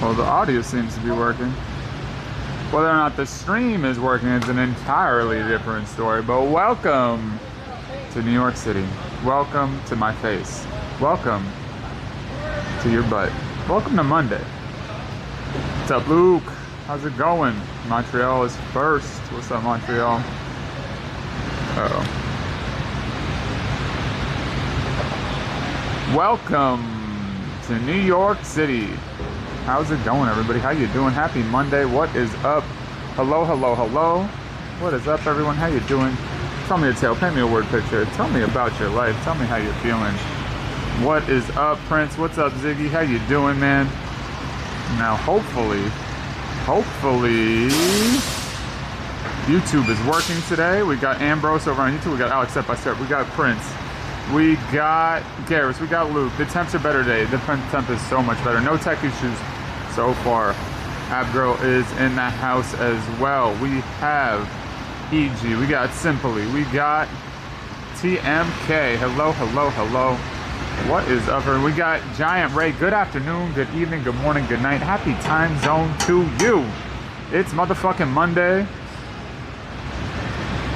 Well, the audio seems to be working. Whether or not the stream is working is an entirely different story. But welcome to New York City. Welcome to my face. Welcome to your butt. Welcome to Monday. What's up, Luke? How's it going? Montreal is first. What's up, Montreal? Uh-oh. Welcome to New York City. How's it going, everybody? How you doing? Happy Monday. What is up? Hello, hello, hello. What is up, everyone? How you doing? Tell me a tale. Paint me a word picture. Tell me about your life. Tell me how you're feeling. What is up, Prince? What's up, Ziggy? How you doing, man? Now, hopefully, YouTube is working today. We got Ambrose over on YouTube. We got Alex Step by Step. We got Prince. We got Garrus. We got Luke. The temps are better today. The temp is so much better. No tech issues so far. Abgirl is in the house as well. We have EG. We got Simply. We got TMK. Hello, hello, hello. What is up? We got Giant Ray. Good afternoon, good evening, good morning, good night. Happy time zone to you. It's motherfucking Monday.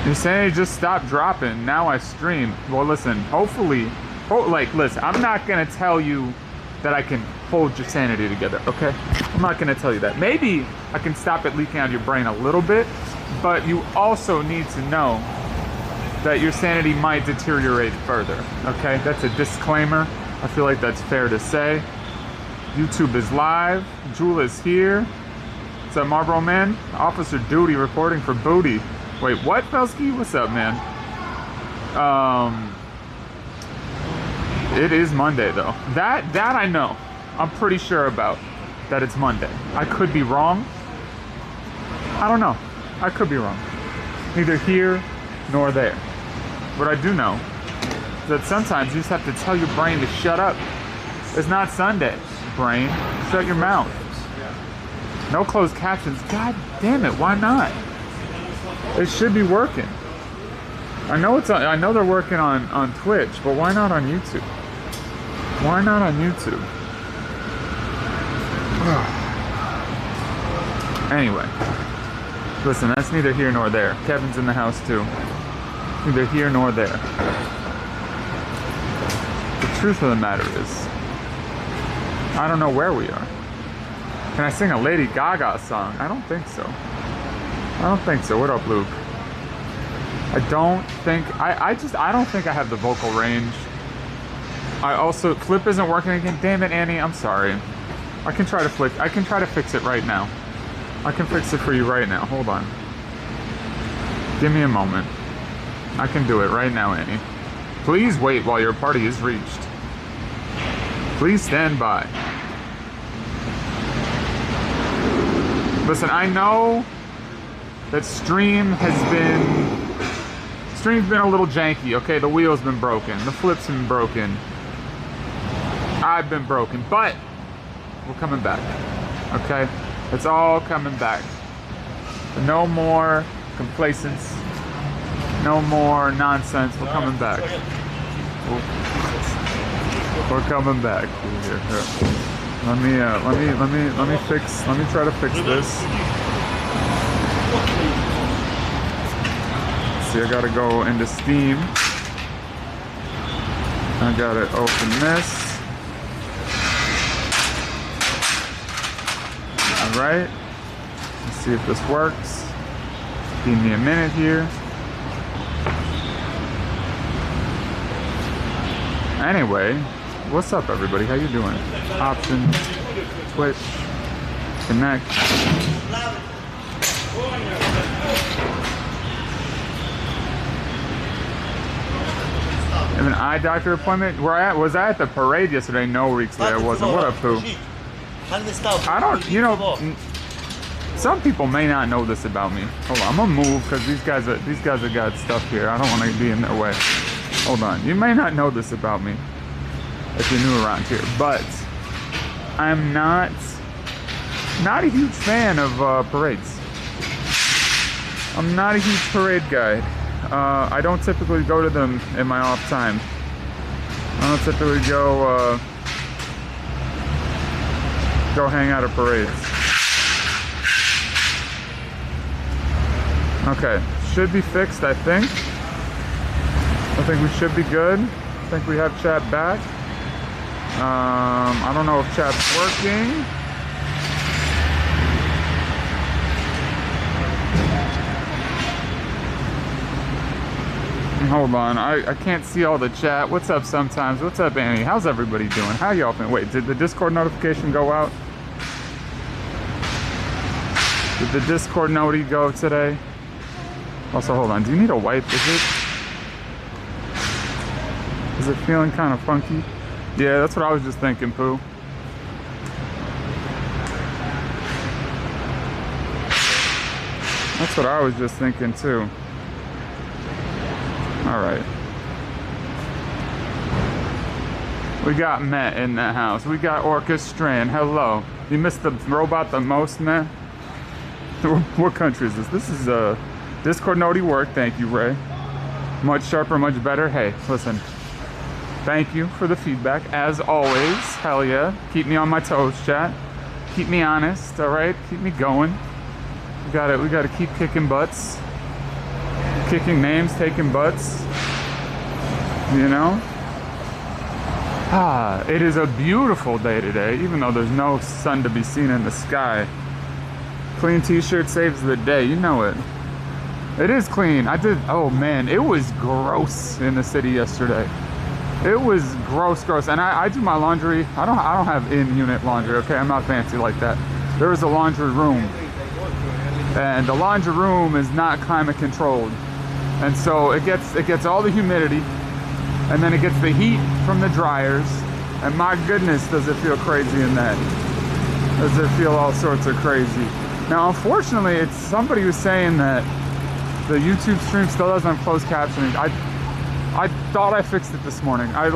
You're saying just stop dropping. Now I stream. Well, listen, hopefully, listen, I'm not going to tell you that I can hold your sanity together, okay? I'm not going to tell you that. Maybe I can stop it leaking out of your brain a little bit, but you also need to know that your sanity might deteriorate further, okay? That's a disclaimer. I feel like that's fair to say. YouTube is live. Jewel is here. What's up, Marlboro Man? Officer Duty reporting for booty. Wait, what, Felsky? What's up, man? It is Monday, though. That I know. I'm pretty sure about that it's Monday. I could be wrong. I don't know. I could be wrong. Neither here nor there. What I do know is that sometimes you just have to tell your brain to shut up. It's not Sunday, brain. Shut your mouth. No closed captions. God damn it, why not? It should be working. I know they're working on Twitch, but why not on YouTube? Why not on YouTube? Anyway, listen, that's neither here nor there. Kevin's in the house too. Neither here nor there. The truth of the matter is, I don't know where we are. Can I sing a Lady Gaga song? I don't think so. I don't think so. What up, Luke? I don't think I don't think I have the vocal range. I also Flip isn't working again. Damn it, Annie. I'm sorry. I can try to fix it right now. I can fix it for you right now. Hold on. Give me a moment. I can do it right now, Annie. Please wait while your party is reached. Please stand by. Listen, I know that stream's been a little janky, okay? The wheel's been broken, the flip's been broken, I've been broken, but we're coming back, okay? It's all coming back. No more complacence, no more nonsense. We're coming back. We're coming back. Here. Let me try to fix this. See, I gotta go into Steam. I gotta open this. Alright. Let's see if this works. Give me a minute here. Anyway, what's up, everybody? How you doing? Options, Twitch, connect. I have an eye doctor appointment. Was I at the parade yesterday? No, weeks today I wasn't. What up, Pooh? I don't, some people may not know this about me. Hold on, I'm gonna move because these guys have got stuff here. I don't want to be in their way. Hold on, you may not know this about me if you're new around here, but I'm not a huge fan of parades. I'm not a huge parade guy. I don't typically go to them in my off time. I don't typically go go hang out at parades. Okay, should be fixed, I think. I think we should be good. I think we have chat back. I don't know if chat's working. Hold on, I can't see all the chat. What's up sometimes? What's up, Annie? How's everybody doing? How y'all been? Wait, did the Discord notification go out? Did the Discord noti go today? Also, hold on, do you need a wipe? Is it feeling kind of funky? Yeah, that's what I was just thinking, Pooh. That's what I was just thinking too. All right. We got Matt in the house. We got Orchestrand. Hello. You missed the robot the most, Matt? What country is this? This is Discord noti work. Thank you, Ray. Much sharper, much better. Hey, listen. Thank you for the feedback, as always. Hell yeah. Keep me on my toes, chat. Keep me honest, all right? Keep me going. We gotta keep kicking butts. Kicking names, taking butts. You know? It is a beautiful day today, even though there's no sun to be seen in the sky. Clean t-shirt saves the day, you know it. It is clean. Oh man, it was gross in the city yesterday. It was gross. And I do my laundry. I don't have in-unit laundry, okay? I'm not fancy like that. There is a laundry room. And the laundry room is not climate controlled. And so it gets all the humidity, and then it gets the heat from the dryers. And my goodness, does it feel crazy in that. Does it feel all sorts of crazy. Now, unfortunately, it's somebody who's saying that the YouTube stream still doesn't have closed captioning. I thought I fixed it this morning. I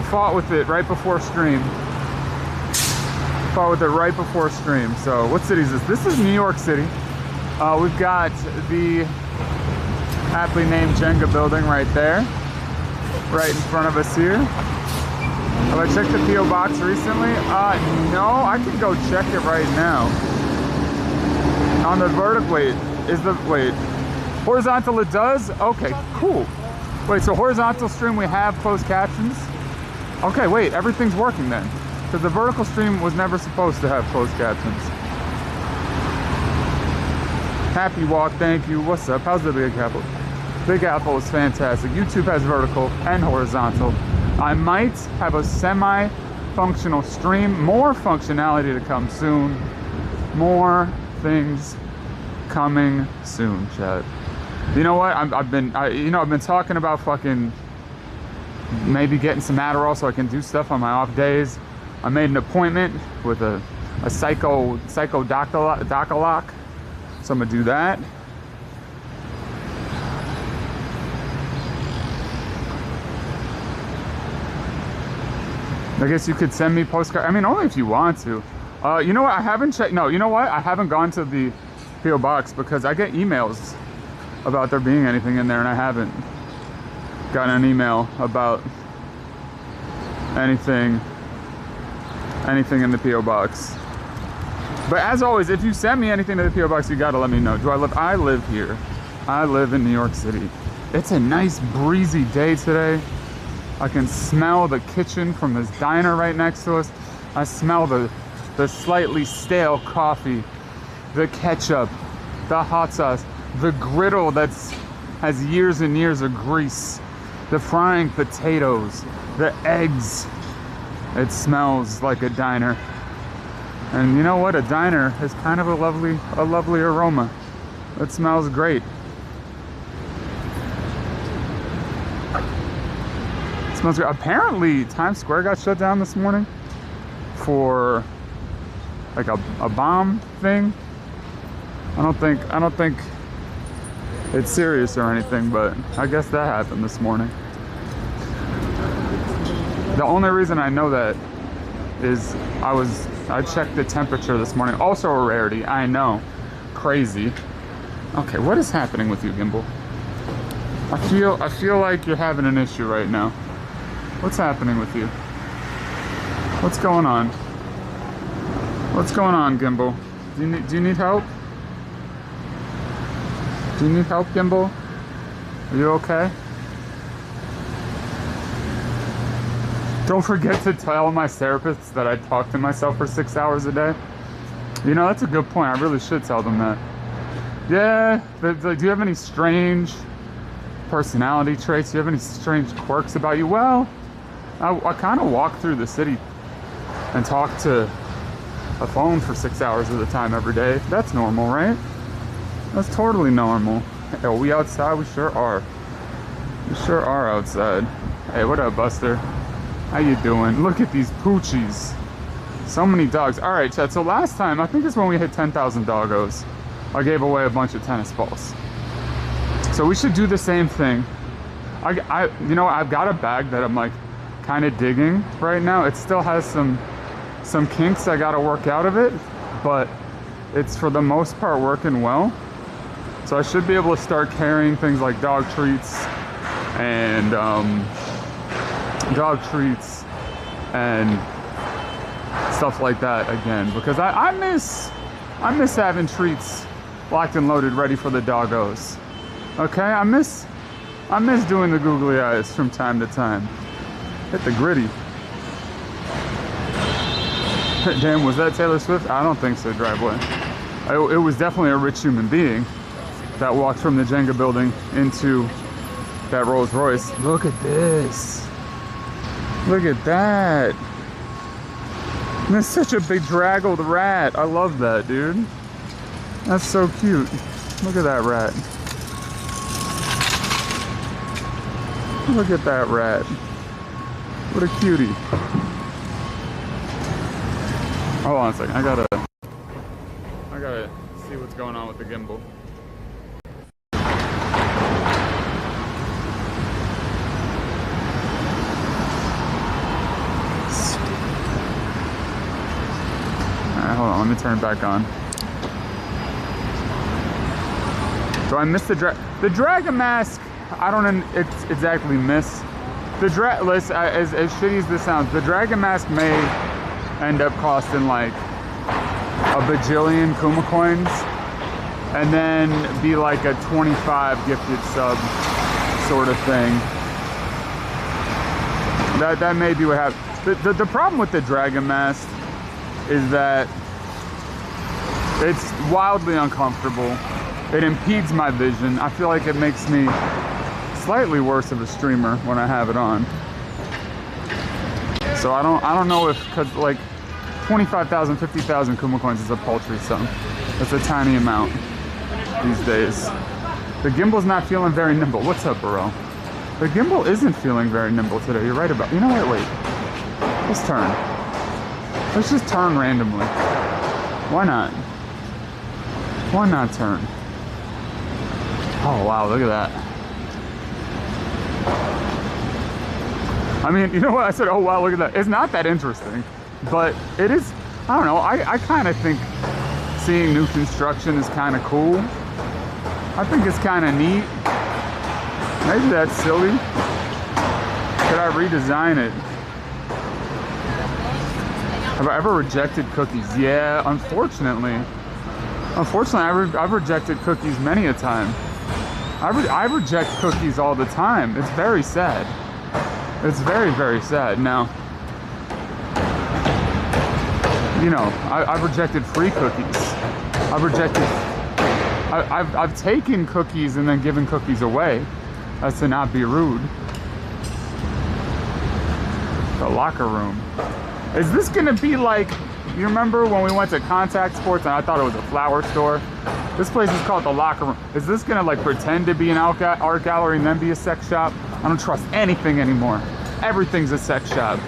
fought with it right before stream. So what city is this? This is New York City. We've got the aptly named Jenga building right there. Right in front of us here. Have I checked the P.O. box recently? No, I can go check it right now. On the vertical, wait. Horizontal it does? Okay, cool. Wait, so horizontal stream we have closed captions? Okay, wait, everything's working then. Because the vertical stream was never supposed to have closed captions. Happy walk, thank you. What's up? How's the Big Apple? Big Apple is fantastic. YouTube has vertical and horizontal. I might have a semi-functional stream. More functionality to come soon. More things coming soon, chat. You know what? I've been talking about fucking maybe getting some Adderall so I can do stuff on my off days. I made an appointment with a psycho doc-a-lock, so I'm gonna do that. I guess you could send me postcard. I mean, only if you want to. You know what? I haven't checked. No, you know what? I haven't gone to the P.O. box because I get emails about there being anything in there, and I haven't gotten an email about anything in the P.O. box. But as always, if you send me anything to the P.O. box, you gotta let me know. I live here. I live in New York City. It's a nice breezy day today. I can smell the kitchen from this diner right next to us. I smell the slightly stale coffee, the ketchup, the hot sauce, the griddle has years and years of grease, the frying potatoes, the eggs. It smells like a diner. And you know what? A diner is kind of a lovely aroma. It smells great. It smells great. Apparently, Times Square got shut down this morning for like a bomb thing. I don't think it's serious or anything, but I guess that happened this morning. The only reason I know that is I checked the temperature this morning. Also a rarity, I know. Crazy. Okay, what is happening with you, Gimbal? I feel like you're having an issue right now. What's happening with you? What's going on? What's going on, Gimbal? Do you need help? Do you need help, Gimbal? Are you okay? Don't forget to tell my therapist that I talk to myself for 6 hours a day. You know, that's a good point. I really should tell them that. Yeah, do you have any strange personality traits? Do you have any strange quirks about you? Well, I kind of walk through the city and talk to a phone for 6 hours at a time every day. That's normal, right? That's totally normal. Hey, are we outside? We sure are. We sure are outside. Hey, what up, Buster? How you doing? Look at these poochies. So many dogs. All right, Chad. So last time, I think it's when we hit 10,000 doggos, I gave away a bunch of tennis balls. So we should do the same thing. You know, I've got a bag that I'm like kind of digging right now. It still has some kinks I got to work out of it, but it's for the most part working well. So I should be able to start carrying things like dog treats and stuff like that again, because I miss having treats locked and loaded ready for the doggos. Okay, I miss doing the googly eyes from time to time. Hit the gritty. Damn, was that Taylor Swift? I don't think so, Driveway. It was definitely a rich human being that walked from the Jenga building into that Rolls Royce. Look at this. Look at that. That's such a bedraggled rat. I love that, dude. That's so cute. Look at that rat. Look at that rat. What a cutie. Hold on a second. I gotta see what's going on with the gimbal. Alright, hold on. Let me turn it back on. So I missed the dragon mask. I don't exactly miss the list. As shitty as this sounds, the dragon mask may end up costing like a bajillion Kuma coins, and then be like a 25 gifted sub sort of thing. That may be what happens. The problem with the dragon mask is that it's wildly uncomfortable. It impedes my vision. I feel like it makes me slightly worse of a streamer when I have it on. So I don't know if, cause like 25,000, 50,000 Kuma coins is a paltry sum. It's a tiny amount these days. The gimbal's not feeling very nimble. What's up, bro? The gimbal isn't feeling very nimble today. You're right about. You know what? Wait. Let's turn. Let's just turn randomly. Why not? Why not turn? Oh wow, look at that. I mean, you know what? I said, oh wow, look at that. It's not that interesting, but it is. I don't know. I kind of think seeing new construction is kind of cool. I think it's kind of neat. Maybe that's silly. Could I redesign it? Have I ever rejected cookies? Yeah, unfortunately. Unfortunately, I've rejected cookies many a time. I reject cookies all the time. It's very sad. It's very, very sad. Now, you know, I've rejected free cookies. I've taken cookies and then given cookies away. As to not be rude. The locker room. Is this gonna be like, you remember when we went to Contact Sports and I thought it was a flower store? This place is called the Locker Room. Is this gonna like pretend to be an art gallery and then be a sex shop? I don't trust anything anymore. Everything's a sex shop.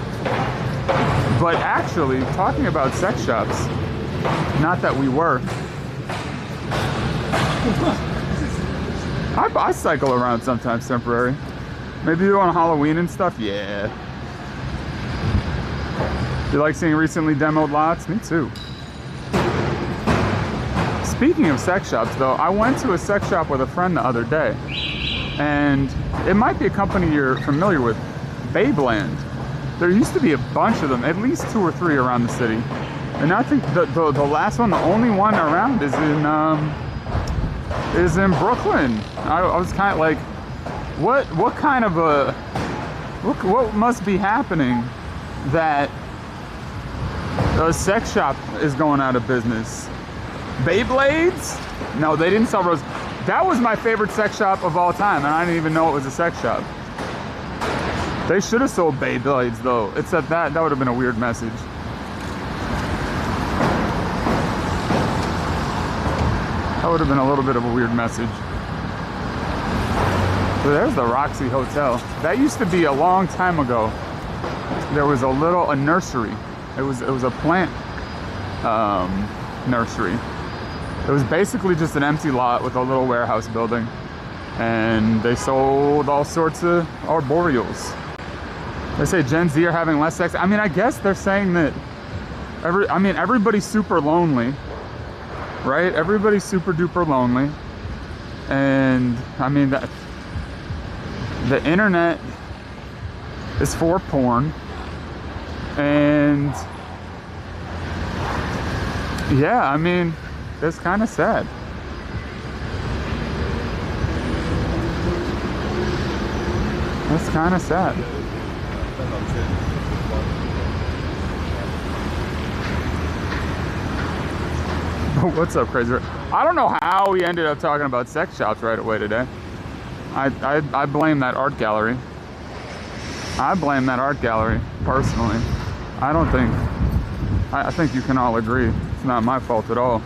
But actually, talking about sex shops, not that we were. I cycle around sometimes temporary. Maybe you on Halloween and stuff? Yeah. You like seeing recently demoed lots? Me too. Speaking of sex shops though, I went to a sex shop with a friend the other day. And it might be a company you're familiar with, Babeland. There used to be a bunch of them, at least 2 or 3 around the city. And I think the last one, the only one around is in Brooklyn. I was kind of like, what kind of a, what must be happening that a sex shop is going out of business? Beyblades? No, they didn't sell roses. That was my favorite sex shop of all time, and I didn't even know it was a sex shop. They should have sold Beyblades though. It's that would have been a weird message. That would have been a little bit of a weird message. So there's the Roxy Hotel. That used to be a long time ago. There was a nursery. It was a plant nursery. It was basically just an empty lot with a little warehouse building, and they sold all sorts of arboreals. They say Gen Z are having less sex. I mean, I guess they're saying that everybody's super lonely, right? Everybody's super duper lonely, and I mean that the internet is for porn, and yeah, I mean, it's kind of sad. That's kind of sad. What's up, Crazy? I don't know how we ended up talking about sex shops right away today. I blame that art gallery. I blame that art gallery, personally. I think you can all agree. It's not my fault at all.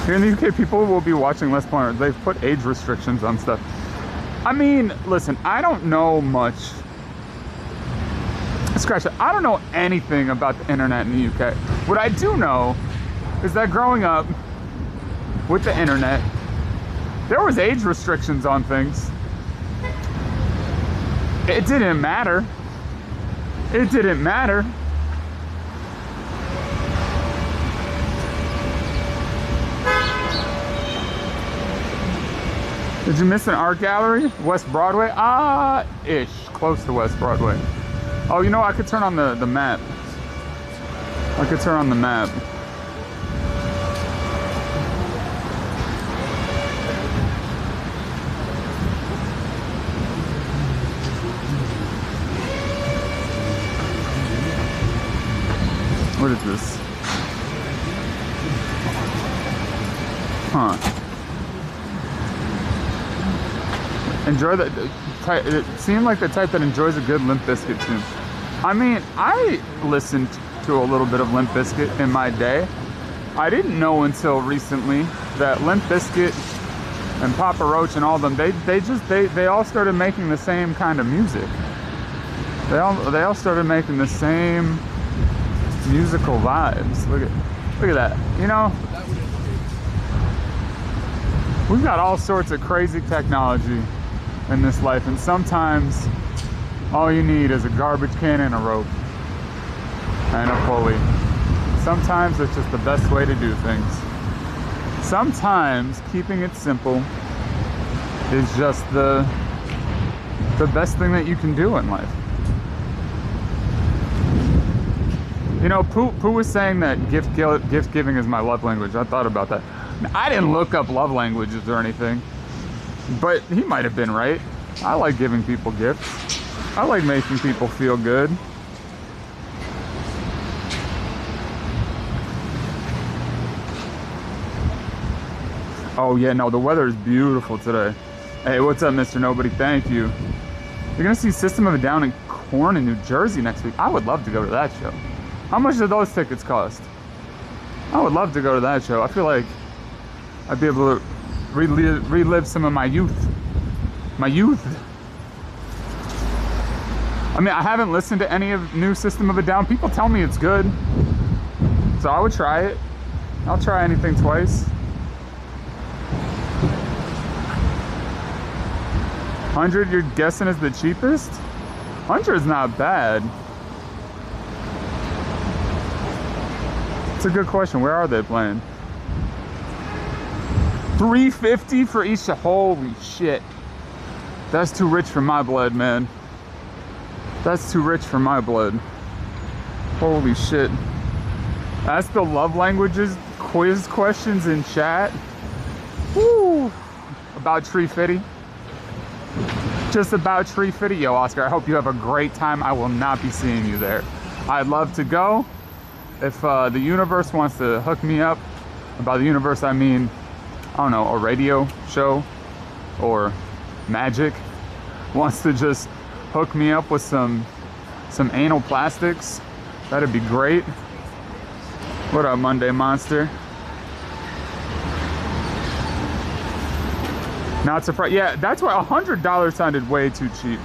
Here in the UK, people will be watching less porn. They've put age restrictions on stuff. I mean, listen, I don't know much. Scratch it. I don't know anything about the internet in the UK. What I do know is that growing up with the internet, there was age restrictions on things. It didn't matter. It didn't matter. Did you miss an art gallery? West Broadway? Ish. Close to West Broadway. Oh, you know, I could turn on the map. I could turn on the map. What is this? Huh. Enjoy the type. It seemed like the type that enjoys a good Limp Bizkit tune. I mean, I listened to a little bit of Limp Bizkit in my day. I didn't know until recently that Limp Bizkit and Papa Roach and all of them, they all started making the same kind of music. They all started making the same musical vibes. Look at that. You know, we've got all sorts of crazy technology in this life, and sometimes all you need is a garbage can and a rope and a pulley. Sometimes it's just the best way to do things. Sometimes keeping it simple is just the best thing that you can do in life. You know, Pooh was saying that gift giving is my love language. I thought about that. I didn't look up love languages or anything, but he might have been right. I like giving people gifts. I like making people feel good. Oh yeah, no, the weather is beautiful today. Hey, what's up, Mr. Nobody? Thank you. You're gonna see System of a Down and Korn in New Jersey next week. I would love to go to that show. How much do those tickets cost? I would love to go to that show. I feel like I'd be able to relive some of my youth. My youth. I mean, I haven't listened to any of new System of a Down. People tell me it's good, so I would try it. I'll try anything twice. 100 you're guessing is the cheapest? 100 is not bad. It's a good question. Where are they playing? $350 for each. Holy shit. That's too rich for my blood, man. That's too rich for my blood. Holy shit. Ask the love languages quiz questions in chat. Woo! About Tree Fitty. Just about Tree Fitty. Yo, Oscar, I hope you have a great time. I will not be seeing you there. I'd love to go. If the universe wants to hook me up, by the universe I mean, I don't know, a radio show or magic wants to just hook me up with some anal plastics, that'd be great. What up, Monday Monster? Not surprised. Yeah, that's why $100 sounded way too cheap.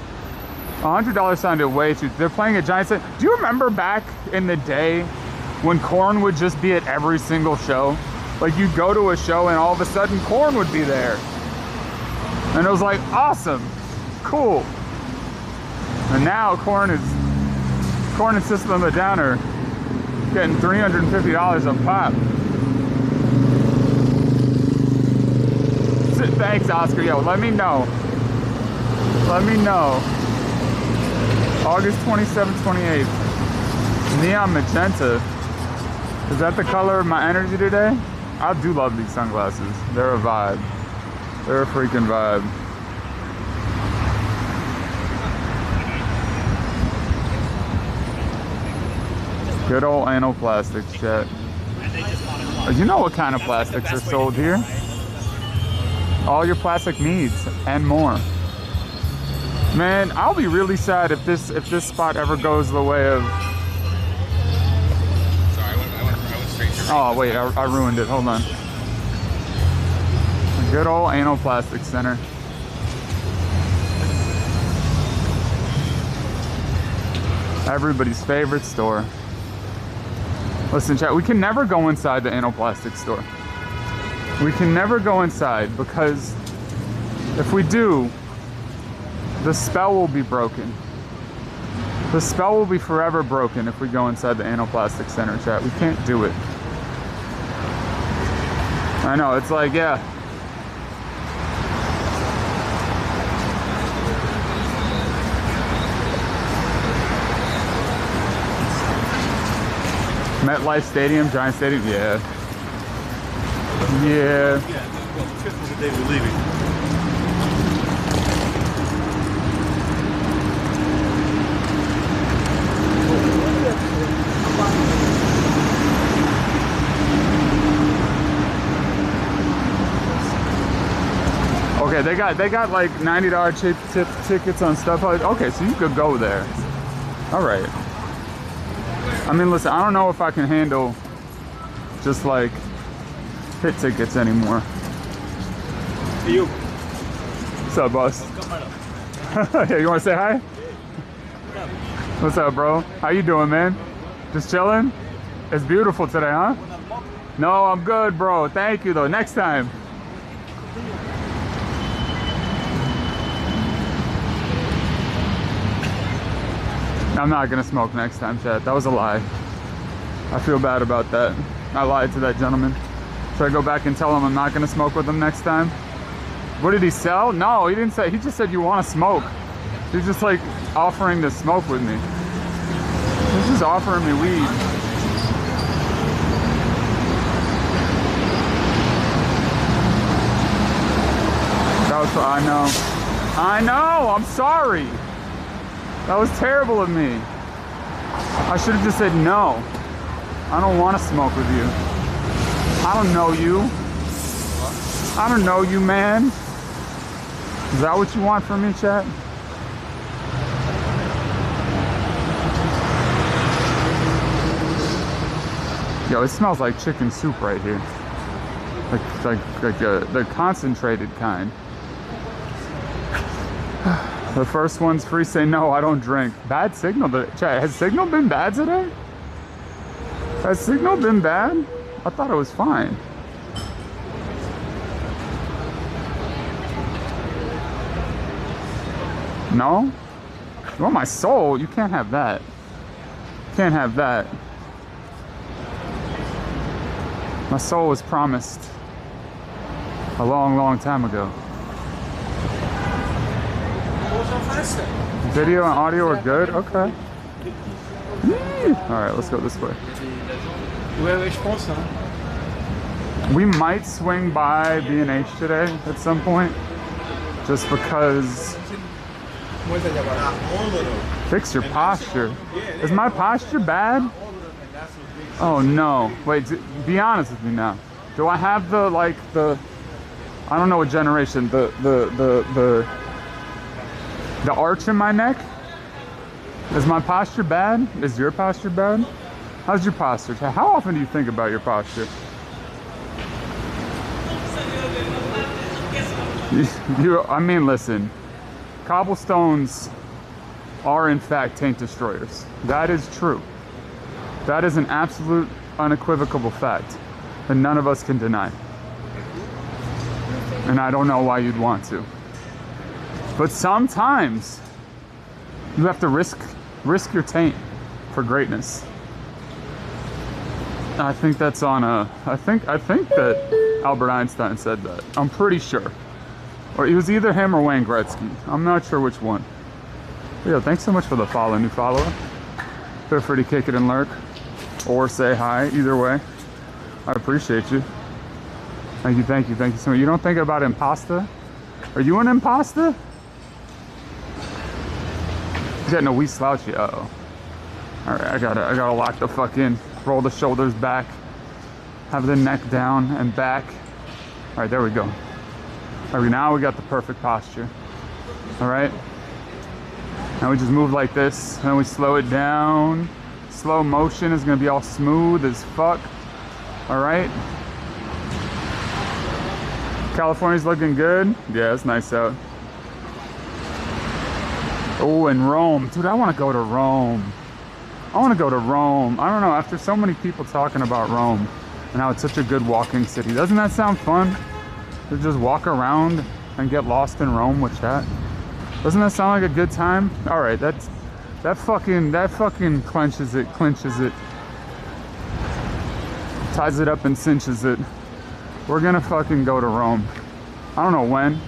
$100 sounded way too. They're playing at Giant Center. Do you remember back in the day when Korn would just be at every single show? Like, you'd go to a show and all of a sudden Korn would be there. And it was like, awesome, cool. And now Korn and System of a Down are getting $350 a pop. Thanks, Oscar. Yo, let me know. Let me know. August 27th, 28th. Neon magenta. Is that the color of my energy today? I do love these sunglasses. They're a vibe. They're a freaking vibe. Good old anal plastics, chat. You know what kind of plastics are sold here? All your plastic needs and more. Man, I'll be really sad if this spot ever goes the way of. Sorry, I went straight to. Oh wait, I ruined it. Hold on. A good old anal plastic center. Everybody's favorite store. Listen, chat, we can never go inside the anal plastic store. We can never go inside because if we do, the spell will be broken. The spell will be forever broken if we go inside the Anoplastic Center, chat. We can't do it. I know, it's like, yeah. MetLife Stadium, Giant Stadium, yeah. Yeah. The day we're leaving. Okay, they got like $90 cheap tickets on stuff like. Okay, so you could go there. All right. I mean, listen, I don't know if I can handle just like pit tickets anymore. Hey, you. What's up, boss? Yeah, you want to say hi? What's up, bro? How you doing, man? Just chilling? It's beautiful today, huh? No, I'm good, bro. Thank you, though. Next time. I'm not gonna smoke next time, chat. That was a lie. I feel bad about that. I lied to that gentleman. Should I go back and tell him I'm not gonna smoke with him next time? What did he sell? No, he didn't say. He just said you want to smoke. He's just like offering to smoke with me. He's just offering me weed. That was, I know, I'm sorry. That was terrible of me. I should have just said no. I don't want to smoke with you. I don't know you. I don't know you, man. Is that what you want from me, chat? Yo, it smells like chicken soup right here. Like the concentrated kind. The first one's free. Say no, I don't drink. Bad signal. Chat, has signal been bad today? Has signal been bad? I thought it was fine. No? You want my soul? You can't have that. Can't have that. My soul was promised a long, long time ago. Video and audio are good? Okay. Alright, let's go this way. Ouais, je pense, hein. We might swing by B&H today at some point. Just because... Fix your posture. Is my posture bad? Oh no. Wait, be honest with me now. Do I have the, like, the... I don't know what generation. The arch in my neck? Is my posture bad? Is your posture bad? How's your posture? How often do you think about your posture? I mean, listen. Cobblestones are in fact taint destroyers. That is true. That is an absolute unequivocal fact that none of us can deny. And I don't know why you'd want to. But sometimes you have to risk your taint for greatness. I think that's on a, I think that Albert Einstein said that. I'm pretty sure. Or it was either him or Wayne Gretzky. I'm not sure which one. But yeah, thanks so much for the follow, new follower. Feel free to kick it and lurk. Or say hi, either way. I appreciate you. Thank you so much. You don't think about impasta? Are you an impasta? He's getting a wee slouchy, uh-oh. Alright, I gotta lock the fuck in. Roll the shoulders back. Have the neck down and back. Alright, there we go. Alright, now we got the perfect posture. Alright? Now we just move like this, and we slow it down. Slow motion is gonna be all smooth as fuck. Alright? California's looking good. Yeah, it's nice out. Oh, and Rome. Dude, I want to go to Rome. I want to go to Rome. I don't know, after so many people talking about Rome and how it's such a good walking city. Doesn't that sound fun? To just walk around and get lost in Rome with chat. Doesn't that sound like a good time? All right, that fucking clinches it, ties it up and cinches it. We're gonna fucking go to Rome. I don't know when.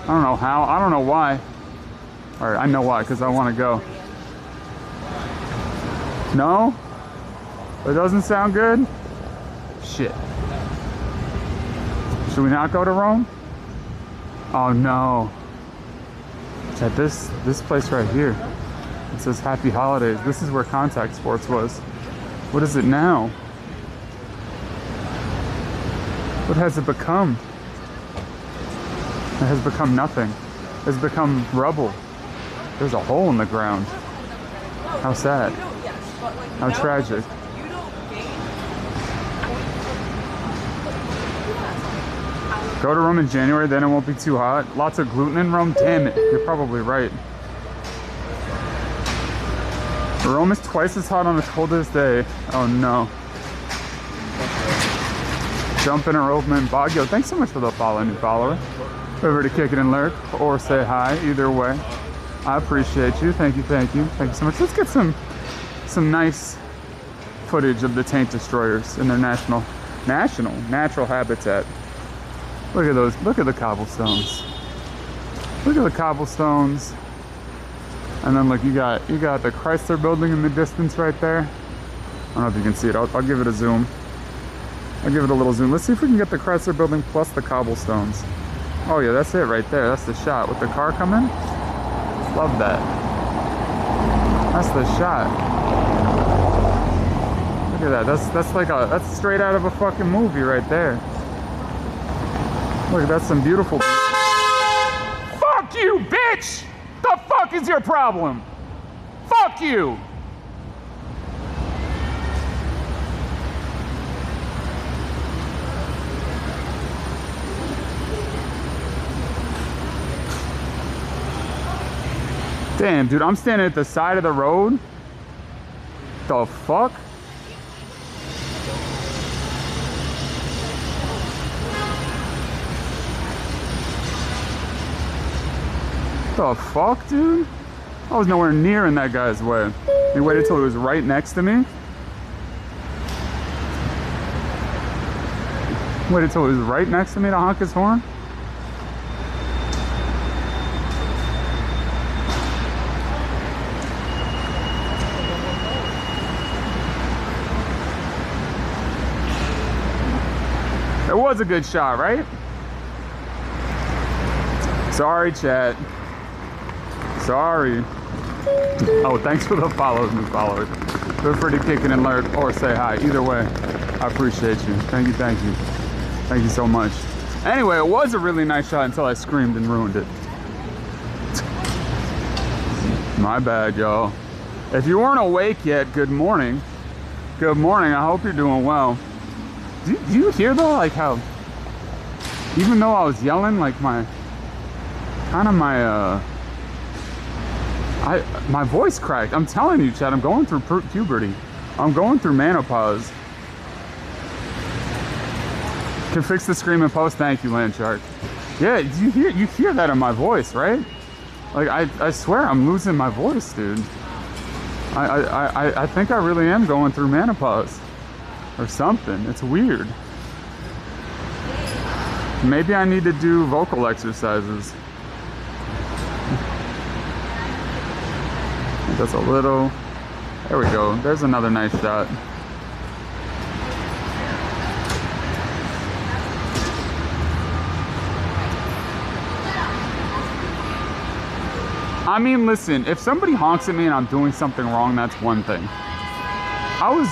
I don't know how. I don't know why. All right, I know why, because I want to go. No? It doesn't sound good? Shit. Should we not go to Rome? Oh no. At this place right here. It says Happy Holidays. This is where Contact Sports was. What is it now? What has it become? It has become nothing. It has become rubble. There's a hole in the ground. How sad. How tragic. Go to Rome in January, then it won't be too hot. Lots of gluten in Rome? Damn it, you're probably right. Rome is twice as hot on the coldest day. Oh no. Jump in a rope and bog. Yo, thanks so much for the follow, new follower. Over to kick it and lurk or say hi, either way. I appreciate you. Thank you so much. Let's get some nice footage of the taint destroyers in their natural habitat. Look at those. Look at the cobblestones. Look at the cobblestones. And then look, you got the Chrysler building in the distance right there. I don't know if you can see it. I'll give it a zoom. I'll give it a little zoom. Let's see if we can get the Chrysler building plus the cobblestones. Oh yeah, that's it right there. That's the shot with the car coming. Love that. That's the shot. Look at that. That's straight out of a fucking movie right there. Look, that's some beautiful. Fuck you, bitch! The fuck is your problem? Fuck you! Damn, dude, I'm standing at the side of the road. The fuck? The fuck, dude? I was nowhere near in that guy's way. He waited till he was right next to me. Waited till he was right next to me to honk his horn. was a good shot, right? Sorry, chat. Sorry. Oh, thanks for the follows, new followers. Feel free to kick it and lurk or say hi. Either way, I appreciate you. Thank you, thank you. Thank you so much. Anyway, it was a really nice shot until I screamed and ruined it. My bad, y'all. If you weren't awake yet, good morning. Good morning, I hope you're doing well. Do you hear though, like how, even though I was yelling, like my voice cracked. I'm telling you, Chad, I'm going through puberty. I'm going through menopause. Can fix the scream and post. Thank you, Landshark. Yeah, you hear that in my voice, right? Like I swear I'm losing my voice, dude. I think I really am going through menopause or something. It's weird. Maybe I need to do vocal exercises. Just a little. There we go. There's another nice shot. I mean, listen, if somebody honks at me and I'm doing something wrong, that's one thing. I was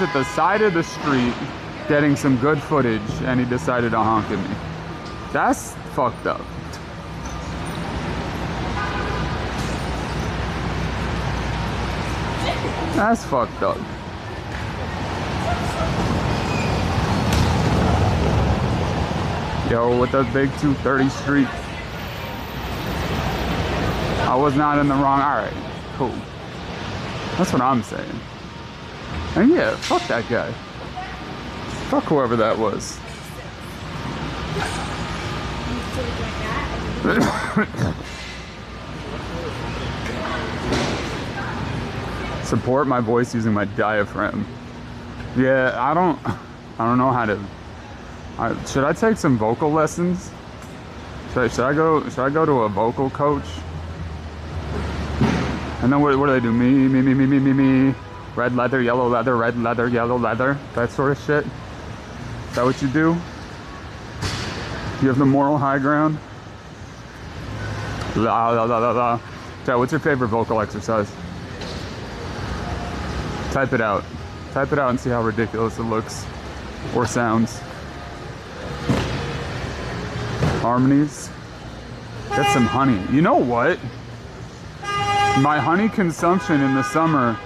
at the side of the street getting some good footage and he decided to honk at me. That's fucked up. That's fucked up. Yo, with the big 230 street. I was not in the wrong. Alright, cool. That's what I'm saying. And yeah, fuck that guy. Fuck whoever that was. Support my voice using my diaphragm. Yeah, I don't know how to. Should I take some vocal lessons? Should I go to a vocal coach? And then what do they do? Me. Red leather, yellow leather, red leather, yellow leather. That sort of shit. Is that what you do? You have the moral high ground? La la la la la. Chat, what's your favorite vocal exercise? Type it out. Type it out and see how ridiculous it looks. Or sounds. Harmonies. Get some honey. You know what? My honey consumption in the summer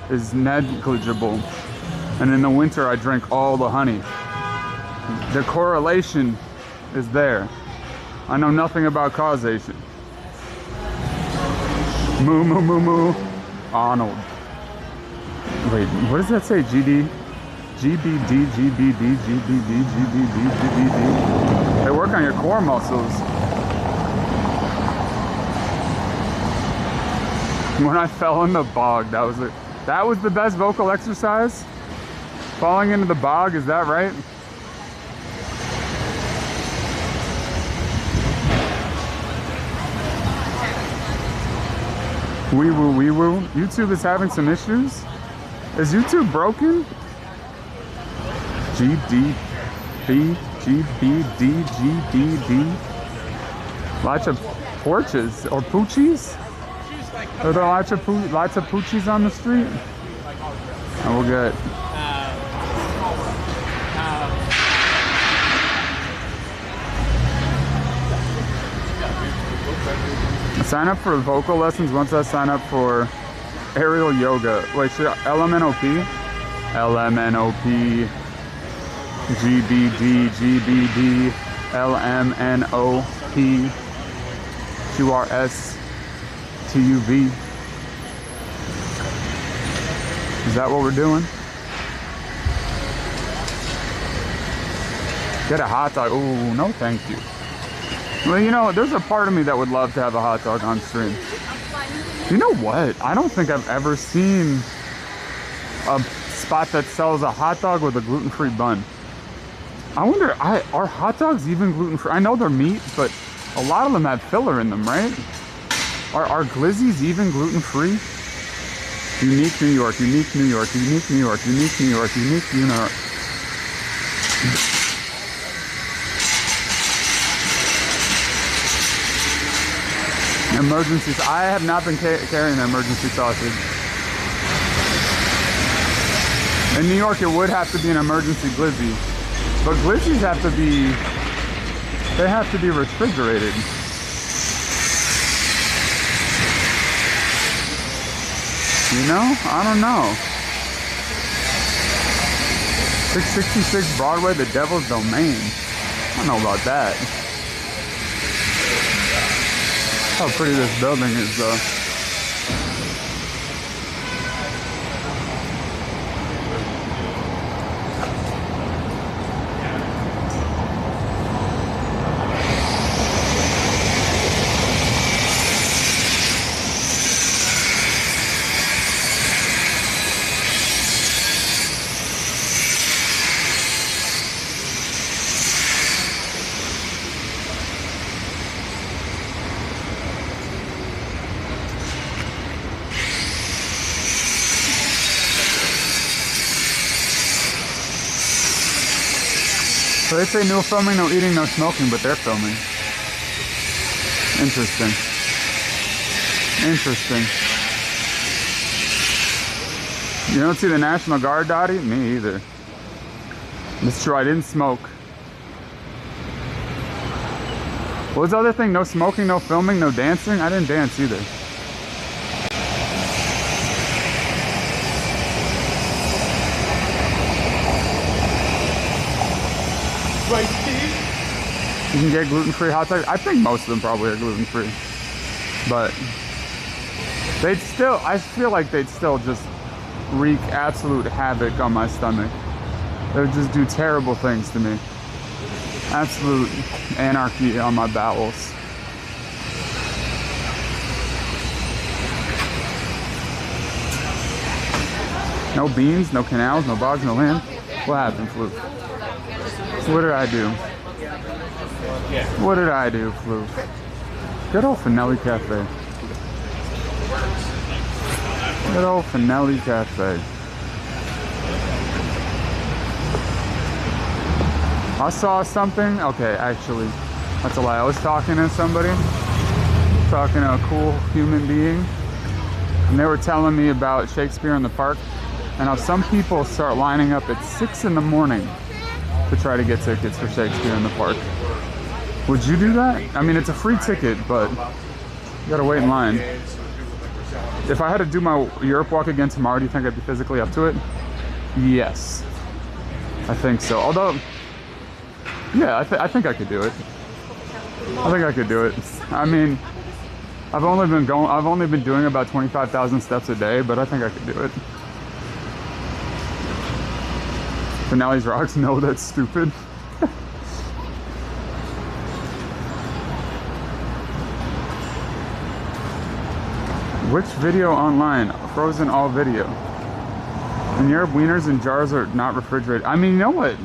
is negligible. And in the winter I drink all the honey. The correlation is there. I know nothing about causation. Moo moo moo moo. Arnold. Wait, what does that say? GD? GBD, GBD, GBD, GBD, GBD. They work on your core muscles. When I fell in the bog, that was the best vocal exercise? Falling into the bog, is that right? Wee woo, wee woo. YouTube is having some issues. Is YouTube broken? GDB, GBD, GBD. Lots of porches or poochies? Are there lots of poochies on the street? Oh, we're good. I sign up for vocal lessons once I sign up for aerial yoga. Wait, should I, LMNOP? LMNOP. GBD, GBD, LMNOP. QRS. TUV. Is that what we're doing? Get a hot dog. Ooh, no thank you. Well, you know, there's a part of me that would love to have a hot dog on stream. You know what? I don't think I've ever seen a spot that sells a hot dog with a gluten-free bun. I wonder, are hot dogs even gluten-free? I know they're meat, but a lot of them have filler in them, right? Are glizzies even gluten-free? Unique New York, unique New York, unique New York, unique New York, unique New York. Emergency. I have not been carrying an emergency sausage. In New York, it would have to be an emergency glizzy, but glizzies have to be. They have to be refrigerated. You know? I don't know. 666 Broadway, the Devil's Domain. I don't know about that. How pretty this building is, though. So they say no filming, no eating, no smoking, but they're filming. Interesting. Interesting. You don't see the National Guard, Dottie? Me either. It's true, I didn't smoke. What was the other thing? No smoking, no filming, no dancing? I didn't dance either. You can get gluten-free hot dogs. I think most of them probably are gluten-free. But they'd still, I feel like they'd still just wreak absolute havoc on my stomach. They would just do terrible things to me. Absolute anarchy on my bowels. No beans, no canals, no bogs, no land. What happened, Fluke? What did I do? What did I do, Fluke? Good old Finelli Cafe. Good old Finelli Cafe. I saw something. Okay, actually, that's a lie. I was talking to somebody, talking to a cool human being, and they were telling me about Shakespeare in the Park and how some people start lining up at 6 in the morning to try to get tickets for Shakespeare in the Park. Would you do that? I mean, it's a free ticket, but you gotta wait in line. If I had to do my Europe walk again tomorrow, do you think I'd be physically up to it? Yes. I think so. Although, yeah, I think I could do it. I think I could do it. I mean, I've only been doing about 25,000 steps a day, but I think I could do it. Finale's Rocks? No, that's stupid. Which video online? Frozen all video. In Europe, wieners and jars are not refrigerated. I mean, you know what?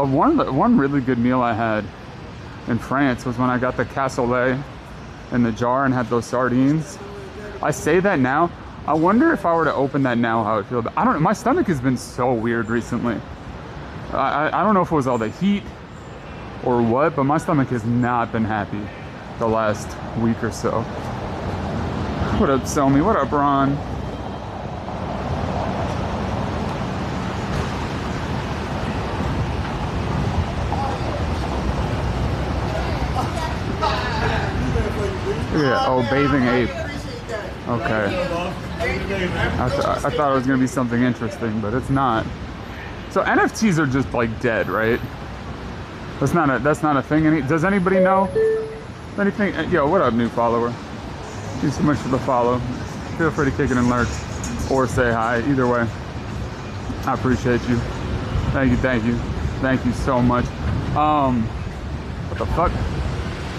One really good meal I had in France was when I got the cassoulet in the jar and had those sardines. I say that now. I wonder if I were to open that now, how it feels. I don't know. My stomach has been so weird recently. I don't know if it was all the heat or what, but my stomach has not been happy the last week or so. What up, Selmy? What up, Ron? Yeah, oh, bathing ape. Okay. I thought it was gonna be something interesting, but it's not. So NFTs are just like dead, right? That's not a thing. Does anybody know anything? Yo, what up, new follower? Thank you so much for the follow. Feel free to kick it and lurk or say hi. Either way, I appreciate you. Thank you so much. What the fuck?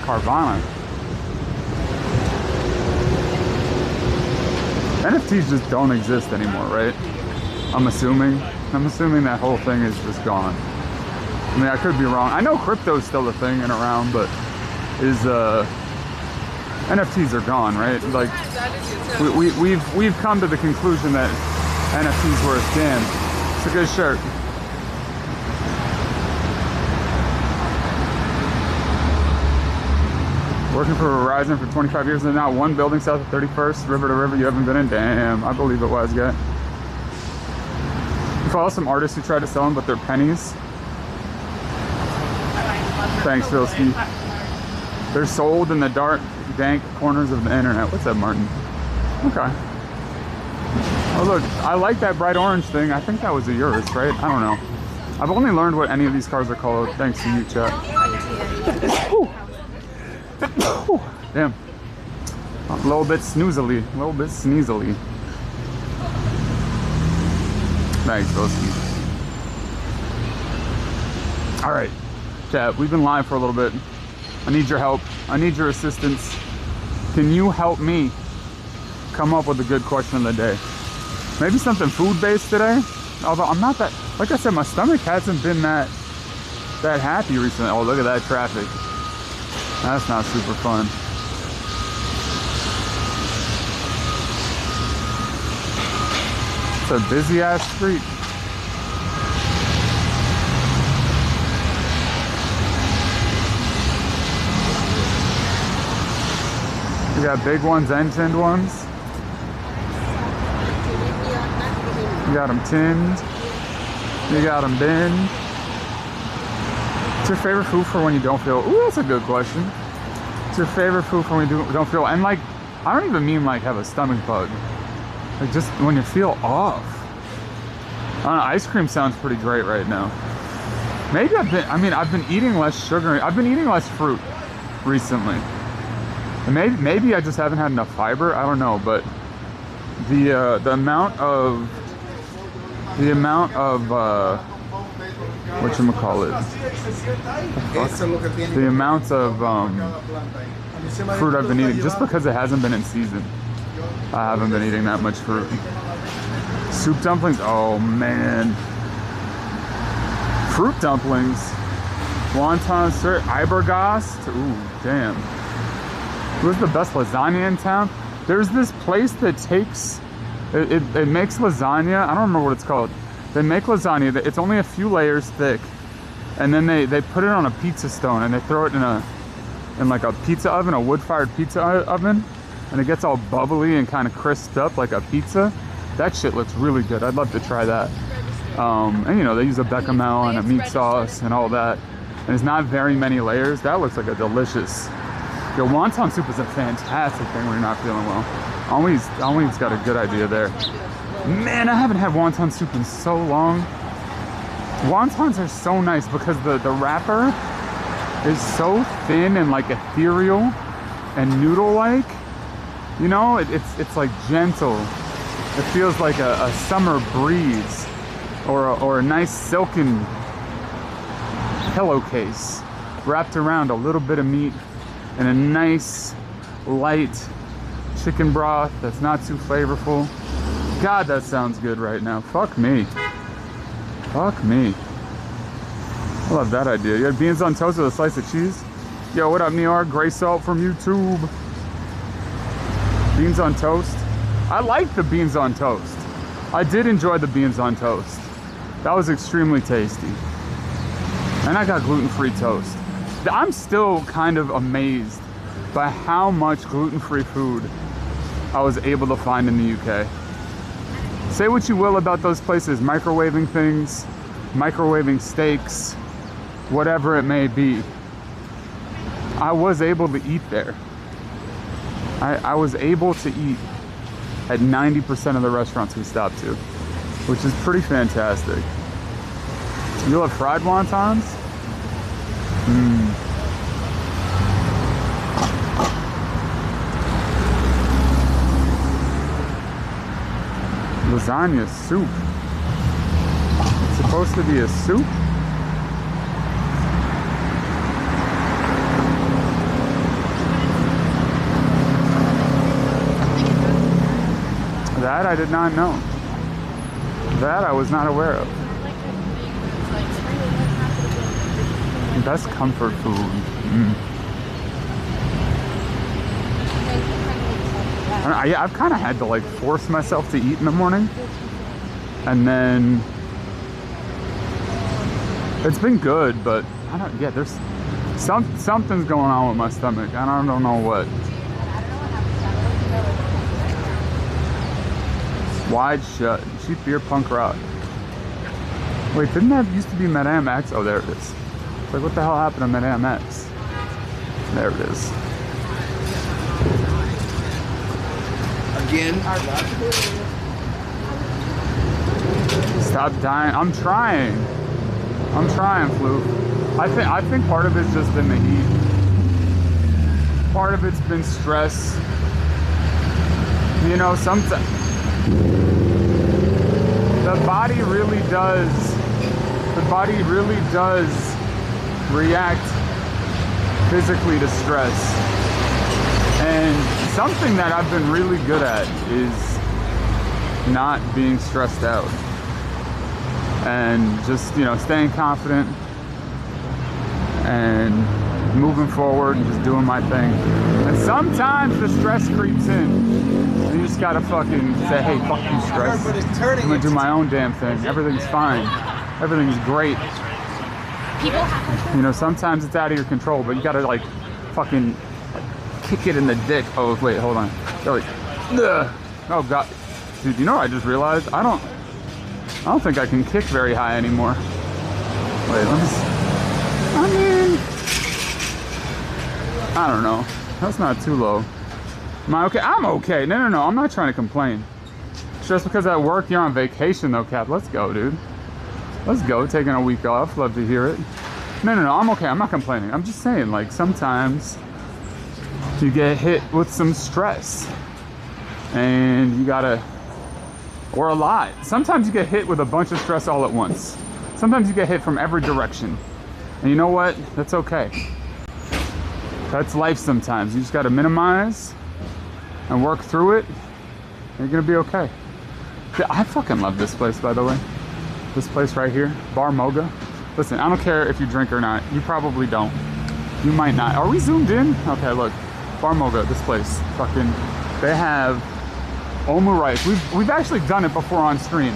Carvana. NFTs just don't exist anymore, right? I'm assuming that whole thing is just gone. I mean, I could be wrong. I know crypto's still a thing and around, but NFTs are gone, right? Like we've come to the conclusion that NFTs were a scam. It's a good shirt. Working for Verizon for 25 years and not one building south of 31st, river to river you haven't been in. Damn, I believe it, wise guy. You follow some artists who try to sell them, but they're pennies. Thanks, Philski. They're sold in the dark, dank corners of the internet. What's that, Martin? Okay. Oh, look, I like that bright orange thing. I think that was a yours, right? I don't know. I've only learned what any of these cars are called thanks to you, chat. Damn. A little bit snoozily. A little bit sneezily. Thanks, Philski. Alright, chat, we've been live for a little bit. I need your help. I need your assistance. Can you help me come up with a good question of the day? Maybe something food-based today? Although I'm not that, like I said, my stomach hasn't been that happy recently. Oh, look at that traffic. That's not super fun. It's a busy ass street. We got big ones and tinned ones. You got them tinned. You got them binned. What's your favorite food for when you don't feel? Ooh, that's a good question. What's your favorite food for when you don't feel? And like, I don't even mean like have a stomach bug. Like just when you feel off. I don't know, ice cream sounds pretty great right now. Maybe I've been eating less sugar. I've been eating less fruit recently. And maybe I just haven't had enough fiber. I don't know, but the amount of whatchamacallit, the amount of fruit I've been eating, just because it hasn't been in season, I haven't been eating that much fruit. Soup dumplings, oh man. Fruit dumplings, wonton syrup, Ibergast, ooh damn. Who's the best lasagna in town? There's this place that takes, it makes lasagna, I don't remember what it's called. They make lasagna, it's only a few layers thick, and then they put it on a pizza stone and they throw it in like a pizza oven, a wood-fired pizza oven, and it gets all bubbly and kind of crisped up like a pizza. That shit looks really good. I'd love to try that. And you know, they use a bechamel and a meat sauce and all that, and it's not very many layers. That looks like a delicious. Yo, wonton soup is a fantastic thing when you're not feeling well. Always got a good idea there. Man, I haven't had wonton soup in so long. Wontons are so nice because the wrapper is so thin and like ethereal and noodle-like. You know, it's like gentle. It feels like a summer breeze or a nice silken pillowcase wrapped around a little bit of meat and a nice light chicken broth that's not too flavorful. God, that sounds good right now. Fuck me. Fuck me. I love that idea. You had beans on toast with a slice of cheese? Yo, what up, New York? Gray Salt from YouTube. Beans on toast. I like the beans on toast. I did enjoy the beans on toast. That was extremely tasty. And I got gluten-free toast. I'm still kind of amazed by how much gluten-free food I was able to find in the UK. Say what you will about those places, microwaving things, microwaving steaks, whatever it may be. I was able to eat there. I was able to eat at 90% of the restaurants we stopped to, which is pretty fantastic. You love fried wontons? Lasagna soup. It's supposed to be a soup? That I did not know. That I was not aware of. Best comfort food. I've kind of had to like force myself to eat in the morning, and then it's been good, but I don't. Yeah, there's Something's going on with my stomach. I don't know what. Wide shut. Cheap beer, punk rock. Wait, didn't that used to be Madame X? Oh, there it is. It's like, what the hell happened to Madame X? There it is. Again. Stop dying. I'm trying, Fluke. I think part of it's just been the heat. Part of it's been stress. You know, sometimes the body really does react physically to stress. And something that I've been really good at is not being stressed out. And just, you know, staying confident and moving forward and just doing my thing. And sometimes the stress creeps in. And you just gotta fucking say, hey, fuck you, stress. I'm gonna do my own damn thing. Everything's fine. Everything's great. You know, sometimes it's out of your control, but you gotta like fucking kick it in the dick. Oh, wait, hold on. They're like, ugh. Oh God. Dude, you know what I just realized? I don't think I can kick very high anymore. Wait, let me see. I mean, I don't know. That's not too low. Am I okay? I'm okay. No, I'm not trying to complain. It's just because at work you're on vacation though, Cap. Let's go, dude. Let's go. Taking a week off. Love to hear it. No, I'm okay. I'm not complaining. I'm just saying, like, sometimes you get hit with some stress and you gotta, or a lot. Sometimes you get hit with a bunch of stress all at once. Sometimes you get hit from every direction. And you know what? That's okay. That's life sometimes. You just gotta minimize and work through it. And you're gonna be okay. I fucking love this place, by the way. This place right here, Bar Moga. Listen, I don't care if you drink or not. You probably don't. You might not. Are we zoomed in? Okay, look. Bar Moga, this place. Fucking, they have omu rice. We've actually done it before on stream.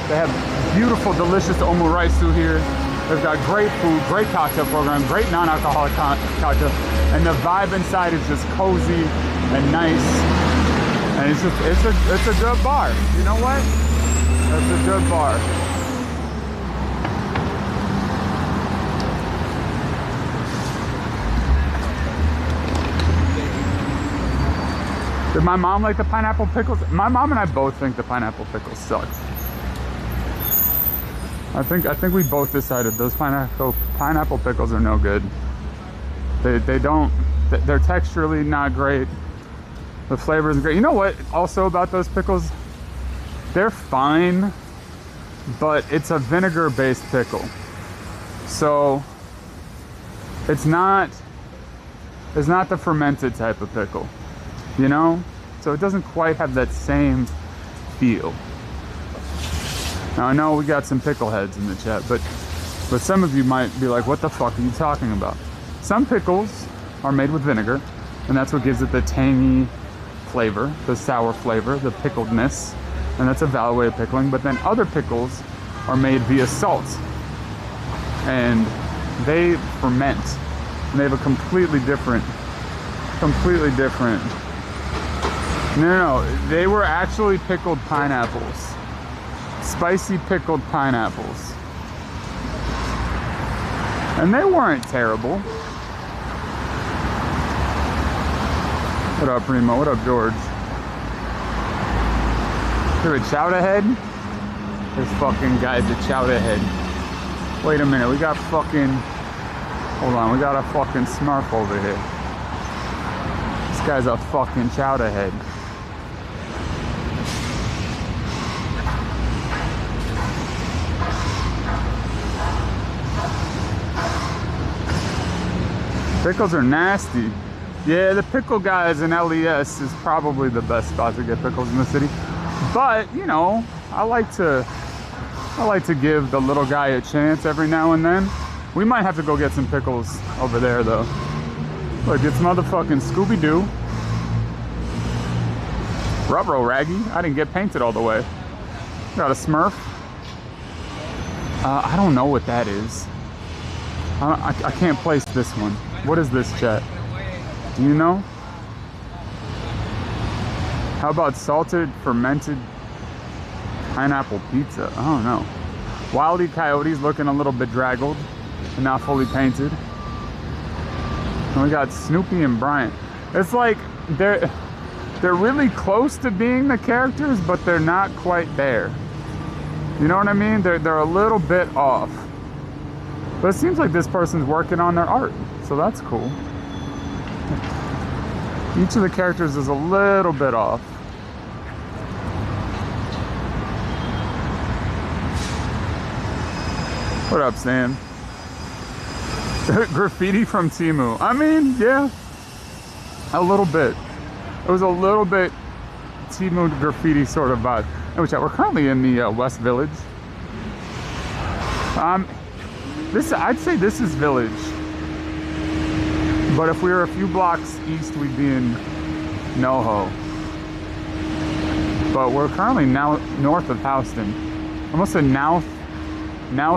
They have beautiful, delicious omu rice through here. They've got great food, great cocktail program, great non-alcoholic cocktail. And the vibe inside is just cozy and nice. And it's a good bar. You know what? That's a good bar. Did my mom like the pineapple pickles? My mom and I both think the pineapple pickles suck. I think we both decided those pineapple pickles are no good. They don't, they're texturally not great. The flavor isn't great. You know what also about those pickles? They're fine, but it's a vinegar based pickle. So it's not the fermented type of pickle. You know, so it doesn't quite have that same feel. Now I know we got some pickle heads in the chat, but some of you might be like, what the fuck are you talking about? Some pickles are made with vinegar, and that's what gives it the tangy flavor, the sour flavor, the pickledness, and that's a valid way of pickling. But then other pickles are made via salt, and they ferment, and they have a completely different. No, they were actually pickled pineapples. Spicy pickled pineapples. And they weren't terrible. What up, Primo? What up, George? You're a chowder head? This fucking guy's a chowder head. Wait a minute, we got fucking... Hold on, we got a fucking Smurf over here. This guy's a fucking chowder head. Pickles are nasty. Yeah, the pickle guys in LES is probably the best spot to get pickles in the city. But, you know, I like to give the little guy a chance every now and then. We might have to go get some pickles over there though. Look, it's motherfucking Scooby-Doo. Ruh-roh, Raggy. I didn't get painted all the way. Got a Smurf. I don't know what that is. I can't place this one. What is this, chat? Do you know? How about salted fermented pineapple pizza? I don't know. Wile E. Coyote's looking a little bit draggled and not fully painted. And we got Snoopy and Bryant. It's like they're really close to being the characters, but they're not quite there. You know what I mean? They're a little bit off. But it seems like this person's working on their art, so that's cool. Each of the characters is a little bit off. What up, Sam? Graffiti from Temu. I mean, yeah, a little bit. It was a little bit Temu graffiti sort of vibe. And we're currently in the West Village. I'd say this is Village. But if we were a few blocks east, we'd be in NoHo. But we're currently now north of Houston. I almost said north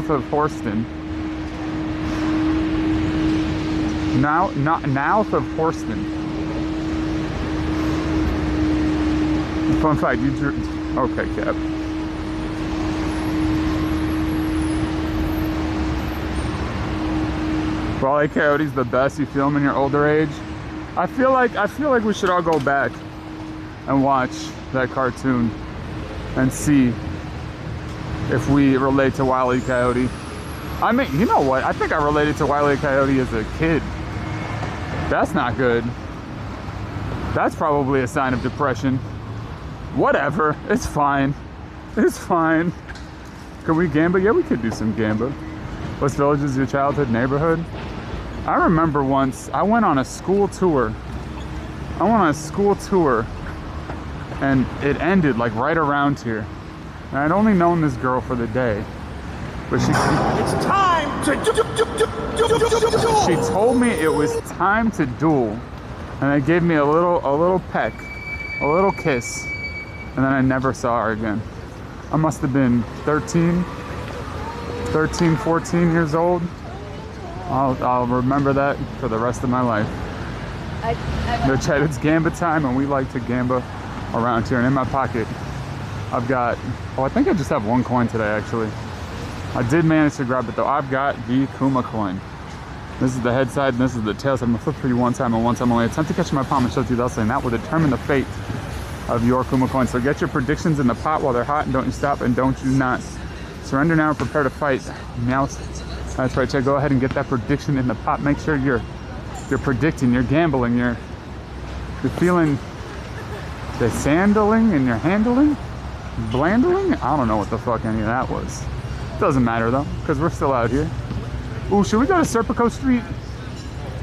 of Horston. North of Horston. Fun fact, you drew. Okay, Cap. Wile E. Coyote's the best. You feel him in your older age. I feel like we should all go back and watch that cartoon and see if we relate to Wile E. Coyote. I mean, you know what? I think I related to Wile E. Coyote as a kid. That's not good. That's probably a sign of depression. Whatever. It's fine. It's fine. Could we Gamba? Yeah, we could do some Gamba. West Village is your childhood neighborhood? I remember once I went on a school tour. And it ended like right around here. And I'd only known this girl for the day. But she It's time to she told me it was time to duel. And they gave me a little peck, a little kiss. And then I never saw her again. I must have been 13, 14 years old. I'll remember that for the rest of my life. No, Chad, it's Gamba time, and we like to Gamba around here. And in my pocket, I've got, I think I just have one coin today, actually. I did manage to grab it, though. I've got the Kuma coin. This is the head side, and this is the tail side. I'm gonna flip for you one time, and one time only. Attempt to catch my palm and show to you thus, and that will determine the fate of your Kuma coin. So get your predictions in the pot while they're hot, and don't you stop, and don't you not surrender now and prepare to fight. Mouse. That's right, Chad. Go ahead and get that prediction in the pot. Make sure you're predicting, you're gambling, you're feeling the sandling and you're handling, blandling. I don't know what the fuck any of that was. Doesn't matter though, because we're still out here. Ooh, should we go to Serpico Street?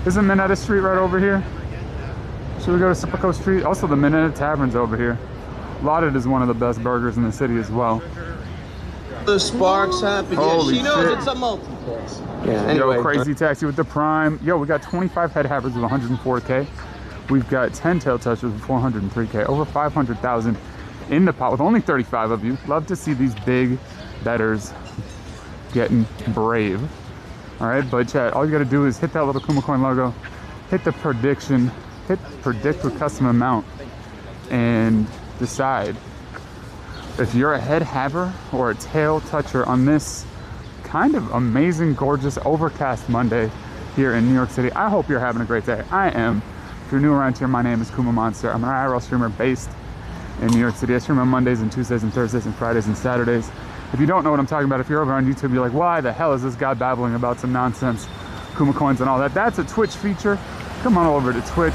Isn't Minetta Street right over here? Should we go to Serpico Street? Also, the Minetta Tavern's over here. Lauded is one of the best burgers in the city as well. The sparks happen. Holy yeah, she knows shit. it's a multiplex. Yeah, anyway. Yo, Crazy Taxi with the Prime. Yo, we got 25 head havers with 104K. We've got 10 tail touchers with 403K. Over 500,000 in the pot with only 35 of you. Love to see these big bettors getting brave. All right, but chat, all you got to do is hit that little Kuma coin logo, hit the prediction, hit predict with custom amount, and decide if you're a head haver or a tail toucher on this kind of amazing, gorgeous, overcast Monday here in New York City. I hope you're having a great day. I am. If you're new around here, my name is Kuma Monster. I'm an IRL streamer based in New York City. I stream on Mondays and Tuesdays and Thursdays and Fridays and Saturdays. If you don't know what I'm talking about, if you're over on YouTube, you're like, why the hell is this guy babbling about some nonsense, Kuma coins and all that? That's a Twitch feature. Come on over to Twitch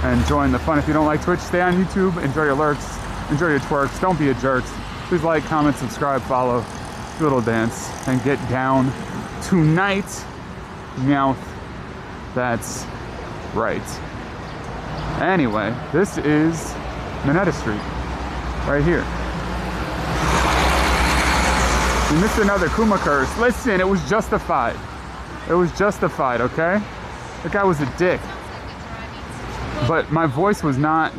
and join the fun. If you don't like Twitch, stay on YouTube, enjoy your lurks, enjoy your twerks, don't be a jerk. Please like, comment, subscribe, follow, do a little dance, and get down tonight. Meowth. That's right. Anyway, this is Minetta Street, right here. We missed another Kuma curse. Listen, it was justified. It was justified, okay? That guy was a dick. But my voice was not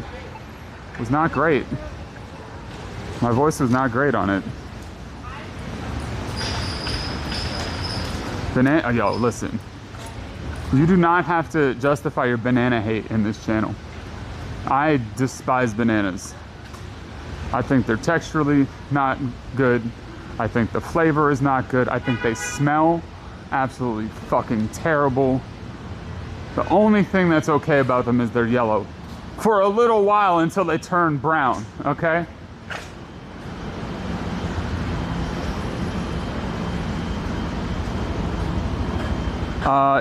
great. My voice was not great on it. Banana, yo, listen. You do not have to justify your banana hate in this channel. I despise bananas. I think they're texturally not good. I think the flavor is not good. I think they smell absolutely fucking terrible. The only thing that's okay about them is they're yellow. For a little while until they turn brown, okay?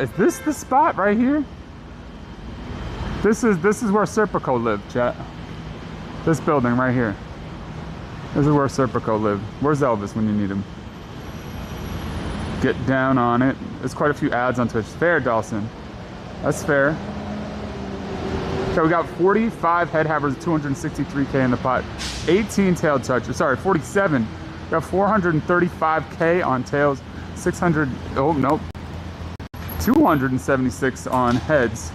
Is this the spot right here? This is where Serpico lived, chat. This building right here. This is where Serpico lived. Where's Elvis when you need him? Get down on it. There's quite a few ads on Twitch. Fair, Dawson. That's fair. Okay, we got 45 head havers, 263K in the pot. 18 tail touchers. Sorry, 47. We got 435K on tails. 600. Oh, nope. 276 on heads.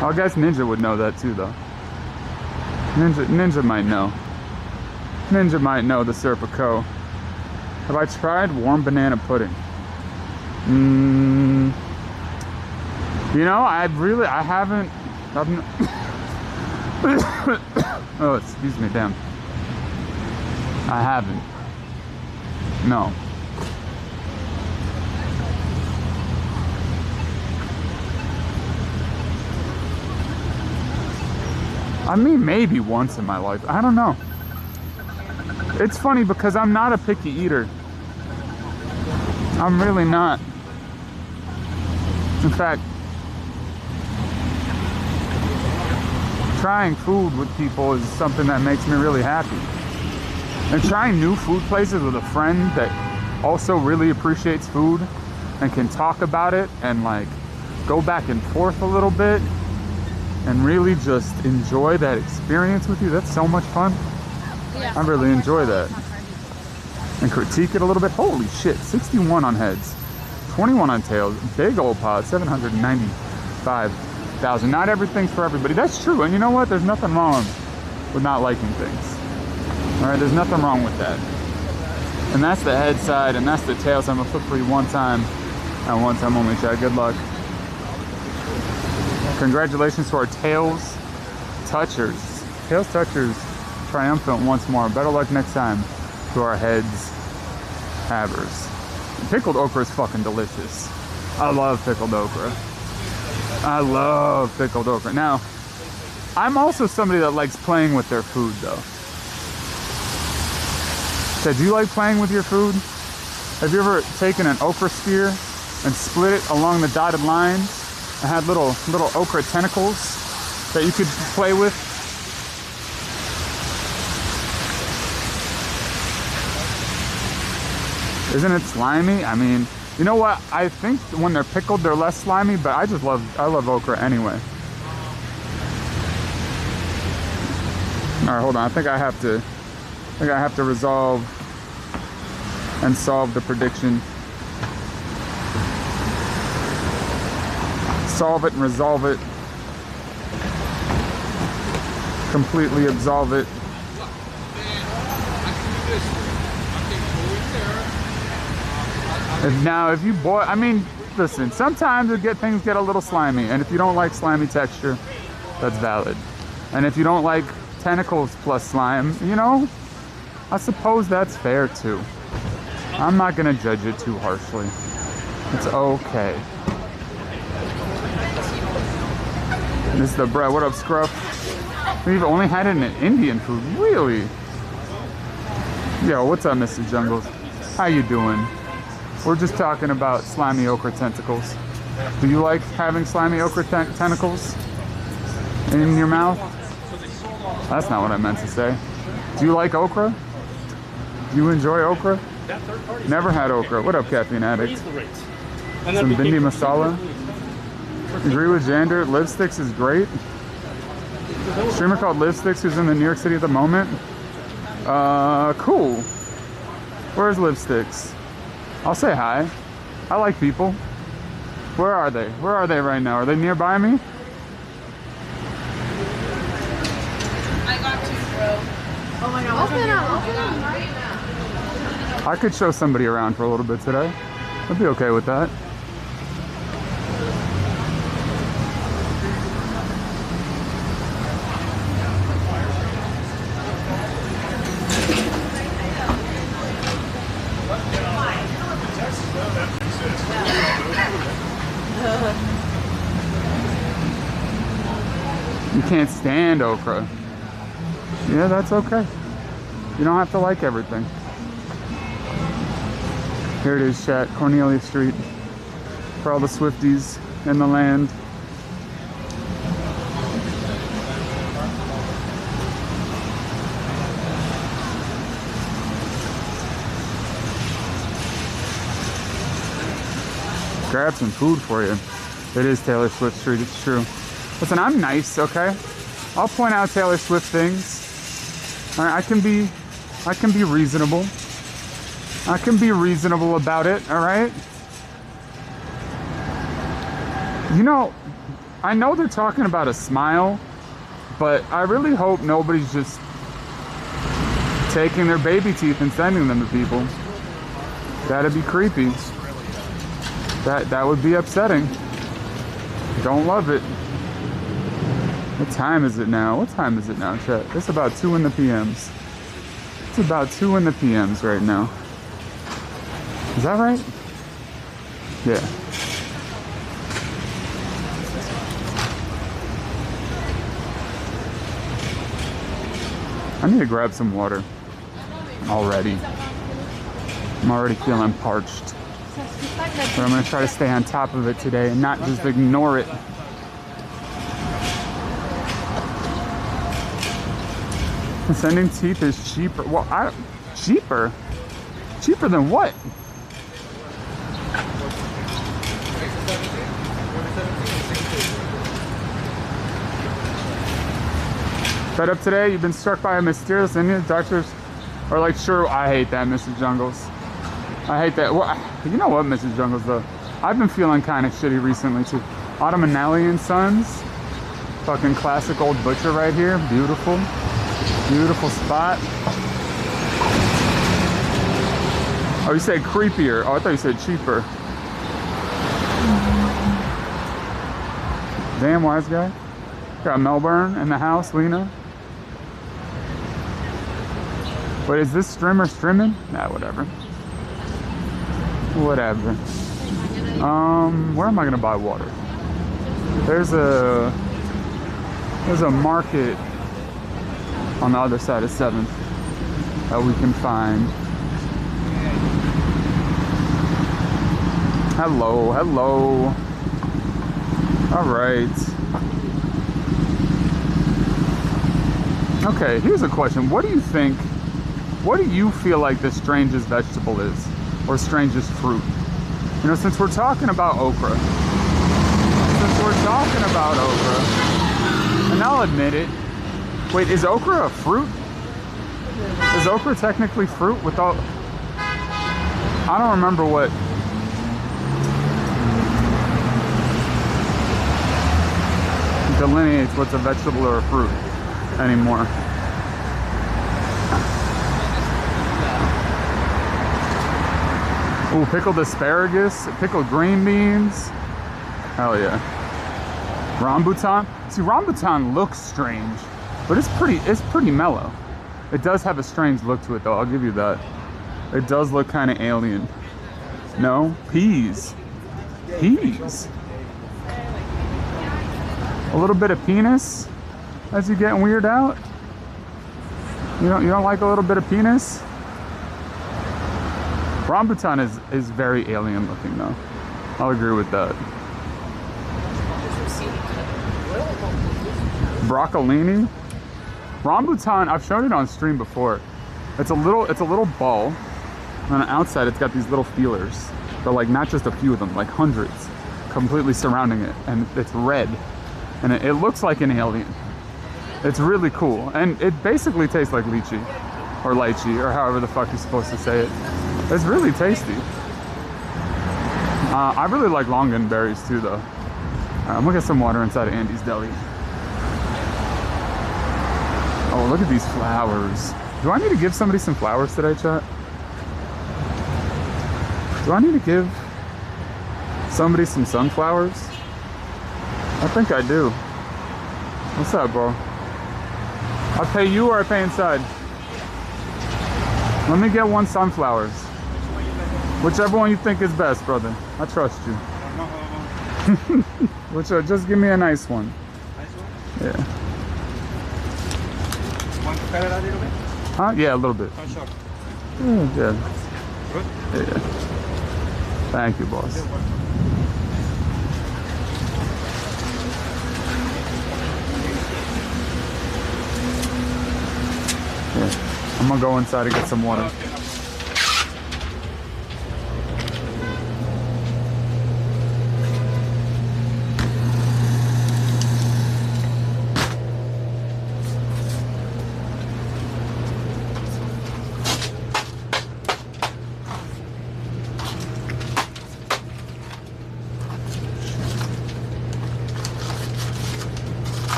I guess Ninja would know that too, though. Ninja might know. Ninja might know the Serpico. Have I tried warm banana pudding? You know, I haven't. Oh, excuse me, damn. I haven't. No. I mean, maybe once in my life. I don't know. It's funny because I'm not a picky eater. I'm really not. In fact, trying food with people is something that makes me really happy. And trying new food places with a friend that also really appreciates food and can talk about it and like go back and forth a little bit and really just enjoy that experience with you. That's so much fun. Yeah. I really enjoy that. And critique it a little bit. Holy shit, 61 on heads, 21 on tails, big old pot, 795,000. Not everything's for everybody. That's true. And you know what? There's nothing wrong with not liking things. All right, there's nothing wrong with that. And that's the head side, and that's the tail side. I'm gonna flip for you one time, and one time only, Chad. Good luck. Congratulations to our tails touchers. Tails touchers triumphant once more. Better luck next time to our heads havers. Pickled okra is fucking delicious. I love pickled okra. I love pickled okra. Now, I'm also somebody that likes playing with their food though. So, do you like playing with your food? Have you ever taken an okra spear and split it along the dotted lines and had little okra tentacles that you could play with? Isn't it slimy? I mean, you know what? I think when they're pickled, they're less slimy, but I love okra anyway. All right, hold on. I think I have to resolve and solve the prediction. Solve it and resolve it. Completely absolve it. If you boil, I mean, listen, sometimes things get a little slimy, and if you don't like slimy texture, that's valid. And if you don't like tentacles plus slime, you know, I suppose that's fair too. I'm not gonna judge it too harshly. It's okay. This is the bread. What up, Scruff? We've only had it in Indian food, really? Yo, what's up, Mr. Jungles? How you doing? We're just talking about slimy okra tentacles. Do you like having slimy okra tentacles in your mouth? That's not what I meant to say. Do you like okra? Do you enjoy okra? Never had okra. What up, Caffeine Addict? Some bindi masala. Agree with Jander. Lipsticks is great. Streamer called Lipsticks who's in the New York City at the moment. Cool. Where's Lipsticks? I'll say hi. I like people. Where are they? Where are they right now? Are they nearby me? I got two, bro. Oh my god. Open up right now. I could show somebody around for a little bit today. I'd be okay with that. You can't stand okra. Yeah, that's okay. You don't have to like everything. Here it is, chat. Cornelia Street. For all the Swifties in the land. Grab some food for you. It is Taylor Swift Street, it's true. Listen, I'm nice, okay? I'll point out Taylor Swift things. I can be reasonable. I can be reasonable about it, all right? You know, I know they're talking about a smile, but I really hope nobody's just taking their baby teeth and sending them to people. That'd be creepy. That would be upsetting. Don't love it. What time is it now? What time is it now, chat? It's about 2 in the PMs. It's about 2 in the PMs right now. Is that right? Yeah. I need to grab some water already. I'm already feeling parched. But I'm going to try to stay on top of it today and not just ignore it. Sending teeth is cheaper. Well, cheaper? Cheaper than what? Fed up today? You've been struck by a mysterious Indian? Doctors are like, sure, I hate that, Mrs. Jungles. I hate that. Well, you know what, Mrs. Jungles, though? I've been feeling kind of shitty recently, too. Autumn and Sons. Fucking classic old butcher right here. Beautiful. Beautiful spot. Oh, you said creepier. Oh, I thought you said cheaper. Damn wise guy. Got Melbourne in the house, Lena. Wait, is this streamer streaming? Nah, whatever. Whatever. Where am I gonna buy water? There's a market on the other side of 7th that we can find. Hello, hello. All right. Okay, here's a question. What do you think, what do you feel like the strangest vegetable is? Or strangest fruit? You know, since we're talking about okra. And I'll admit it. Wait, is okra a fruit? Is okra technically fruit without... I don't remember what... delineates what's a vegetable or a fruit anymore. Ooh, pickled asparagus, pickled green beans. Hell yeah. Rambutan. See, rambutan looks strange, but it's pretty mellow. It does have a strange look to it though, I'll give you that. It does look kind of alien. No? Peas. Peas. A little bit of penis as you getting weird out. You don't like a little bit of penis? Rambutan is very alien looking though. I'll agree with that. Broccolini. Rambutan, I've shown it on stream before. It's a little ball. On the outside it's got these little feelers. But like not just a few of them, like hundreds completely surrounding it, and it's red. And it looks like an alien. It's really cool. And it basically tastes like lychee. Or lychee, or however the fuck you're supposed to say it. It's really tasty. I really like longanberries too though. I'm gonna get some water inside of Andy's Deli. Oh, look at these flowers. Do I need to give somebody some flowers today, chat? Do I need to give somebody some sunflowers? I think I do. What's up, bro? I pay you or I pay inside? Let me get one sunflowers. Whichever one you think is best, brother. I trust you. Just give me a nice one. Nice one? Yeah. Want to cut it a little bit? Huh? Yeah, a little bit. How short? Yeah. Good? Yeah. Thank you, boss. Yeah. I'm gonna go inside and get some water.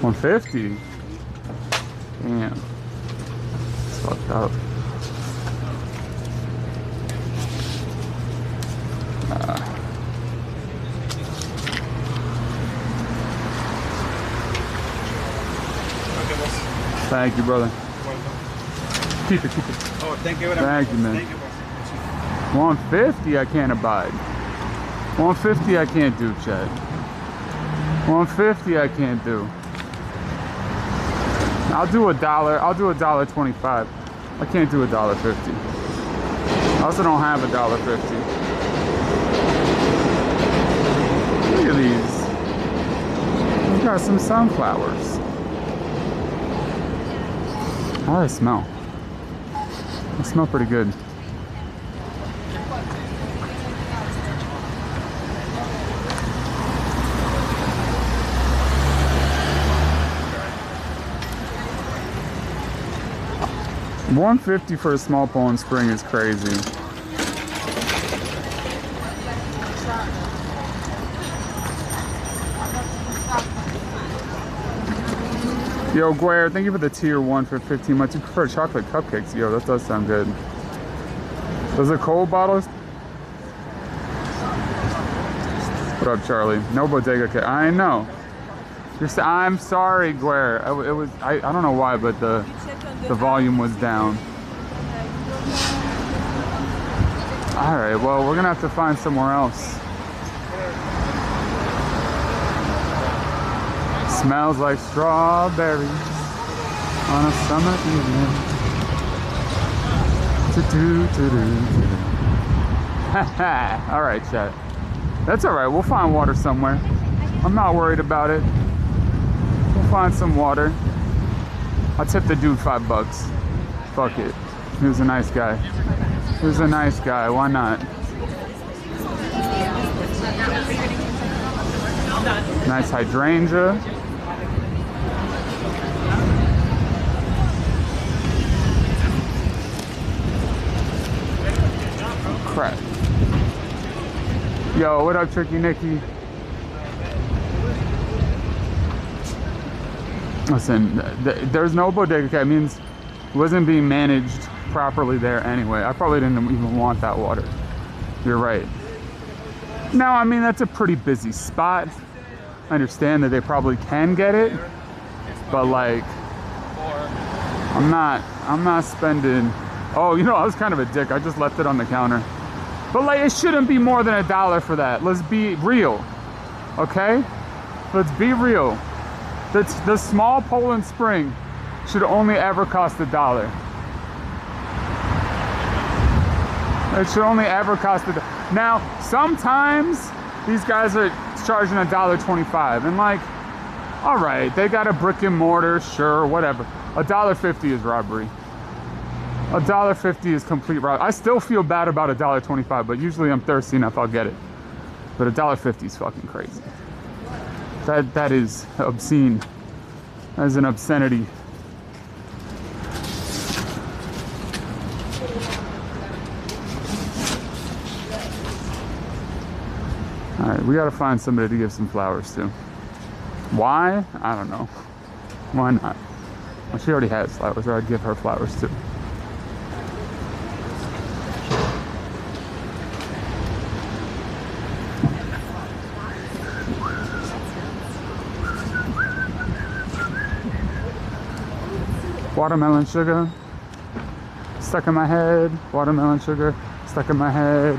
$150. Damn. It's fucked up. Thank you, brother. Keep it. Oh, thank you very much. Thank you, man. Thank you, boss. 150 I can't abide. 150 I can't do, Chad. 150 I can't do. I'll do $1. I'll do $1.25. I can't do $1.50. I also don't have $1.50. Look at these. We got some sunflowers. How do they smell? They smell pretty good. $150 for a small Poland Spring is crazy. Yo, Guare, thank you for the tier 1 for 15 months. You prefer chocolate cupcakes? Yo, that does sound good. Those are cold bottles? What up, Charlie? No bodega cake. I know. I'm sorry, Guare. It was I don't know why, but the volume was down. All right, well, we're gonna have to find somewhere else. Smells like strawberries on a summer evening. All right, chat. That's all right. We'll find water somewhere. I'm not worried about it. We'll find some water. I'll tip the dude $5. Fuck it. He was a nice guy. He was a nice guy. Why not? Nice hydrangea. Oh, crap. Yo, what up, Tricky Nicky? Listen, there's no bodega cake. It means it wasn't being managed properly there anyway. I probably didn't even want that water. You're right. Now, I mean, that's a pretty busy spot. I understand that they probably can get it, but like, I'm not spending. Oh, you know, I was kind of a dick. I just left it on the counter. But like, it shouldn't be more than $1 for that. Let's be real, okay? Let's be real. The small Poland Spring should only ever cost $1. It should only ever cost $1. Now, sometimes these guys are charging $1.25, and like, all right, they got a brick and mortar, sure, whatever. $1.50 is robbery. $1.50 is complete robbery. I still feel bad about $1.25, but usually I'm thirsty enough, I'll get it. But $1.50 is fucking crazy. That is obscene. That is an obscenity. All right, we gotta find somebody to give some flowers to. Why? I don't know. Why not? Well, she already has flowers, or I'd give her flowers too. Watermelon sugar stuck in my head. Watermelon sugar stuck in my head.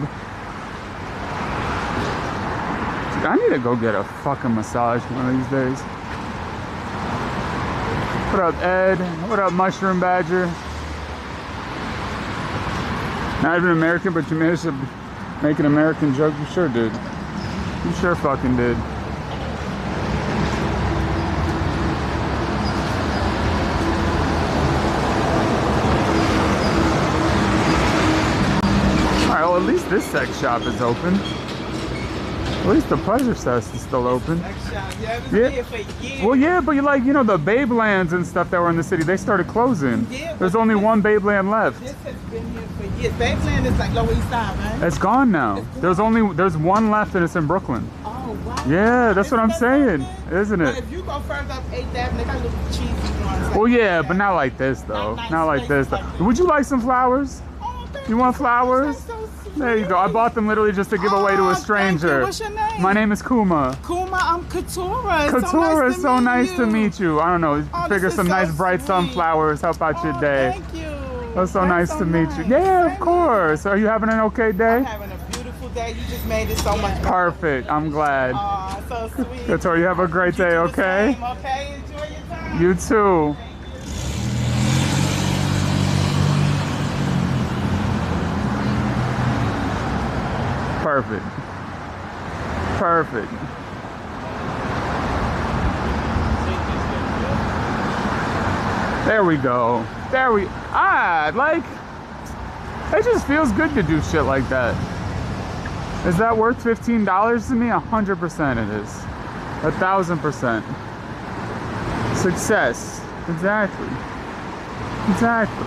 Dude, I need to go get a fucking massage one of these days. What up, Ed? What up, Mushroom Badger? Not even American, but you managed to make an American joke. You sure did. You sure fucking did. Alright, well, at least this sex shop is open. At least the Pleasure Cess is still open. Yeah. Well, yeah, but you like, you know, the Babe Lands and stuff that were in the city, they started closing. Yeah, there's only one Babe Land left. This has been here for years. Babe Land is like Lower East Side, right? It's gone now. There's one left and it's in Brooklyn. Oh, wow. Yeah, that's what I'm saying, isn't But it? if you go further up 8th Avenue, they got little cheesy ones. Like Well, yeah, that. but not like this though. Not Not like this though. Would you like some flowers? Oh, thank You want flowers? That's so sweet. There you go. I bought them literally just to give away to a Oh, thank you. stranger. What's your name? My name is Kuma. Kuma, I'm Katura. Katura, it's so nice to meet you. I don't know, Oh, figure this some is so nice bright sweet. sunflowers. Help out your Oh, day. Thank you. That's so nice to meet you. nice. Yeah, of Same course. Are you having an okay I'm day? having a beautiful day. You just made it so much better. Perfect. I'm glad. Oh, so sweet. Katura, you have a great day, You do the okay? same, okay? Enjoy your time. You too. Perfect. Perfect. There we go. There we. Like, it just feels good to do shit like that. Is that worth $15 to me? 100% it is. 1,000%. Success. Exactly. Exactly.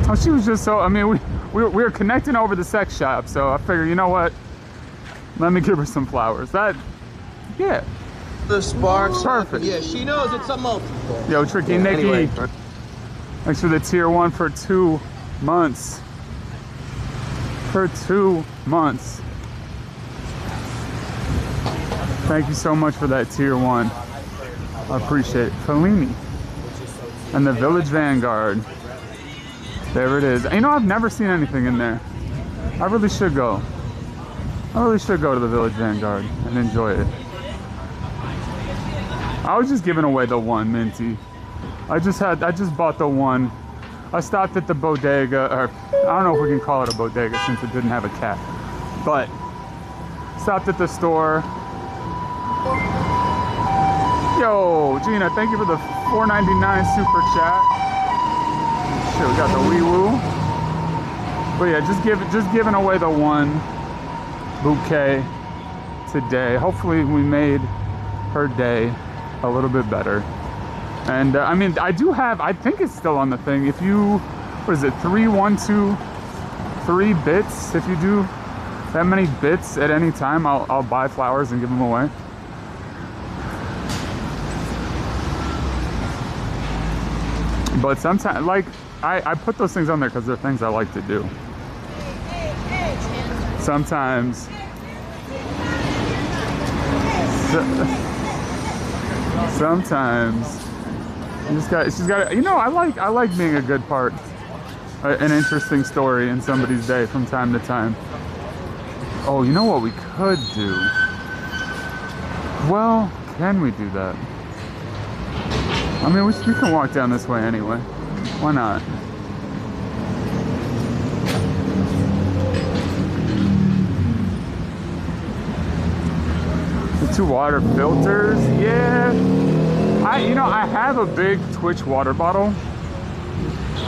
Oh, she was just so. I mean, we were connecting over the sex shop, so I figured, you know what? Let me give her some flowers. Yeah. The sparks. Perfect. Yeah, she knows it's a multiple. Yo, Tricky Yeah, Nikki. anyway. Thanks for the tier 1 for 2 months. For 2 months. Thank you so much for that tier 1. I appreciate it. Fellini. And the Village Vanguard. There it is. You know, I've never seen anything in there. I really should go. I really should go to the Village Vanguard and enjoy it. I was just giving away the one, Minty. I just bought the one. I stopped at the bodega, or I don't know if we can call it a bodega since it didn't have a cat. But stopped at the store. Yo, Gina, thank you for the $4.99 super chat. Shit, we got the wee woo. But yeah, just giving away the one bouquet today. Hopefully we made her day a little bit better. And I mean, I think it's still on the thing. If you, what is it, 3 bits, if you do that many bits at any time, I'll buy flowers and give them away. But sometimes, like, I put those things on there because they're things I like to do. Sometimes. Sometimes. She's got. You know, I like being a good part, an interesting story in somebody's day from time to time. Oh, you know what we could do? Well, can we do that? I mean, we can walk down this way anyway. Why not? The 2 water filters, yeah. I have a big Twitch water bottle.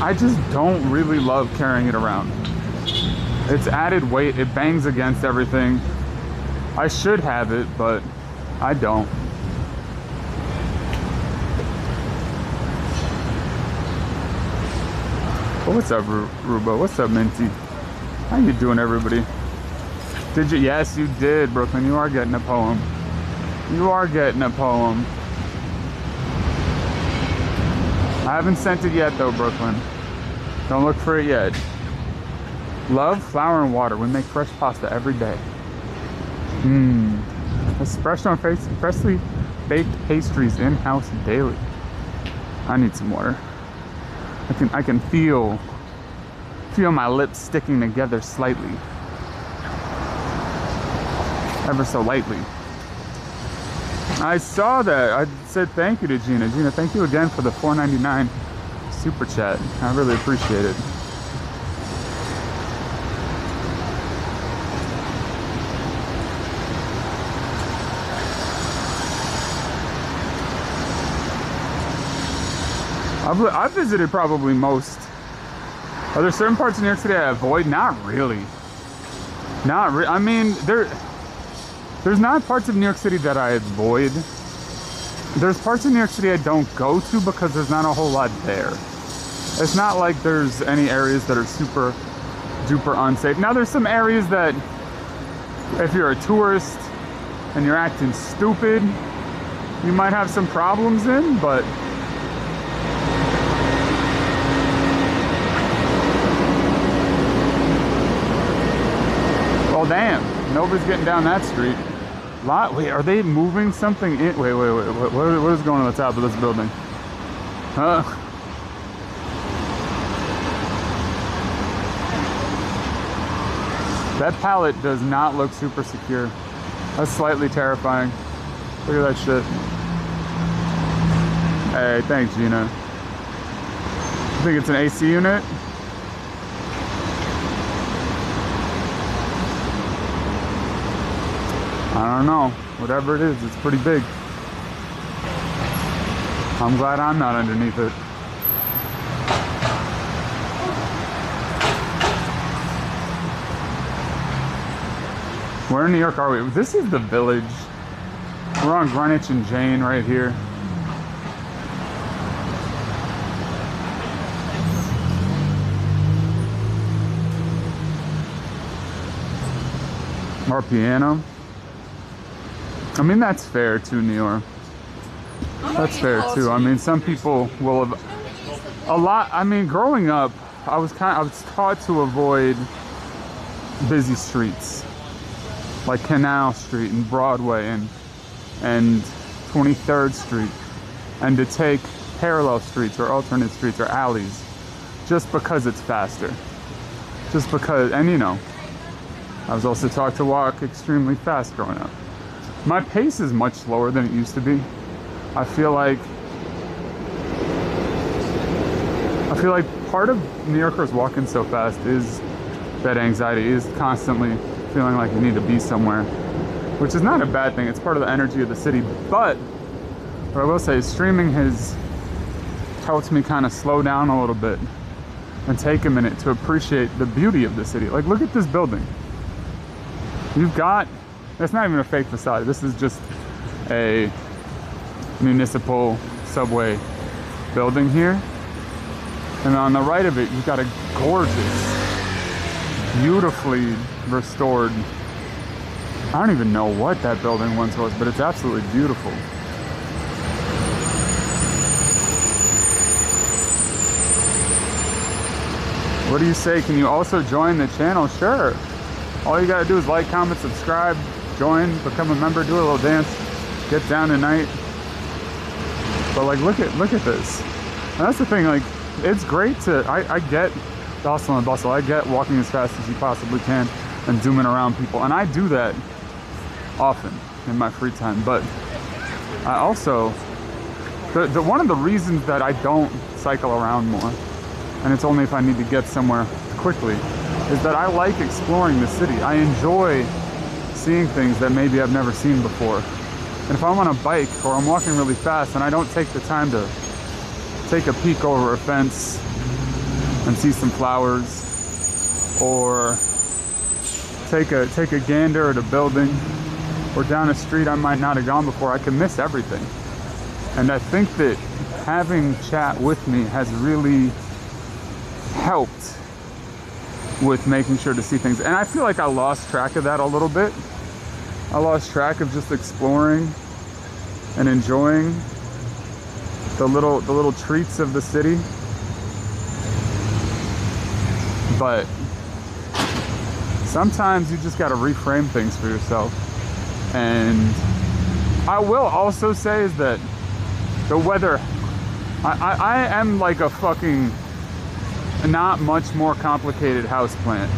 I just don't really love carrying it around. It's added weight, it bangs against everything. I should have it, but I don't. Oh, what's up, Rubo? What's up, Minty? How you doing, everybody? Did you? Yes, you did, Brooklyn. You are getting a poem. You are getting a poem. I haven't sent it yet though, Brooklyn. Don't look for it yet. Love, flour, and water. We make fresh pasta every day. Espresso and freshly baked pastries in-house daily. I need some water. I can feel my lips sticking together slightly. Ever so lightly. I saw that. I said thank you to Gina. Gina, thank you again for the $4.99 super chat. I really appreciate it. I've visited probably most. Are there certain parts of New York City I avoid? Not really. I mean, there's not parts of New York City that I avoid. There's parts of New York City I don't go to because there's not a whole lot there. It's not like there's any areas that are super duper unsafe. Now there's some areas that if you're a tourist and you're acting stupid, you might have some problems in, but well, damn, nobody's getting down that street. Wait, are they moving something in? Wait, what is going on the top of this building? That pallet does not look super secure. That's slightly terrifying. Look at that shit. Hey, thanks, Gina. I think it's an AC unit. I don't know. Whatever it is, it's pretty big. I'm glad I'm not underneath it. Where in New York are we? This is the Village. We're on Greenwich and Jane right here. Our piano. I mean, that's fair too, New York. That's fair too. I mean, some people will have a lot. I mean, growing up, I was taught to avoid busy streets like Canal Street and Broadway and 23rd Street, and to take parallel streets or alternate streets or alleys just because it's faster. Just because, and you know, I was also taught to walk extremely fast growing up. My pace is much slower than it used to be. I feel like part of New Yorkers walking so fast is that anxiety, is constantly feeling like you need to be somewhere, which is not a bad thing. It's part of the energy of the city. But what I will say is streaming has helped me kind of slow down a little bit and take a minute to appreciate the beauty of the city. Like, look at this building. You've got, it's not even a fake facade. This is just a municipal subway building here. And on the right of it, you've got a gorgeous, beautifully restored, I don't even know what that building once was, but it's absolutely beautiful. What do you say? Can you also join the channel? Sure. All you gotta do is like, comment, subscribe, join, become a member, do a little dance, get down tonight. But like, look at this. And that's the thing, like, it's great to, I get the hustle and bustle. I get walking as fast as you possibly can and zooming around people. And I do that often in my free time. But I also, one of the reasons that I don't cycle around more, and it's only if I need to get somewhere quickly, is that I like exploring the city. I enjoy seeing things that maybe I've never seen before. And if I'm on a bike or I'm walking really fast and I don't take the time to take a peek over a fence and see some flowers, or take a gander at a building or down a street I might not have gone before, I can miss everything. And I think that having chat with me has really helped with making sure to see things. And I feel like I lost track of that a little bit. I lost track of just exploring and enjoying the little treats of the city. But sometimes you just got to reframe things for yourself. And I will also say is that the weather, I am like a fucking not much more complicated houseplant,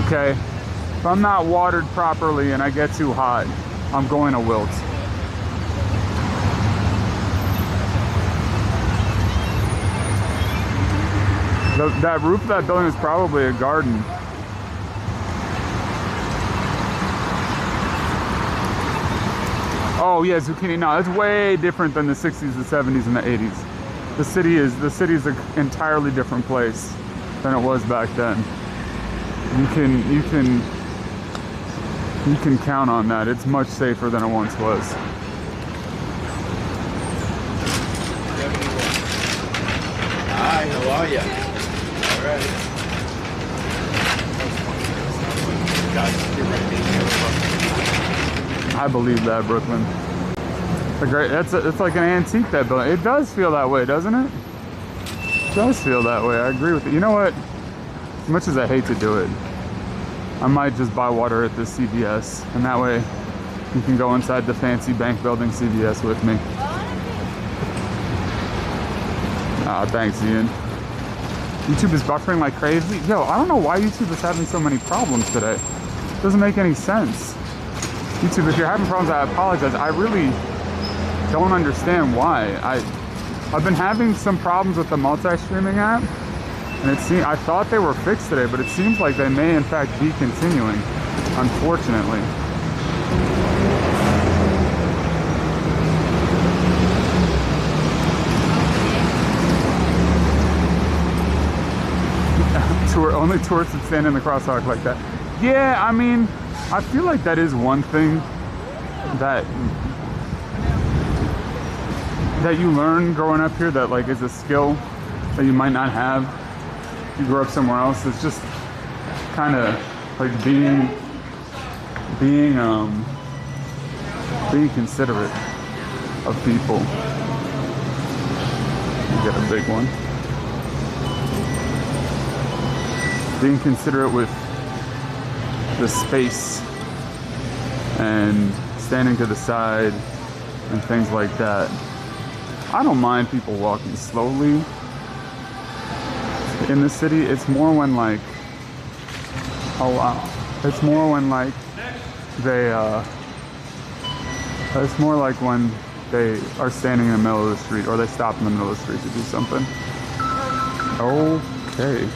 okay? If I'm not watered properly and I get too hot, I'm going to wilt. That roof of that building is probably a garden. Oh yeah, zucchini. No, it's way different than the 60s, the 70s, and the 80s. The city is an entirely different place than it was back then. You can count on that. It's much safer than it once was. Hi, how are you? All right. I believe that, Brooklyn. It's like an antique, that building. It does feel that way, doesn't it? It does feel that way. I agree with it. You know what? As much as I hate to do it, I might just buy water at this CVS, and that way you can go inside the fancy bank building CVS with me. Ah, thanks, Ian. YouTube is buffering like crazy. Yo, I don't know why YouTube is having so many problems today. It doesn't make any sense. YouTube, if you're having problems, I apologize. I really don't understand why. I've been having some problems with the multi-streaming app, and I thought they were fixed today, but it seems like they may in fact be continuing, unfortunately. Only tourists that stand in the crosswalk like that. Yeah, I mean, I feel like that is one thing that you learn growing up here, that like is a skill that you might not have if you grew up somewhere else. It's just kind of like being considerate of people. You get a big one. Being considerate with the space and standing to the side and things like that. I don't mind people walking slowly in the city. It's more when like, oh wow, it's more when like it's more like when they are standing in the middle of the street, or they stop in the middle of the street to do something. Okay.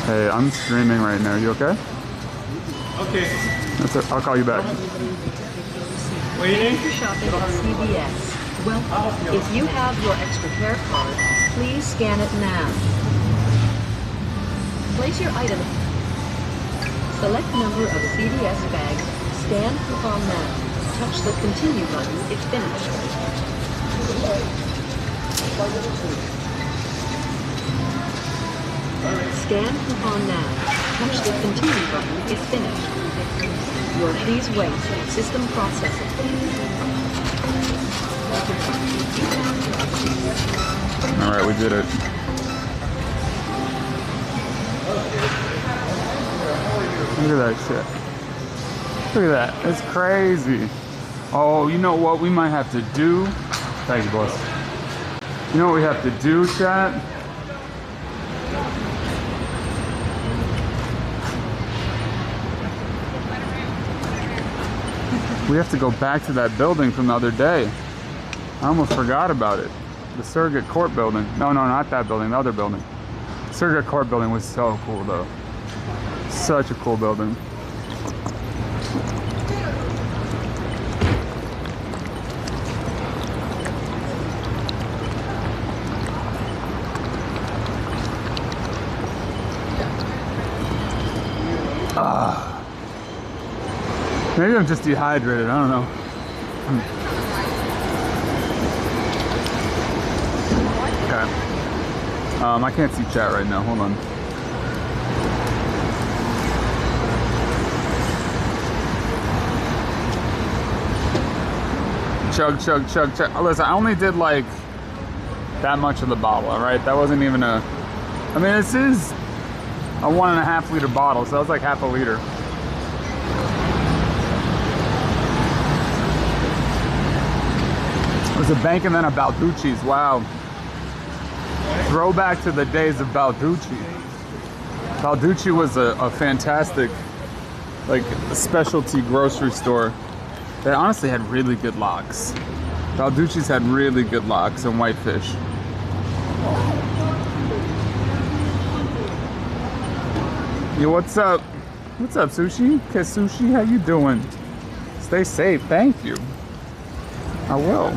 Hey, I'm streaming right now. You okay? Okay. That's it. I'll call you back. Waiting. For shopping at CVS. Well, if you have your extra care card, please scan it now. Place your item. Select number of CVS bags. Scan coupon now. Touch the continue button. It's finished. Scan coupon now. Touch the continue button. It's finished. Your please wait. System processing. All right, we did it. Look at that shit. Look at that. It's crazy. Oh, you know what we might have to do? Thank you, boss. You know what we have to do, chat? We have to go back to that building from the other day. I almost forgot about it. The Surrogate Court building. No, not that building, the other building. Surrogate Court building was so cool though. Such a cool building. Maybe I'm just dehydrated, I don't know. Okay. I can't see chat right now, hold on. Chug, chug, chug, chug. Listen, I only did like that much of the bottle, all right? That wasn't even a... I mean, this is a 1.5 liter bottle, so that's like half a liter. There's a bank and then a Balducci's. Wow. Throwback to the days of Balducci. Balducci was a fantastic, like, specialty grocery store. They honestly had really good lox. Balducci's had really good lox and whitefish. Yo, what's up? What's up, Sushi? Sushi, how you doing? Stay safe, thank you. I will.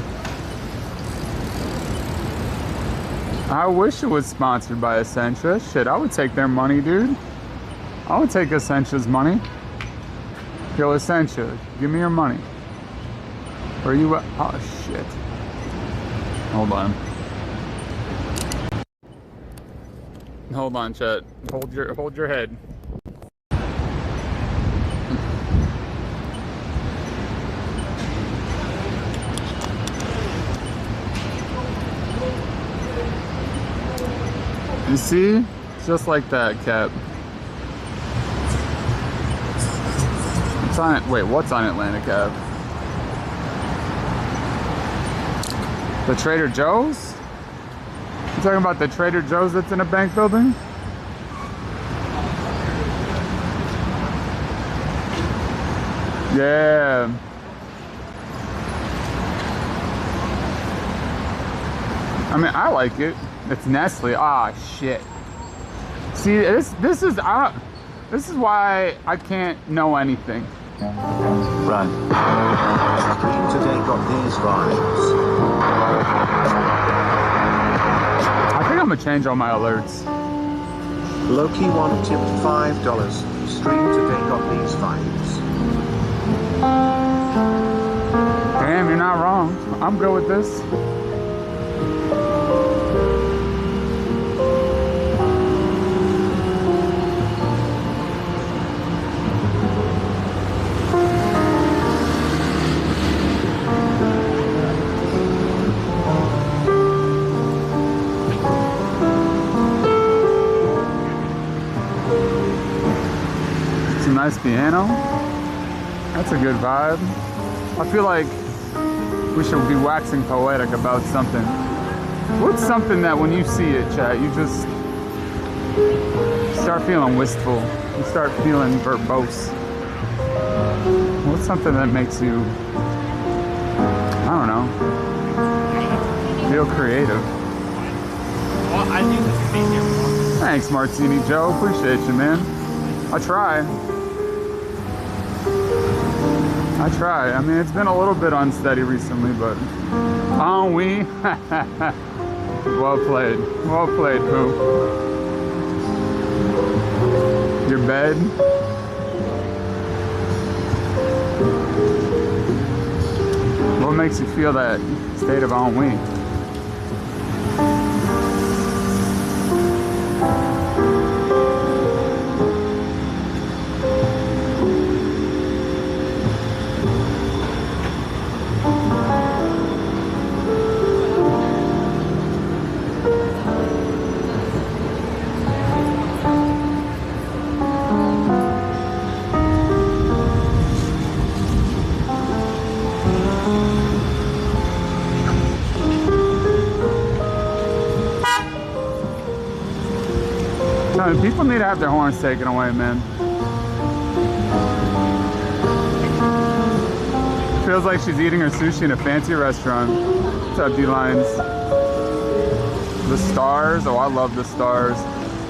I wish it was sponsored by Essentia. Shit, I would take their money, dude. I would take Essentia's money. Yo, Essentia, give me your money. Where you at? Oh, shit. Hold on. Hold on, chat. Hold your head. You see? Just like that, Cap. It's on, wait, what's on Atlantic Ave? The Trader Joe's? You talking about the Trader Joe's that's in a bank building? Yeah. I mean, I like it. It's Nestle. Ah, shit. See, this is why I can't know anything. Run. Today got these vibes. I think I'm gonna change all my alerts. Loki one tipped $5. Stream today got these vibes. Damn, you're not wrong. I'm good with this. Nice piano. That's a good vibe. I feel like we should be waxing poetic about something. What's something that when you see it, chat, you just start feeling wistful. You start feeling verbose. What's something that makes you, I don't know, feel creative? Well, I think this is easier. Thanks, Martini Joe. Appreciate you, man. I try. I mean, it's been a little bit unsteady recently, but aren't we? Well played. Well played, Pooh. Your bed? What makes you feel that state of ennui? People need to have their horns taken away, man. Feels like she's eating her sushi in a fancy restaurant. What's up, D-Lines? The stars? Oh, I love the stars.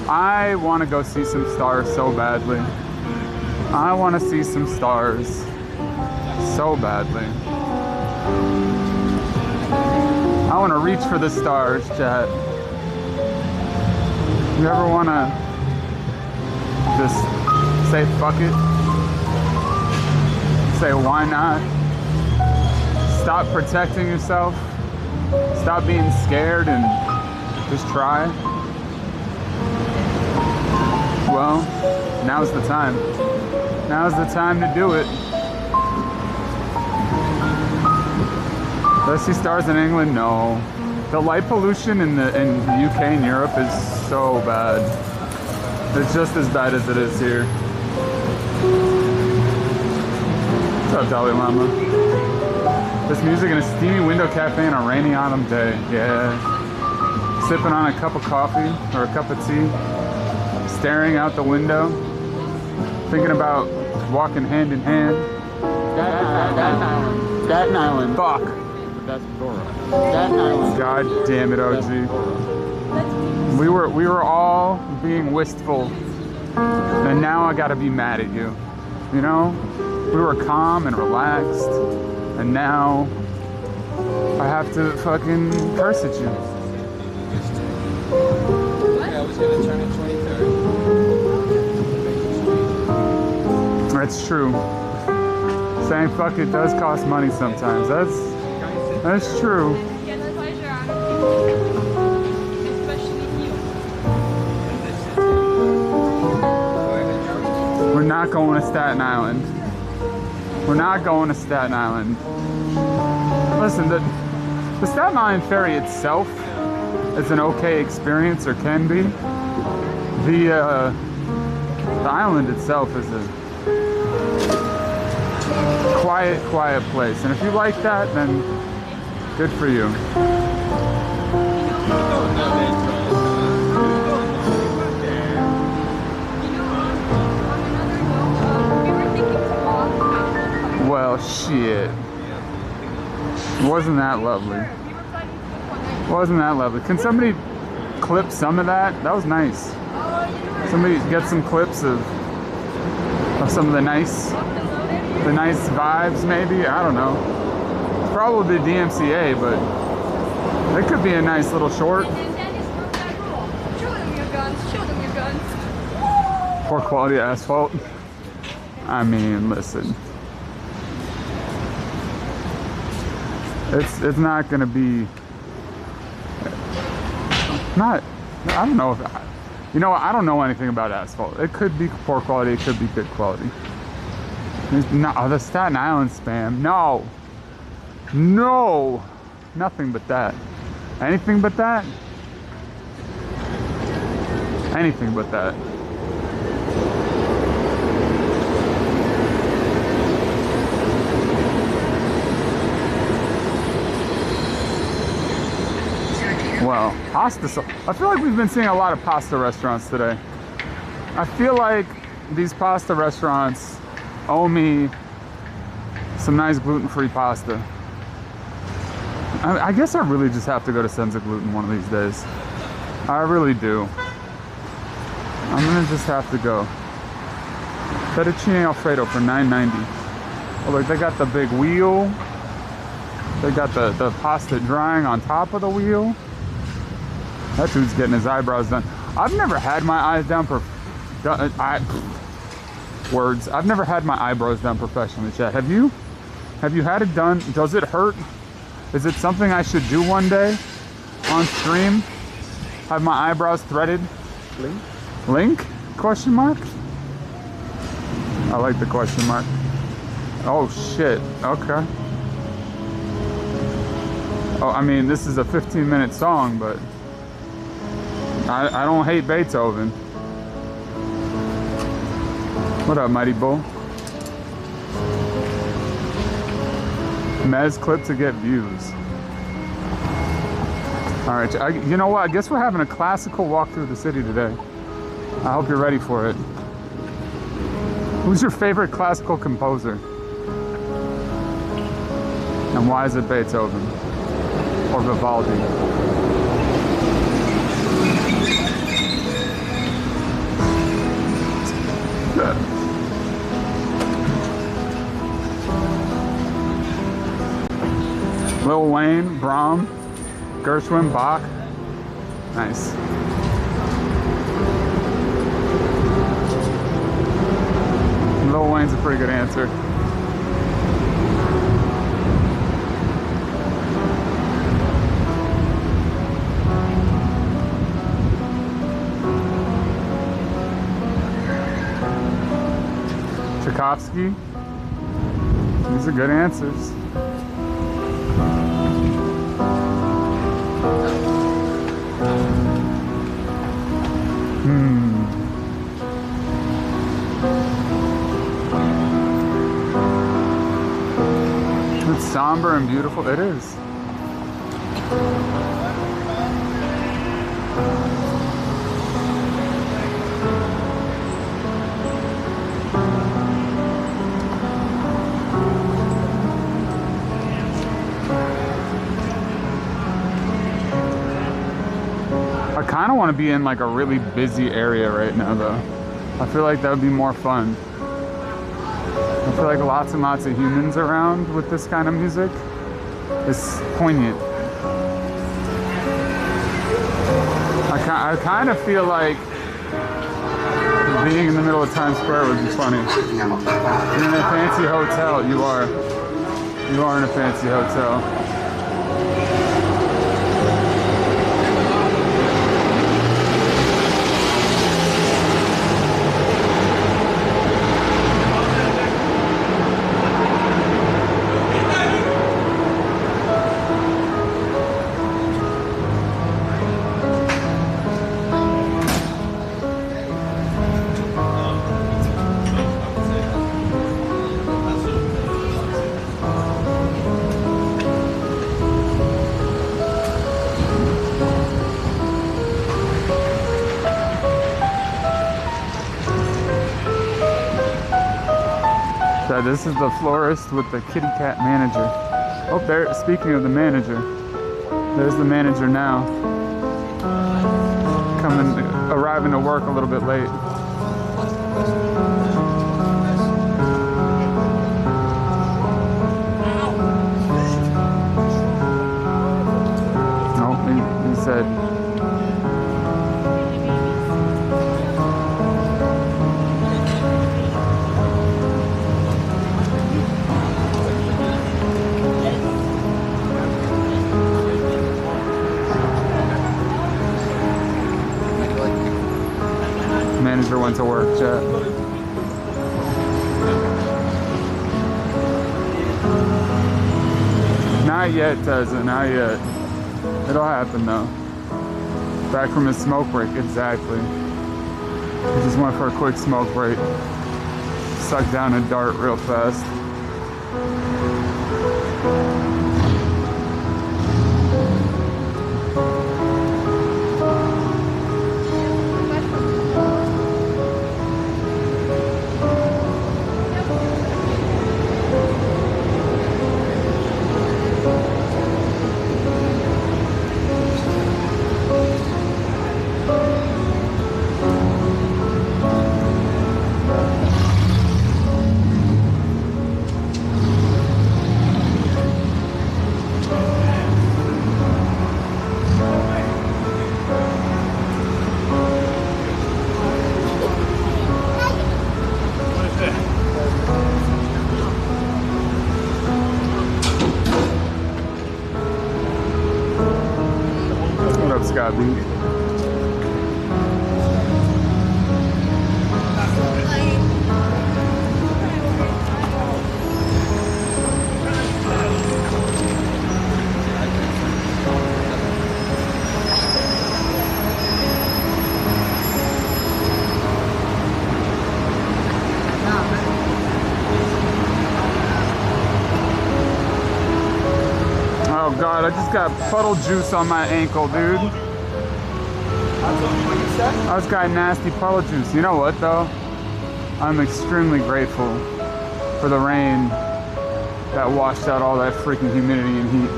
I want to go see some stars so badly. I want to see some stars so badly. I want to reach for the stars, chat. You ever want to just say fuck it? Say why not? Stop protecting yourself. Stop being scared and just try. Well, now's the time. Now's the time to do it. Do I see stars in England? No. The light pollution in the UK and Europe is so bad. It's just as bad as it is here. What's up, Dalai Lama? This music in a steamy window cafe on a rainy autumn day. Yeah. Sipping on a cup of coffee or a cup of tea. Staring out the window. Thinking about walking hand in hand. Staten Island. Fuck. That's Dora. Staten Island. God damn it, OG. We were all being wistful, and now I gotta be mad at you. You know? We were calm and relaxed, and now I have to fucking curse at you. Yeah, I was gonna turn it 23rd. That's true. Saying fuck it does cost money sometimes. That's true. We're not going to Staten Island. We're not going to Staten Island. Listen, the Staten Island ferry itself is an okay experience, or can be. The island itself is a quiet place, and if you like that, then good for you. Well, shit. Wasn't that lovely? Wasn't that lovely? Can somebody clip some of that? That was nice. Somebody get some clips of some of the nice vibes, maybe. I don't know. It's probably the DMCA, but it could be a nice little short. Show them your guns. Show them your guns. Poor quality asphalt. I mean, listen. It's not gonna be. Not. I don't know if. You know what? I don't know anything about asphalt. It could be poor quality. It could be good quality. No, the Staten Island spam. No. No. Nothing but that. Anything but that? Anything but that. Well, pasta. I feel like we've been seeing a lot of pasta restaurants today. I feel like these pasta restaurants owe me some nice gluten-free pasta. I guess I really just have to go to Senza Gluten one of these days. I really do. I'm gonna just have to go. Fettuccine Alfredo for $9.90. Oh, look, they got the big wheel. They got the pasta drying on top of the wheel. That dude's getting his eyebrows done. I've never had my eyes done I've never had my eyebrows done professionally, Chad. Have you? Have you had it done? Does it hurt? Is it something I should do one day on stream? Have my eyebrows threaded? Link? Question mark? I like the question mark. Oh shit, okay. Oh, I mean, this is a 15-minute song, but I don't hate Beethoven. What up, Mighty Bull? Mez clip to get views. All right, you know what? I guess we're having a classical walk through the city today. I hope you're ready for it. Who's your favorite classical composer? And why is it Beethoven or Vivaldi? Lil Wayne, Brahms, Gershwin, Bach. Nice. Lil Wayne's a pretty good answer. Tchaikovsky. These are good answers. It's somber and beautiful. It is. I kind of want to be in like a really busy area right now though. I feel like that would be more fun. I feel like lots and lots of humans around with this kind of music is poignant. I kind of feel like being in the middle of Times Square would be funny. You're in a fancy hotel. You are in a fancy hotel. So this is the florist with the kitty cat manager. Oh, there, speaking of the manager, there's the manager now. Arriving to work a little bit late. No, he said. Manager went to work, chat. Not yet, Tessa, not yet. It'll happen though. Back from his smoke break, exactly. He just went for a quick smoke break. Sucked down a dart real fast. Scott B. Oh God, I just got puddle juice on my ankle, dude. I just got nasty puddle juice. You know what though? I'm extremely grateful for the rain that washed out all that freaking humidity and heat.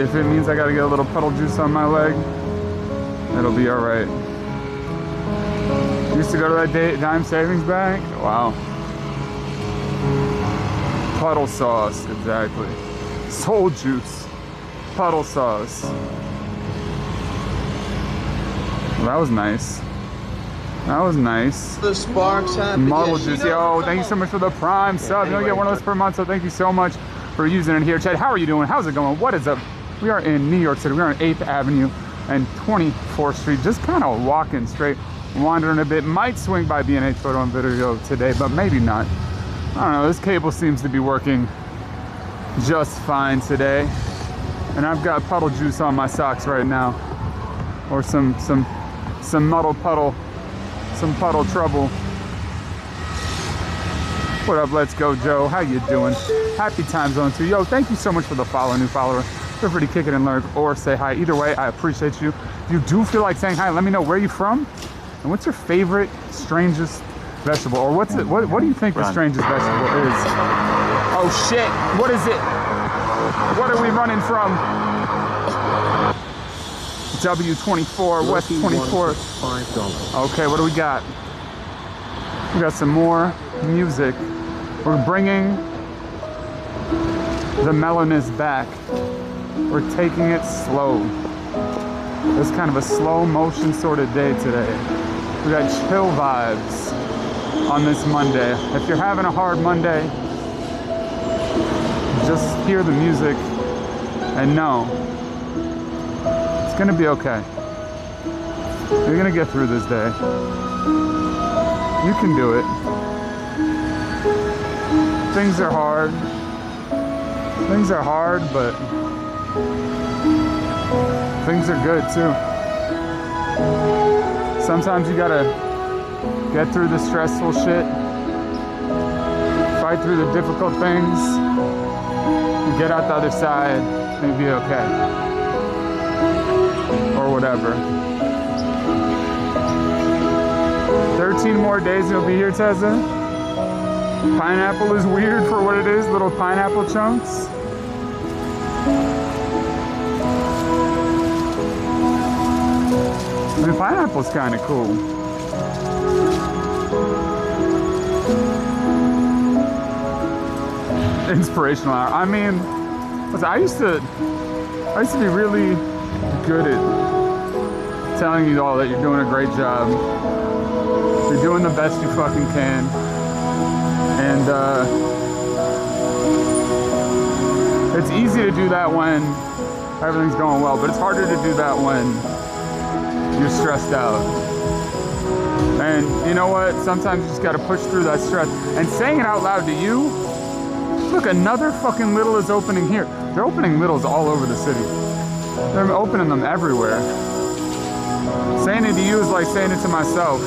If it means I gotta get a little puddle juice on my leg, it'll be alright. Used to go to that dime savings bank. Wow. Puddle sauce, exactly. Soul juice. Puddle sauce. Well, that was nice. That was nice. The sparks happen. Model juice. Yo, thank you so much for the prime sub. You don't get one of those per month, so thank you so much for using it here. Chad, how are you doing? How's it going? What is up? We are in New York City. We're on 8th Avenue and 24th Street. Just kind of walking straight, wandering a bit. Might swing by B&H Photo and Video today, but maybe not. I don't know. This cable seems to be working just fine today. And I've got puddle juice on my socks right now. Or some some puddle trouble. What up, Let's Go Joe? How you doing? Happy time zone too. Yo, thank you so much for the follow, new follower. Feel free to kick it and lurk or say hi. Either way, I appreciate you. If you do feel like saying hi, let me know where you're from and what's your favorite strangest vegetable, or what do you think the strangest vegetable is? Oh shit, what is it? What are we running from? W24, West 24. $5. Okay, what do we got? We got some more music. We're bringing the mellowness back. We're taking it slow. It's kind of a slow motion sort of day today. We got chill vibes on this Monday. If you're having a hard Monday, just hear the music and know it's gonna be okay. You're gonna get through this day. You can do it. Things are hard. Things are hard, but things are good too. Sometimes you gotta get through the stressful shit, fight through the difficult things, and get out the other side and be okay. Or whatever. 13 more days and you'll be here, Tessa. Pineapple is weird for what it is, little pineapple chunks. I mean, pineapple's kind of cool. Inspirational hour. I mean, listen, I used to be really good at telling you all that you're doing a great job. You're doing the best you fucking can. And it's easy to do that when everything's going well, but it's harder to do that when you're stressed out. And you know what? Sometimes you just gotta push through that stress. And saying it out loud to you, look, another fucking Lidl is opening here. They're opening Lidls all over the city. They're opening them everywhere. Saying it to you is like saying it to myself.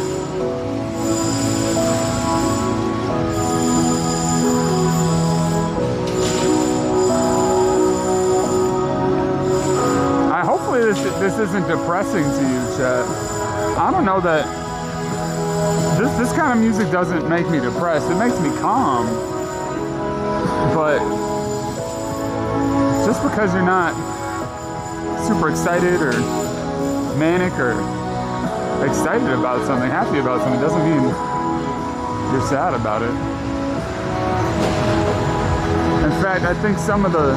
Hopefully this isn't depressing to you, chat. I don't know that this kind of music doesn't make me depressed. It makes me calm. But just because you're not super excited or manic or excited about something, happy about something, doesn't mean you're sad about it. In fact, I think some of the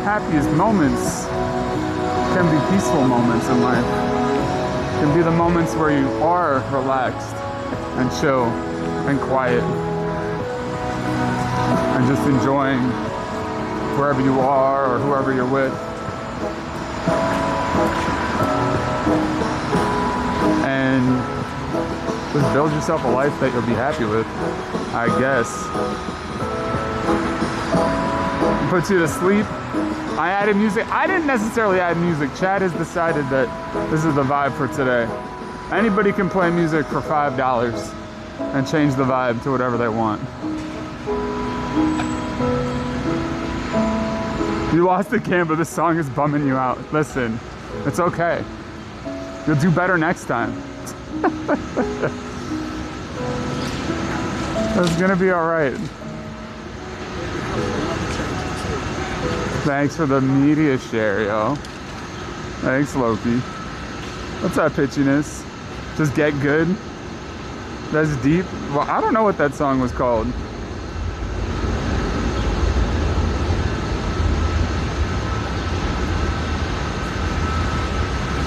happiest moments can be peaceful moments in life. Can be the moments where you are relaxed and chill and quiet and just enjoying wherever you are or whoever you're with. And just build yourself a life that you'll be happy with, I guess. Puts you to sleep. I added music. I didn't necessarily add music. Chad has decided that this is the vibe for today. Anybody can play music for $5 and change the vibe to whatever they want. You lost the Gamba. This song is bumming you out. Listen, it's okay. You'll do better next time. It's gonna be all right. Thanks for the media share, yo. Thanks, Loki. What's that pitchiness? Just get good? That's deep. Well, I don't know what that song was called.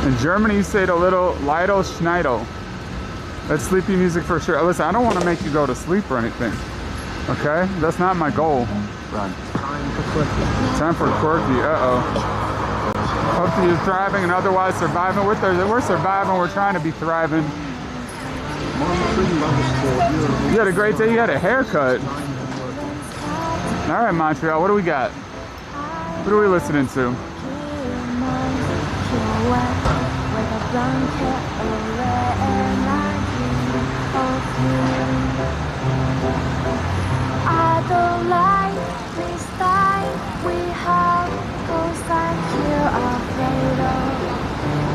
In Germany, you say it a little Lido Schneidel. That's sleepy music for sure. Listen, I don't want to make you go to sleep or anything. Okay? That's not my goal. Run. Time for quirky. Time for quirky. Uh-oh. Hope that you're thriving and otherwise surviving. We're surviving. We're trying to be thriving. You had a great day. You had a haircut. All right, Montreal. What do we got? What are we listening to? I don't like this time we have, 'cause I'm here afraid of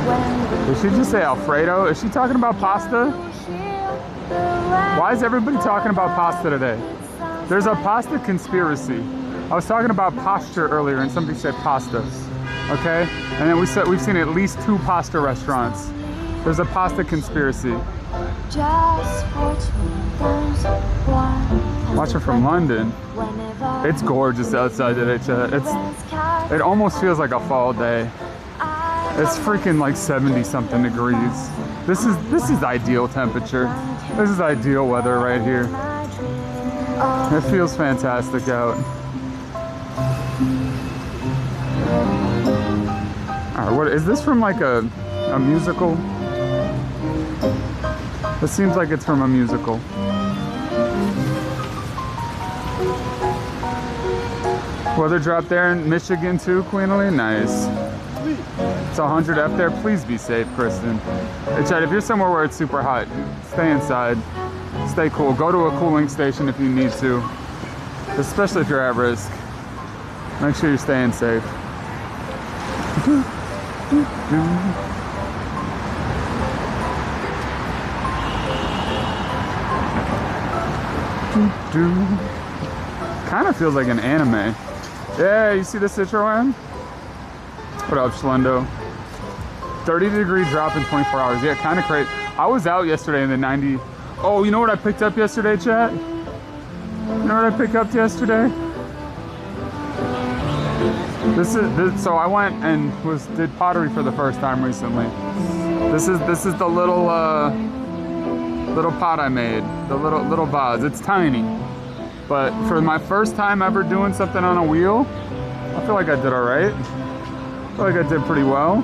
when we Did she just say Alfredo? Is she talking about pasta? hear the rain. Why is everybody talking about pasta today? There's a pasta conspiracy. I was talking about posture earlier and somebody said pasta. Okay? And then we've seen at least 2 pasta restaurants. There's a pasta conspiracy. Just watch me dance one. Watch her from London. Whenever It's gorgeous outside today, Chet. It almost feels like a fall day. It's freaking like 70 something degrees. This is ideal temperature. This is ideal weather right here. It feels fantastic out. Alright, what is this from, like a musical? This seems like it's from a musical. Weather drop there in Michigan too, Queenly? Nice. It's 100 up there. Please be safe, Kristen. Hey, Chad, if you're somewhere where it's super hot, stay inside. Stay cool. Go to a cooling station if you need to. Especially if you're at risk. Make sure you're staying safe. Kind of feels like an anime. Yeah, you see the Citroen? What up, Schlendo? 30-degree drop in 24 hours. Yeah, kind of crazy. I was out yesterday in the 90. Oh, you know what I picked up yesterday, chat? You know what I picked up yesterday? So I went and did pottery for the first time recently. This is the little pot I made, the little vase. It's tiny, but for my first time ever doing something on a wheel, I feel like I did all right. I feel like I did pretty well.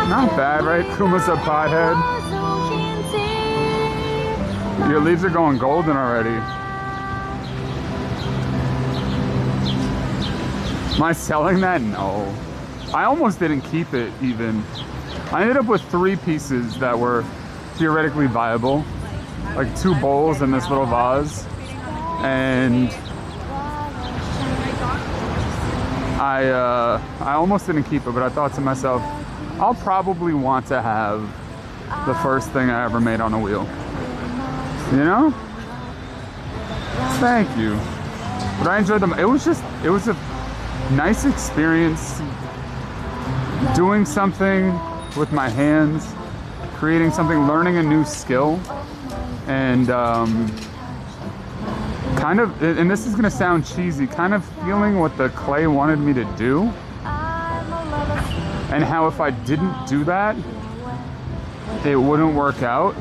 Not bad, right? Kuma's a pothead. Your leaves are going golden already. Am I selling that? No. I almost didn't keep it even. I ended up with 3 pieces that were theoretically viable. Like 2 bowls and this little vase. And I almost didn't keep it, but I thought to myself, I'll probably want to have the first thing I ever made on a wheel. You know? Thank you. But I enjoyed them. It was a nice experience doing something with my hands, creating something, learning a new skill, and kind of, and this is gonna sound cheesy, kind of feeling what the clay wanted me to do, and how if I didn't do that, it wouldn't work out.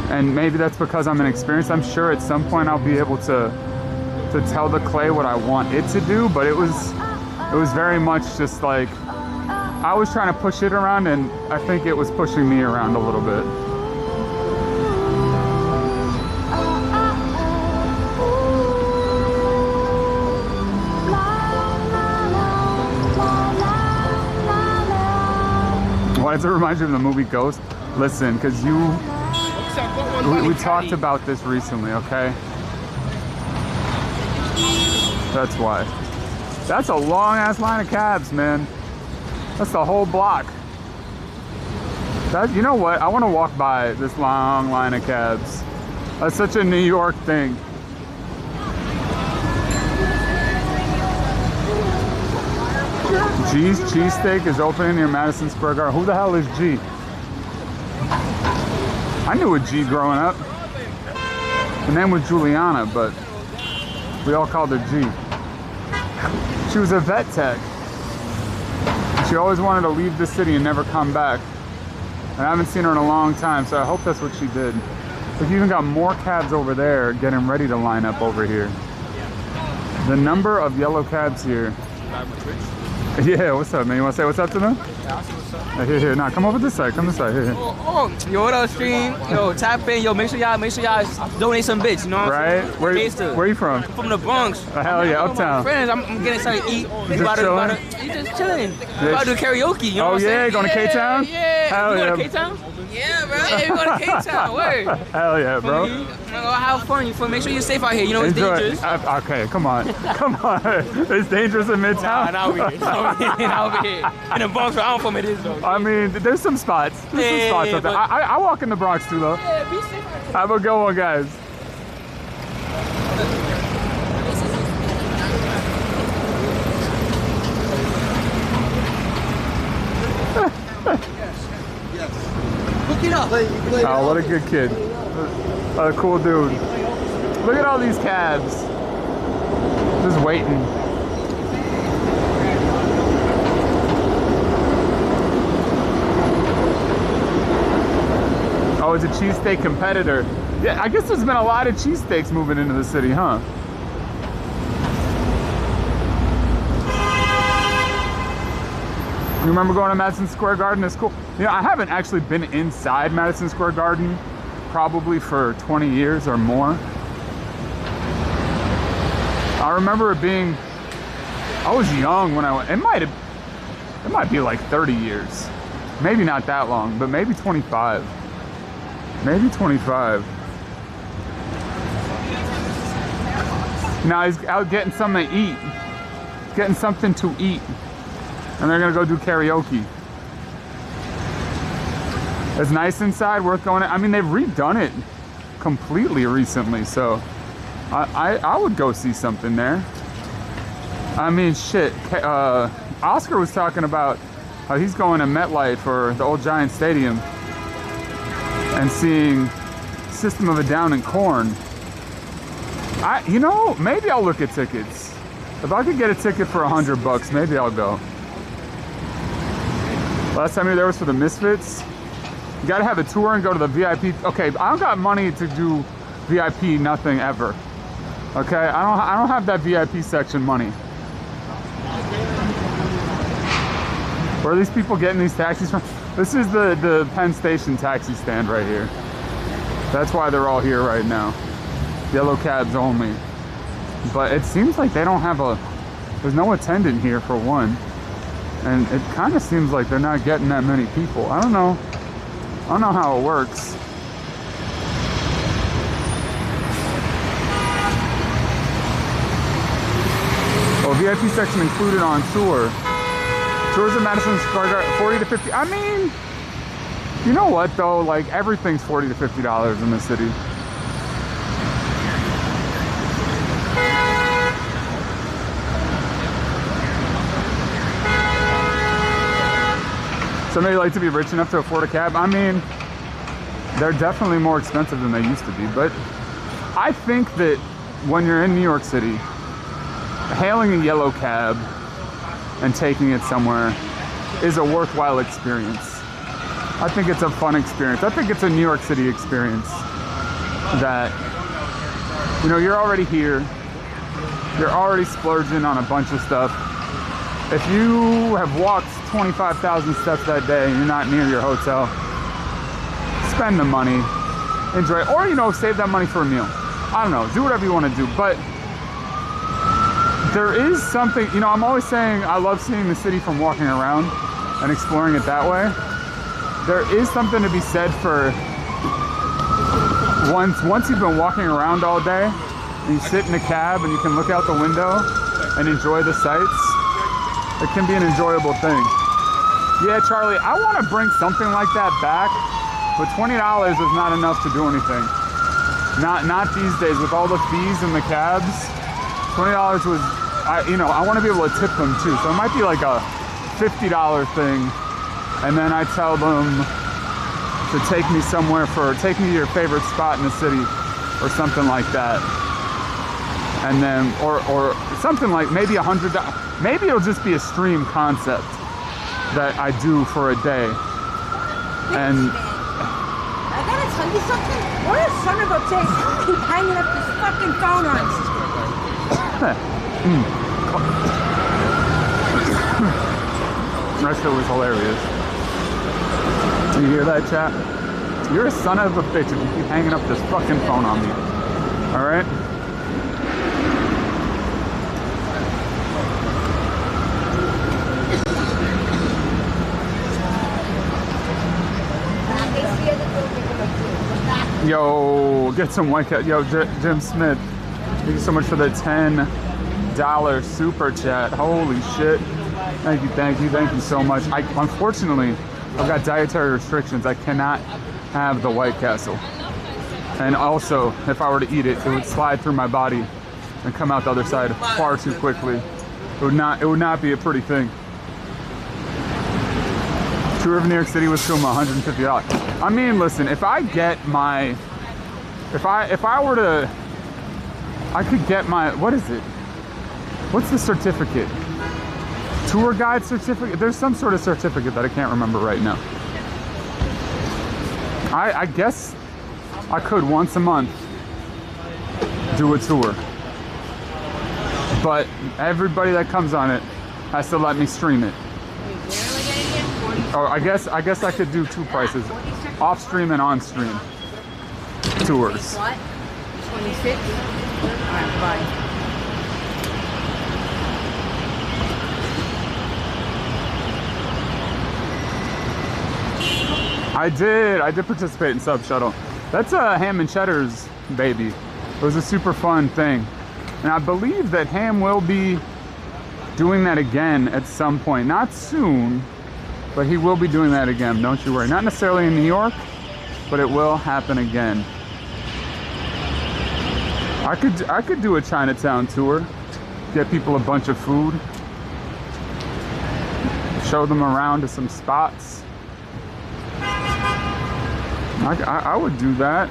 And maybe that's because I'm inexperienced. I'm sure at some point I'll be able to tell the clay what I want it to do, but it was very much just like I was trying to push it around, and I think it was pushing me around a little bit. Why does it remind you of the movie Ghost? Listen, because we talked about this recently, okay? That's why. That's a long ass line of cabs, man. That's the whole block. You know what? I want to walk by this long line of cabs. That's such a New York thing. G's Cheesesteak is opening near Madison Square Garden. Who the hell is G? I knew a G growing up. Her name was Juliana, but we all called her G. She was a vet tech. She always wanted to leave the city and never come back. And I haven't seen her in a long time, so I hope that's what she did. But you even got more cabs over there getting ready to line up over here. The number of yellow cabs here. Yeah, what's up, man? You want to say what's up to them? Yeah, I'll see what's up. Here. Nah, come over this side. Come this side. Here. Yo, what up, stream? Yo, tap in. Yo, make sure y'all donate some bits. You know what I'm saying? Where you from? From the Bronx. Hell yeah, uptown. Friends, I'm getting something to eat. You just chilling? You just chilling. We about to do karaoke. You know what I'm saying? Going to K-Town? Yeah. Hell you yeah. going to K-Town? Yeah, bro. Yeah, we going to K-Town. Word. Hell yeah, bro. Have fun. You fun. Make sure you're safe out here. You know it's dangerous. Okay, come on. Come on. It's dangerous in Midtown. Nah, over here. In the Bronx, I don't know if it is though. I mean, there's some spots. There's some spots out there. I walk in the Bronx too, though. Yeah, be safe. Have a good one, guys. Look it up. Oh, what a good kid. A cool dude. Look at all these cabs. Just waiting. Oh, it's a cheesesteak competitor. Yeah, I guess there's been a lot of cheesesteaks moving into the city, huh? You remember going to Madison Square Garden? It's cool. You know, I haven't actually been inside Madison Square Garden probably for 20 years or more. I remember it being, I was young when I went. It might be like 30 years. Maybe not that long, but maybe 25. Maybe 25. Now he's out getting something to eat. Getting something to eat. And they're gonna go do karaoke. It's nice inside, worth going in. I mean, they've redone it completely recently, so I would go see something there. I mean, shit. Oscar was talking about how he's going to MetLife or the old Giant Stadium and seeing System of a Down and Korn. You know, maybe I'll look at tickets. If I could get a ticket for $100, maybe I'll go. Last time you were there was for the Misfits. You gotta have a tour and go to the VIP. Okay, I don't got money to do VIP nothing ever. Okay, I don't have that VIP section money. Where are these people getting these taxis from? This is the Penn Station taxi stand right here. That's why they're all here right now. Yellow cabs only. But it seems like they don't have there's no attendant here for one. And it kind of seems like they're not getting that many people. I don't know how it works. Oh, VIP section included on tour. Tours of Madison Square Garden, 40 to 50. I mean, you know what though? Like everything's $40 to $50 in the city. Somebody like to be rich enough to afford a cab? I mean, they're definitely more expensive than they used to be, but I think that when you're in New York City, hailing a yellow cab and taking it somewhere is a worthwhile experience. I think it's a fun experience. I think it's a New York City experience that, you know, you're already here. You're already splurging on a bunch of stuff. If you have walked 25,000 steps that day and you're not near your hotel, spend the money, enjoy it. Or, you know, save that money for a meal. I don't know, do whatever you want to do. But there is something, you know, I'm always saying I love seeing the city from walking around and exploring it that way. There is something to be said for once you've been walking around all day and you sit in a cab and you can look out the window and enjoy the sights. It can be an enjoyable thing. Yeah, Charlie, I want to bring something like that back, but $20 is not enough to do anything. Not these days with all the fees and the cabs. $20 was, I want to be able to tip them too. So it might be like a $50 thing, and then I tell them to take me somewhere take me to your favorite spot in the city, or something like that. And then, or something like maybe $100. Maybe it'll just be a stream concept that I do for a day. And I gotta tell you something. What a son of a bitch. Keep hanging up this fucking phone on. That shit was hilarious. You hear that, chat? You're a son of a bitch if you keep hanging up this fucking phone on me. Alright? Yo, get some white cat. Yo, Jim Smith, thank you so much for the $10 super chat. Holy shit. Thank you so much. Unfortunately, I've got dietary restrictions. I cannot have the White Castle. And also, if I were to eat it, it would slide through my body and come out the other side far too quickly. It would not be a pretty thing. Tour of New York City with Kuma, $150. I mean, listen, if I get my, if I were to, I could get my, what is it? What's the certificate? Tour guide certificate? There's some sort of certificate that I can't remember right now. I guess I could once a month do a tour. But everybody that comes on it has to let me stream it. Or I guess I could do two prices, off stream and on stream tours. What? 26? Alright, bye. I did participate in Sub Shuttle. That's Ham and Cheddar's baby. It was a super fun thing. And I believe that Ham will be doing that again at some point. Not soon, but he will be doing that again, don't you worry. Not necessarily in New York, but it will happen again. I could do a Chinatown tour, get people a bunch of food, show them around to some spots. I would do that.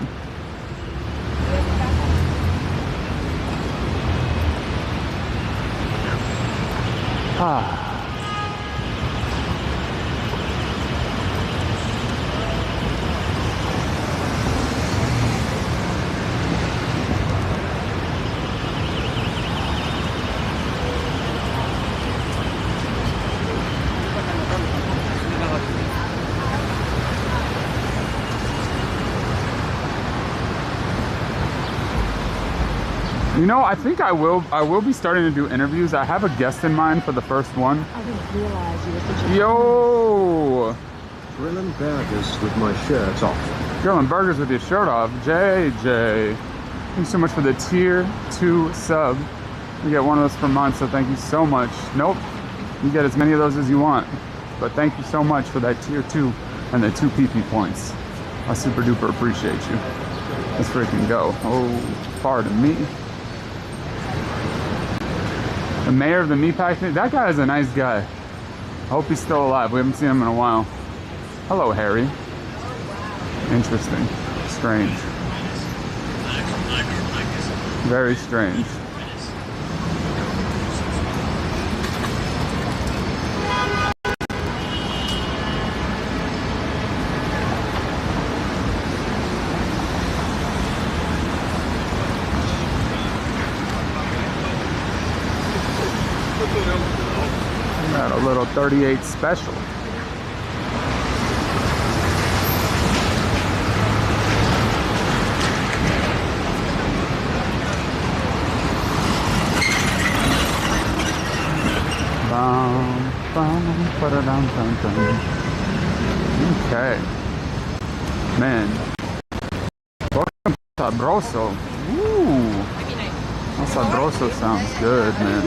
You know, I think I will be starting to do interviews. I have a guest in mind for the first one. I didn't realize you were such a... Yo! Grilling burgers with my shirt off. Grilling burgers with your shirt off. JJ. Thank you so much for the tier 2 sub. You get one of those per month, so thank you so much. Nope. You get as many of those as you want. But thank you so much for that tier 2 and the 2 PP points. I super duper appreciate you. Let's freaking go. Oh, pardon me. The mayor of the Meatpacking, that guy is a nice guy. I hope he's still alive. We haven't seen him in a while. Hello, Harry. Interesting. Strange. Very strange. Got a little 38 special. Okay. Man. Welcome to Sabroso. Ooh. That Sabroso sounds good, man.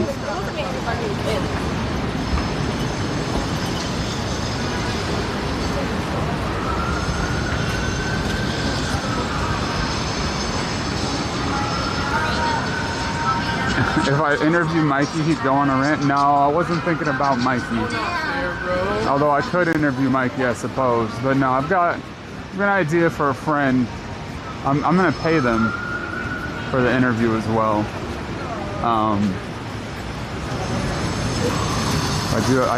If I interview Mikey, he'd go on a rant. No, I wasn't thinking about Mikey. Although I could interview Mikey, I suppose. But no, I've got an idea for a friend. I'm gonna pay them for the interview as well. I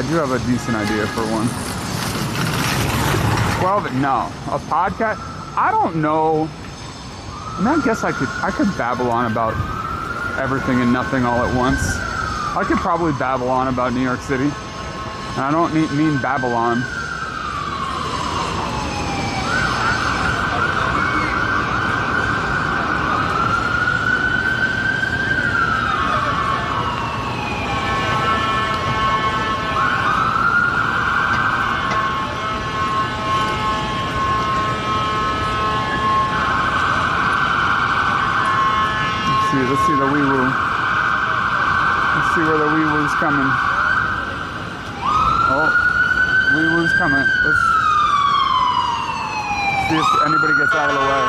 do have a decent idea for one. 12, no, a podcast. I don't know. I mean, I guess I could babble on about everything and nothing all at once. I could probably babble on about New York City. And I don't mean Babylon. Let's see the wee woo. Let's see where the wee woo's coming. Oh, wee woo's coming. Let's see if anybody gets out of the way.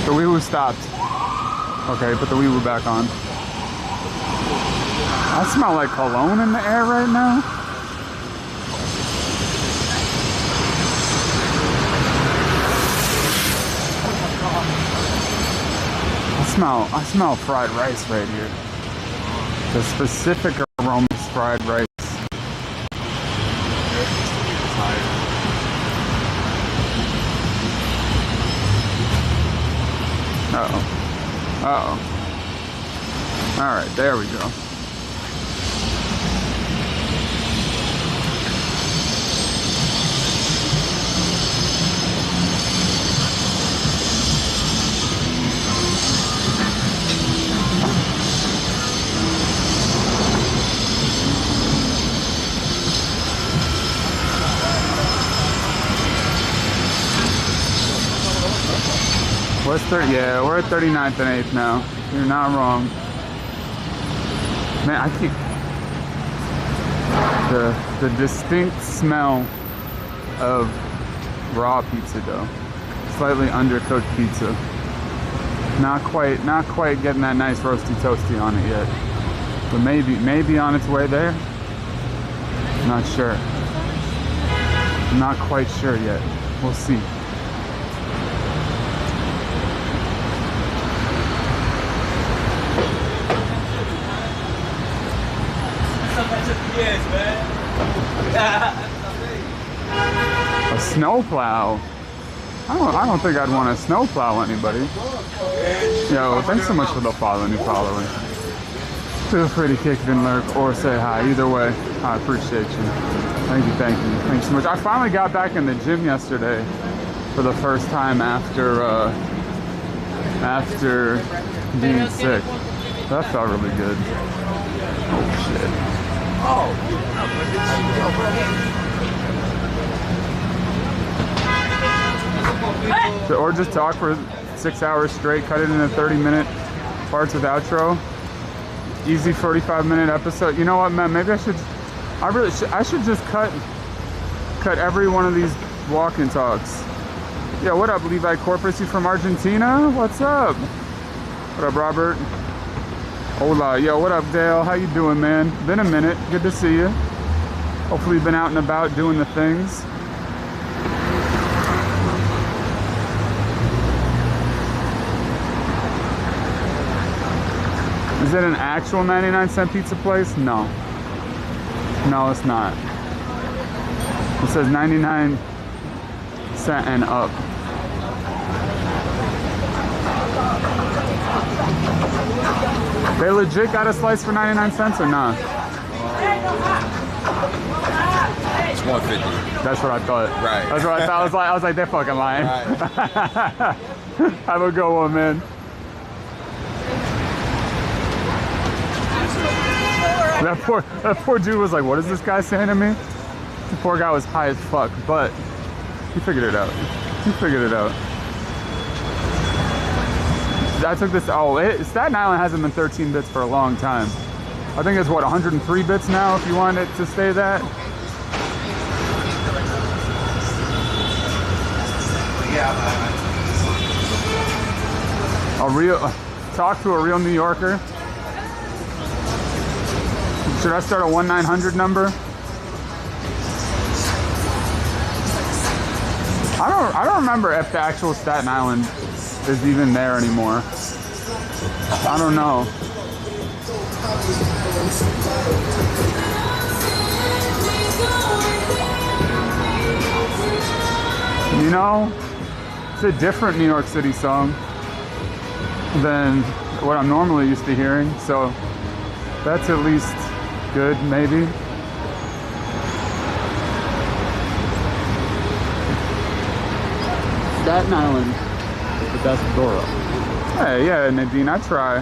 The wee woo stopped. Okay, put the wee woo back on. I smell like cologne in the air right now. I smell fried rice right here. The specific aroma is fried rice. Uh-oh. Uh-oh. All right, there we go. What's yeah, we're at 39th and 8th now. You're not wrong. Man, I keep the distinct smell of raw pizza dough. Slightly undercooked pizza. Not quite getting that nice roasty toasty on it yet. But maybe on its way there. Not sure. Not quite sure yet. We'll see. A snowplow? I don't think I'd want to snowplow anybody. Yo, thanks so much for the follow, new follower. Feel free to kick it and lurk or say hi. Either way, I appreciate you. Thank you. Thanks so much. I finally got back in the gym yesterday for the first time after being sick. That felt really good. Oh shit. Or just talk for 6 hours straight, cut it into 30-minute parts with outro. Easy 45-minute episode. You know what, man? Maybe I should just cut every one of these walk-in talks. Yeah, what up, Levi Corpus? You from Argentina? What's up? What up, Robert? Hola. Yo, what up, Dale? How you doing, man? Been a minute. Good to see you. Hopefully you've been out and about doing the things. Is it an actual 99-cent pizza place? No. No, it's not. It says 99 cent and up. They legit got a slice for 99 cents or not? It's 150. That's what I thought. Right. That's what I thought. I was like, they're fucking lying. Right. Have a good one, man. That poor dude was like, what is this guy saying to me? The poor guy was high as fuck, but he figured it out. I took this, Staten Island hasn't been 13 bits for a long time. I think it's what, 103 bits now if you want it to stay that? Talk to a real New Yorker. Should I start a 1-900 number? I don't remember if the actual Staten Island is even there anymore. I don't know. You know, it's a different New York City song than what I'm normally used to hearing, so that's at least good, maybe. Staten Island is the best borough. Hey, yeah, Nadine, I try,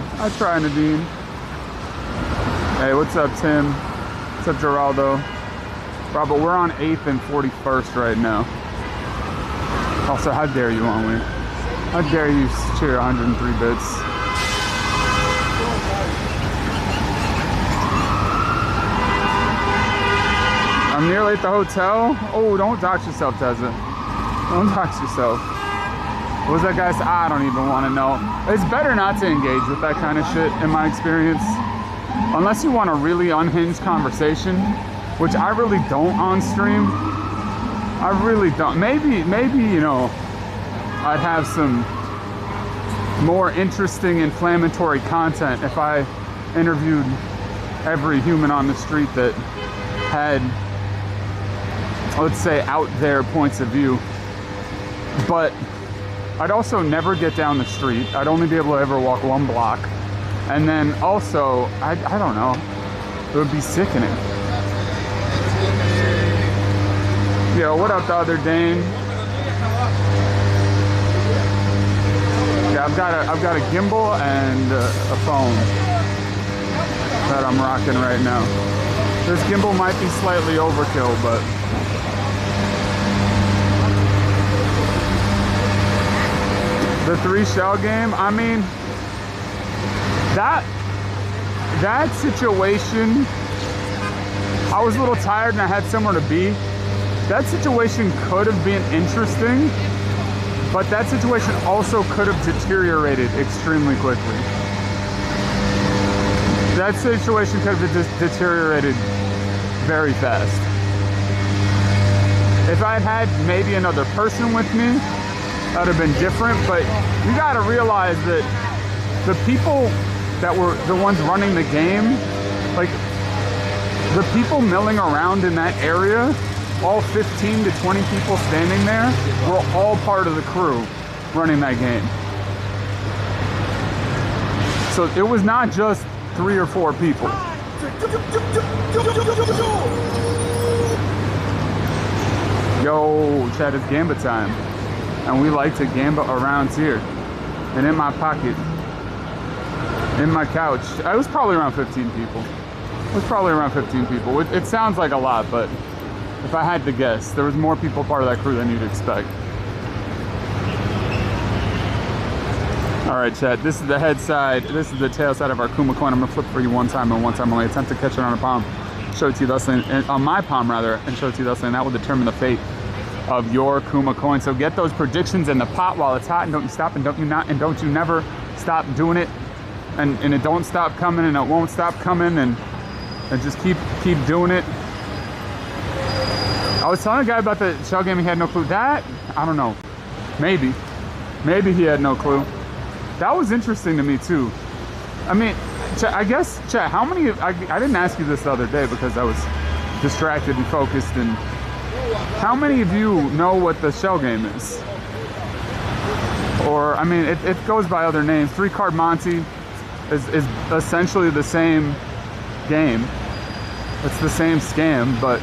Nadine. Hey, what's up, Tim? What's up, Geraldo? Robert, we're on 8th and 41st right now. Also, how dare you, Only? How dare you cheer 103 bits? I'm nearly at the hotel. Oh, don't dox yourself, Tessa. Don't dox yourself. What was that guy say? I don't even want to know. It's better not to engage with that kind of shit, in my experience. Unless you want a really unhinged conversation, which I really don't on stream. I really don't. Maybe, you know, I'd have some more interesting, inflammatory content if I interviewed every human on the street that had, let's say, out there points of view. But I'd also never get down the street. I'd only be able to ever walk 1 block. And then also, I don't know, it would be sickening. Yo, what up, the other Dane? Yeah, I've got a gimbal and a phone that I'm rocking right now. This gimbal might be slightly overkill, but the 3 shell game, I mean, that situation, I was a little tired and I had somewhere to be. That situation could have been interesting, but that situation also could have deteriorated extremely quickly. That situation could have deteriorated very fast. If I had maybe another person with me, that would have been different, but you gotta realize that the people that were the ones running the game, like the people milling around in that area, all 15 to 20 people standing there, were all part of the crew running that game. So it was not just 3 or 4 people. Yo, chat, it's Gamba time. And we like to Gamba around here. And in my pocket. In my couch. It was probably around 15 people. It sounds like a lot, but if I had to guess, there was more people part of that crew than you'd expect. All right, chat, this is the head side. This is the tail side of our Kuma coin. I'm gonna flip for you one time and one time only. Attempt to catch it on a palm. Show it to you thusly, on my palm rather, and show it to you thusly, and that will determine the fate of your Kuma coin. So get those predictions in the pot while it's hot, and don't you stop, and don't you never stop doing it. And it don't stop coming, and it won't stop coming, and just keep doing it. I was telling a guy about the shell game, he had no clue. That, I don't know, maybe he had no clue. That was interesting to me too. I mean, I guess, Chet, how many, I didn't ask you this the other day because I was distracted and focused, and how many of you know what the shell game is? Or, I mean, it goes by other names. 3-card Monty is essentially the same game. It's the same scam, but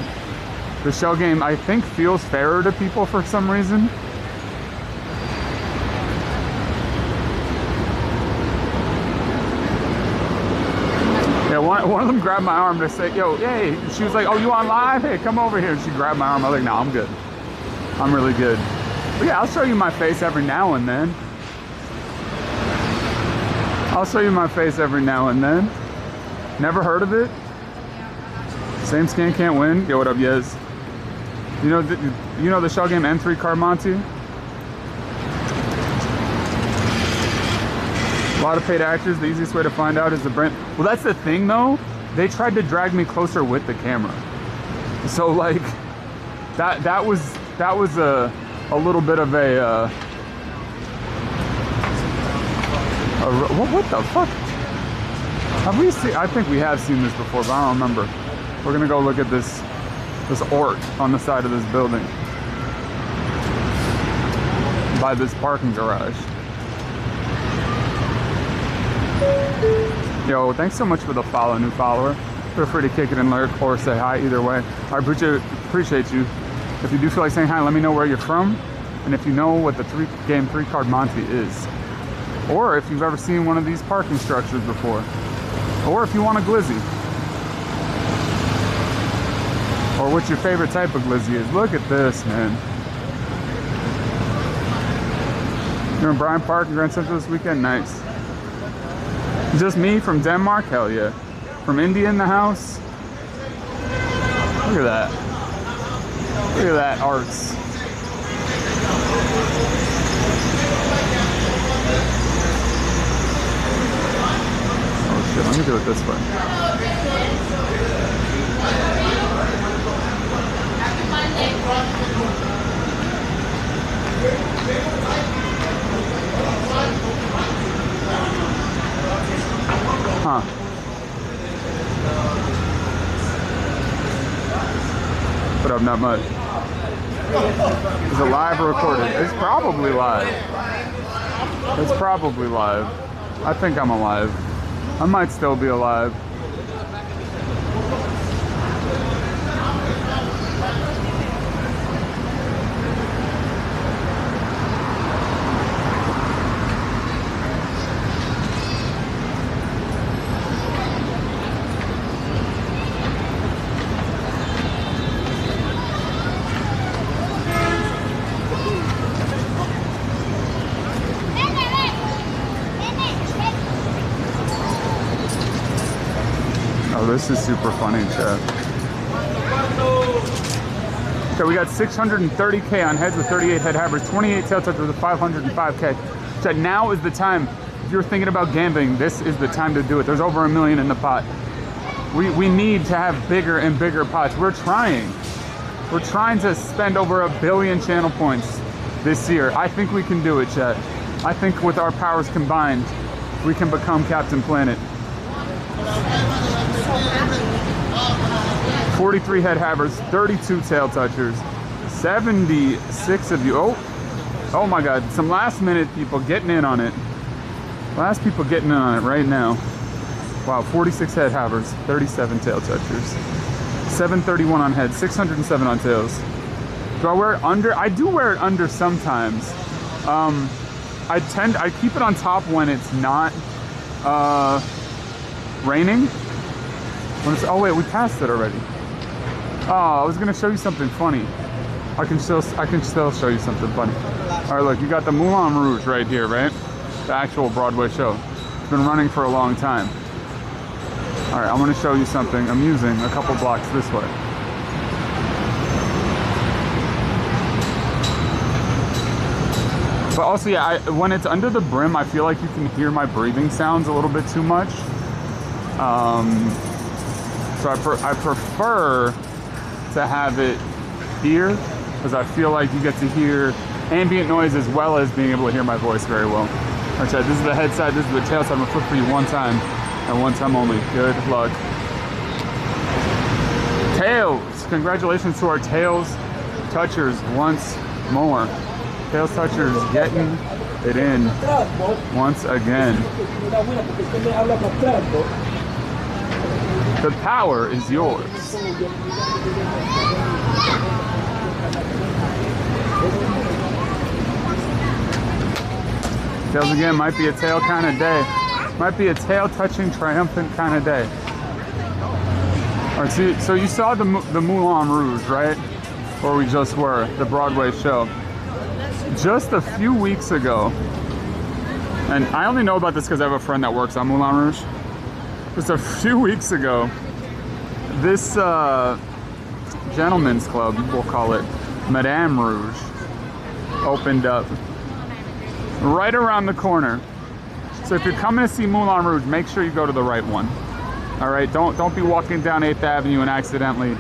the shell game, I think, feels fairer to people for some reason. Yeah, one of them grabbed my arm to say, yo, hey, she was like, oh, you on live? Hey, come over here. And she grabbed my arm. I was like, no, I'm good. I'm really good. But yeah, I'll show you my face every now and then. Never heard of it? Same scan can't win. Yo, what up, Yez? You know the shell game N3 card Monty? A lot of paid actors. The easiest way to find out is the brand. Well, that's the thing though. They tried to drag me closer with the camera. So like, that was a little bit of a what the fuck? Have we seen? I think we have seen this before, but I don't remember. We're gonna go look at this orc on the side of this building. by this parking garage. Yo, thanks so much for the follow, new follower. Feel free to kick it and lurk or say hi either way. I appreciate you. If you do feel like saying hi, let me know where you're from and if you know what the game 3-card Monte is. Or if you've ever seen one of these parking structures before. Or if you want a glizzy. Or what your favorite type of glizzy is. Look at this, man. You're in Bryant Park in Grand Central this weekend? Nice. Just me from Denmark? Hell yeah. From India in the house? Look at that. Look at that arts. Oh shit, let me do it this way. Huh. What up, not much? Is it live or recorded? It's probably live. It's probably live. I think I'm alive. I might still be alive. This is super funny, chat. Okay, we got 630K on heads with 38 head havers, 28 tail touchers with 505K. Chat, now is the time. If you're thinking about gambling, this is the time to do it. There's over $1 million in the pot. We need to have bigger and bigger pots. We're trying to spend over 1 billion channel points this year. I think we can do it, chat. I think with our powers combined, we can become Captain Planet. 43 head havers, 32 tail touchers, 76 of you. Oh my God, some last minute people getting in on it. Last people getting in on it right now. Wow, 46 head havers, 37 tail touchers, 731 on heads, 607 on tails. Do I wear it under? I do wear it under sometimes. I keep it on top when it's not raining. Oh wait, we passed it already. Oh, I was gonna show you something funny. I can still show you something funny. All right, look, you got the Moulin Rouge right here, right? The actual Broadway show. It's been running for a long time. All right, I'm gonna show you something amusing a couple blocks this way. But also, yeah, when it's under the brim, I feel like you can hear my breathing sounds a little bit too much. So I prefer to have it here because I feel like you get to hear ambient noise as well as being able to hear my voice very well. All right, Chad, this is the head side, this is the tail side. I'm gonna flip for you one time and one time only. Good luck. Tails! Congratulations to our tails touchers once more. Tails touchers getting it in once again. The power is yours. Tails again, might be a tail kind of day. Might be a tail touching triumphant kind of day. All right, so you saw the Moulin Rouge, right? Where we just were, the Broadway show. Just a few weeks ago, and I only know about this because I have a friend that works on Moulin Rouge. Just a few weeks ago, this gentleman's club, we'll call it Madame Rouge, opened up right around the corner. So if you're coming to see Moulin Rouge, make sure you go to the right one. All right, don't be walking down 8th Avenue and accidentally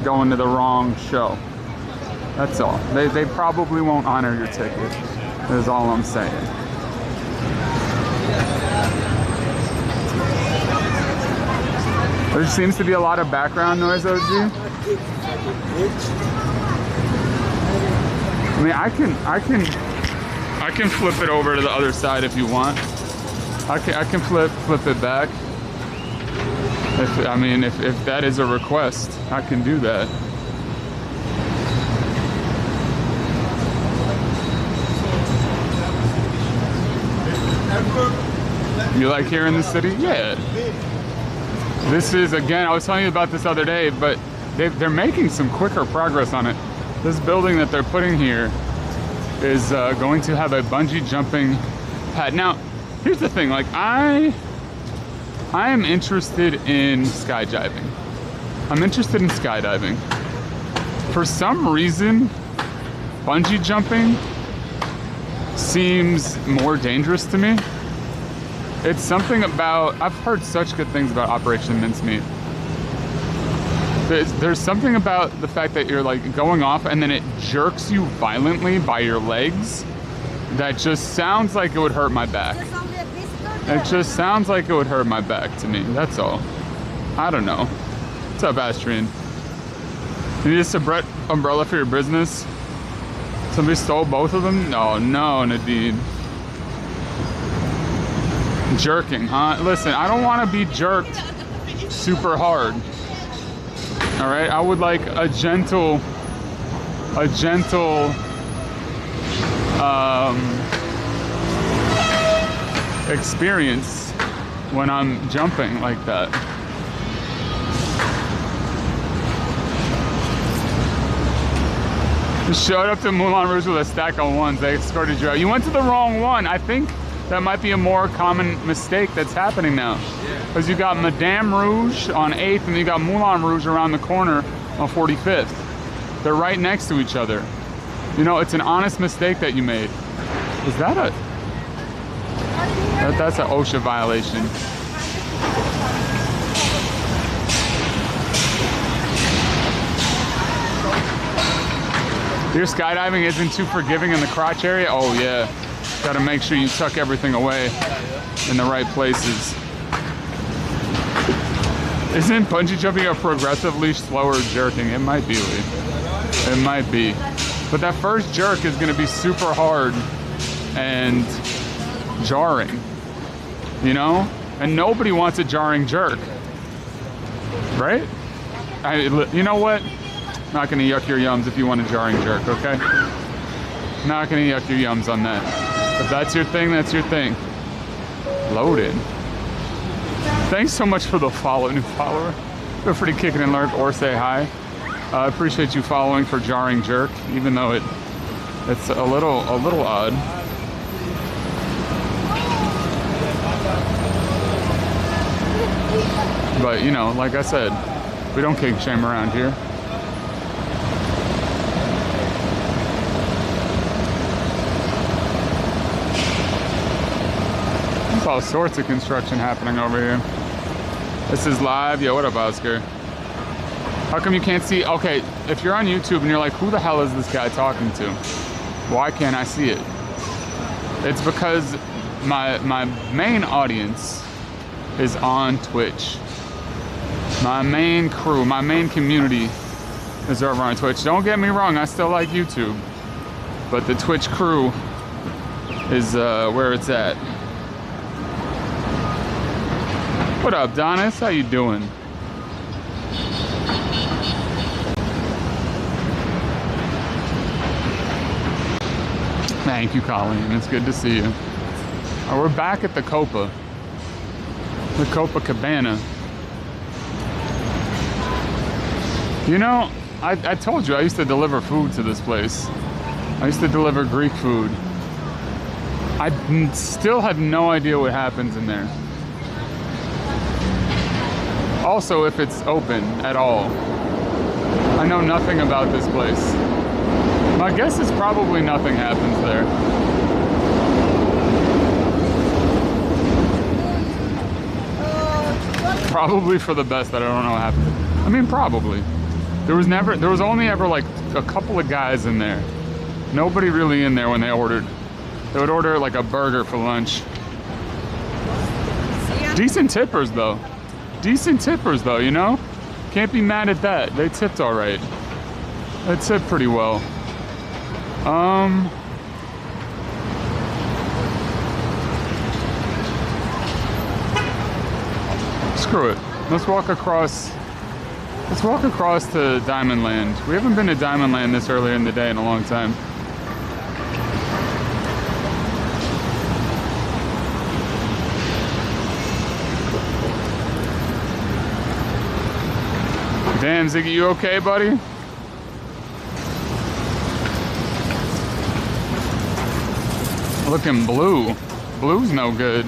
going to the wrong show. That's all. They probably won't honor your ticket, is all I'm saying. There seems to be a lot of background noise, OG. I mean, I can I can flip it over to the other side if you want. I can flip it back. If that is a request, I can do that. You like here in the city? Yeah. This is, again, I was telling you about this other day, but they're making some quicker progress on it. This building that they're putting here is going to have a bungee jumping pad. Now, here's the thing, like I am interested in skydiving. I'm interested in skydiving. For some reason, bungee jumping seems more dangerous to me. It's something about, I've heard such good things about Operation Mincemeat. There's something about the fact that you're like going off and then it jerks you violently by your legs that just sounds like it would hurt my back. It just sounds like it would hurt my back to me, that's all. I don't know. What's up, Astrian? You need a separate umbrella for your business? Somebody stole both of them? Oh no, Nadine. Jerking, huh? Listen, I don't want to be jerked super hard. All right, I would like a gentle experience when I'm jumping like that. Just showed up to Moulin Rouge with a stack of ones. They escorted you out. You went to the wrong one. I think that might be a more common mistake that's happening now. Because you got Madame Rouge on 8th and you got Moulin Rouge around the corner on 45th. They're right next to each other. You know, it's an honest mistake that you made. Is that a... That's an OSHA violation. Your skydiving isn't too forgiving in the crotch area? Oh yeah. Got to make sure you tuck everything away in the right places. Isn't bungee jumping a progressively slower jerking? It might be, Lee. It might be. But that first jerk is going to be super hard and jarring, you know? And nobody wants a jarring jerk, right? You know what? Not going to yuck your yums if you want a jarring jerk, okay? Not going to yuck your yums on that. If that's your thing, that's your thing. Loaded. Thanks so much for the follow, new follower. Feel free to kick it and lurk or say hi. I appreciate you following for jarring jerk, even though it's a little odd. But you know, like I said, we don't kink shame around here. There's all sorts of construction happening over here. This is live. Yo, what up, Oscar? How come you can't see? Okay, if you're on YouTube and you're like, who the hell is this guy talking to? Why can't I see it? It's because my main audience is on Twitch. My main crew, my main community is over on Twitch. Don't get me wrong, I still like YouTube. But the Twitch crew is where it's at. What up, Donis? How you doing? Thank you, Colleen. It's good to see you. We're back at the Copa. The Copacabana. You know, I told you I used to deliver food to this place. I used to deliver Greek food. I still have no idea what happens in there. Also, if it's open at all. I know nothing about this place. My guess is probably nothing happens there. Probably for the best that I don't know what happened. I mean, probably. There was only ever like a couple of guys in there. Nobody really in there when they ordered. They would order like a burger for lunch. Decent tippers though. Decent tippers though, you know? Can't be mad at that. They tipped all right. They tipped pretty well. Screw it. Let's walk across. Let's walk across to Diamond Land. We haven't been to Diamond Land this earlier in the day in a long time. Damn, Ziggy, you okay, buddy? Looking blue. Blue's no good.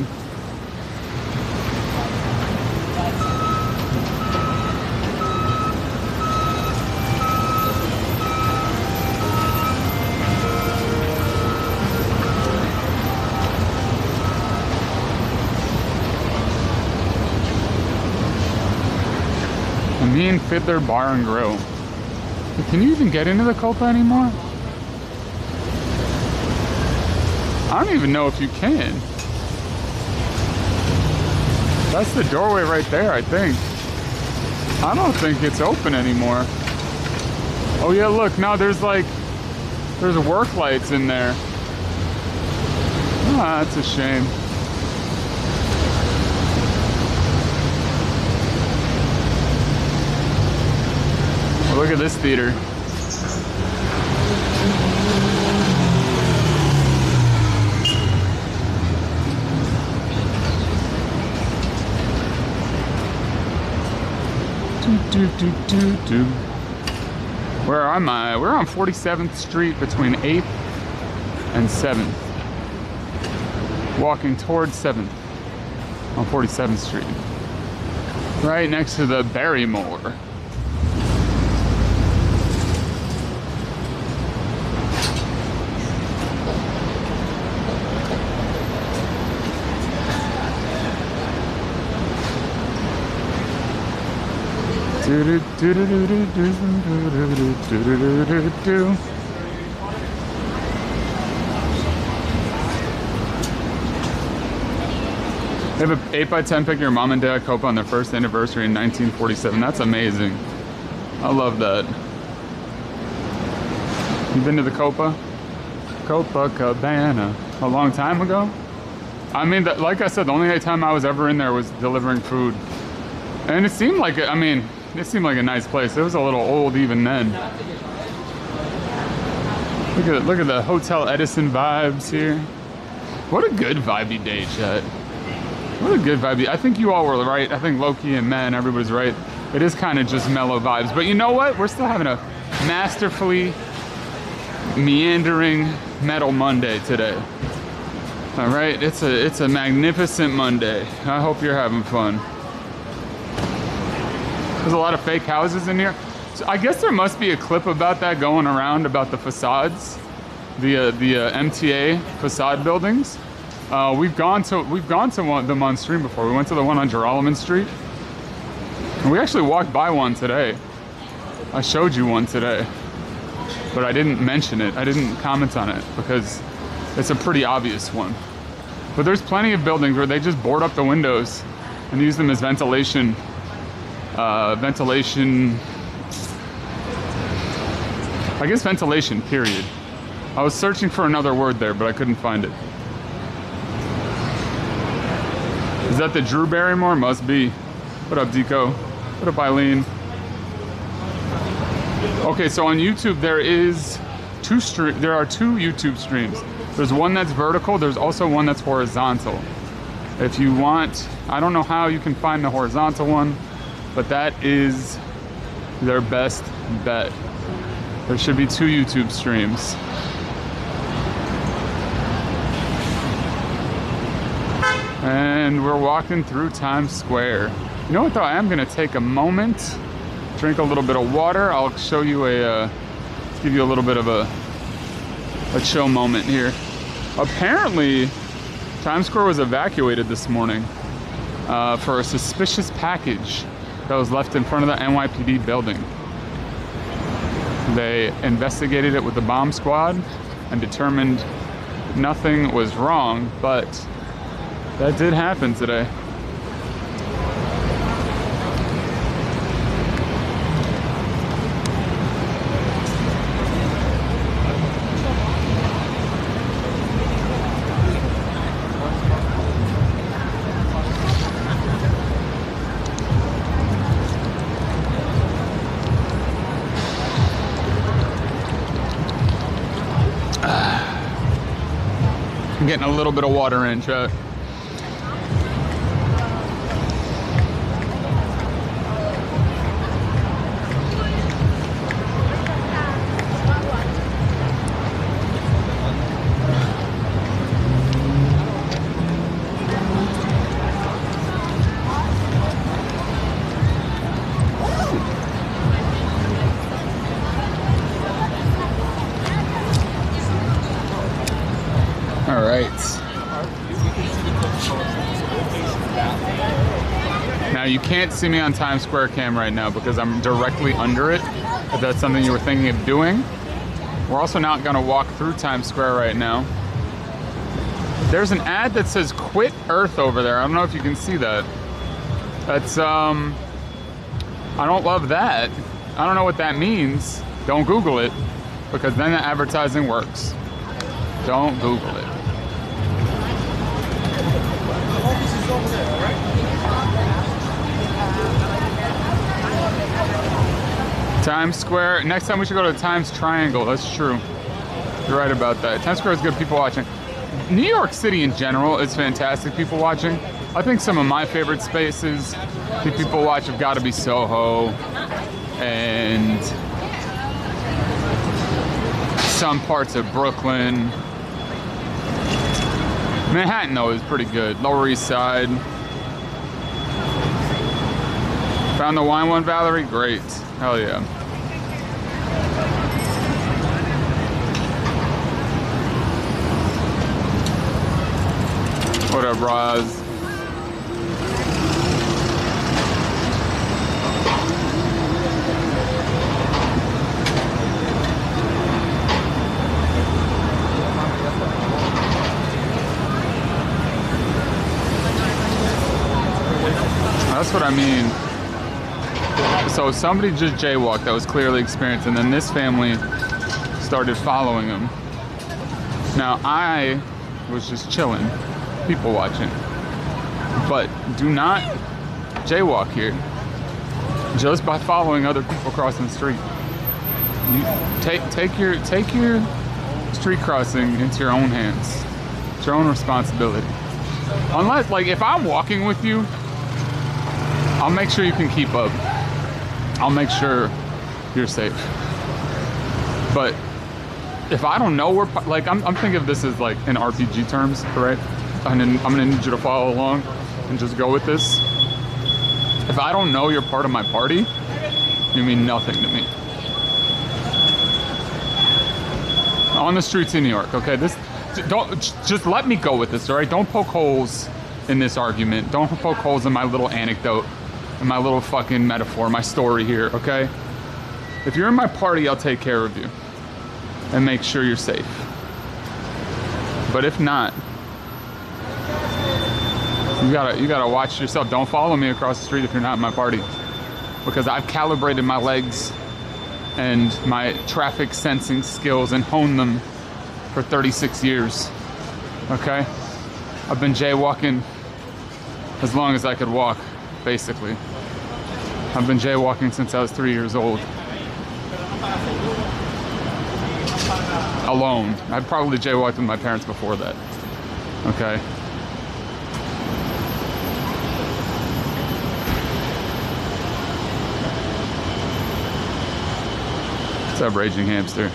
Mean Fiddler Bar and Grill. Can you even get into the Copa anymore? I don't even know if you can. That's the doorway right there, I think. I don't think it's open anymore. Oh yeah, look, now there's work lights in there. Ah, that's a shame. Look at this theater. Where am I? We're on 47th Street between 8th and 7th. Walking towards 7th on 47th Street. Right next to the Barrymore. They have an 8x10 pic of your mom and dad Copa on their first anniversary in 1947. That's amazing. I love that. You been to the Copa? Copacabana. A long time ago? I mean, like I said, the only time I was ever in there was delivering food. And it seemed like, it seemed like a nice place. It was a little old even then. Look at the Hotel Edison vibes here. What a good vibey day, Chet. What a good vibey. I think you all were right. I think Loki and Matt and everybody's right. It is kind of just mellow vibes. But you know what? We're still having a masterfully meandering metal Monday today. All right, it's a magnificent Monday. I hope you're having fun. There's a lot of fake houses in here. So I guess there must be a clip about that going around about the facades, the MTA facade buildings. We've gone to them on stream before. We went to the one on Geralman Street, and we actually walked by one today. I showed you one today, but I didn't mention it. I didn't comment on it because it's a pretty obvious one. But there's plenty of buildings where they just board up the windows and use them as ventilation. I guess ventilation, period. I was searching for another word there, but I couldn't find it. Is that the Drew Barrymore? Must be. What up, Deco? What up, Eileen? Okay, so on YouTube there are two YouTube streams. There's one that's vertical, there's also one that's horizontal. If you want, I don't know how you can find the horizontal one, but that is their best bet. There should be two YouTube streams. And we're walking through Times Square. You know what though, I am gonna take a moment, drink a little bit of water. I'll show you give you a little bit of a chill moment here. Apparently, Times Square was evacuated this morning for a suspicious package that was left in front of the NYPD building. They investigated it with the bomb squad and determined nothing was wrong, but that did happen today. getting a little bit of water in, chat. Now you can't see me on Times Square cam right now because I'm directly under it, if that's something you were thinking of doing. We're also not gonna walk through Times Square right now. There's an ad that says quit Earth over there. I don't know if you can see that. That's, I don't love that. I don't know what that means. Don't Google it, because then the advertising works. Don't Google it. Times Square. Next time we should go to Times Triangle. That's true. You're right about that. Times Square is good people watching. New York City in general is fantastic people watching. I think some of my favorite spaces that people watch have got to be Soho and some parts of Brooklyn. Manhattan though is pretty good. Lower East Side. Found the wine one, Valerie? Great. Hell yeah. What up, Roz? That's what I mean. So somebody just jaywalked that was clearly experienced, and then this family started following him. Now I was just chilling, people watching. But do not jaywalk here just by following other people crossing the street. You take your street crossing into your own hands. It's your own responsibility. Unless, like, if I'm walking with you, I'll make sure you can keep up. I'll make sure you're safe. But if I don't know where, like, I'm thinking of this as like in RPG terms, right? And then I'm gonna need you to follow along and just go with this. If I don't know you're part of my party, you mean nothing to me. On the streets in New York, okay? Just let me go with this, all right? Don't poke holes in this argument. Don't poke holes in my little anecdote, in my little fucking metaphor, my story here, okay? If you're in my party, I'll take care of you and make sure you're safe. But if not, you gotta watch yourself. Don't follow me across the street if you're not in my party, because I've calibrated my legs and my traffic sensing skills and honed them for 36 years, okay? I've been jaywalking as long as I could walk, basically. I've been jaywalking since I was 3 years old. Alone. I'd probably jaywalked with my parents before that, okay? What's up, Raging Hamster?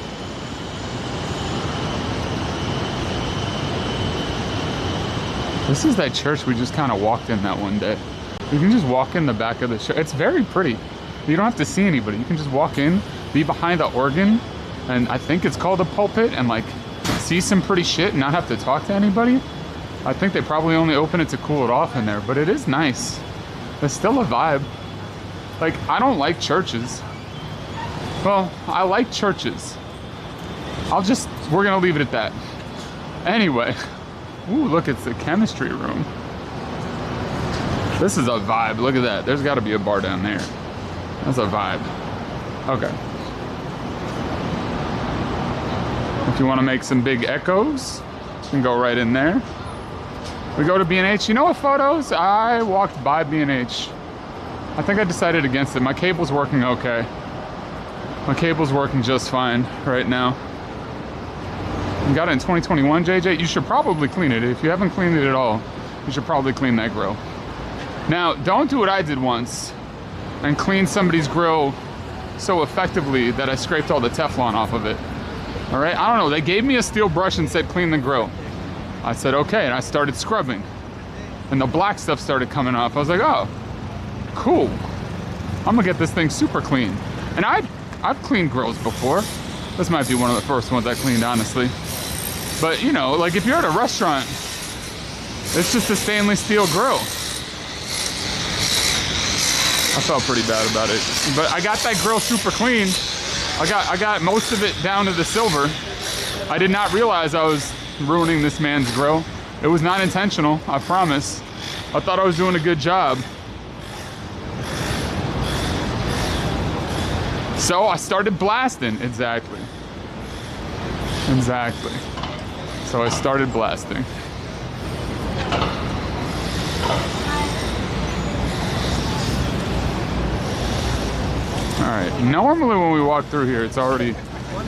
This is that church we just kind of walked in that one day. You can just walk in the back of the church. It's very pretty. You don't have to see anybody. You can just walk in, be behind the organ, and I think it's called a pulpit, and like see some pretty shit and not have to talk to anybody. I think they probably only open it to cool it off in there, but it is nice. It's still a vibe. Like, I don't like churches. Well, I like churches. We're gonna leave it at that. Anyway. Ooh, look, it's the chemistry room. This is a vibe. Look at that. There's got to be a bar down there. That's a vibe. Okay. If you want to make some big echoes, you can go right in there. We go to B&H. You know what, photos? I walked by B&H. I think I decided against it. My cable's working okay. My cable's working just fine right now. You got it in 2021, JJ? You should probably clean it. If you haven't cleaned it at all, you should probably clean that grill. Now, don't do what I did once and clean somebody's grill so effectively that I scraped all the Teflon off of it. All right, I don't know. They gave me a steel brush and said, clean the grill. I said, okay, and I started scrubbing. And the black stuff started coming off. I was like, oh, cool. I'm gonna get this thing super clean. And I've cleaned grills before. This might be one of the first ones I cleaned, honestly. But you know, like if you're at a restaurant, it's just a stainless steel grill. I felt pretty bad about it. But I got that grill super clean. I got most of it down to the silver. I did not realize I was ruining this man's grill. It was not intentional, I promise. I thought I was doing a good job. So I started blasting, exactly. So I started blasting. All right, normally when we walk through here, it's already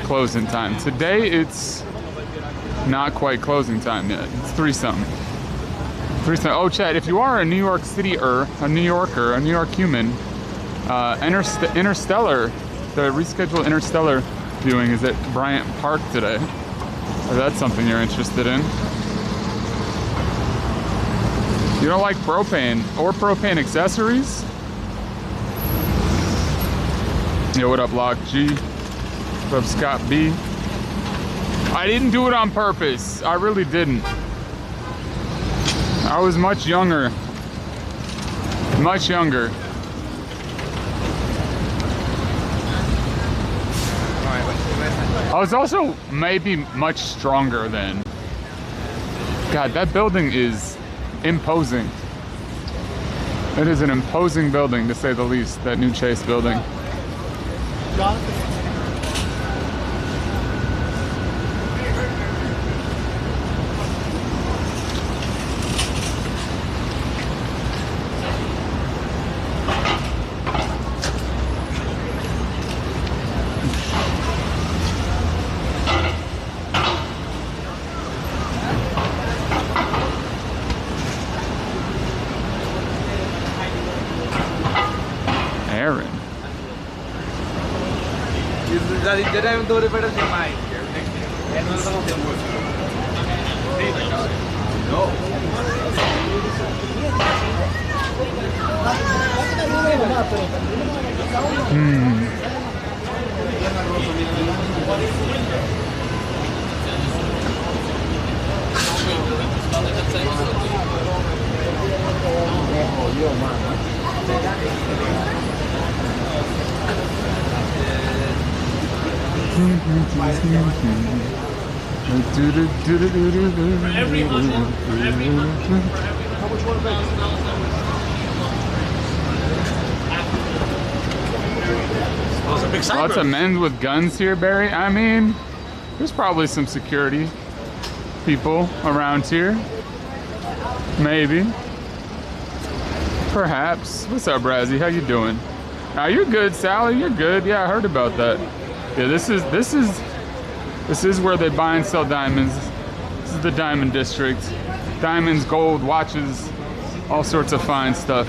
closing time. Today, it's not quite closing time yet. It's 3-something. 3-something. Oh, Chad, if you are a New York City-er, a New Yorker, a New York human, Interstellar, the rescheduled Interstellar viewing is at Bryant Park today. If that's something you're interested in. You don't like propane or propane accessories? Yo, what up, Lock G? What up, Scott B? I didn't do it on purpose. I really didn't. I was much younger. Much younger. I was also maybe much stronger then. God, that building is imposing. It is an imposing building, to say the least, that new Chase building. Lots of men with guns here, Barry. I mean, there's probably some security people around here. Maybe. Perhaps. What's up, Razzie? How you doing? You're good, Sally. You're good. Yeah, I heard about that. Yeah, this is where they buy and sell diamonds. This is the diamond district. Diamonds, gold, watches, all sorts of fine stuff.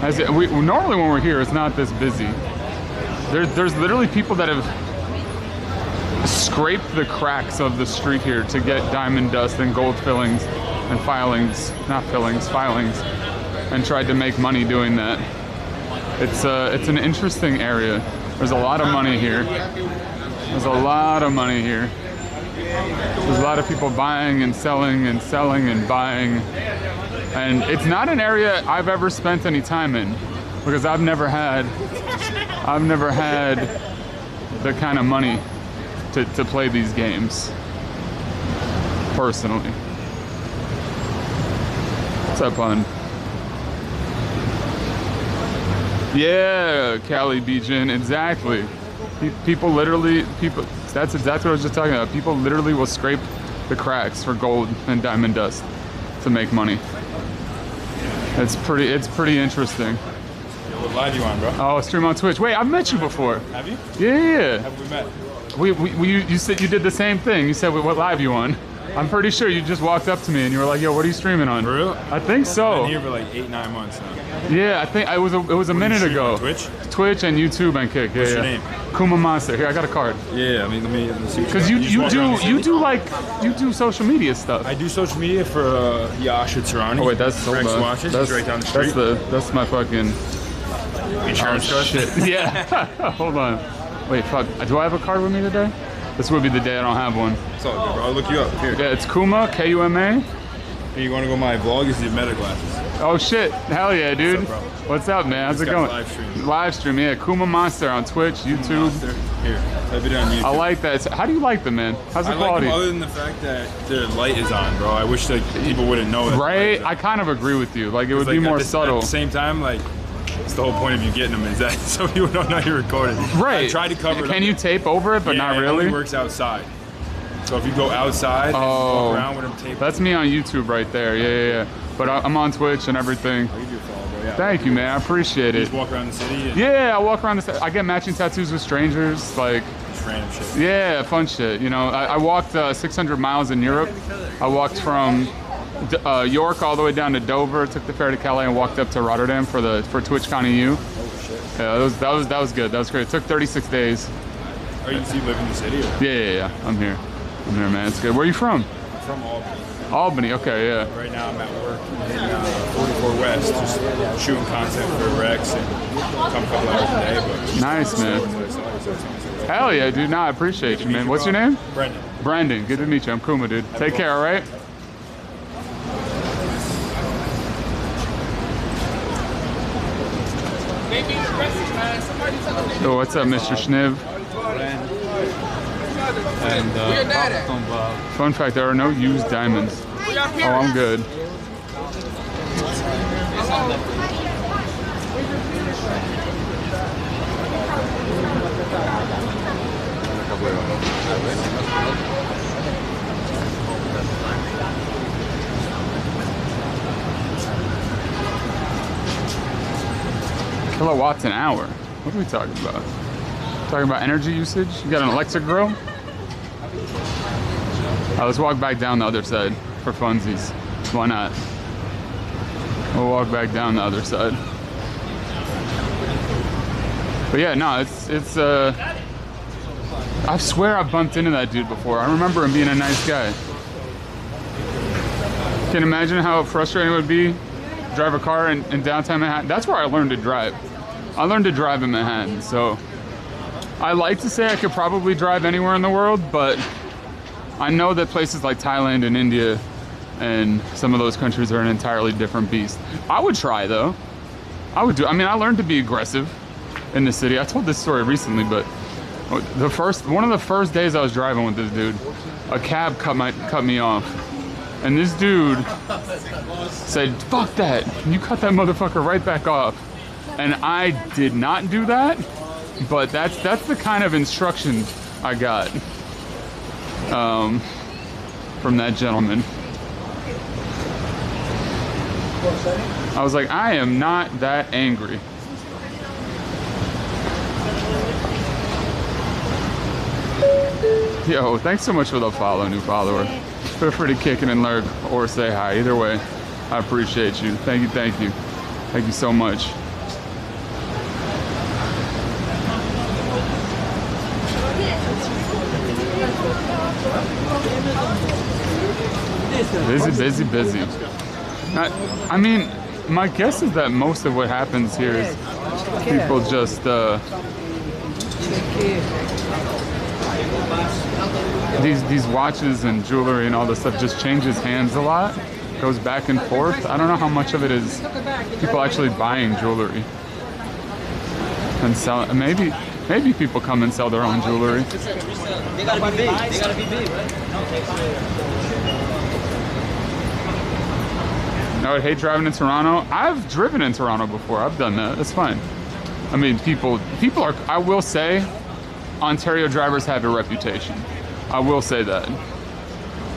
Normally when we're here, it's not this busy. There's literally people that have scraped the cracks of the street here to get diamond dust and gold fillings and filings, not fillings, filings, and tried to make money doing that. It's an interesting area. There's a lot of money here. There's a lot of money here. There's a lot of people buying and selling and selling and buying. And it's not an area I've ever spent any time in, because I've never had the kind of money to play these games, personally. What's up, hon? Yeah, Cali Beijing, exactly. People literally, that's exactly what I was just talking about. People literally will scrape the cracks for gold and diamond dust to make money. It's pretty interesting. What live you on, bro? Oh, stream on Twitch. Wait, I've met you before. Have you? Yeah. Have we met? You said you did the same thing. You said, what live you on? I'm pretty sure you just walked up to me and you were like, yo, what are you streaming on? For real? I think so. I've been here for like 8-9 months now. Yeah, I think it was a minute ago. Twitch? Twitch and YouTube and Kick. What's your name? Kuma Monster. Here, I got a card. Yeah, I mean, let me see. Because you do social media stuff. I do social media for Yasha Tirani. Oh wait, that's Rex Watches. He's right down the street. That's my fucking insurance shit. Yeah. Hold on. Wait, fuck. Do I have a card with me today? This would be the day I don't have one. It's all good, bro. I'll look you up. Here. Yeah, it's Kuma, K-U-M-A. Hey, you want to go my vlog? Is the Meta glasses. Oh shit! Hell yeah, dude. What's up, bro? What's up, man? How's it going? Live stream, yeah. Kuma Monster on Twitch, YouTube. Here, type it on YouTube. I like that. How do you like them, man? How's the quality? I like them other than the fact that the light is on, bro. I wish like people wouldn't know that. Right? I kind of agree with you. Like it would be more subtle. At the same time, like it's the whole point of you getting them is that so people don't know you're recording. Right. I tried to cover it. Can you tape over it, but not really? It only works outside. So if you go outside and walk around with them taped. That's me on YouTube right there. Yeah. But I'm on Twitch and everything. I'll give you a follow, bro. Yeah. Thank you, man. I appreciate it. You just walk around the city? Yeah, I walk around the city. I get matching tattoos with strangers. Like, just random shit. Yeah, fun shit. You know, I walked 600 miles in Europe. I walked from York all the way down to Dover, took the ferry to Calais, and walked up to Rotterdam for TwitchCon EU. Oh, shit. Yeah, that was good. That was great. It took 36 days. Are you live in the city? Or? Yeah. I'm here, man. It's good. Where are you from? I'm from Albany. Albany, okay, yeah. Right now I'm at work in 44 West, just shooting content for Rex and come a couple hours a day. But nice, man. Hell yeah, dude. Nah, I appreciate you, man. What's your name? Brendan. Brandon. Good to meet you. I'm Kuma, dude. Take care, all right? Oh, what's up, Mr. Schniv? And fun fact, there are no used diamonds. Oh, I'm good. Kilowatts an hour. What are we talking about? Talking about energy usage? You got an electric grill? Let's walk back down the other side for funsies. Why not? We'll walk back down the other side. But yeah, no, it's I swear I bumped into that dude before. I remember him being a nice guy. Can you imagine how frustrating it would be to drive a car in downtown Manhattan? That's where I learned to drive. I learned to drive in Manhattan, so I like to say I could probably drive anywhere in the world, but I know that places like Thailand and India and some of those countries are an entirely different beast. I would try though. I mean, I learned to be aggressive in the city. I told this story recently, but one of the first days I was driving with this dude, a cab cut me off. And this dude said, fuck that. You cut that motherfucker right back off. And I did not do that, but that's the kind of instruction I got from that gentleman. I was like, I am not that angry. Yo, thanks so much for the follow, new follower. Feel free to kick it and lurk or say hi. Either way, I appreciate you. Thank you, thank you. Thank you so much. Busy. I mean, my guess is that most of what happens here is people just these watches and jewelry and all this stuff just changes hands a lot, goes back and forth. I don't know how much of it is people actually buying jewelry and sell. Maybe people come and sell their own jewelry. They gotta be big. Right? I would hate driving in Toronto. I've driven in Toronto before. I've done that. That's fine. I mean, people are. I will say, Ontario drivers have a reputation. I will say that.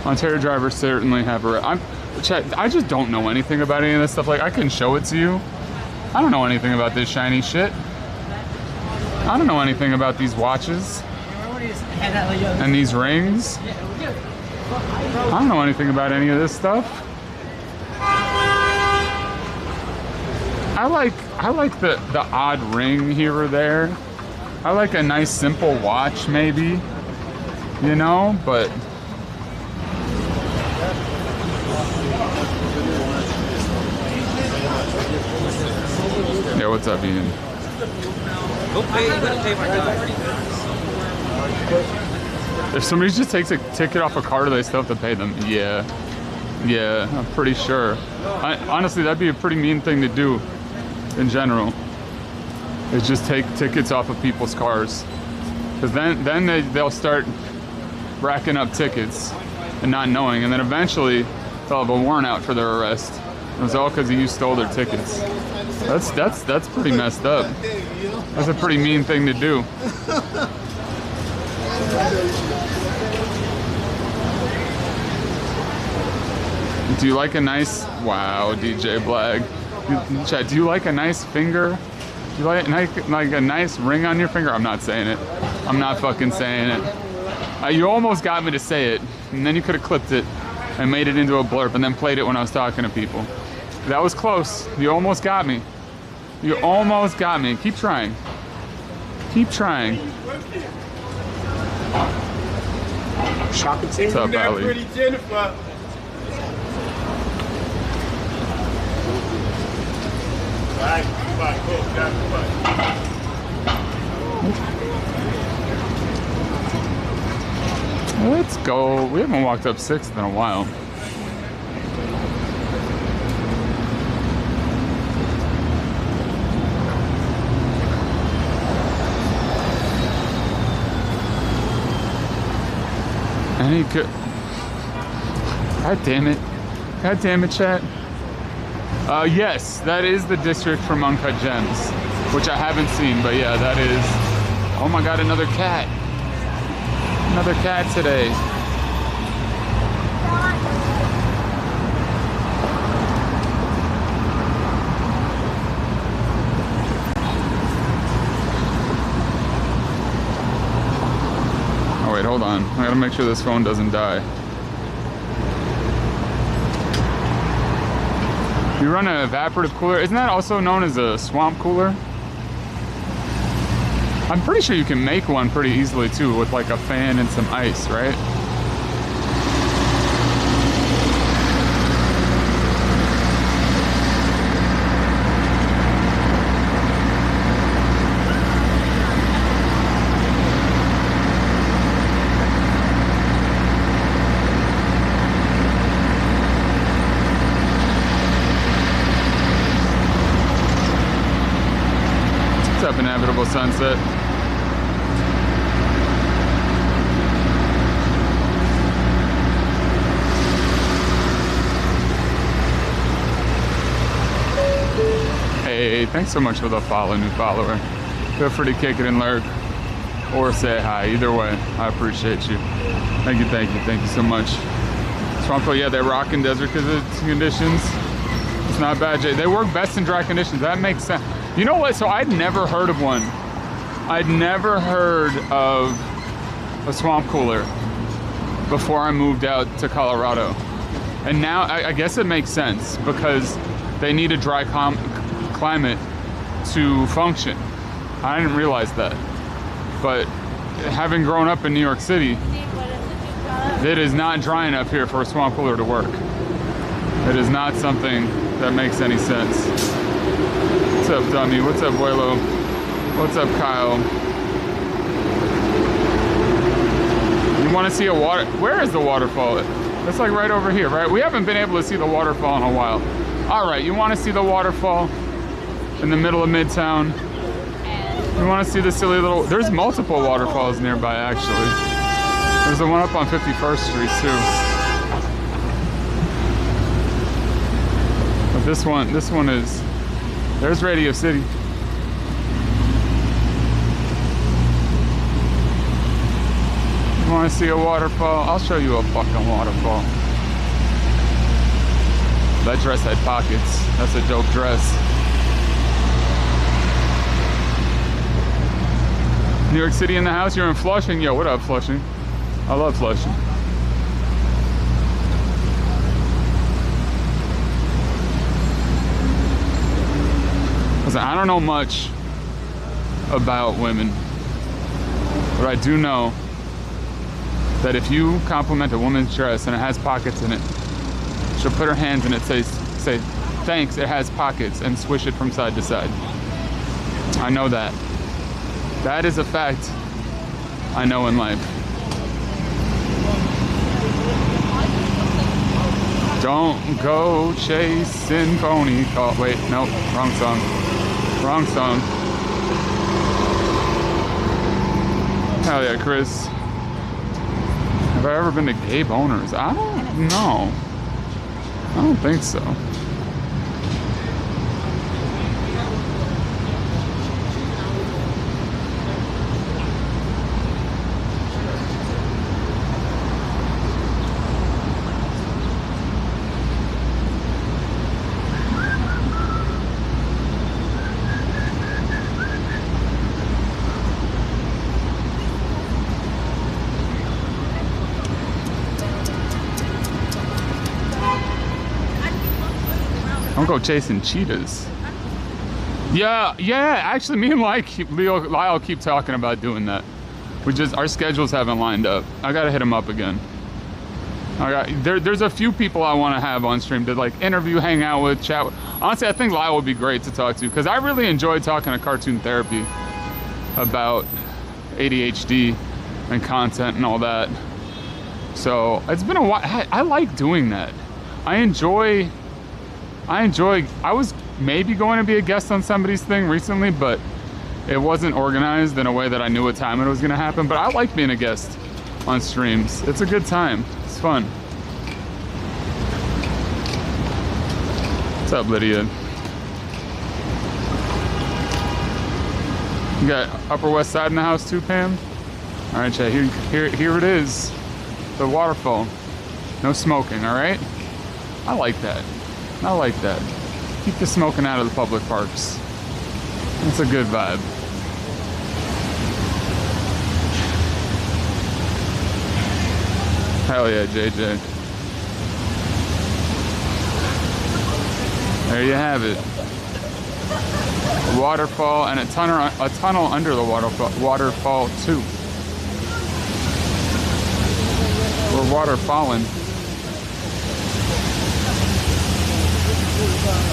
Ontario drivers certainly have a. I just don't know anything about any of this stuff. Like, I can show it to you. I don't know anything about this shiny shit. I don't know anything about these watches. And these rings. I don't know anything about any of this stuff. I like the odd ring here or there. I like a nice simple watch maybe, you know, but yeah, what's up, Ian? If somebody just takes a ticket off a card, they still have to pay them. Yeah, I'm pretty sure. Honestly, that'd be a pretty mean thing to do in general. Is just take tickets off of people's cars. Because then they'll start racking up tickets and not knowing. And then eventually they'll have a warrant out for their arrest. It was all because you stole their tickets. That's pretty messed up. That's a pretty mean thing to do. Do you like a nice, wow, DJ Blag. Chad, do you like a nice finger? Do you like a nice ring on your finger? I'm not saying it. I'm not fucking saying it. You almost got me to say it, and then you could have clipped it and made it into a blurb and then played it when I was talking to people. That was close. You almost got me. You almost got me. Keep trying. Keep trying. What's up, Ali? Pretty Jennifer. Let's go. We haven't walked up 6th in a while. Any good? God damn it. God damn it, chat. Yes, that is the district from Uncut Gems, which I haven't seen, but yeah, that is. Oh my god, another cat. Another cat today. Oh wait, hold on. I gotta make sure this phone doesn't die. You run an evaporative cooler. Isn't that also known as a swamp cooler? I'm pretty sure you can make one pretty easily too with like a fan and some ice, right? What's up, Inevitable Sunset? Hey, thanks so much for the follow, new follower. Feel free to kick it and lurk or say hi. Either way, I appreciate you. Thank you so much. Swamp, yeah, they rock in desert conditions. It's not bad, Jay. They work best in dry conditions. That makes sense. You know what? So I'd never heard of one. I'd never heard of a swamp cooler before I moved out to Colorado. And now I guess it makes sense because they need a dry climate to function. I didn't realize that. But having grown up in New York City, it is not dry enough here for a swamp cooler to work. It is not something that makes any sense. What's up, Dummy? What's up, Vuelo? What's up, Kyle? You want to see a water? Where is the waterfall? It's like right over here, right? We haven't been able to see the waterfall in a while. All right, you want to see the waterfall in the middle of Midtown? You want to see the silly little... There's multiple waterfalls nearby, actually. There's the one up on 51st Street, too. But this one is... There's Radio City. You want to see a waterfall? I'll show you a fucking waterfall. That dress had pockets. That's a dope dress. New York City in the house. You're in Flushing. Yo, what up, Flushing? I love Flushing. Listen, I don't know much about women, but I do know that if you compliment a woman's dress and it has pockets in it, she'll put her hands in it, say, thanks, it has pockets, and swish it from side to side. I know that. That is a fact I know in life. Don't go chasing pony call. Wait, nope, wrong song. Wrong song. Hell yeah, Chris. Have I ever been to gay boners? I don't know. I don't think so. Don't go chasing cheetahs. Yeah, actually me and Lyle keep talking about doing that. Our schedules haven't lined up. I gotta hit him up again. There's a few people I wanna have on stream to like interview, hang out with, chat with. Honestly, I think Lyle would be great to talk to because I really enjoy talking to Cartoon Therapy about ADHD and content and all that. So it's been a while. I like doing that. I was maybe going to be a guest on somebody's thing recently, but it wasn't organized in a way that I knew what time it was going to happen. But I like being a guest on streams. It's a good time. It's fun. What's up, Lydia? You got Upper West Side in the house too, Pam? All right, Chad, here it is. The waterfall. No smoking, all right? I like that. I like that. Keep the smoking out of the public parks. It's a good vibe. Hell yeah, JJ. There you have it. A waterfall and a tunnel under the waterfall too. We're waterfalling.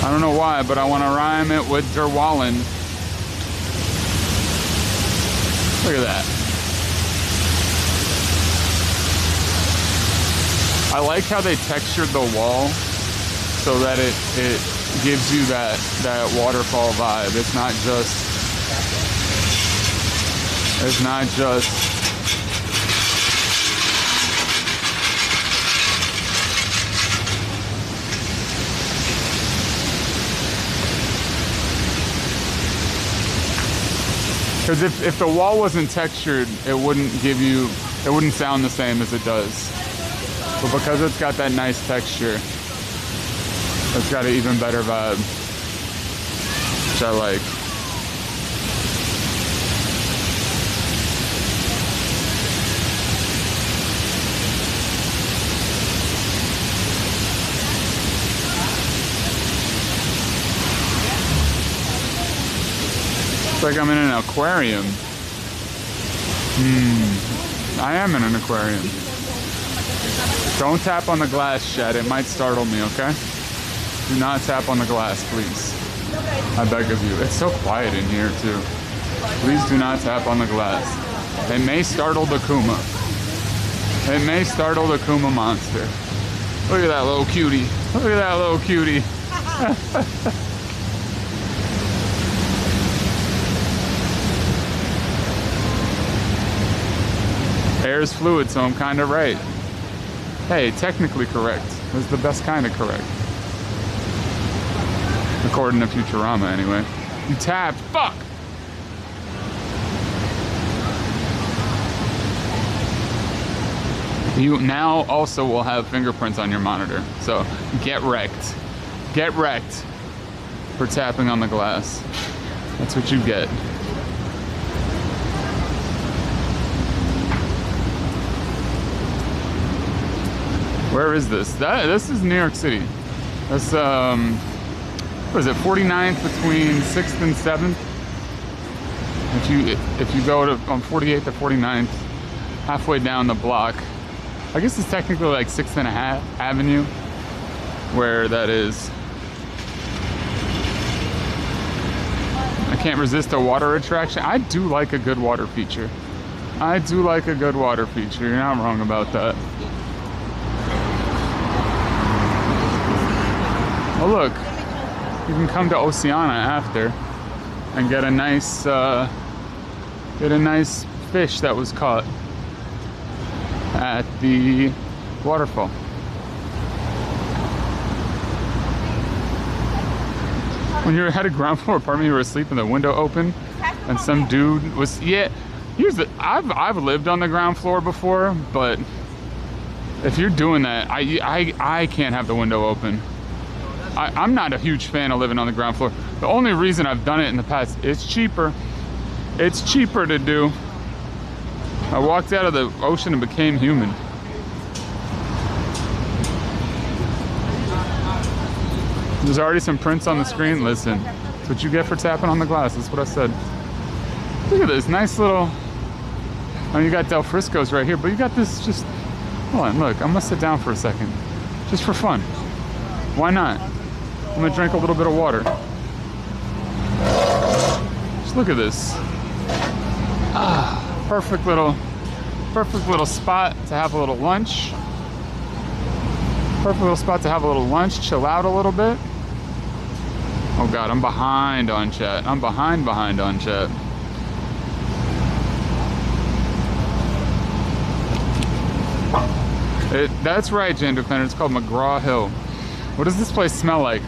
I don't know why, but I want to rhyme it with Derwallen. Look at that. I like how they textured the wall so that it gives you that waterfall vibe. It's not just because if the wall wasn't textured, it wouldn't sound the same as it does. But because it's got that nice texture, it's got an even better vibe, which I like. It's like I'm in an aquarium. I am in an aquarium. Don't tap on the glass, Shed. It might startle me, okay? Do not tap on the glass, please. I beg of you. It's so quiet in here, too. Please do not tap on the glass. It may startle the Kuma. It may startle the Kuma monster. Look at that little cutie. Look at that little cutie. Air is fluid, so I'm kind of right. Hey, technically correct. It's the best kind of correct. According to Futurama, anyway. You tapped. Fuck! You now also will have fingerprints on your monitor. So, get wrecked. Get wrecked for tapping on the glass. That's what you get. Where is this? This is New York City. That's what is it? 49th between 6th and 7th. If you go to on 48th to 49th, halfway down the block. I guess it's technically like 6th and a half Avenue, where that is. I can't resist a water attraction. I do like a good water feature. I do like a good water feature. You're not wrong about that. Oh look, you can come to Oceana after and get a nice fish that was caught at the waterfall. When you had a ground floor apartment, you were asleep and the window open, and some dude was I've lived on the ground floor before, but if you're doing that, I can't have the window open. I'm not a huge fan of living on the ground floor. The only reason I've done it in the past, it's cheaper. It's cheaper to do. I walked out of the ocean and became human. There's already some prints on the screen. Listen, that's what you get for tapping on the glass. That's what I said. Look at this nice little, you got Del Frisco's right here, but you got this just, hold on, look, I'm gonna sit down for a second. Just for fun. Why not? I'm gonna drink a little bit of water. Just look at this. Perfect little spot to have a little lunch. Perfect little spot to have a little lunch, chill out a little bit. Oh God, I'm behind on chat. I'm behind on chat. That's right, Jane Defender. It's called McGraw Hill. What does this place smell like?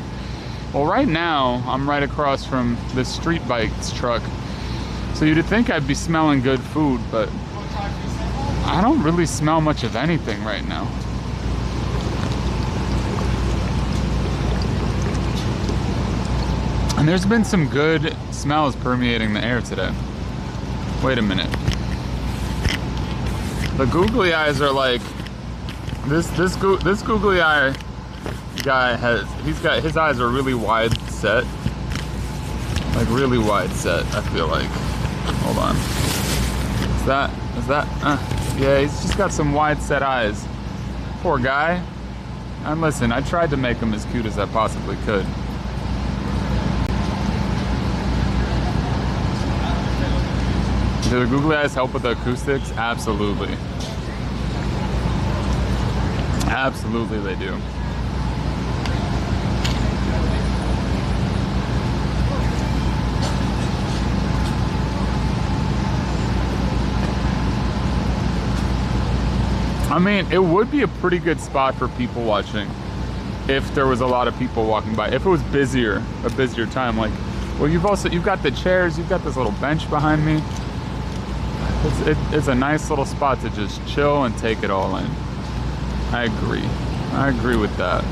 Well, right now, I'm right across from the street bikes truck. So you'd think I'd be smelling good food, but I don't really smell much of anything right now. And there's been some good smells permeating the air today. Wait a minute. The googly eyes are like, this googly eye guy his eyes are really wide set. Like really wide set, I feel like. Hold on. Is that? Yeah, he's just got some wide set eyes. Poor guy. And listen, I tried to make him as cute as I possibly could. Do the googly eyes help with the acoustics? Absolutely. Absolutely they do. I mean, it would be a pretty good spot for people watching if there was a lot of people walking by. If it was a busier time, like, well, you've got the chairs, you've got this little bench behind me. It's a nice little spot to just chill and take it all in. I agree with that.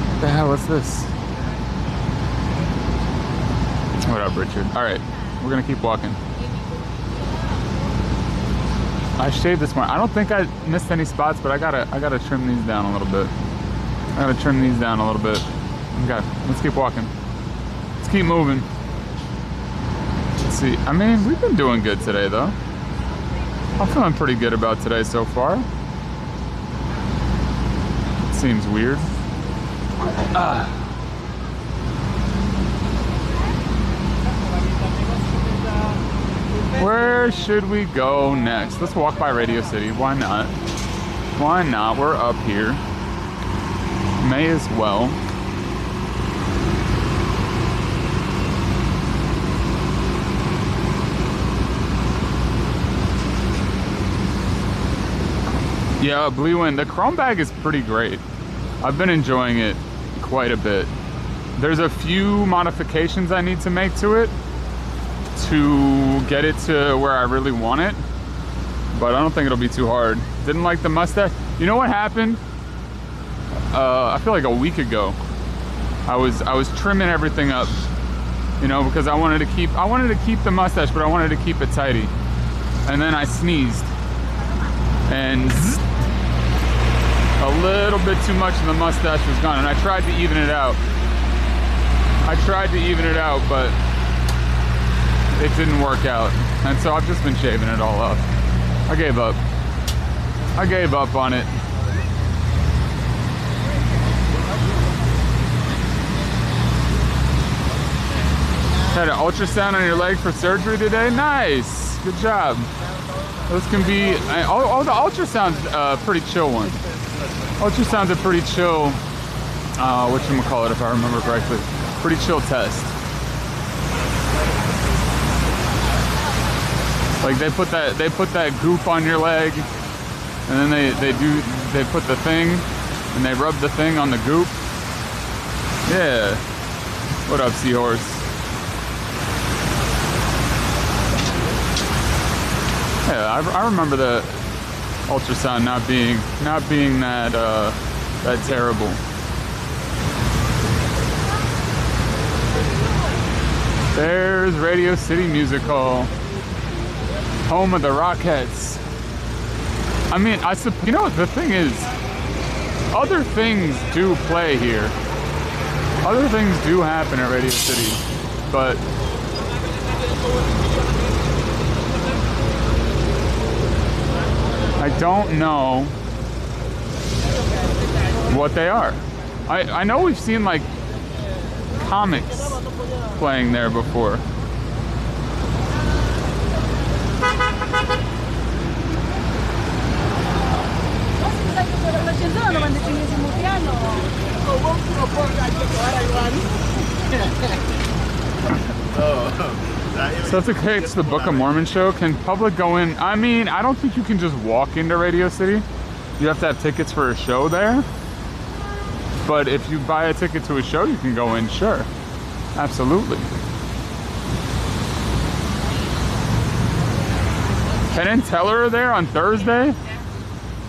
What the hell is this? What up, Richard? All right, we're gonna keep walking. I shaved this morning. I don't think I missed any spots, but I gotta trim these down a little bit. Okay, let's keep walking. Let's keep moving. Let's see. I mean, we've been doing good today, though. I'm feeling pretty good about today so far. It seems weird. Where should we go next? Let's walk by Radio City. Why not? Why not? We're up here. May as well. Yeah, Blue Wind. The chrome bag is pretty great. I've been enjoying it quite a bit. There's a few modifications I need to make to it to get it to where I really want it, but I don't think it'll be too hard. Didn't like the mustache. You know what happened? I feel like a week ago, I was trimming everything up, you know, because I wanted to keep the mustache, but I wanted to keep it tidy. And then I sneezed, and zzz, a little bit too much of the mustache was gone, and I tried to even it out. But it didn't work out, and so I've just been shaving it all off. I gave up on it. Had an ultrasound on your leg for surgery today? Nice, good job. Those can be, all the ultrasounds, pretty chill one. Ultrasound's a pretty chill, whatchamacallit, if I remember correctly. Pretty chill test. Like they put that goop on your leg, and then they put the thing, and they rub the thing on the goop. Yeah. What up, seahorse? Yeah, I remember the ultrasound not being that terrible. There's Radio City Music Hall, home of the Rockettes. I mean, you know what the thing is? Other things do play here. Other things do happen at Radio City, but I don't know what they are. I know we've seen like comics playing there before. So to catch the Book of Mormon show, can public go in? I mean, I don't think you can just walk into Radio City. You have to have tickets for a show there. But if you buy a ticket to a show, you can go in, sure. Absolutely. Penn and Teller are there on Thursday?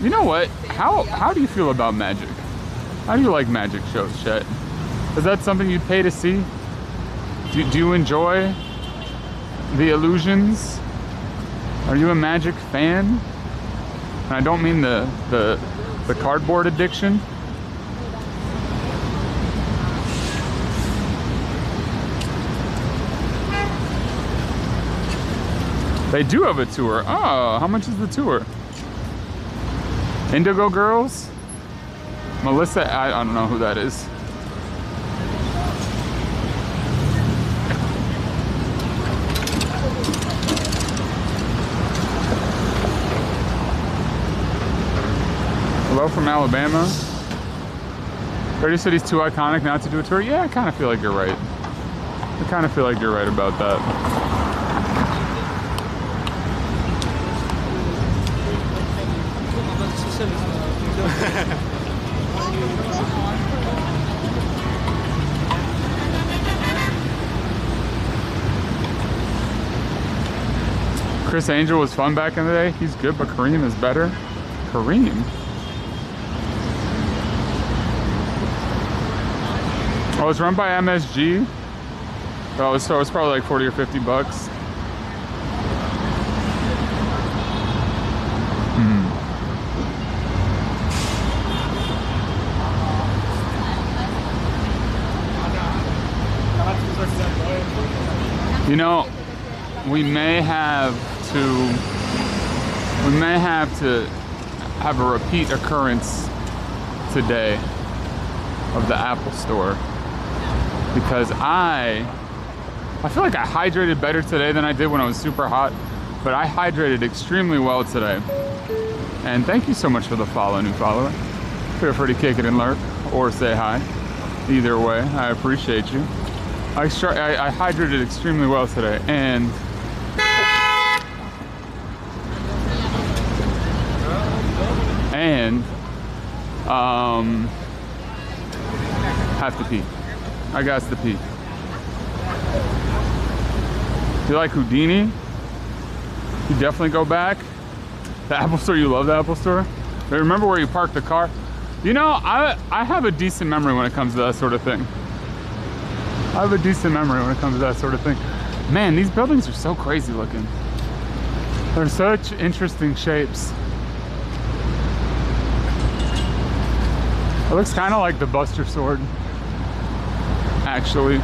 You know what? How do you feel about magic? How do you like magic shows, Chet? Is that something you'd pay to see? Do you enjoy the illusions? Are you a magic fan? And I don't mean the cardboard addiction. They do have a tour. Oh, how much is the tour? Indigo Girls? Melissa, I don't know who that is. Hello from Alabama. Radio City's too iconic not to do a tour. Yeah, I kind of feel like you're right. I kind of feel like you're right about that. Chris Angel was fun back in the day. He's good, but Kareem is better. Kareem? Oh, it's run by MSG. Oh, so it's probably like 40 or 50 bucks. You know, we may have to have a repeat occurrence today of the Apple Store, because I feel like I hydrated better today than I did when I was super hot, but I hydrated extremely well today. And thank you so much for the follow, new follower. Feel free to kick it and lurk or say hi. Either way, I appreciate you. I hydrated extremely well today, and have to pee. I got to pee. You like Houdini? You definitely go back. The Apple Store, you love the Apple Store? Remember where you parked the car? You know, I have a decent memory when it comes to that sort of thing. I have a decent memory when it comes to that sort of thing. Man, these buildings are so crazy looking. They're such interesting shapes. It looks kind of like the Buster Sword, actually.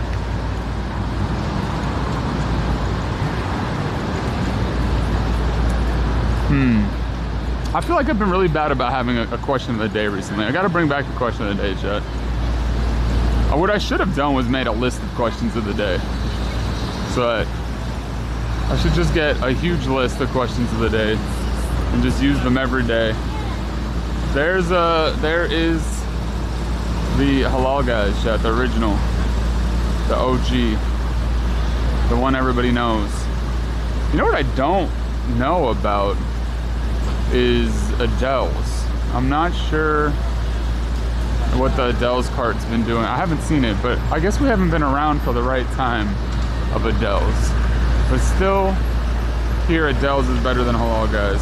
I feel like I've been really bad about having a question of the day recently. I gotta bring back the question of the day, chat. What I should have done was made a list of questions of the day. So I should just get a huge list of questions of the day and just use them every day. There is the halal guys, chat, the original, the OG, the one everybody knows. You know what I don't know about is Adele's. I'm not sure what the Adele's cart's been doing. I haven't seen it, but I guess we haven't been around for the right time of Adele's. But still, here Adele's is better than halal guys.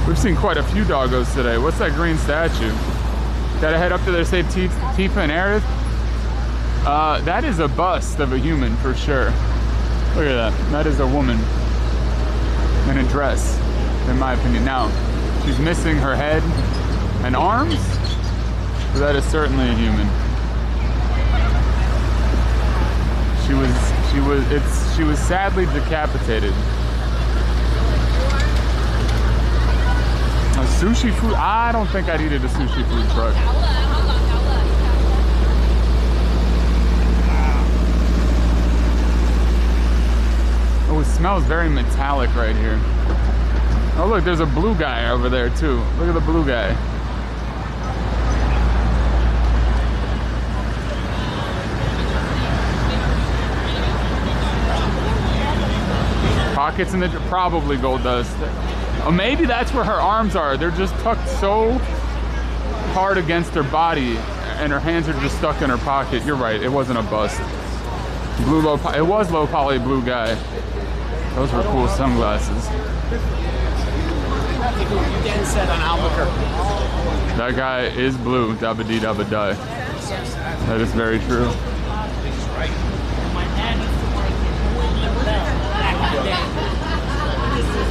We've seen quite a few doggos today. What's that green statue? Gotta head up to there, say Tifa and Aerith. That is a bust of a human for sure. Look at that. That is a woman in a dress, in my opinion. Now, she's missing her head and arms, but that is certainly a human. She was sadly decapitated. A sushi food? I don't think I'd eat at a sushi food truck. Oh, it smells very metallic right here. Oh look, there's a blue guy over there too. Look at the blue guy. Pockets in the, probably gold dust. Oh, maybe that's where her arms are. They're just tucked so hard against her body and her hands are just stuck in her pocket. You're right, it wasn't a bust. Blue low, it was low poly blue guy. Those were cool sunglasses. That guy is blue, dabba dee dabba die. That is very true.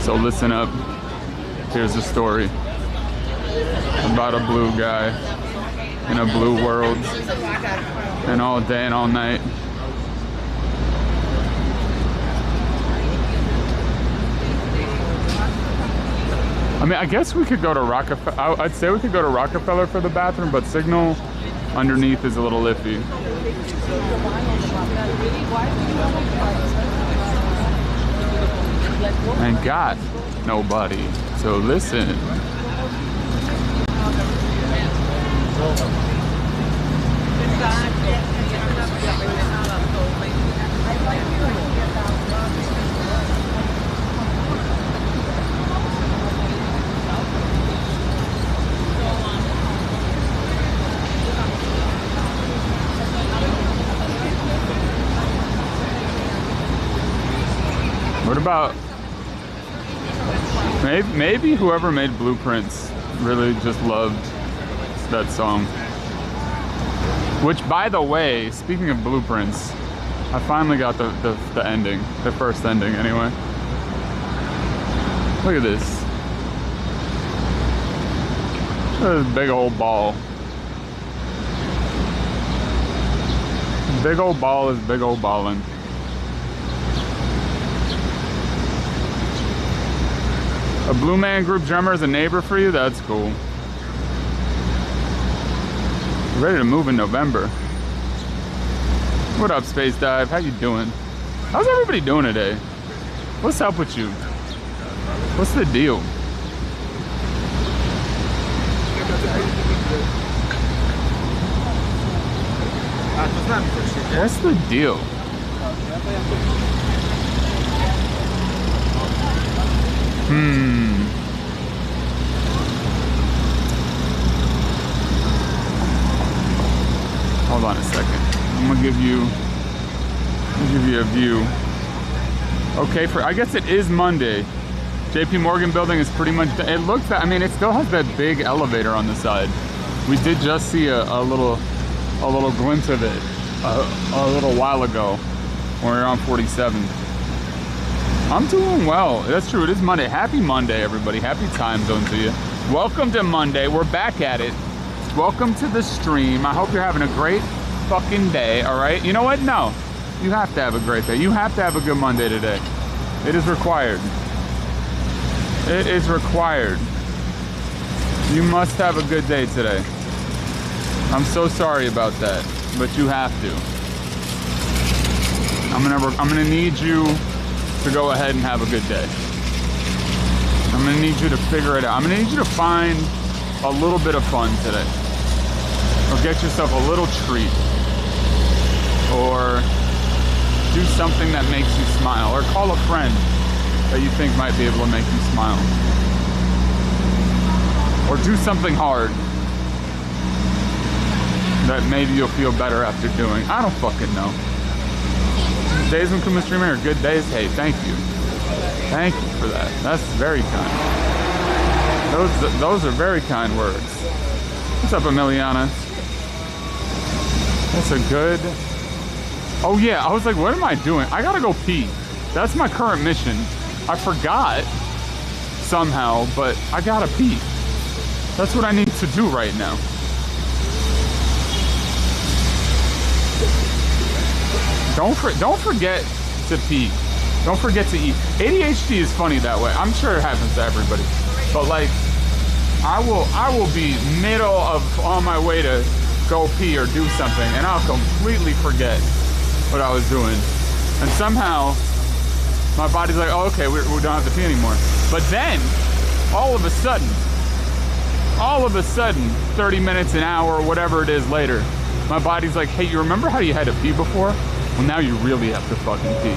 So listen up. Here's a story about a blue guy in a blue world, and all day and all night. I mean, I guess we could go to Rockefeller. I'd say we could go to Rockefeller for the bathroom, but Signal underneath is a little iffy. And got nobody. So listen. What about maybe whoever made Blueprints really just loved that song. Which, by the way, speaking of Blueprints, I finally got the ending, the first ending anyway. Look at this. Look at this big old ball. Big old ball is big old ballin'. A Blue Man Group drummer is a neighbor for you? That's cool. Ready to move in November. What up, Space Dive? How you doing? How's everybody doing today? What's up with you? What's the deal? What's the deal? Hold on a second. I'm gonna give you a view. Okay, I guess it is Monday. JP Morgan building is pretty much, it looks, I mean, it still has that big elevator on the side. We did just see a little a little glimpse of it a little while ago when we were on 47. I'm doing well. That's true. It is Monday. Happy Monday, everybody. Happy time zone to you. Welcome to Monday. We're back at it. Welcome to the stream. I hope you're having a great fucking day, all right? You know what? No. You have to have a great day. You have to have a good Monday today. It is required. It is required. You must have a good day today. I'm so sorry about that, but you have to. I'm gonna need you to go ahead and have a good day. I'm gonna need you to figure it out. I'm gonna need you to find a little bit of fun today. Or get yourself a little treat. Or do something that makes you smile. Or call a friend that you think might be able to make you smile. Or do something hard that maybe you'll feel better after doing. I don't fucking know. Days when Kuma streaming are good days. Hey, thank you. Thank you for that. That's very kind. Those are very kind words. What's up, Emiliana? That's a good... Oh yeah, I was like, what am I doing? I gotta go pee. That's my current mission. I forgot somehow, but I gotta pee. That's what I need to do right now. Don't forget to pee. Don't forget to eat. ADHD is funny that way. I'm sure it happens to everybody. But like, I will be middle of on my way to go pee or do something, and I'll completely forget what I was doing. And somehow, my body's like, oh, okay, we don't have to pee anymore. But then, all of a sudden, 30 minutes, an hour, whatever it is later, my body's like, hey, you remember how you had to pee before? Well, now you really have to fucking pee.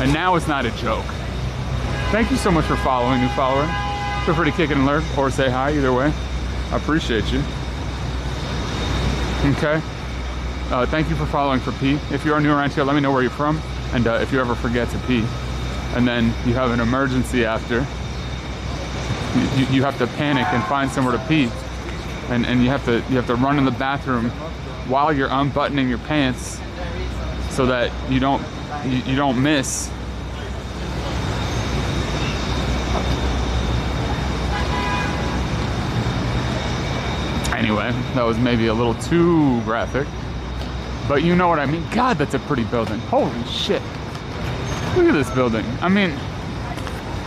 And now it's not a joke. Thank you so much for following, new follower. Feel free to kick it and lurk or say hi, either way. I appreciate you. Okay. Thank you for following for pee. If you are new around here, let me know where you're from. And if you ever forget to pee, and then you have an emergency after, you have to panic and find somewhere to pee. And you have to run in the bathroom while you're unbuttoning your pants so that you don't miss. Anyway, that was maybe a little too graphic, but you know what I mean. God, that's a pretty building. Holy shit. Look at this building. I mean,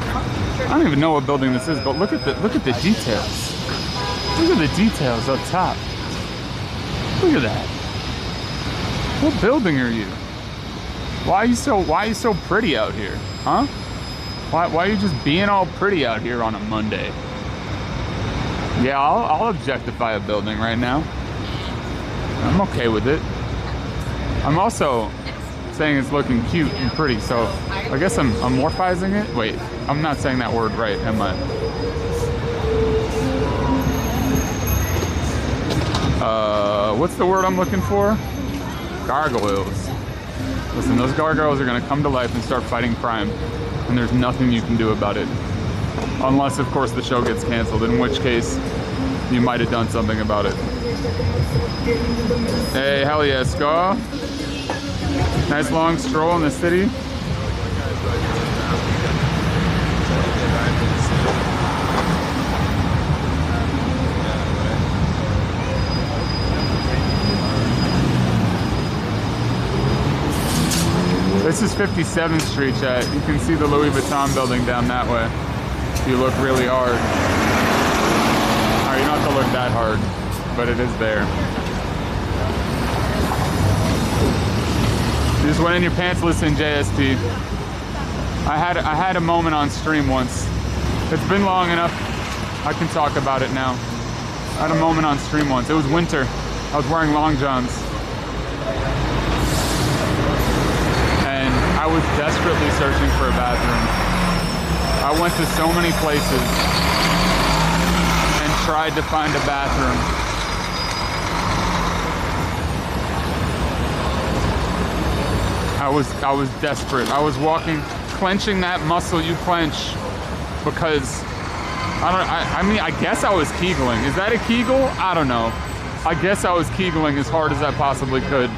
I don't even know what building this is, but look at the details. Look at the details up top. Look at that. What building are you? Why are you so pretty out here? Huh? Why are you just being all pretty out here on a Monday? Yeah, I'll objectify a building right now. I'm okay with it. I'm also saying it's looking cute and pretty, so I guess I'm morphizing it. Wait, I'm not saying that word right, am I? What's the word I'm looking for? Gargoyles. Listen, those gargoyles are gonna come to life and start fighting crime, and there's nothing you can do about it. Unless, of course, the show gets canceled, in which case you might have done something about it. Hey, hell yeah, Ska. Nice long stroll in the city. This is 57th Street, chat. You can see the Louis Vuitton building down that way. If you look really hard. Alright, you don't have to look that hard, but it is there. You just went in your pants, listen, JST. I had a moment on stream once. It's been long enough. I can talk about it now. I had a moment on stream once. It was winter. I was wearing long johns. And I was desperately searching for a bathroom. I went to so many places and tried to find a bathroom. I was desperate. I was walking, clenching that muscle you clench because I mean, I guess I was Kegling. Is that a Kegel? I don't know. I guess I was Kegling as hard as I possibly could.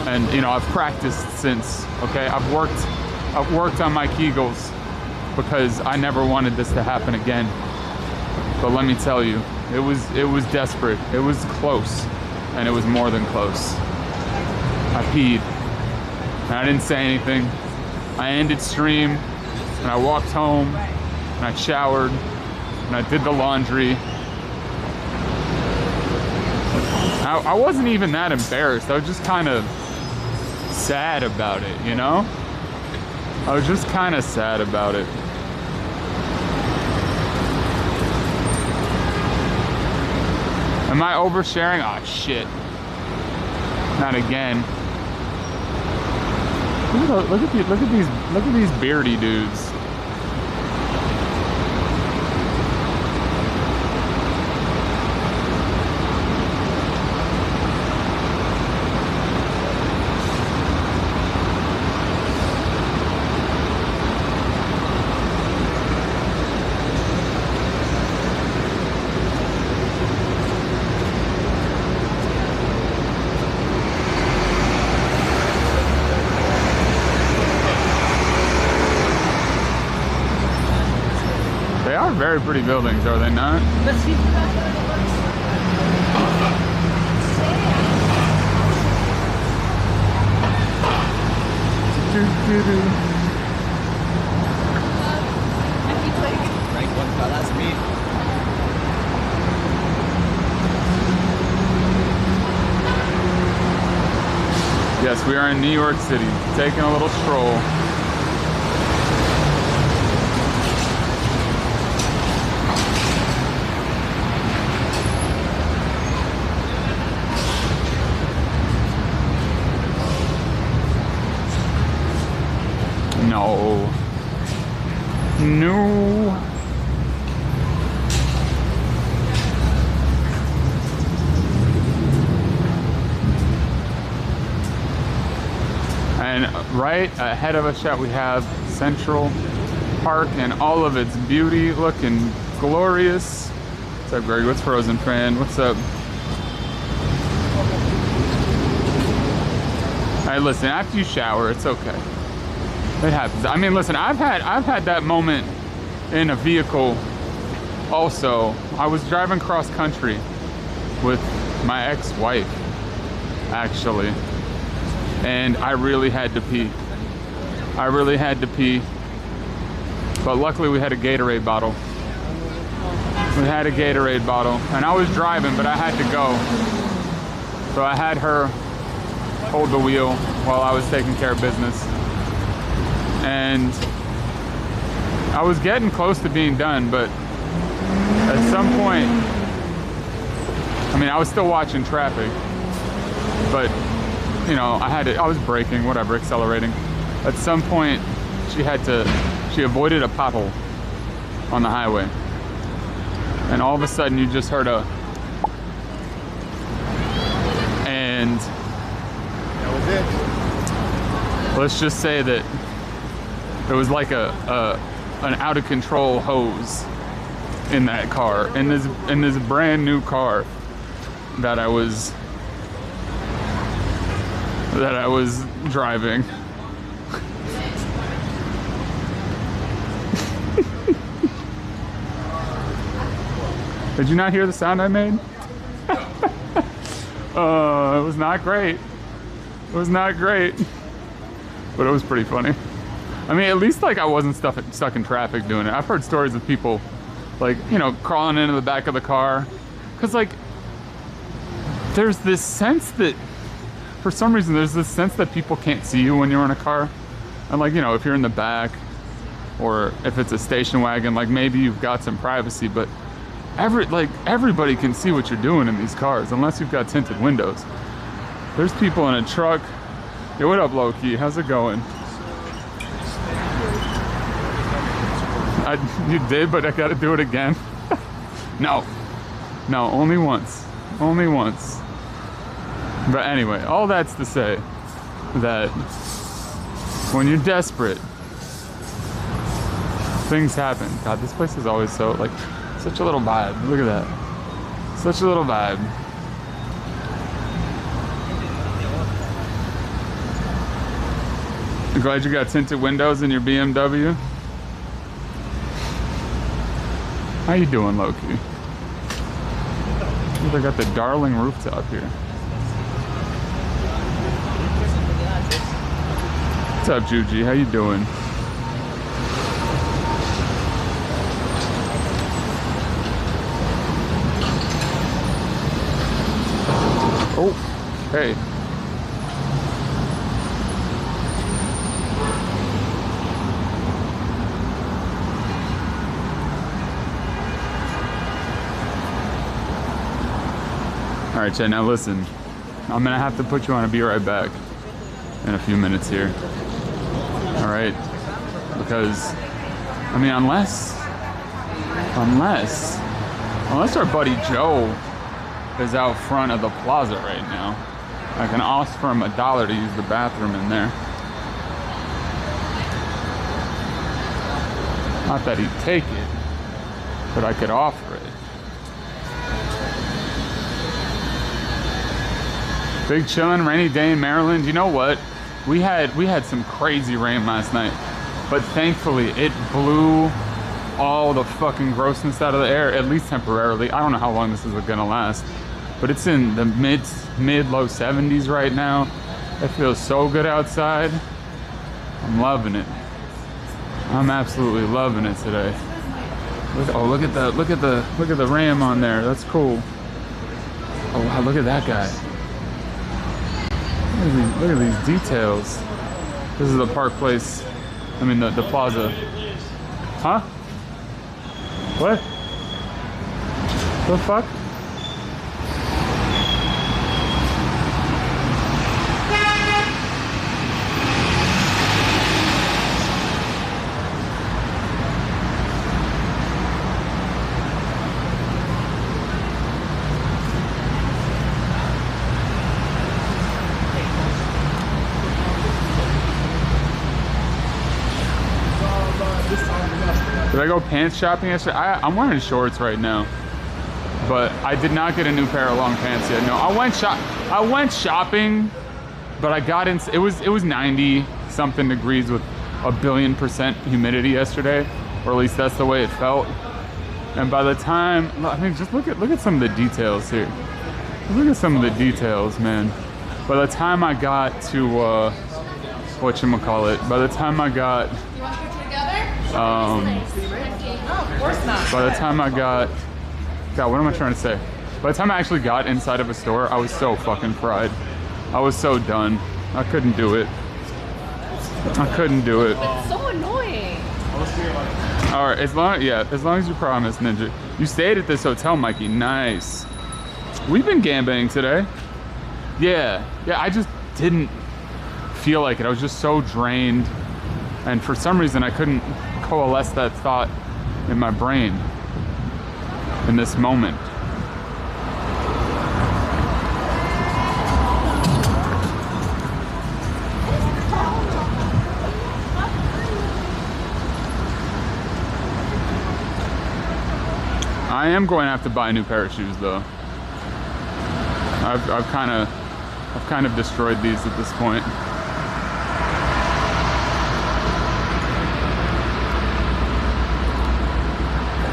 And you know, I've practiced since, okay? I've worked on my Kegels because I never wanted this to happen again. But let me tell you, it was desperate. It was close, and it was more than close. I peed, and I didn't say anything. I ended stream, and I walked home, and I showered, and I did the laundry. I wasn't even that embarrassed. I was just kind of sad about it, you know? I was just kind of sad about it. Am I oversharing? Oh shit. Not again. Look at these beardy dudes. They are very pretty buildings, are they not? Let's see. Rank 1 car, that's me. Yes, we are in New York City, taking a little stroll. No. No. And right ahead of us, we have Central Park and all of its beauty, looking glorious. What's up, Greg? What's Frozen fan? What's up? All right, listen. After you shower, it's okay. It happens. I mean, listen. I've had that moment in a vehicle. Also, I was driving cross country with my ex-wife, actually. And I really had to pee. I really had to pee. But luckily we had a Gatorade bottle. We had a Gatorade bottle. And I was driving, but I had to go. So I had her hold the wheel while I was taking care of business. And I was getting close to being done, but at some point, I mean, I was still watching traffic, but you know, I was braking, whatever, accelerating. At some point, she avoided a pothole on the highway. And all of a sudden, you just heard a, and That was it. let's just say that it was like an out of control hose in that car, in this brand new car that I was driving. Did you not hear the sound I made? It was not great. It was not great, but it was pretty funny. I mean, at least like I wasn't stuck in traffic doing it. I've heard stories of people like, you know, crawling into the back of the car. Cause like, there's this sense that, for some reason, there's this sense that people can't see you when you're in a car. And like, you know, if you're in the back or if it's a station wagon, like maybe you've got some privacy, but everybody can see what you're doing in these cars unless you've got tinted windows. There's people in a truck. Yo, what up, low-key? How's it going? You did, but I gotta do it again. No, only once. Only once. But anyway, all that's to say that when you're desperate, things happen. God, this place is always so, like, such a little vibe. Look at that. Such a little vibe. I'm glad you got tinted windows in your BMW. How you doing, Loki? They got the Darling rooftop here. What's up, Juji? How you doing? Oh, hey. All right, Chad, now listen. I'm gonna have to put you on a be right back in a few minutes here. All right? Because, I mean, unless our buddy Joe is out front of the plaza right now, I can ask for him $1 to use the bathroom in there. Not that he'd take it, but I could offer it. Big chillin', rainy day in Maryland. You know what? We had some crazy rain last night, but thankfully it blew all the fucking grossness out of the air, at least temporarily. I don't know how long this is gonna last, but it's in the mid-low 70s right now. It feels so good outside. I'm loving it. I'm absolutely loving it today. Look at the ram on there. That's cool. Oh wow, look at that guy. Look at these details. This is the Park Place. I mean the plaza. Huh? What? The fuck? Did I go pants shopping yesterday? I'm wearing shorts right now, but I did not get a new pair of long pants yet. No, I went shopping, but I got in. It was 90 something degrees with 1,000,000,000% humidity yesterday, or at least that's the way it felt. And by the time, I mean, just look at some of the details here. Look at some of the details, man. By the time I got to whatchamacallit, by the time I got by the time I got, God, what am I trying to say? By the time I actually got inside of a store, I was so fucking fried. I was so done. I couldn't do it. I couldn't do it. It's so annoying. All right, as long as you promise, Ninja. You stayed at this hotel, Mikey. Nice. We've been gambaying today. Yeah, I just didn't feel like it. I was just so drained, and for some reason I couldn't coalesce that thought in my brain in this moment. I am going to have to buy a new pair of shoes though. I've kind of destroyed these at this point.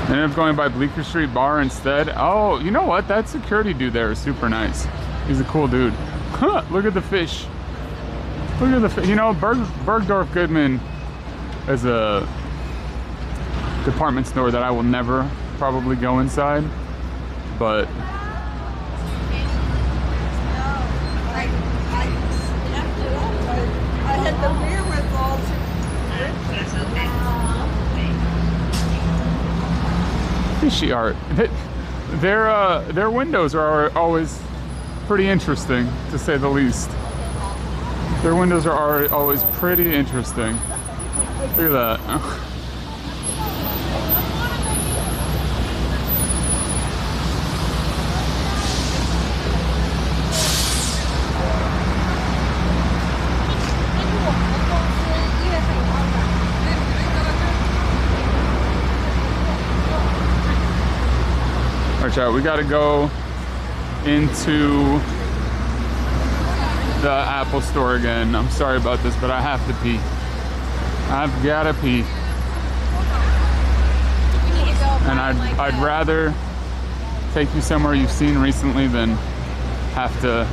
I ended up going by Bleecker Street Bar instead. Oh, you know what? That security dude there is super nice. He's a cool dude. Huh, look at the fish. Look at the fish. You know, Bergdorf Goodman is a department store that I will never probably go inside, but I had the wherewithal to. fishy art. Their windows are always pretty interesting, to say the least. Their windows are always pretty interesting. Look at that. Alright, chat, we gotta go into the Apple store again. I'm sorry about this, but I have to pee. I've gotta pee. And I'd rather take you somewhere you've seen recently than have to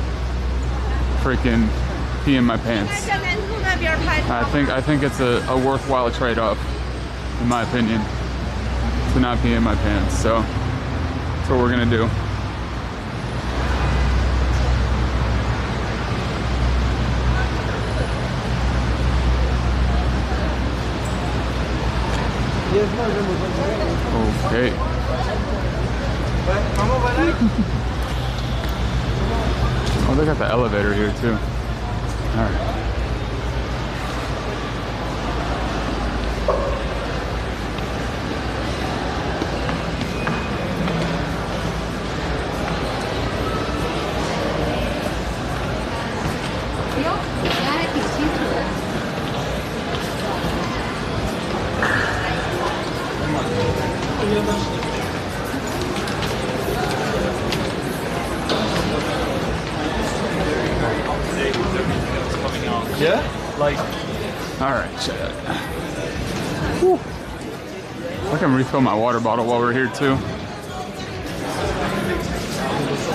freaking pee in my pants. I think it's a worthwhile trade-off, in my opinion, to not pee in my pants. So that's what we're gonna do. Okay. Oh, they got the elevator here too. All right. Yeah? Like, All right, Chad. Whew. I can refill my water bottle while we're here too.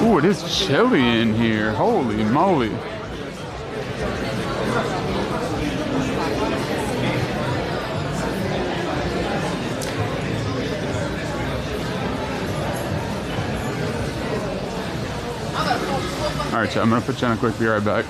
Ooh, it is chilly in here. Holy moly. All right, Chad, I'm gonna put you on a quick, be right back.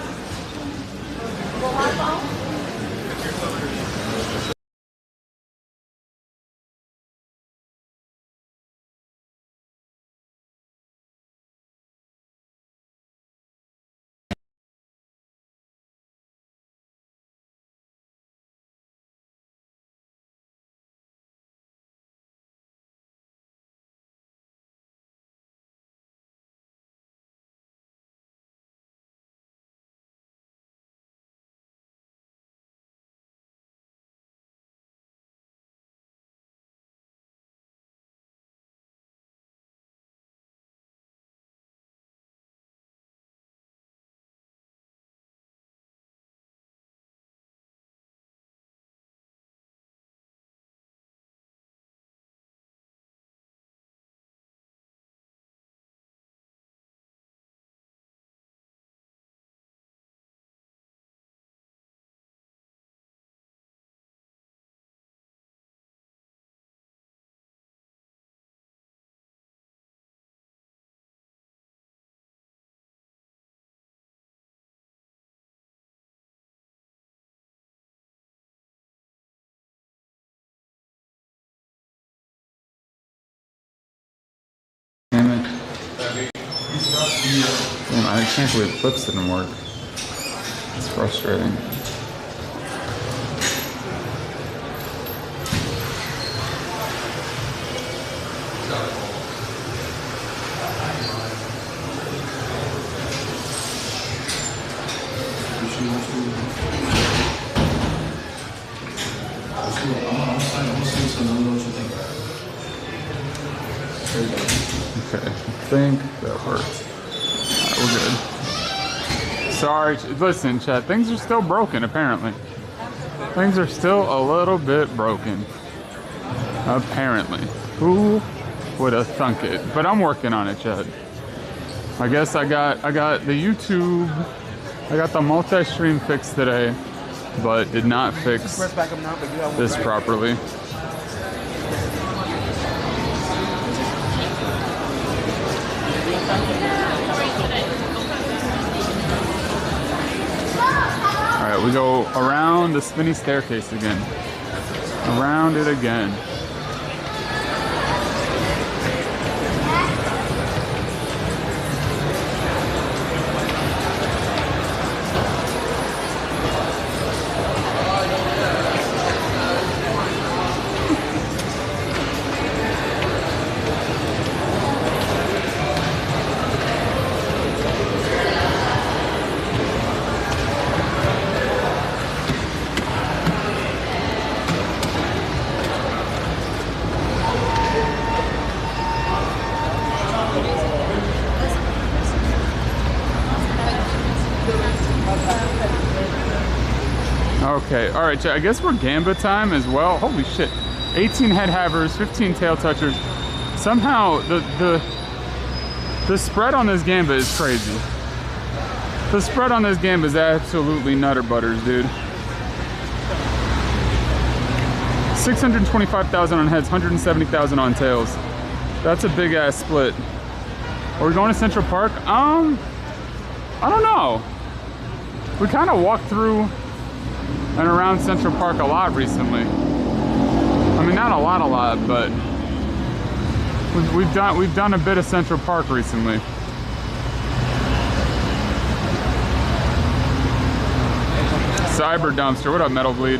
Damn it. Damn, I can't believe flips didn't work. It's frustrating. Okay, I think that worked. Alright, we're good. Sorry, listen, Chad, things are still broken, apparently. Things are still a little bit broken. Apparently. Who would have thunk it? But I'm working on it, Chad. I guess I got the YouTube, I got the multi-stream fixed today, but did not fix this properly. Alright, we go around the spinny staircase again. Around it again. Okay, all right, I guess we're Gamba time as well. Holy shit. 18 head havers, 15 tail touchers. Somehow the spread on this Gamba is crazy. The spread on this Gamba is absolutely nutter butters, dude. 625,000 on heads, 170,000 on tails. That's a big ass split. Are we going to Central Park? I don't know. We kind of walked through and around Central Park a lot recently. I mean, not a lot, but we've done a bit of Central Park recently. Cyber Dumpster, what up, Metal Bleed?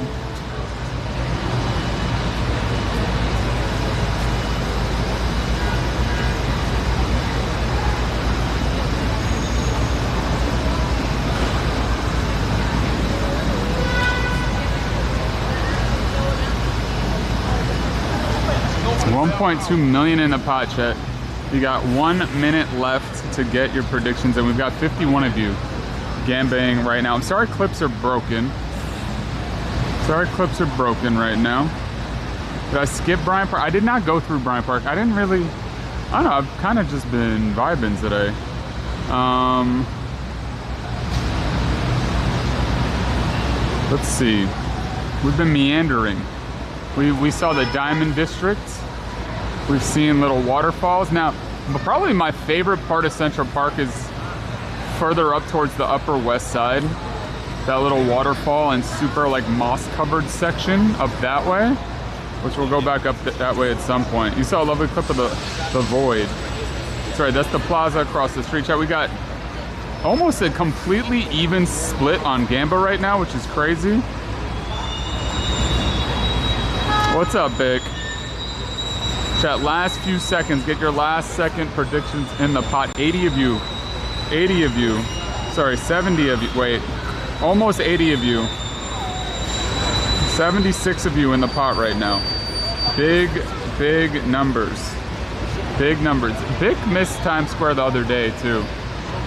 $1.2 million in the pot, chat. You got 1 minute left to get your predictions, and we've got 51 of you gambaying right now. I'm sorry clips are broken. Sorry clips are broken right now. Did I skip Bryant Park? I did not go through Bryant Park. I didn't really, I don't know, I've kind of just been vibing today. Let's see. We've been meandering. We saw the Diamond District. We've seen little waterfalls. Now, probably my favorite part of Central Park is further up towards the Upper West Side. That little waterfall and super like moss covered section up that way, which we'll go back up that way at some point. You saw a lovely clip of the void. Sorry, that's the plaza across the street. Chat, we got almost a completely even split on Gamba right now, which is crazy. What's up, Big? Chat, last few seconds, get your last second predictions in the pot. 80 of you, 80 of you, sorry, 70 of you, wait, almost 80 of you. 76 of you in the pot right now. Big numbers. Big numbers. Vic missed Times Square the other day, too.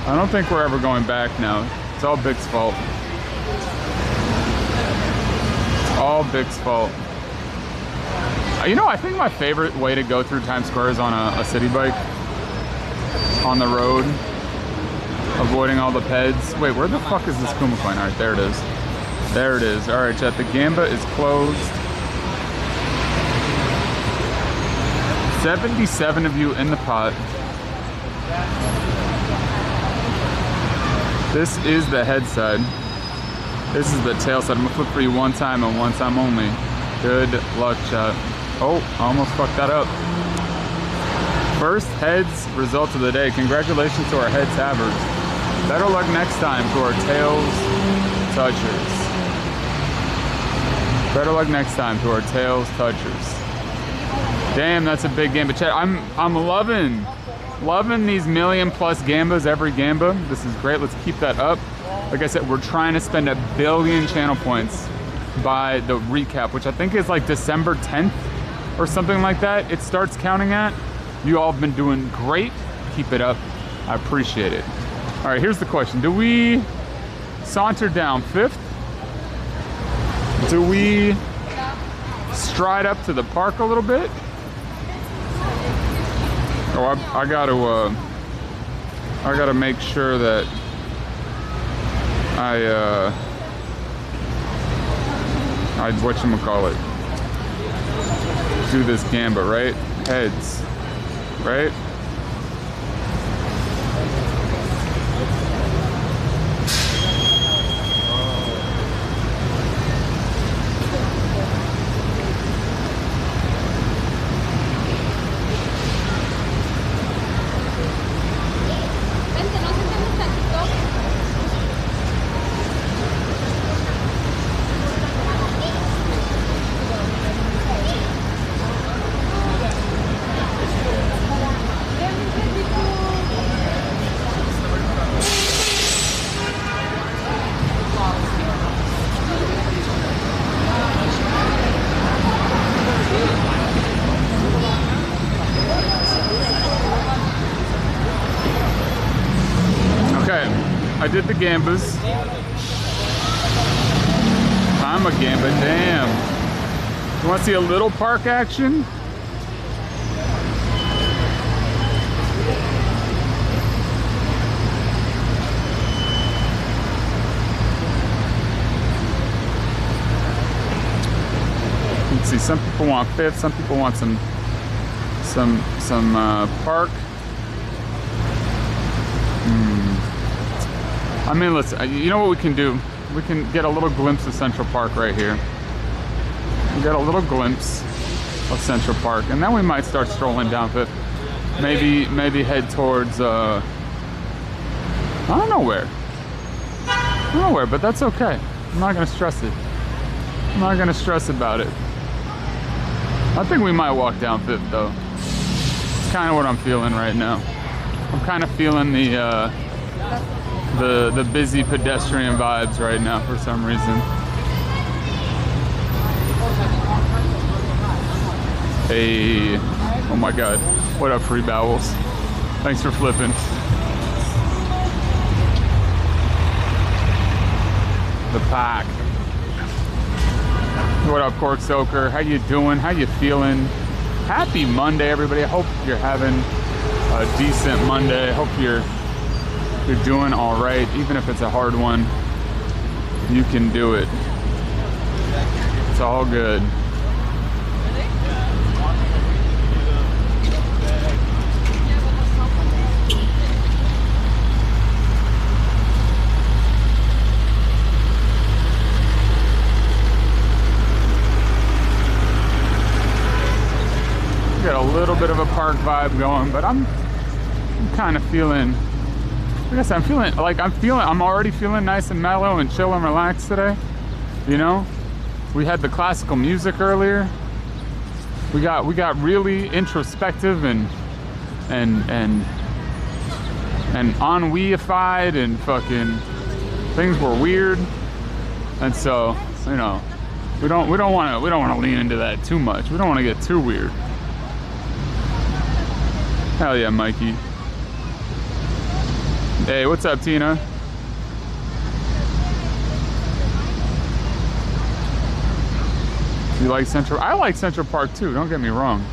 I don't think we're ever going back now. It's all Vic's fault. It's all Vic's fault. You know, I think my favorite way to go through Times Square is on a city bike. On the road. Avoiding all the peds. Wait, where the fuck is this Kuma coin? Alright, there it is. There it is. Alright, chat, the Gamba is closed. 77 of you in the pot. This is the head side. This is the tail side. I'm gonna flip for you one time and one time only. Good luck, chat. Oh, I almost fucked that up. First heads result of the day. Congratulations to our heads havers. Better luck next time to our tails touchers. Better luck next time to our tails touchers. Damn, that's a big Gamba. Chat, I'm loving these million plus Gambas every Gamba. This is great. Let's keep that up. Like I said, we're trying to spend 1 billion channel points by the recap, which I think is like December 10th or something like that. It starts counting at. You all have been doing great. Keep it up. I appreciate it. All right, here's the question. Do we saunter down 5th? Do we stride up to the park a little bit? Oh, I gotta make sure that I whatchamacallit, do this Gamba, right? Heads, right? I did the Gambas. Huh? I'm a Gamba, damn. You want to see a little park action? Let's see, some people want Fifth, some people want some park. I mean, let's, you know what we can do? We can get a little glimpse of Central Park right here. We get a little glimpse of Central Park, and then we might start strolling down Fifth. Maybe head towards, I don't know where. I don't know where, but that's okay. I'm not gonna stress it. I'm not gonna stress about it. I think we might walk down Fifth though. It's kind of what I'm feeling right now. I'm kind of feeling the busy pedestrian vibes right now for some reason. Hey, oh my God. What up, Free Bowels? Thanks for flipping. The pack. What up, Cork Soaker? How you doing? How you feeling? Happy Monday, everybody. I hope you're having a decent Monday. I hope you're doing all right. Even if it's a hard one, you can do it. It's all good. Got a little bit of a park vibe going, but I'm kind of feeling, I guess I'm already feeling nice and mellow and chill and relaxed today. You know, we had the classical music earlier. We got really introspective and ennui-ified, and fucking things were weird. And so, you know, we don't want to lean into that too much. We don't want to get too weird. Hell yeah, Mikey. Hey, what's up, Tina? You like Central? I like Central Park too, don't get me wrong.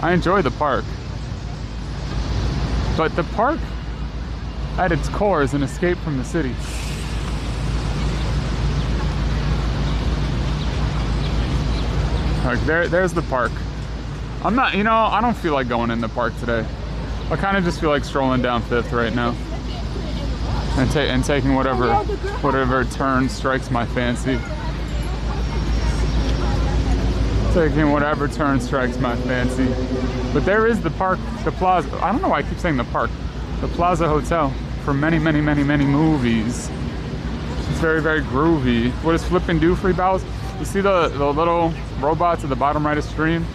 I enjoy the park. But the park, at its core, is an escape from the city. Like, there's the park. I'm not, you know, I don't feel like going in the park today. I kind of just feel like strolling down Fifth right now. And taking whatever turn strikes my fancy. Taking whatever turn strikes my fancy. But there is the park, the Plaza. I don't know why I keep saying the park. The Plaza Hotel for many, many, many, many movies. It's very, very groovy. What does Flip and do, Free Bows? You see the little robots at the bottom right of stream?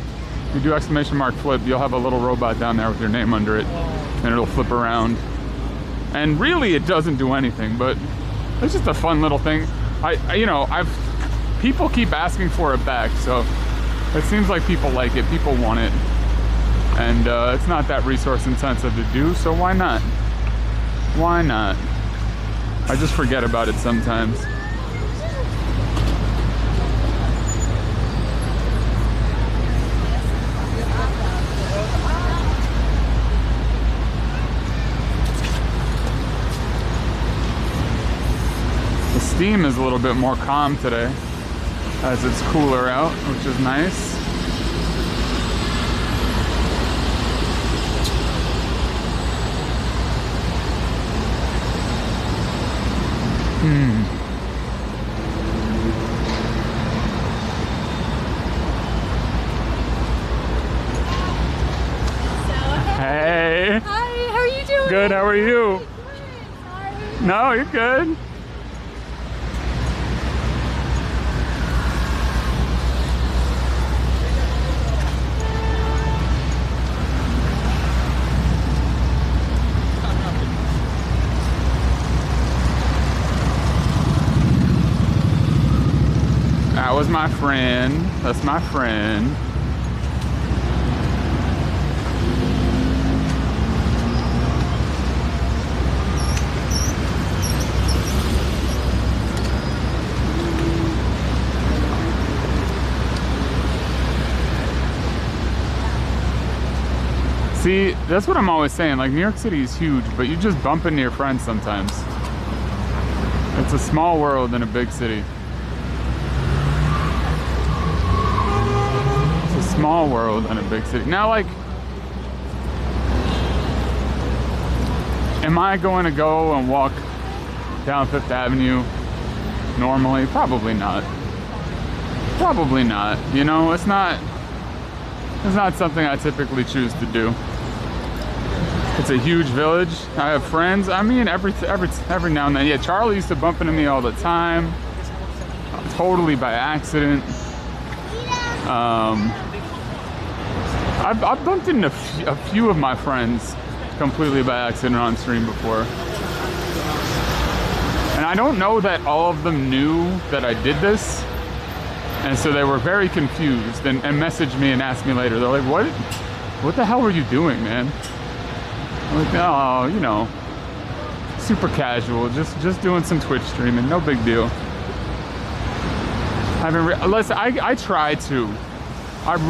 If you do exclamation mark flip, you'll have a little robot down there with your name under it, and it'll flip around. And really, it doesn't do anything, but it's just a fun little thing. People keep asking for it back, so it seems like people like it, people want it, and it's not that resource intensive to do, so why not? Why not? I just forget about it sometimes. The steam is a little bit more calm today as it's cooler out, which is nice. Hey. Hi, how are you doing? Good, how are you? Sorry. No, you're good. That was my friend. That's my friend. See, that's what I'm always saying. Like, New York City is huge, but you just bump into your friends sometimes. It's a small world in a big city. It's a small world in a big city. Now, like, am I going to go and walk down Fifth Avenue normally? Probably not. Probably not. You know, it's not something I typically choose to do. It's a huge village. I have friends. I mean, every now and then. Yeah, Charlie used to bump into me all the time. Totally by accident. I've bumped into a few of my friends completely by accident on stream before. And I don't know that all of them knew that I did this. And so they were very confused and messaged me and asked me later. They're like, what the hell were you doing, man? I'm like, oh, you know, super casual, just doing some Twitch streaming, no big deal. Listen, I try to. I've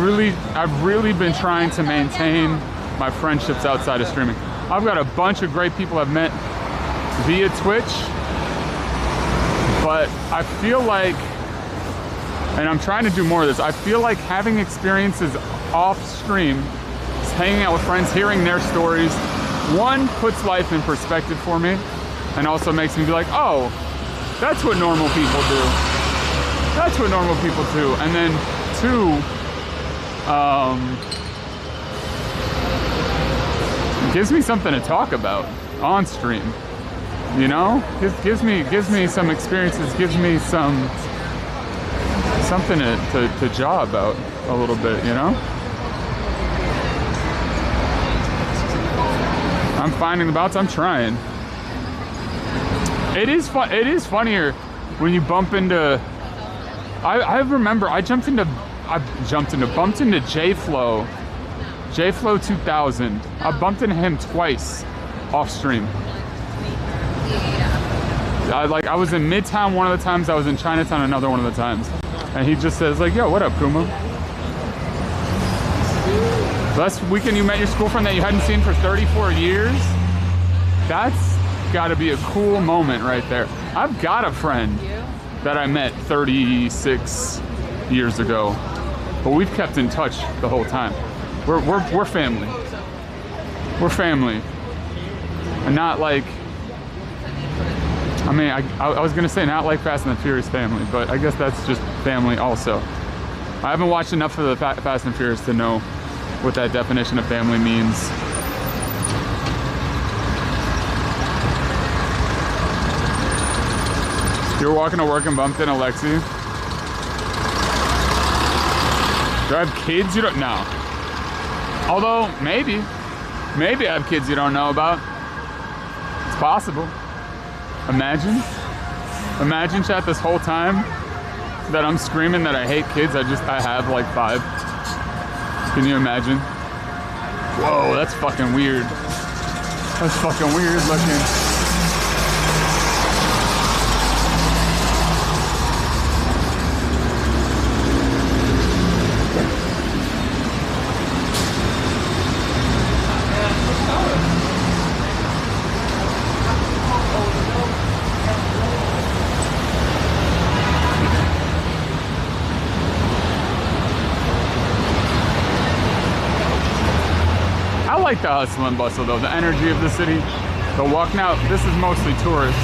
really been trying to maintain my friendships outside of streaming. I've got a bunch of great people I've met via Twitch, but I feel like, and I'm trying to do more of this, I feel like having experiences off stream, hanging out with friends, hearing their stories, one, puts life in perspective for me, and also makes me be like, oh, that's what normal people do. That's what normal people do. And then two, it gives me something to talk about on stream. You know? Gives me some experiences, gives me something to jaw about a little bit, you know? I'm finding the balance. I'm trying. It is fun. It is funnier when you bump into. I remember I bumped into J-Flow 2000. I bumped into him twice off stream. I was in Midtown one of the times. I was in Chinatown another one of the times, and he just says like, "Yo, what up, Kuma?" Last weekend you met your school friend that you hadn't seen for 34 years? That's gotta be a cool moment right there. I've got a friend that I met 36 years ago, but we've kept in touch the whole time. We're family. We're family. And not like, I mean, I was gonna say not like Fast and the Furious family, but I guess that's just family also. I haven't watched enough of the Fast and Furious to know what that definition of family means. You were walking to work and bumped into Lexi. Do I have kids you don't know? Although, maybe I have kids you don't know about. It's possible. Imagine chat this whole time that I'm screaming that I hate kids. I have like 5. Can you imagine? Whoa, that's fucking weird. That's fucking weird looking. I like the hustle and bustle though, the energy of the city. The walk now, this is mostly tourists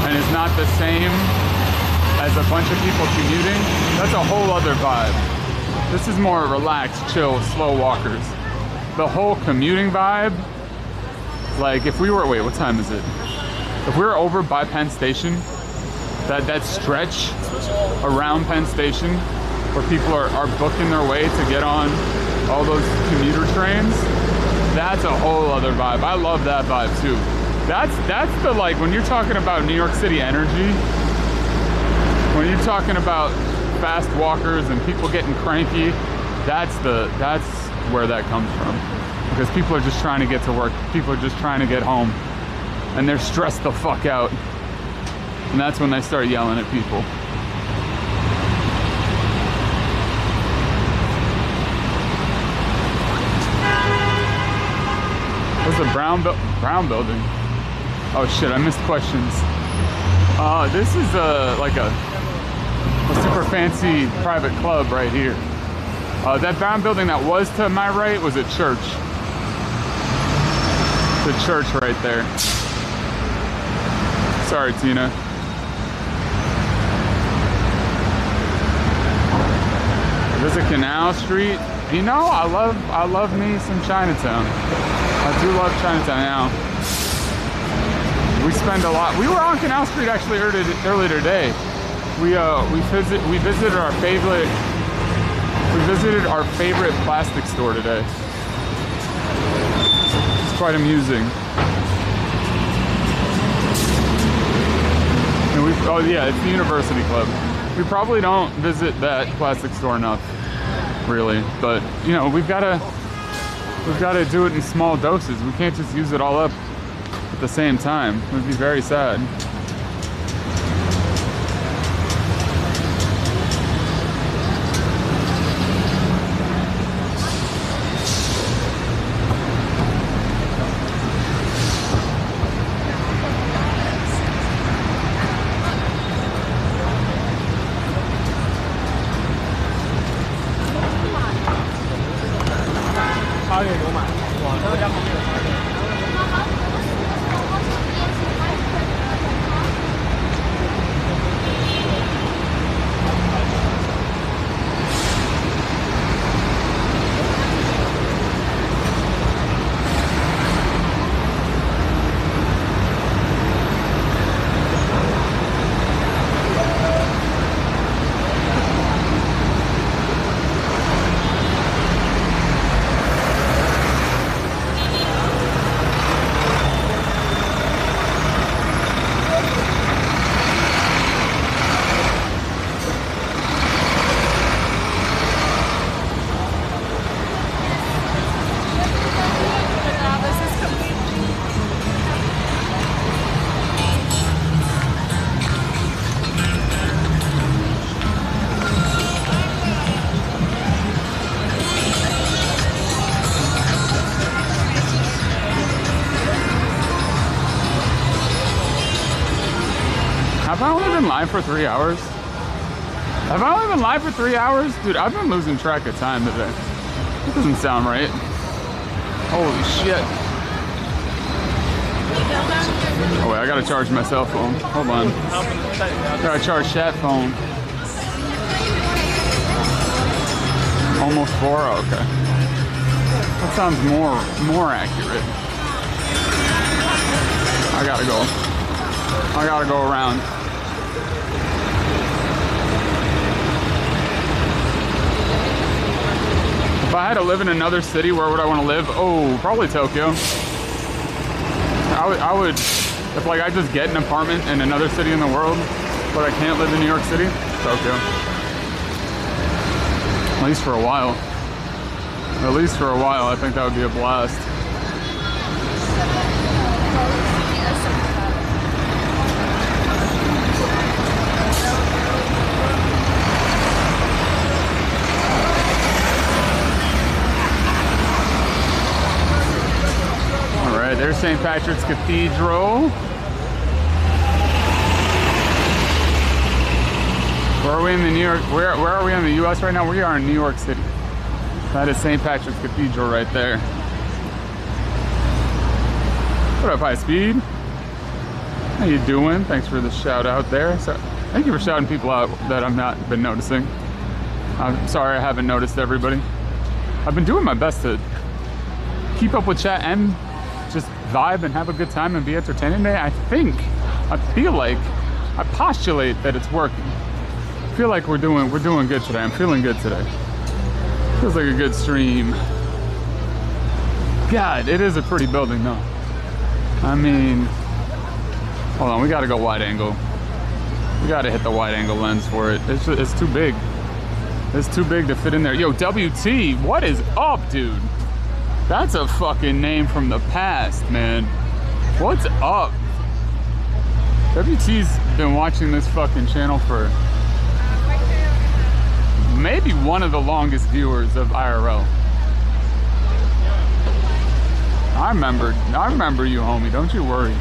and it's not the same as a bunch of people commuting. That's a whole other vibe. This is more relaxed, chill, slow walkers. The whole commuting vibe, like if we were, wait, what time is it? If we were over by Penn Station, that stretch around Penn Station where people are booking their way to get on all those commuter trains, that's a whole other vibe. I love that vibe too. That's the, like, when you're talking about New York City energy, when you're talking about fast walkers and people getting cranky, that's where that comes from. Because people are just trying to get to work. People are just trying to get home. And they're stressed the fuck out. And that's when they start yelling at people. the brown building. Oh shit, I missed questions. This is like a super fancy private club right here. That brown building that was to my right was a church. The church right there. Sorry, Tina. There's a Canal Street. You know, I love me some Chinatown. I do love Chinatown now. We spend a lot. We were on Canal Street actually earlier today. We visited our favorite. We visited our favorite plastic store today. It's quite amusing. And oh yeah, it's the University Club. We probably don't visit that plastic store enough, really. But you know, we've got to do it in small doses. We can't just use it all up at the same time. It would be very sad. Have I only been live for 3 hours? Have I only been live for 3 hours? Dude, I've been losing track of time today. That doesn't sound right. Holy shit. Oh wait, I gotta charge my cell phone. Hold on. Gotta charge that phone. Almost 4, okay. That sounds more accurate. I gotta go around. If I had to live in another city, where would I want to live? Oh, probably Tokyo. I would, if like I just get an apartment in another city in the world, but I can't live in New York City, Tokyo. At least for a while. At least for a while, I think that would be a blast. There's St. Patrick's Cathedral. Where are we in the New York? Where are we in the U.S. right now? We are in New York City. That is St. Patrick's Cathedral right there. What up, High Speed? How you doing? Thanks for the shout out there. So, thank you for shouting people out that I've not been noticing. I'm sorry I haven't noticed everybody. I've been doing my best to keep up with chat and just vibe and have a good time and be entertaining today. I feel like, I postulate that it's working. I feel like we're doing good today. I'm feeling good today. Feels like a good stream. God, it is a pretty building though. I mean, hold on, we gotta go wide angle. We gotta hit the wide angle lens for it. It's too big. It's too big to fit in there. Yo, WT, what is up, dude? That's a fucking name from the past, man. What's up? WT's been watching this fucking channel for maybe one of the longest viewers of IRL. I remember you, homie. Don't you worry.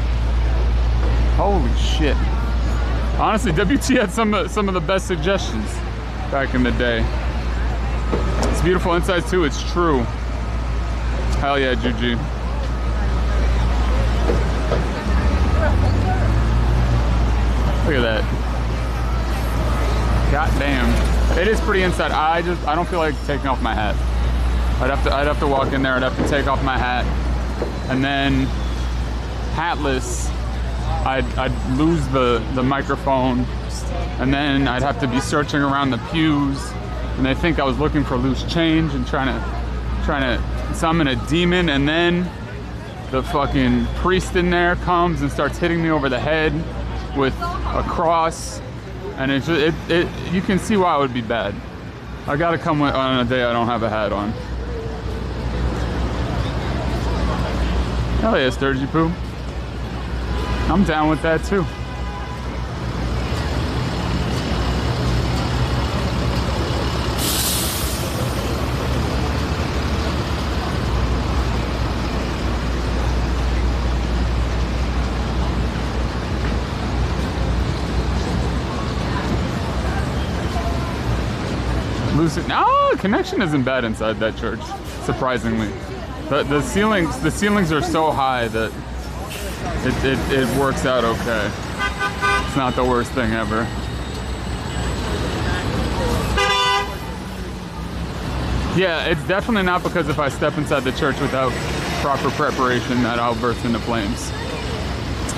Holy shit. Honestly, WT had some of the best suggestions back in the day. It's beautiful inside too, it's true. Hell yeah, Juju. Look at that. God damn. It is pretty inside. I don't feel like taking off my hat. I'd have to walk in there, I'd have to take off my hat. And then hatless, I'd lose the microphone, and then I'd have to be searching around the pews, and they think I was looking for loose change and trying to summon a demon, and then the fucking priest in there comes and starts hitting me over the head with a cross, and you can see why it would be bad. I gotta come on a day I don't have a hat on. Hell yeah, Sturgy Poo. I'm down with that too. Lucid. No, connection isn't bad inside that church, surprisingly. The ceilings are so high that it works out okay. It's not the worst thing ever. Yeah, it's definitely not because if I step inside the church without proper preparation that I'll burst into flames.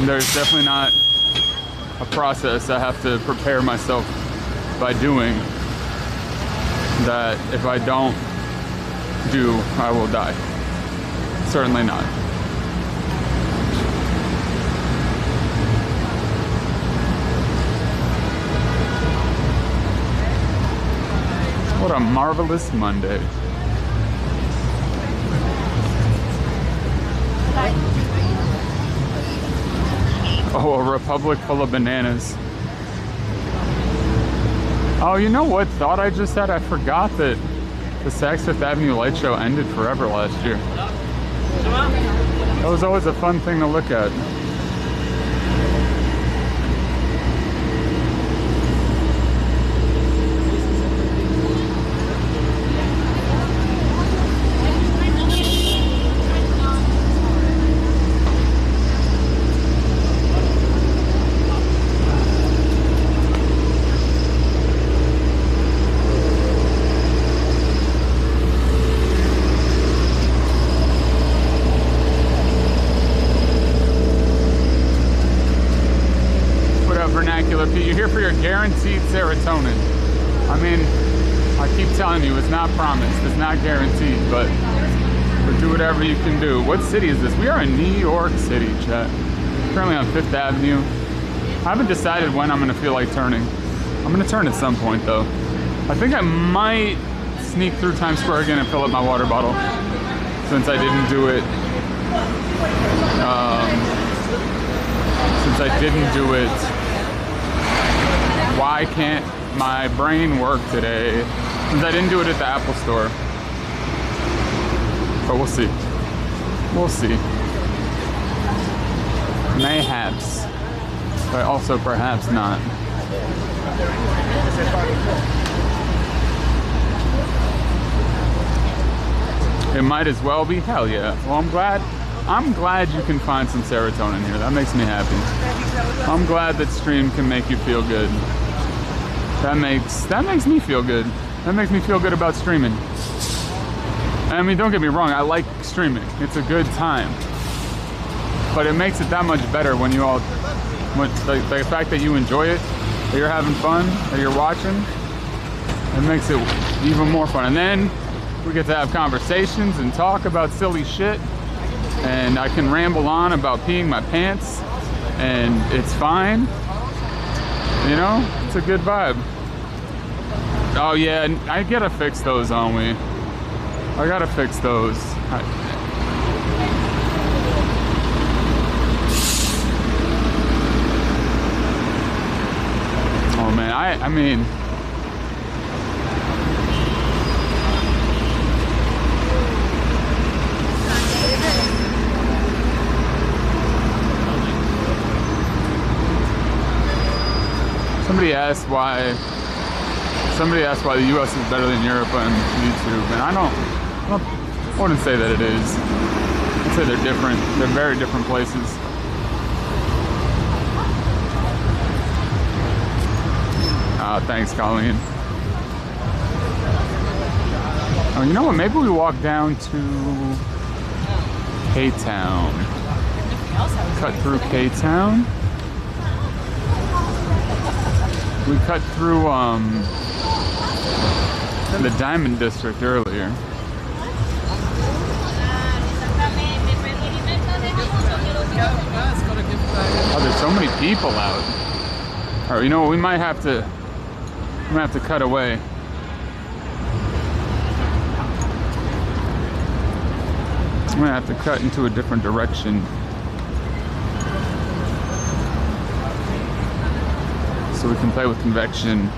There's definitely not a process I have to prepare myself by doing that if I don't do, I will die. Certainly not. What a marvelous Monday. Oh, a republic full of bananas. Oh, you know what thought I just had? I forgot that the Saks Fifth Avenue light show ended forever last year. That was always a fun thing to look at. You're here for your guaranteed serotonin. I mean, I keep telling you, it's not promised, it's not guaranteed, but do whatever you can do. What city is this? We are in New York City, chat. Currently on Fifth Avenue. I haven't decided when I'm gonna feel like turning. I'm gonna turn at some point though. I think I might sneak through Times Square again and fill up my water bottle, since I didn't do it. Why can't my brain work today? Since I didn't do it at the Apple Store. But we'll see. We'll see. Mayhaps. But also perhaps not. It might as well be. Hell yeah. Well, I'm glad you can find some serotonin here. That makes me happy. I'm glad that stream can make you feel good. That makes me feel good. That makes me feel good about streaming. I mean, don't get me wrong, I like streaming. It's a good time. But it makes it that much better when you all, the fact that you enjoy it, that you're having fun, that you're watching, it makes it even more fun. And then we get to have conversations and talk about silly shit. And I can ramble on about peeing my pants, and it's fine. You know, it's a good vibe. Oh yeah, I gotta fix those, don't we? I gotta fix those. Oh man, I mean, somebody asked why the U.S. is better than Europe on YouTube, and I wouldn't say that it is. I'd say they're different. They're very different places. Thanks, Colleen. Oh, you know what? Maybe we walk down to K-Town. Cut through K-Town. We cut through the Diamond District earlier. Oh, there's so many people out. All right, you know what? We might have to cut away. I'm gonna have to cut into a different direction. So we can play with convection.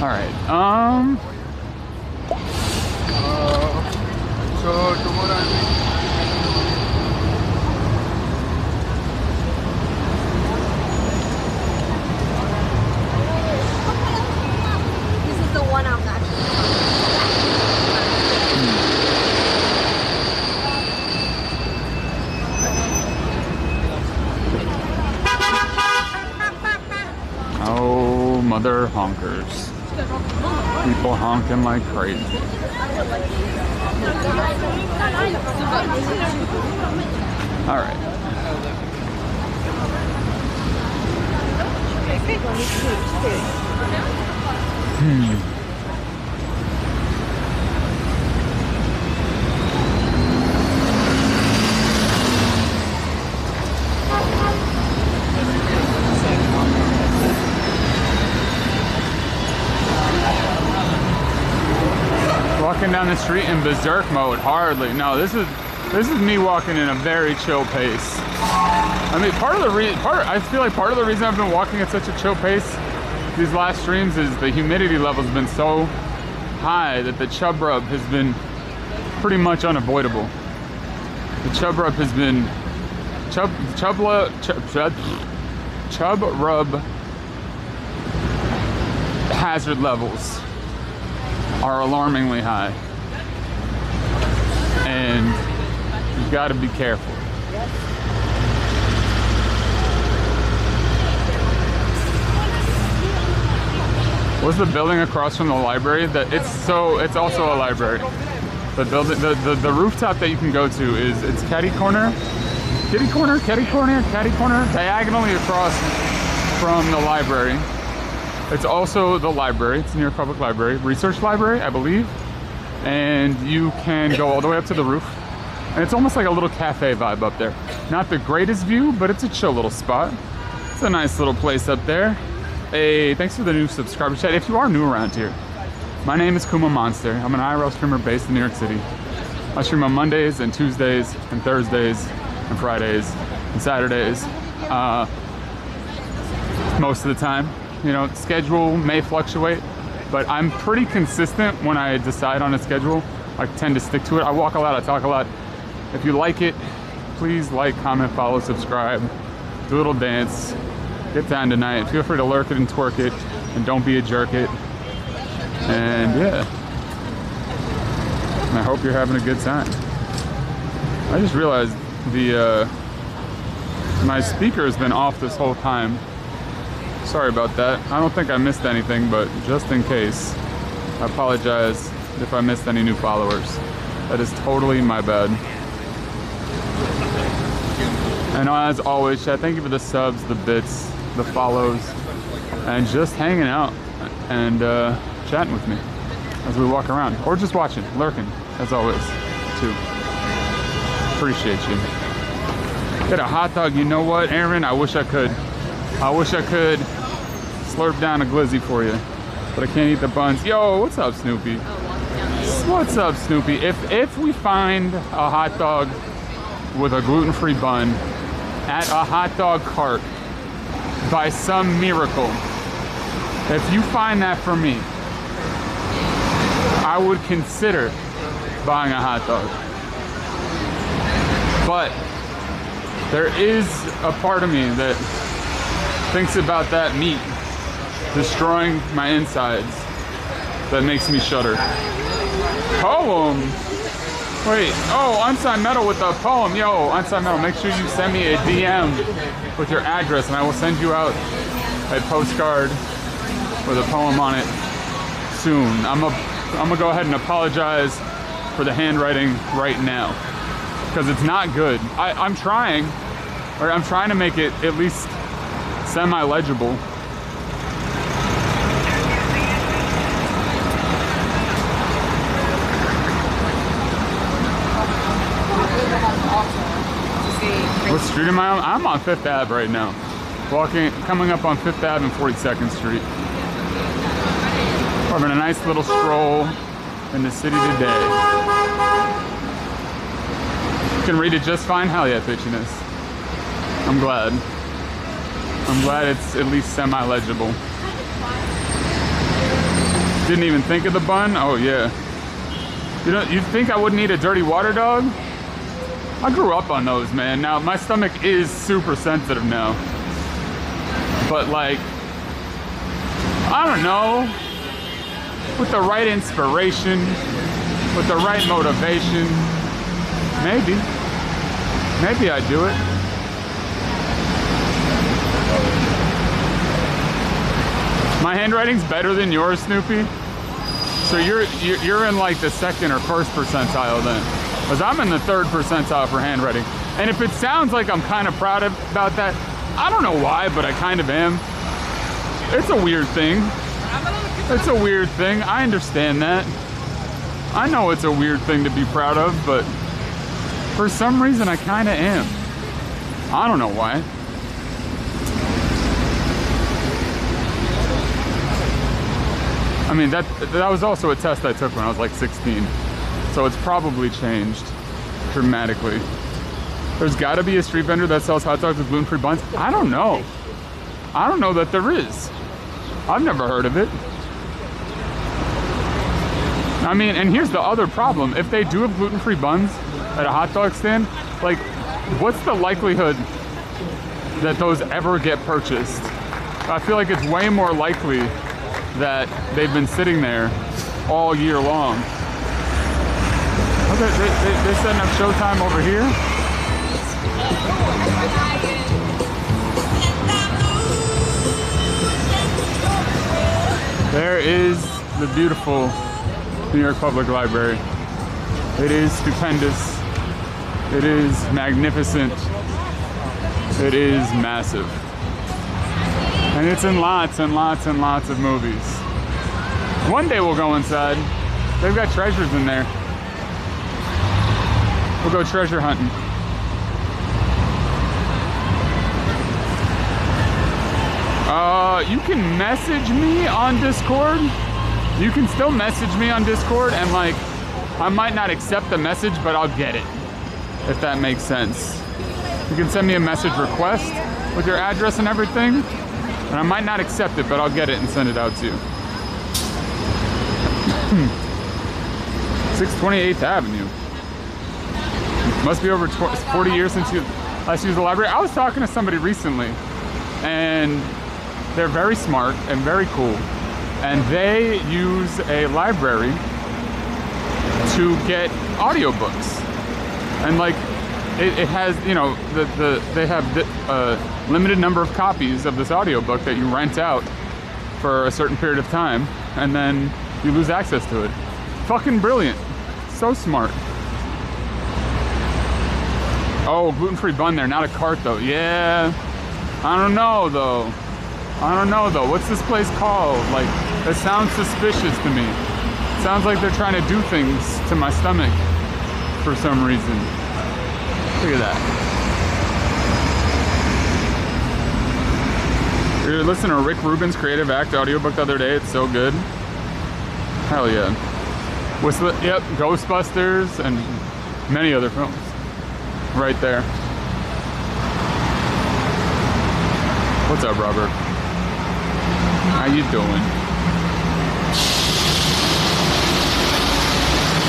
All right. This is the one I'm actually. Oh, mother honkers. People honking like crazy. All right. Walking down the street in berserk mode, hardly. No, this is me walking in a very chill pace. I mean, I feel like part of the reason I've been walking at such a chill pace these last streams is the humidity level's been so high that the chub rub has been pretty much unavoidable. The chub rub has been chub rub hazard levels are alarmingly high, and you've got to be careful. What's the building across from the library? It's also a library. The building, the rooftop that you can go to it's catty corner, diagonally across from the library. It's also the library. It's New York Public Library, Research Library, I believe. And you can go all the way up to the roof. And it's almost like a little cafe vibe up there. Not the greatest view, but it's a chill little spot. It's a nice little place up there. Hey, thanks for the new subscriber chat. If you are new around here, my name is Kuma Monster. I'm an IRL streamer based in New York City. I stream on Mondays and Tuesdays and Thursdays and Fridays and Saturdays. Most of the time. You know, schedule may fluctuate, but I'm pretty consistent when I decide on a schedule. I tend to stick to it. I walk a lot, I talk a lot. If you like it, please like, comment, follow, subscribe, do a little dance, get down tonight. Feel free to lurk it and twerk it, and don't be a jerk it. And yeah, and I hope you're having a good time. I just realized my speaker has been off this whole time. Sorry about that. I don't think I missed anything, but just in case, I apologize if I missed any new followers. That is totally my bad. And as always, chat, thank you for the subs, the bits, the follows, and just hanging out and chatting with me as we walk around. Or just watching, lurking, as always, too. Appreciate you. Get a hot dog, you know what, Aaron? I wish I could. I wish I could slurp down a glizzy for you, but I can't eat the buns. Yo, what's up, Snoopy? What's up, Snoopy? If we find a hot dog with a gluten-free bun at a hot dog cart by some miracle, if you find that for me, I would consider buying a hot dog. But There is a part of me that thinks about that meat destroying my insides that makes me shudder. Poem? Wait, oh, Unsigned Metal with a poem. Yo, Unsigned Metal, make sure you send me a DM with your address and I will send you out a postcard with a poem on it soon. I'm gonna go ahead and apologize for the handwriting right now because it's not good. I'm trying to make it at least semi-legible. What street am I on? I'm on 5th Ave right now. Coming up on 5th Ave and 42nd Street. We're having a nice little stroll in the city today. You can read it just fine? Hell yeah, bitchiness. I'm glad. I'm glad it's at least semi-legible. Didn't even think of the bun? Oh yeah. You think I wouldn't eat a dirty water dog? I grew up on those, man. Now, my stomach is super sensitive now. But like, I don't know. With the right inspiration, with the right motivation, maybe I'd do it. My handwriting's better than yours, Snoopy. So you're in like the 2nd or 1st percentile then. Because I'm in the 3rd percentile for handwriting. And if it sounds like I'm kind of proud about that, I don't know why, but I kind of am. It's a weird thing. It's a weird thing. I understand that. I know it's a weird thing to be proud of, but for some reason I kind of am. I don't know why. I mean, that was also a test I took when I was like 16. So it's probably changed dramatically. There's got to be a street vendor that sells hot dogs with gluten-free buns. I don't know. I don't know that there is. I've never heard of it. I mean, and here's the other problem. If they do have gluten-free buns at a hot dog stand, like, what's the likelihood that those ever get purchased? I feel like it's way more likely that they've been sitting there all year long. Okay, they're setting up showtime over here. There is the beautiful New York Public Library. It is stupendous. It is magnificent. It is massive. And it's in lots and lots and lots of movies. One day we'll go inside. They've got treasures in there. We'll go treasure hunting. You can message me on Discord. You can still message me on Discord and like, I might not accept the message, but I'll get it. If that makes sense. You can send me a message request with your address and everything. And I might not accept it, but I'll get it and send it out to you. 628th Avenue. Must be over 40 years since you last used the library. I was talking to somebody recently, and they're very smart and very cool. And they use a library to get audiobooks. And like, it has, you know, they have a limited number of copies of this audiobook that you rent out for a certain period of time, and then you lose access to it. Fucking brilliant. So smart. Oh, gluten-free bun there, not a cart though. Yeah, I don't know though. What's this place called? Like, it sounds suspicious to me. It sounds like they're trying to do things to my stomach for some reason. Look at that. We were listening to Rick Rubin's Creative Act audiobook the other day. It's so good. Hell yeah. Yep, Ghostbusters and many other films. Right there. What's up, Robert? How you doing?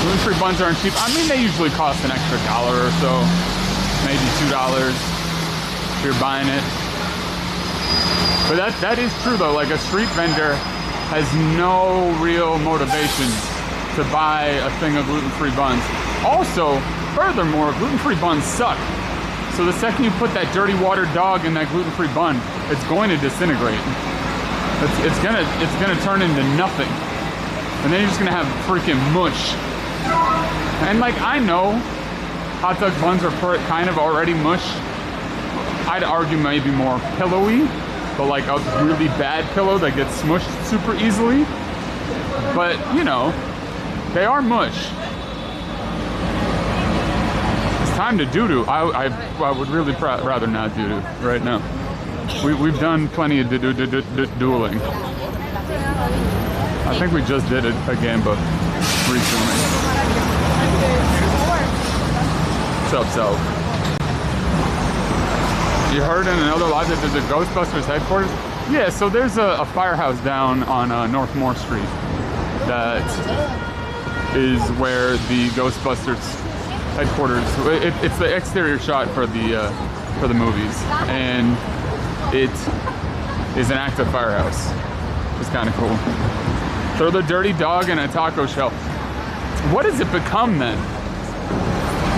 Gluten-free buns aren't cheap. I mean, they usually cost an extra $1 or so. Maybe $2. you're buying it. But that is true though, like a street vendor has no real motivation to buy a thing of gluten-free buns. Also, furthermore, gluten-free buns suck. So the second you put that dirty water dog in that gluten-free bun, it's going to disintegrate. It's gonna turn into nothing. And then you're just gonna have freaking mush. And like, I know hot dog buns are kind of already mush. I'd argue maybe more pillowy, but like a really bad pillow that gets smushed super easily. But you know, they are mush. It's time to doo-doo. I would really rather not doo-doo right now. We've done plenty of dueling. I think we just did a Gamba recently. What's up, Self? You heard in another live that there's a Ghostbusters headquarters? Yeah, so there's a firehouse down on North Moore Street that is where the Ghostbusters headquarters. It's the exterior shot for the movies, and it is an active firehouse. It's kind of cool. Throw the dirty dog in a taco shell. What does it become then?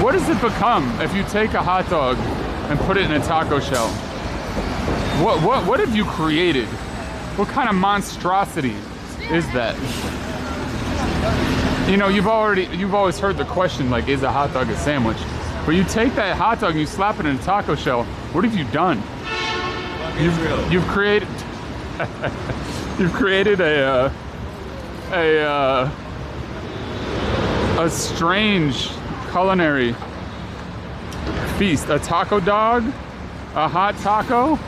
What does it become if you take a hot dog and put it in a taco shell? What have you created? What kind of monstrosity is that? You know, you've always heard the question, like, is a hot dog a sandwich? But you take that hot dog and you slap it in a taco shell. What have you done? You've created you've created a strange culinary feast. A taco dog, a hot taco.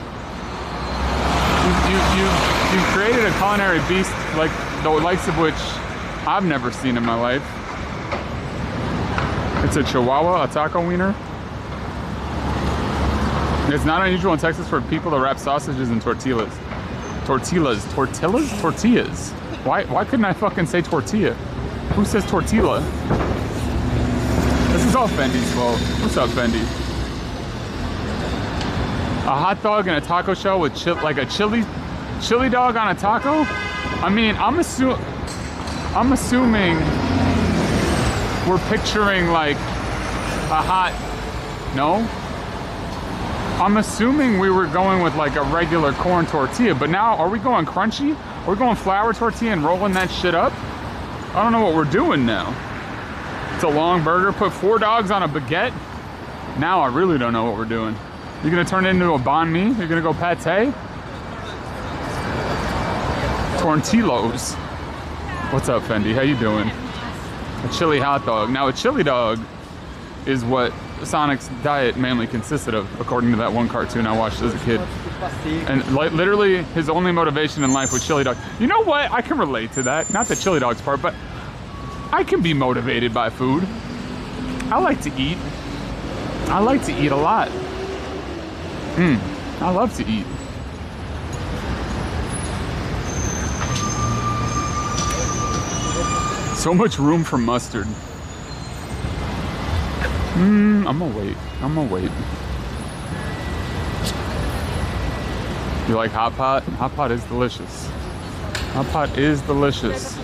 You've created a culinary beast like the likes of which I've never seen in my life. It's a Chihuahua, a taco wiener. It's not unusual in Texas for people to wrap sausages in tortillas. Tortillas? Tortillas. Why couldn't I fucking say tortilla? Who says tortilla? This is all Fendi's fault. What's up, Fendi? A hot dog and a taco shell with like a chili dog on a taco? I mean, I'm assuming we're picturing like a hot, no? I'm assuming we were going with like a regular corn tortilla, but now are we going crunchy? Are we going flour tortilla and rolling that shit up? I don't know what we're doing now. It's a long burger, put 4 dogs on a baguette. Now I really don't know what we're doing. You're gonna turn it into a banh mi? You're gonna go pate? Tortillos. What's up, Fendi? How you doing? A chili hot dog. Now a chili dog is what Sonic's diet mainly consisted of, according to that one cartoon I watched as a kid. And like literally his only motivation in life was chili dog. You know what? I can relate to that. Not the chili dogs part, but I can be motivated by food. I like to eat. I like to eat a lot. I love to eat. So much room for mustard. I'm gonna wait. You like hot pot? Hot pot is delicious. Hot pot is delicious.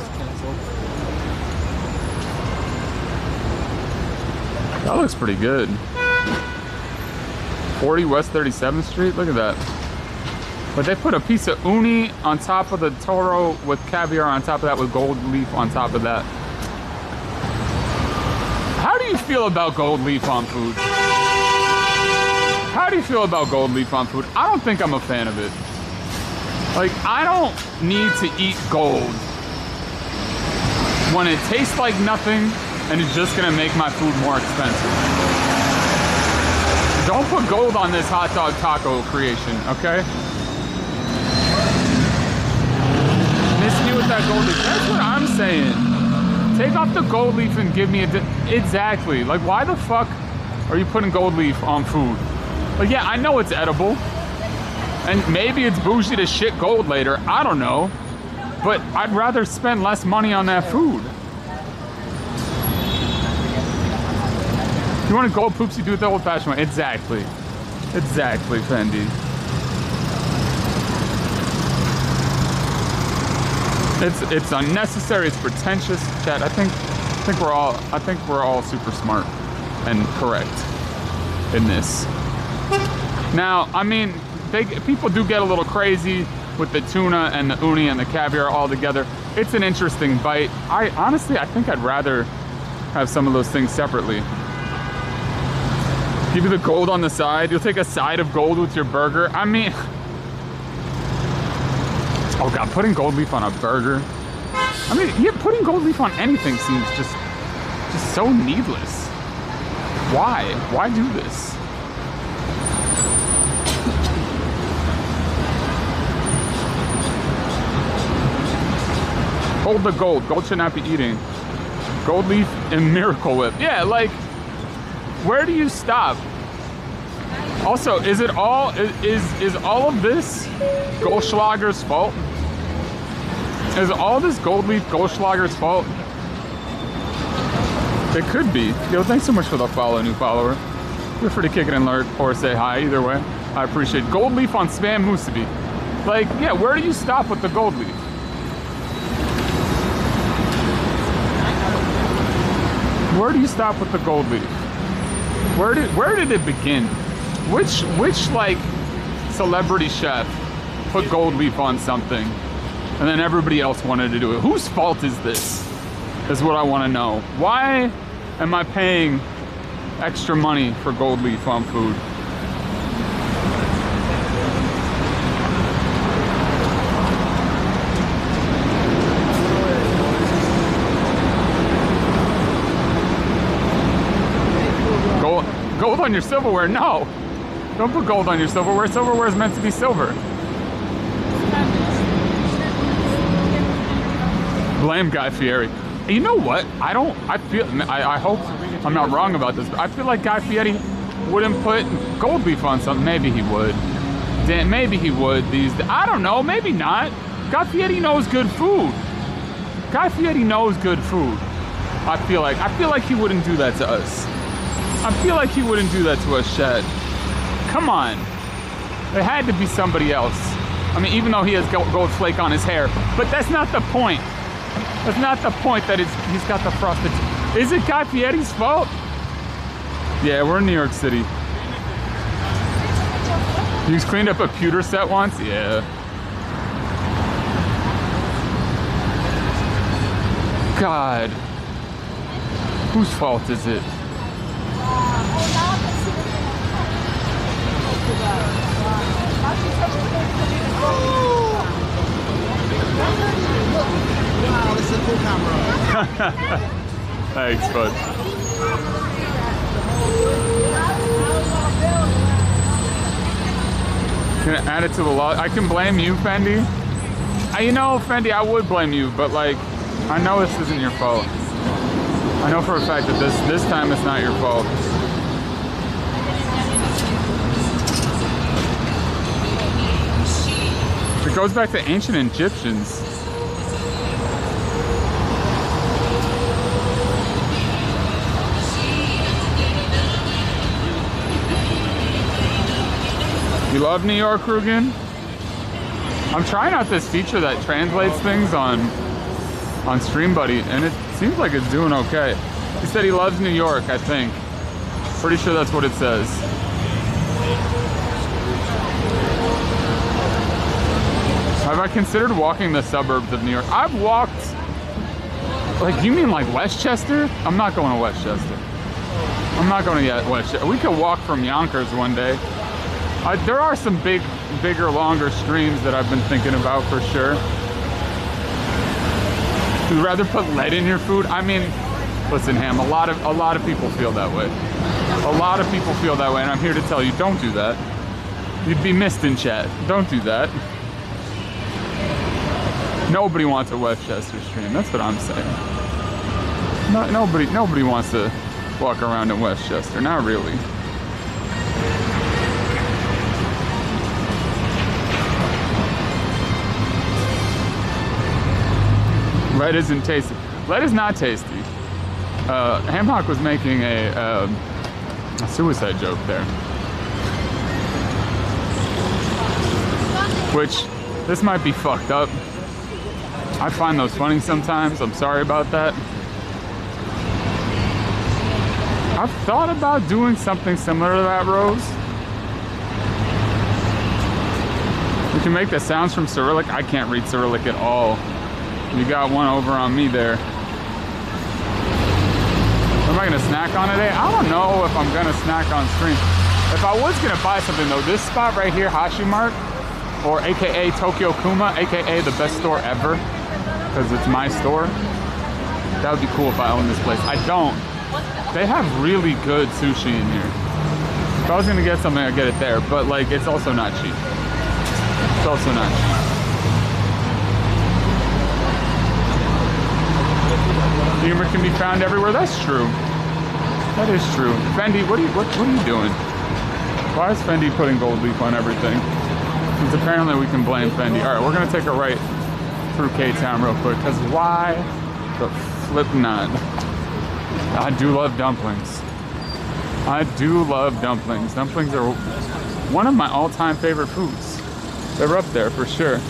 That looks pretty good. 40 West 37th Street, look at that. But they put a piece of uni on top of the toro with caviar on top of that with gold leaf on top of that. How do you feel about gold leaf on food? How do you feel about gold leaf on food? I don't think I'm a fan of it. Like, I don't need to eat gold when it tastes like nothing and it's just gonna make my food more expensive. Don't put gold on this hot dog taco creation, okay? Miss me with that gold leaf. That's what I'm saying. Take off the gold leaf and give me a... Exactly. Like, why the fuck are you putting gold leaf on food? Like, yeah, I know it's edible. And maybe it's bougie to shit gold later. I don't know. But I'd rather spend less money on that food. You want a gold poopsie, do it the old-fashioned way. Exactly. Exactly, Fendi. It's unnecessary. It's pretentious, chat. I think we're all super smart and correct in this. Now, I mean, people do get a little crazy with the tuna and the uni and the caviar all together. It's an interesting bite. Honestly, I think I'd rather have some of those things separately. Give you the gold on the side. You'll take a side of gold with your burger. I mean, oh God, putting gold leaf on a burger. I mean, yeah, putting gold leaf on anything seems just so needless. Why? Why do this? Hold the gold. Gold should not be eating. Gold leaf and Miracle Whip. Yeah, like, where do you stop? Also, is it all is all of this Goldschlager's fault? Is all this gold leaf Goldschlager's fault? It could be. Yo, thanks so much for the follow, new follower. Feel free to kick it and lurk or say hi. Either way, I appreciate it. Gold leaf on spam musubi. Like, yeah, where do you stop with the gold leaf? Where do you stop with the gold leaf? Where did it begin? Which like celebrity chef put gold leaf on something and then everybody else wanted to do it? Whose fault is this? Is what I want to know. Why am I paying extra money for gold leaf on food? Gold on your silverware? No. Don't put gold on your silverware. Silverware is meant to be silver. Blame Guy Fieri. You know what? I hope I'm not wrong about this, but I feel like Guy Fieri wouldn't put gold leaf on something. Maybe he would. Damn, maybe he would. I don't know. Maybe not. Guy Fieri knows good food. Guy Fieri knows good food. I feel like he wouldn't do that to us. I feel like he wouldn't do that to us, Shed. Come on. It had to be somebody else. I mean, even though he has gold flake on his hair. But that's not the point. That's not the point that he's got the frosted. Is it Guy Fieri's fault? Yeah, we're in New York City. You cleaned up a pewter set once? Yeah. God. Whose fault is it? Wow, this is a cool camera. Thanks, bud. Can I add it to the law? I can blame you, Fendi. You know, Fendi, I would blame you, but like, I know this isn't your fault. I know for a fact that this time it's not your fault. It goes back to ancient Egyptians. You love New York, Rugen? I'm trying out this feature that translates things on StreamBuddy, and it seems like it's doing okay. He said he loves New York, I think. Pretty sure that's what it says. Have I considered walking the suburbs of New York? I've walked, like, you mean like Westchester? I'm not going to Westchester. I'm not going to Westchester. We could walk from Yonkers one day. There are some bigger, longer streams that I've been thinking about for sure. You'd rather put lead in your food? I mean, listen, Ham, a lot of people feel that way. A lot of people feel that way, and I'm here to tell you, don't do that. You'd be missed in chat. Don't do that. Nobody wants a Westchester stream. That's what I'm saying. Nobody wants to walk around in Westchester. Not really. Lead isn't tasty. Lead is not tasty. Hamhock was making a suicide joke there. which this might be fucked up. I find those funny sometimes. I'm sorry about that. I've thought about doing something similar to that, Rose. We can make the sounds from Cyrillic. I can't read Cyrillic at all. You got one over on me there. Am I gonna snack on today? I don't know if I'm gonna snack on stream. If I was gonna buy something though, this spot right here, Hashi Mart, or AKA Tokyo Kuma, AKA the best store ever, because it's my store. That would be cool if I owned this place. I don't. They have really good sushi in here. If I was gonna get something, I'd get it there, but like, it's also not cheap. It's also not cheap. Humor can be found everywhere. That's true. That is true. Fendi, what are you doing? Why is Fendi putting gold leaf on everything? Because apparently we can blame Fendi. All right, we're gonna take a right through K-Town real quick. Because why the flip not? I do love dumplings. I do love dumplings. Dumplings are one of my all-time favorite foods. They're up there for sure.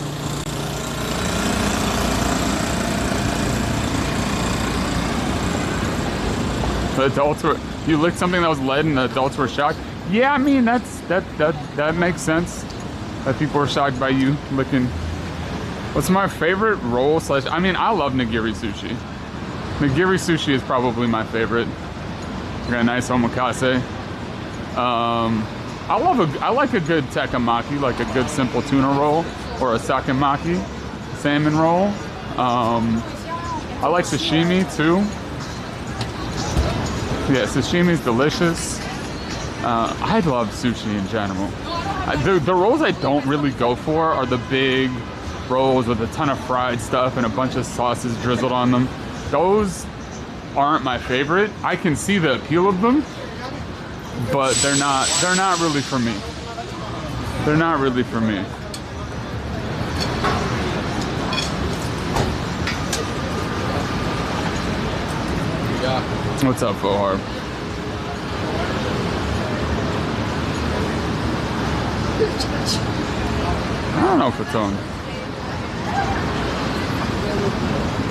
The adults were, you licked something that was lead and the adults were shocked. Yeah, I mean, that makes sense. That people were shocked by you licking. What's my favorite roll slash, I mean, I love nigiri sushi. Nigiri sushi is probably my favorite. Got a nice omakase. I like a good tekkemaki, like a good simple tuna roll, or a sakemaki salmon roll. I like sashimi too. Yeah, sashimi's delicious. I love sushi in general. The rolls I don't really go for are the big rolls with a ton of fried stuff and a bunch of sauces drizzled on them. Those aren't my favorite. I can see the appeal of them, but they're not really for me. They're not really for me. What's up, Fohar? I don't know if it's on.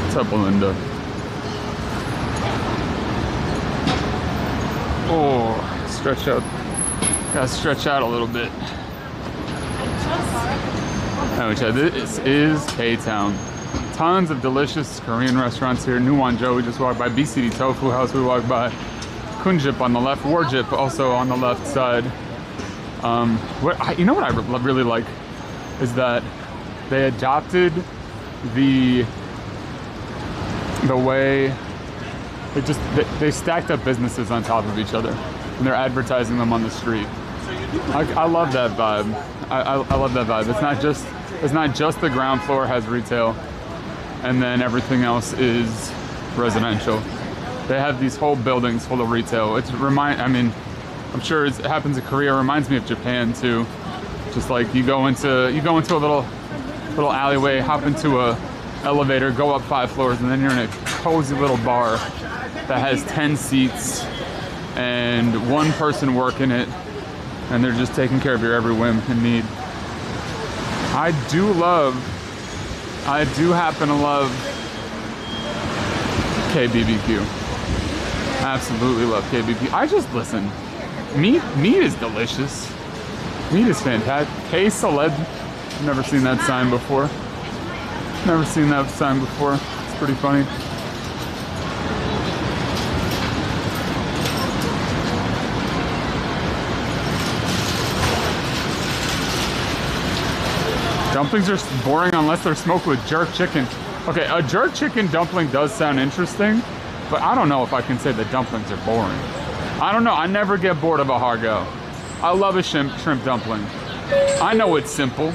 What's up, Belinda? Oh, stretch out. Gotta stretch out a little bit. This is K-Town. Tons of delicious Korean restaurants here. Nuwonjo, we just walked by. BCD Tofu House, we walked by. Kunjip on the left. Warjip also on the left side. You know what I really like is that they adopted the way they stacked up businesses on top of each other and they're advertising them on the street. I love that vibe. I love that vibe. It's not just the ground floor has retail and then everything else is residential. They have these whole buildings full of retail. I mean, I'm sure it happens in Korea. It reminds me of Japan too. Just like you go into a little alleyway, hop into a elevator, go up 5 floors, and then you're in a cozy little bar that has 10 seats and one person working it, and they're just taking care of your every whim and need. I do happen to love KBBQ. Absolutely love KBBQ. Listen, meat is delicious. Meat is fantastic. K-Saled, never seen that sign before. It's pretty funny. Dumplings are boring unless they're smoked with jerk chicken. Okay, a jerk chicken dumpling does sound interesting, but I don't know if I can say the dumplings are boring. I don't know, I never get bored of a hargo. I love a shrimp dumpling. I know it's simple.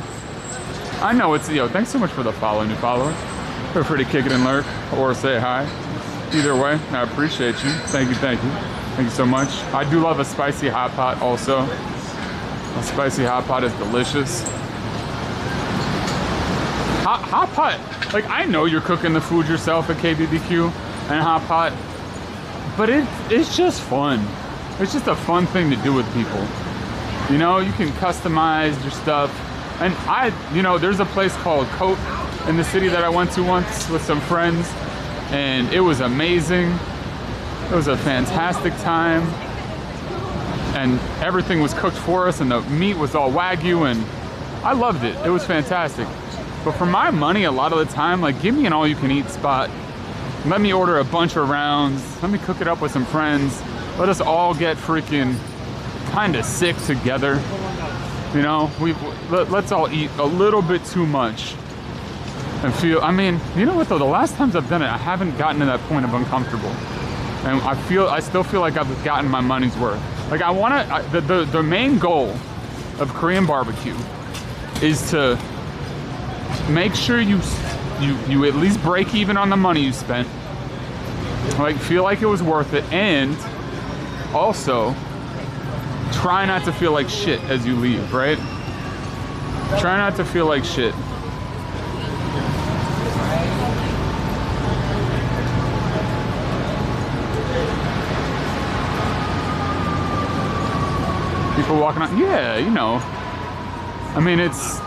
I know it's, thanks so much for the follow, new follower. Feel free to kick it and lurk or say hi. Either way, I appreciate you. Thank you. Thank you so much. I do love a spicy hot pot also. A spicy hot pot is delicious. Hot pot, like I know you're cooking the food yourself at KBBQ and hot pot, but it's just fun. It's just a fun thing to do with people. You know, you can customize your stuff. And there's a place called Cote in the city that I went to once with some friends, and it was amazing. It was a fantastic time, and everything was cooked for us, and the meat was all Wagyu, and I loved it. It was fantastic. But for my money, a lot of the time, like, give me an all-you-can-eat spot. Let me order a bunch of rounds. Let me cook it up with some friends. Let us all get freaking kind of sick together. You know, let's all eat a little bit too much and feel. I mean, you know what though? The last times I've done it, I haven't gotten to that point of uncomfortable, and I still feel like I've gotten my money's worth. Like I want to. The main goal of Korean barbecue is to make sure you at least break even on the money you spent. Like feel like it was worth it, and also try not to feel like shit as you leave, right? Try not to feel like shit. People walking on, yeah, you know. I mean, it's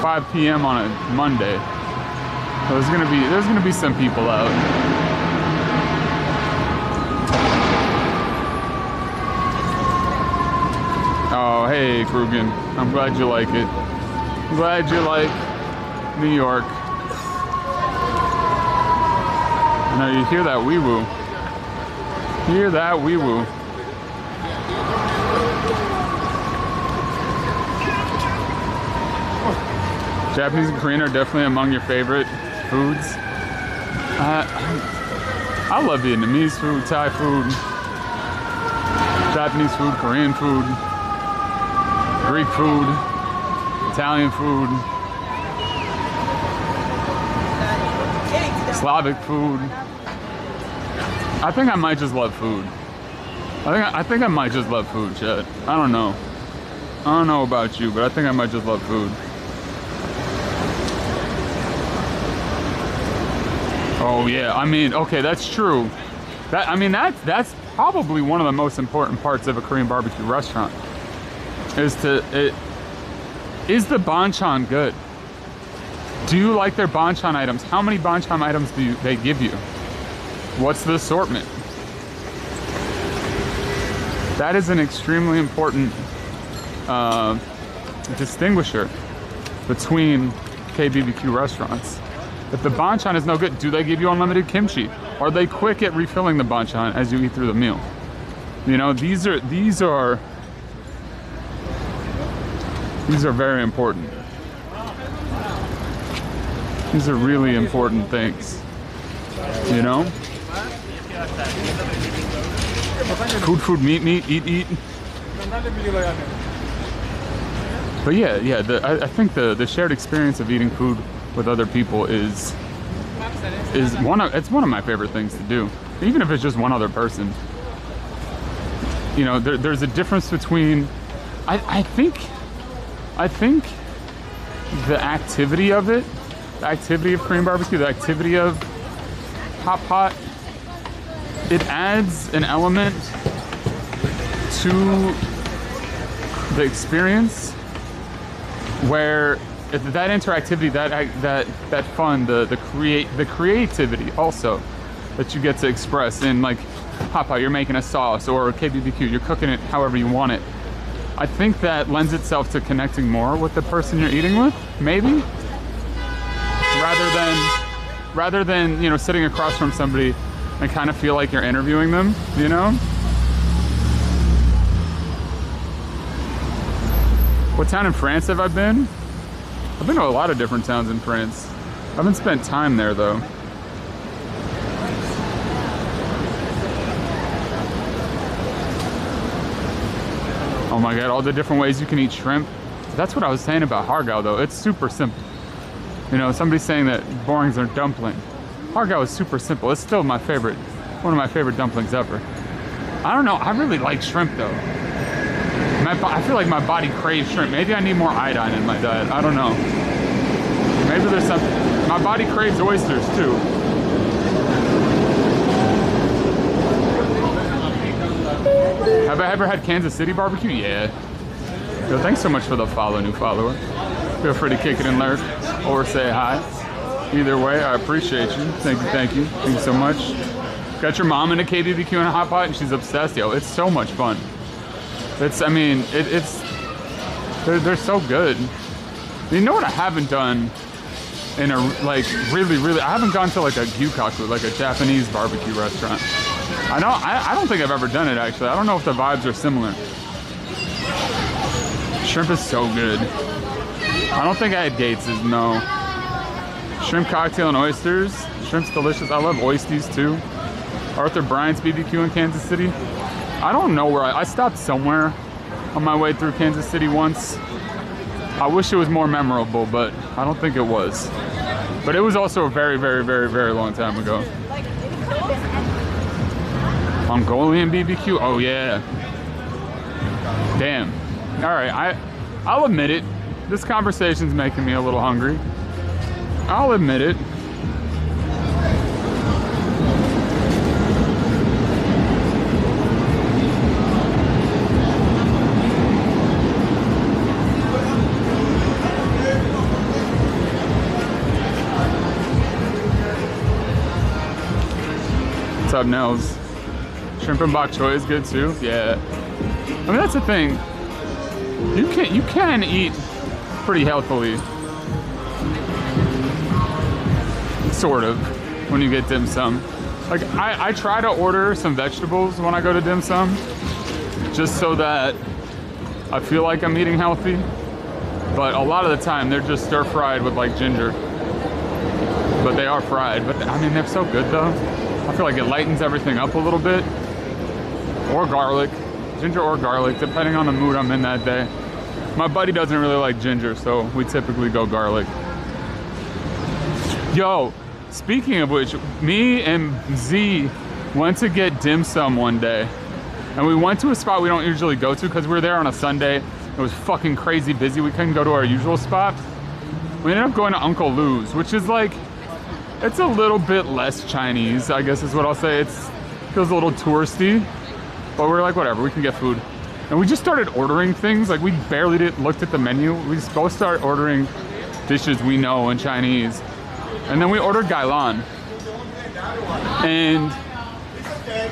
5 p.m. on a Monday. So there's gonna be some people out. Oh, hey, Krugen. I'm glad you like it. I'm glad you like New York. Now you hear that wee-woo. Hear that wee-woo. Japanese and Korean are definitely among your favorite foods. I love Vietnamese food, Thai food, Japanese food, Korean food, Greek food, Italian food, Slavic food. I think I might just love food. I think I might just love food, Chet. I don't know. I don't know about you, but I think I might just love food. Oh yeah, I mean, okay, that's true. That's probably one of the most important parts of a Korean barbecue restaurant. Is the banchan good? Do you like their banchan items? How many banchan items do they give you? What's the assortment? That is an extremely important distinguisher between KBBQ restaurants. If the banchan is no good, do they give you unlimited kimchi? Are they quick at refilling the banchan as you eat through the meal? You know, these are very important. These are really important things. You know? Food, meat, eat. But yeah, I think the shared experience of eating food with other people is one of my favorite things to do, even if it's just one other person. You know, there's a difference between I think the activity of it, the activity of Korean barbecue, the activity of hot pot, it adds an element to the experience where that interactivity, that fun, the creativity also that you get to express in, like hot pot, you're making a sauce, or KBBQ, you're cooking it however you want it. I think that lends itself to connecting more with the person you're eating with, maybe, rather than you know, sitting across from somebody and kind of feel like you're interviewing them, you know? What town in France have I been? I've been to a lot of different towns in France. I haven't spent time there though. Oh my god, all the different ways you can eat shrimp. That's what I was saying about hargao though. It's super simple. You know, somebody's saying that borings are dumpling. Hargao is super simple. It's still my favorite, one of my favorite dumplings ever. I don't know, I really like shrimp though. I feel like my body craves shrimp. Maybe I need more iodine in my diet. I don't know. Maybe there's something. My body craves oysters too. Have I ever had Kansas City barbecue? Yeah. Yo, thanks so much for the follow, new follower. Feel free to kick it and lurk or say hi. Either way, I appreciate you. Thank you, thank you. Thank you so much. Got your mom into KBBQ and a hot pot and she's obsessed. Yo, it's so much fun. It's, I mean, they're so good. You know what I haven't done in a, like, really, I haven't gone to like a gyukaku, like a Japanese barbecue restaurant. I don't think I've ever done it actually. I don't know if the vibes are similar. Shrimp is so good. I don't think I had Gates's, no. Shrimp cocktail and oysters. Shrimp's delicious. I love oysters too. Arthur Bryant's BBQ in Kansas City. I don't know where I stopped somewhere on my way through Kansas City once. I wish it was more memorable, but I don't think it was. But it was also a very, very, very, very long time ago. Mongolian BBQ? Oh yeah. Damn. All right, I'll admit it. This conversation's making me a little hungry. I'll admit it. What's up, Nels? Shrimp and bok choy is good too. Yeah. I mean, that's the thing. You can eat pretty healthily, sort of, when you get dim sum. Like I try to order some vegetables when I go to dim sum, just so that I feel like I'm eating healthy. But a lot of the time they're just stir fried with like ginger. But they are fried. But I mean, they're so good though. I feel like it lightens everything up a little bit. Or garlic. Ginger or garlic, depending on the mood I'm in that day. My buddy doesn't really like ginger, so we typically go garlic. Yo, speaking of which, me and Z went to get dim sum one day. And we went to a spot we don't usually go to because we were there on a Sunday. It was fucking crazy busy. We couldn't go to our usual spot. We ended up going to Uncle Lou's, which is like, it's a little bit less Chinese, I guess is what I'll say. It feels a little touristy. But we're like, whatever, we can get food. And we just started ordering things. Like, we barely looked at the menu. We just both started ordering dishes we know in Chinese. And then we ordered gailan, and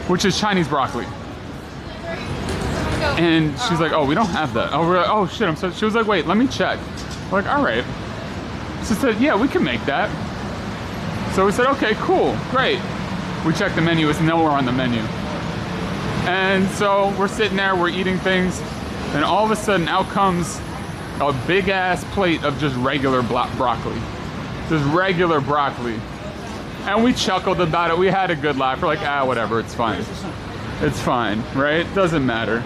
which is Chinese broccoli. And she's like, oh, we don't have that. Oh, we're like, oh shit, I'm so, she was like, wait, let me check. We're like, all right. She said, yeah, we can make that. So we said, okay, cool, great. We checked the menu, it's nowhere on the menu. And so we're sitting there, we're eating things, and all of a sudden out comes a big ass plate of just regular broccoli. Just regular broccoli. And we chuckled about it, we had a good laugh. We're like, ah, whatever, it's fine. It's fine, right? Doesn't matter.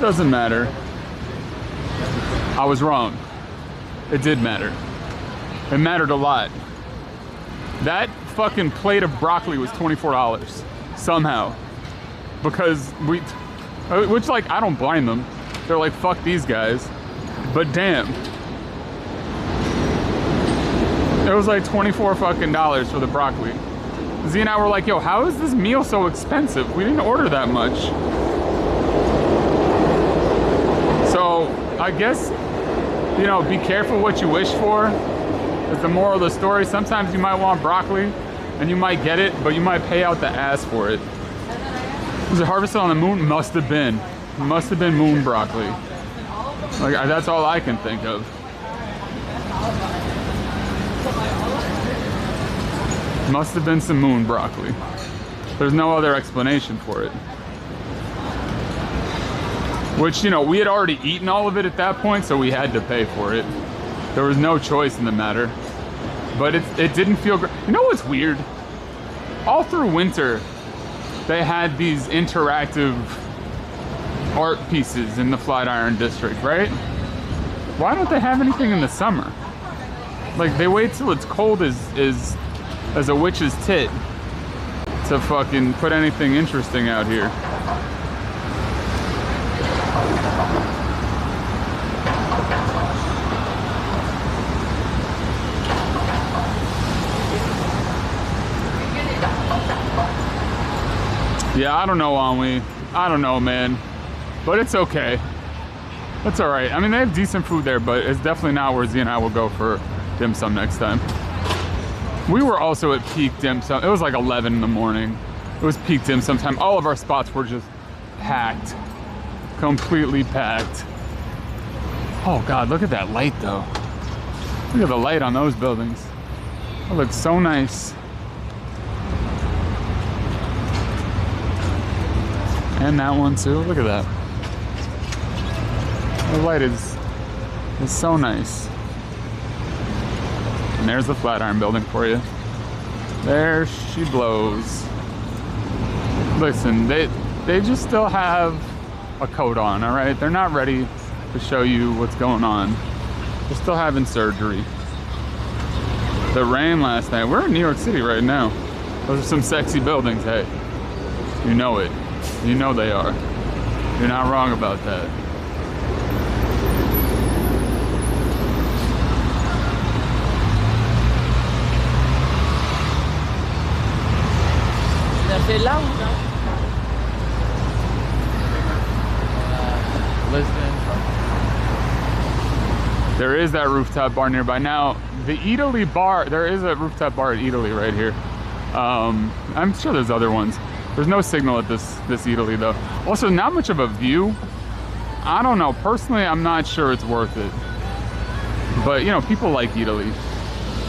Doesn't matter. I was wrong. It did matter. It mattered a lot. That fucking plate of broccoli was $24 somehow. Because which like, I don't blame them. They're like, fuck these guys. But damn. It was like $24 fucking for the broccoli. Z and I were like, yo, how is this meal so expensive? We didn't order that much. So I guess, you know, be careful what you wish for. Is the moral of the story. Sometimes you might want broccoli and you might get it, but you might pay out the ass for it. Was it harvested on the moon? Must have been. Must have been moon broccoli. Like, that's all I can think of. Must have been some moon broccoli. There's no other explanation for it. Which, you know, we had already eaten all of it at that point, so we had to pay for it. There was no choice in the matter. But it didn't feel great. You know what's weird? All through winter, they had these interactive art pieces in the Flatiron District, right? Why don't they have anything in the summer? Like, they wait till it's cold as a witch's tit to fucking put anything interesting out here. Yeah, I don't know, Anwi. I don't know, man. But it's okay. That's all right. I mean, they have decent food there, but it's definitely not where Z and I will go for dim sum next time. We were also at peak dim sum. It was like 11 in the morning. It was peak dim sum time. All of our spots were just packed. Completely packed. Oh God, look at that light though. Look at the light on those buildings. It looks so nice. And that one too, look at that. The light is so nice. And there's the Flatiron building for you. There she blows. Listen, they just still have a coat on, all right? They're not ready to show you what's going on. They're still having surgery. The rain last night, we're in New York City right now. Those are some sexy buildings, hey. You know it. You know they are. You're not wrong about that. There is that rooftop bar nearby. Now, the Italy bar, there is a rooftop bar at Italy right here. I'm sure there's other ones. There's no signal at this Italy though. Also, not much of a view. I don't know, personally, I'm not sure it's worth it. But you know, people like Italy.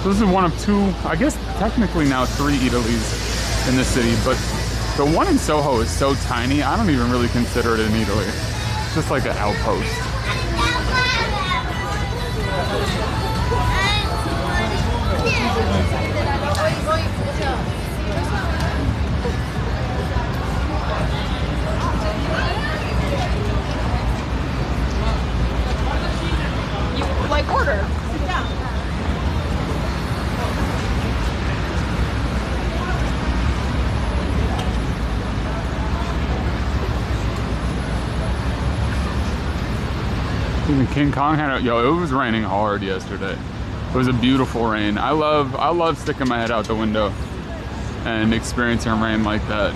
So this is one of two, I guess technically now 3 Italys in the city, but the one in Soho is so tiny, I don't even really consider it an Italy. It's just like an outpost. You like order. Sit down. Even King Kong had a, yo, it was raining hard yesterday. It was a beautiful rain. I love sticking my head out the window and experiencing rain like that.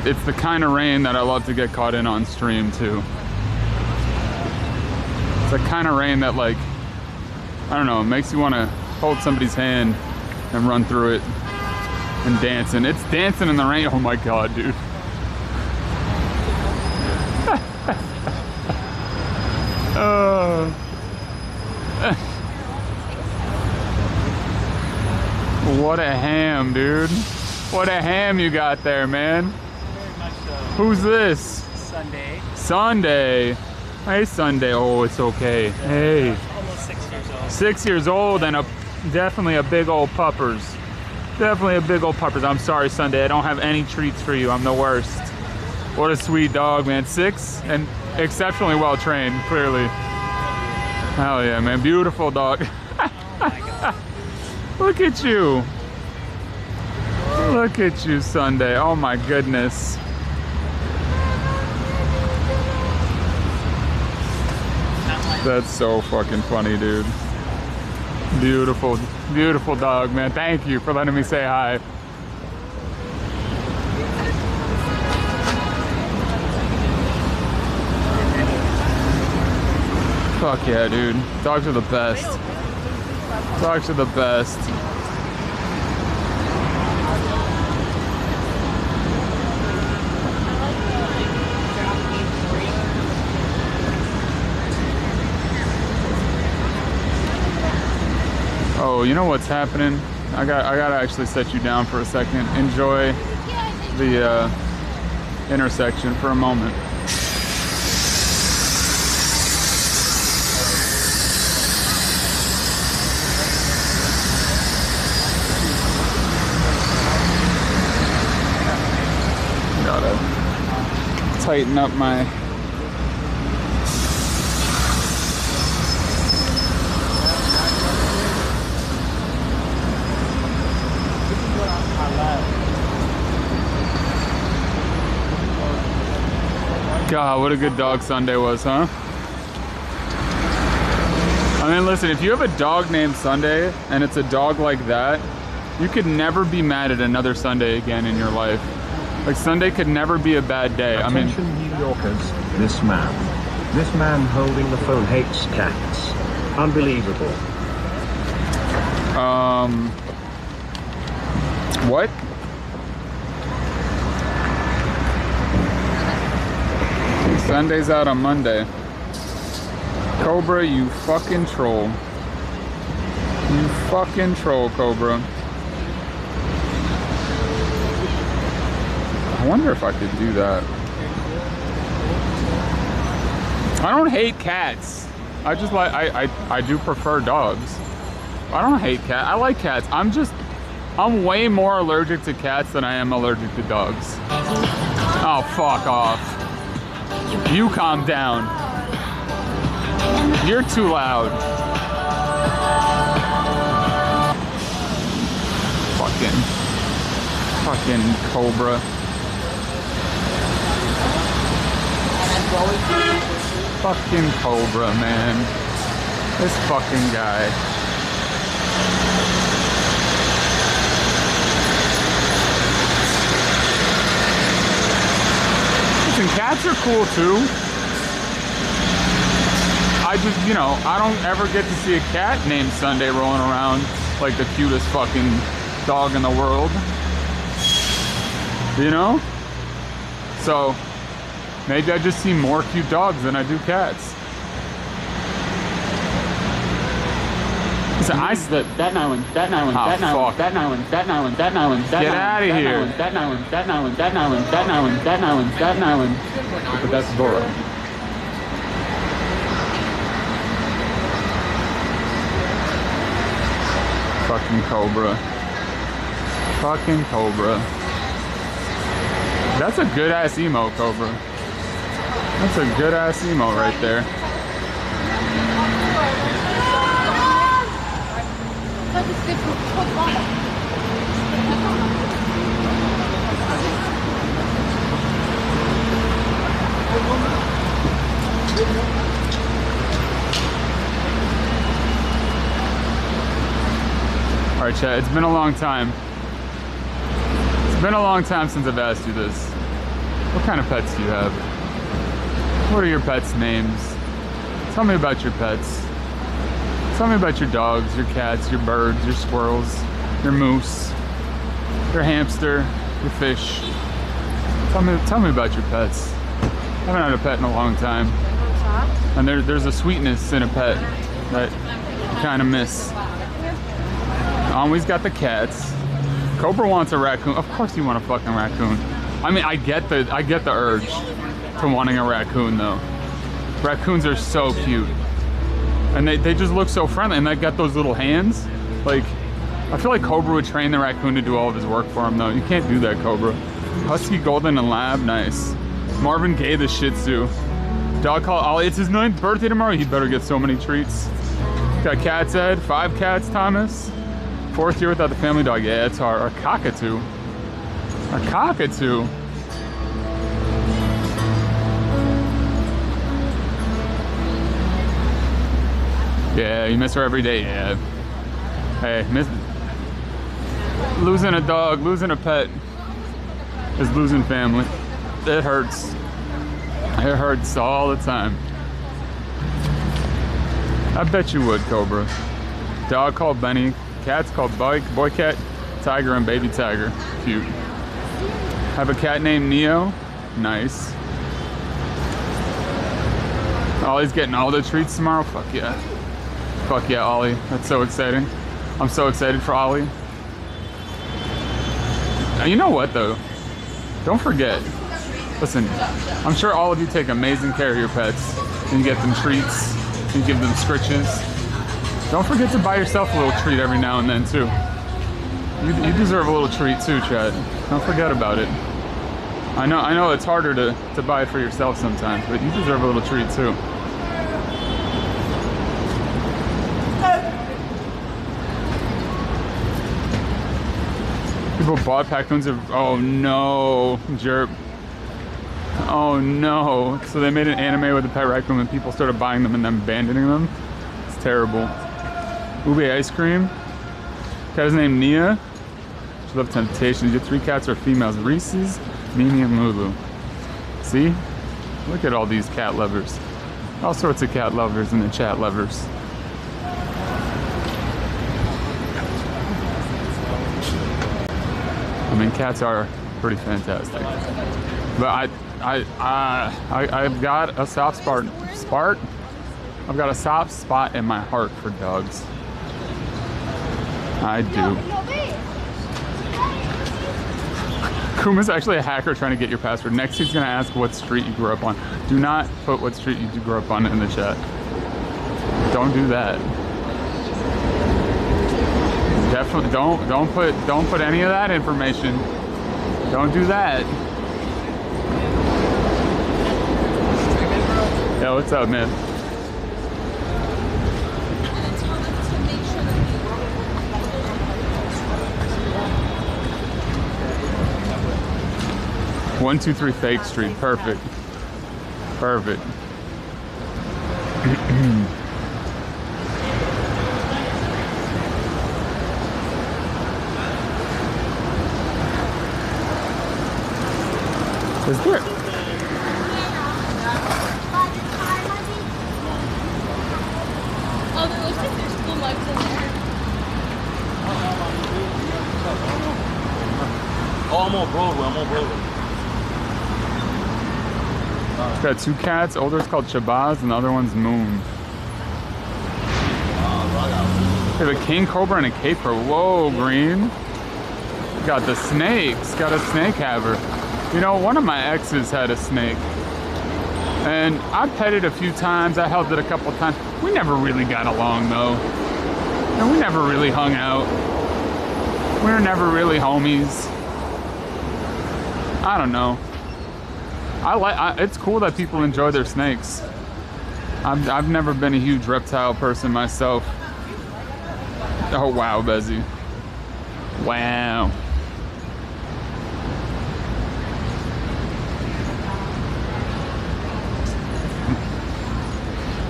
It's the kind of rain that I love to get caught in on stream too. It's the kind of rain that, like, I don't know, it makes you want to hold somebody's hand and run through it and dancing. It's dancing in the rain. Oh my God, dude. What a ham, dude. What a ham you got there, man. Very much so. Who's this? Sunday. Sunday. Hey, Sunday. Oh, it's okay. Hey. Almost 6 years old. 6 years old and definitely a big old puppers. Definitely a big old puppers. I'm sorry, Sunday. I don't have any treats for you. I'm the worst. What a sweet dog, man. 6 and exceptionally well trained, clearly. Hell yeah, man. Beautiful dog. Oh my God. Look at you. Look at you, Sunday. Oh my goodness. That's so fucking funny, dude. Beautiful, beautiful dog, man. Thank you for letting me say hi. Fuck yeah, dude. Dogs are the best. Dogs are the best. Oh, you know what's happening? I gotta actually set you down for a second. Enjoy the intersection for a moment. Gotta tighten up my God, what a good dog Sunday was, huh? I mean, listen, if you have a dog named Sunday and it's a dog like that, you could never be mad at another Sunday again in your life. Like, Sunday could never be a bad day. Attention, I mean, New Yorkers, this man This man holding the phone hates cats. Unbelievable. What? Sunday's out on Monday. Cobra, you fucking troll. You fucking troll, Cobra. I wonder if I could do that. I don't hate cats. I just like, I do prefer dogs. I don't hate cats. I like cats. I'm way more allergic to cats than I am allergic to dogs. Oh, fuck off. You calm down. You're too loud. Fucking Cobra. Fucking Cobra, man. This fucking guy. Listen, cats are cool too. I just, you know, I don't ever get to see a cat named Sunday rolling around like the cutest fucking dog in the world. You know? So, maybe I just see more cute dogs than I do cats. Listen, that one. Get out of here. But that's Dora. Fucking Cobra. Fucking Cobra. That's a good ass emo, Cobra. That's a good ass emo right there. Alright, chat, it's been a long time. It's been a long time since I've asked you this. What kind of pets do you have? What are your pets' names? Tell me about your pets. Tell me about your dogs, your cats, your birds, your squirrels, your moose, your hamster, your fish. Tell me about your pets. I haven't had a pet in a long time. And there's a sweetness in a pet that you kind of miss. Always got the cats. Cobra wants a raccoon. Of course you want a fucking raccoon. I mean, I get the urge to wanting a raccoon though. Raccoons are so cute. And they just look so friendly, and they got those little hands. Like, I feel like Cobra would train the raccoon to do all of his work for him though. You can't do that, Cobra. Husky, Golden, and Lab, nice. Marvin Gaye, the Shih Tzu. Dog called Ollie, it's his 9th birthday tomorrow. He better get so many treats. Got Cat's Ed, 5 cats, Thomas. 4th year without the family dog. Yeah, it's hard. Or cockatoo. A cockatoo. Yeah, you miss her every day. Yeah. Hey, losing a dog, losing a pet is losing family. It hurts. It hurts all the time. I bet you would, Cobra. Dog called Benny. Cat's called Boy Cat, Tiger, and Baby Tiger. Cute. Have a cat named Neo. Nice. Ollie's getting all the treats tomorrow. Fuck yeah. Fuck yeah, Ollie. That's so exciting. I'm so excited for Ollie. Now, you know what though? Don't forget. Listen, I'm sure all of you take amazing care of your pets. And you get them treats. You give them scritches. Don't forget to buy yourself a little treat every now and then too. You deserve a little treat too, Chad. Don't forget about it. I know it's harder to buy it for yourself sometimes, but you deserve a little treat too. People bought Paccoons of, oh no, jerk. Oh no. So they made an anime with a pet raccoon and people started buying them and then abandoning them. It's terrible. Ube ice cream. Cat is named Nia. She loves temptation. Your 3 cats are females. Reese's, Mimi, and Lulu. See? Look at all these cat lovers. All sorts of cat lovers in the chat lovers. I mean, cats are pretty fantastic. But I've got a soft spot. I've got a soft spot in my heart for dogs. I do. Kuma's actually a hacker trying to get your password. Next he's gonna ask what street you grew up on. Do not put what street you grew up on in the chat. Don't do that. Definitely don't put any of that information. Don't do that. Yeah, what's up, man? One, 2, 3 Fake Street. Perfect. Perfect. Is there? Oh, there looks like there's blue lights in there. Oh, I'm on Broadway. It's got 2 cats. Older's called Shabazz and the other one's Moon. We have a king cobra and a cape crow. Whoa, Green. Got the snakes. Got a snake haver. You know, one of my exes had a snake. And I pet it a few times. I held it a couple times. We never really got along though. And we never really hung out. We were never really homies. I don't know. It's cool that people enjoy their snakes. I've never been a huge reptile person myself. Oh wow, Bezzy. Wow.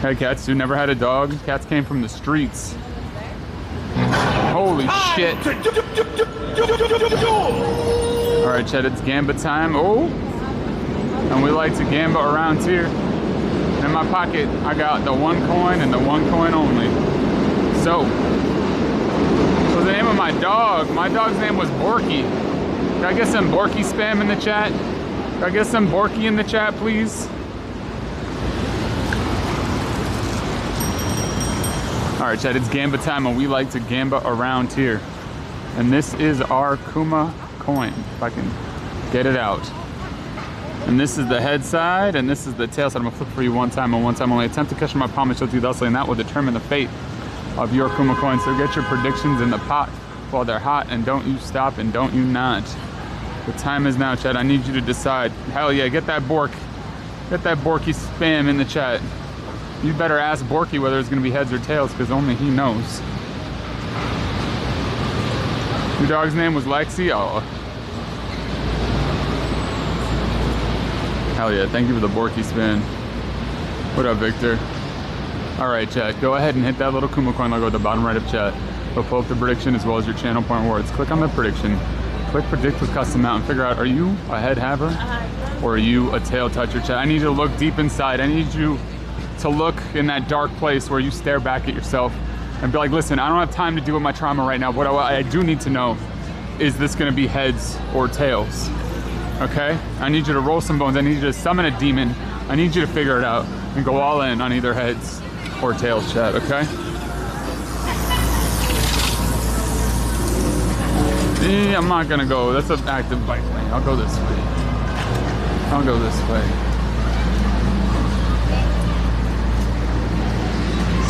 Hey, cats, you never had a dog? Cats came from the streets. Holy shit. Alright, Chet, it's Gamba time. Oh! And we like to Gamba around here. In my pocket, I got the 1 coin and the 1 coin only. So, what's the name of my dog? My dog's name was Borky. Can I get some Borky spam in the chat? Can I get some Borky in the chat, please? Alright, Chat, it's Gamba time, and we like to Gamba around here. And this is our Kuma coin, if I can get it out. And this is the head side, and this is the tail side. I'm gonna flip for you one time and one time only. Attempt to catch my palm and show you thusly, and that will determine the fate of your Kuma coin. So get your predictions in the pot while they're hot, and don't you stop and don't you not. The time is now, Chat. I need you to decide. Hell yeah, get that Bork. Get that Borky spam in the chat. You better ask Borky whether it's gonna be heads or tails, because only he knows. Your dog's name was Lexi? Oh. Hell yeah, thank you for the Borky spin. What up, Victor? Alright, chat, go ahead and hit that little Kuma coin logo at the bottom right of chat. It'll pull up the prediction as well as your channel point words. Click on the prediction. Click predict with custom mount and figure out, are you a head haver or are you a tail toucher, chat? I need you to look deep inside. I need you to look in that dark place where you stare back at yourself and be like, listen, I don't have time to deal with my trauma right now. What I do need to know, is this gonna be heads or tails? Okay? I need you to roll some bones. I need you to summon a demon. I need you to figure it out and go all in on either heads or tails, chat, okay? I'm not gonna go. That's an active bike lane. I'll go this way. I'll go this way.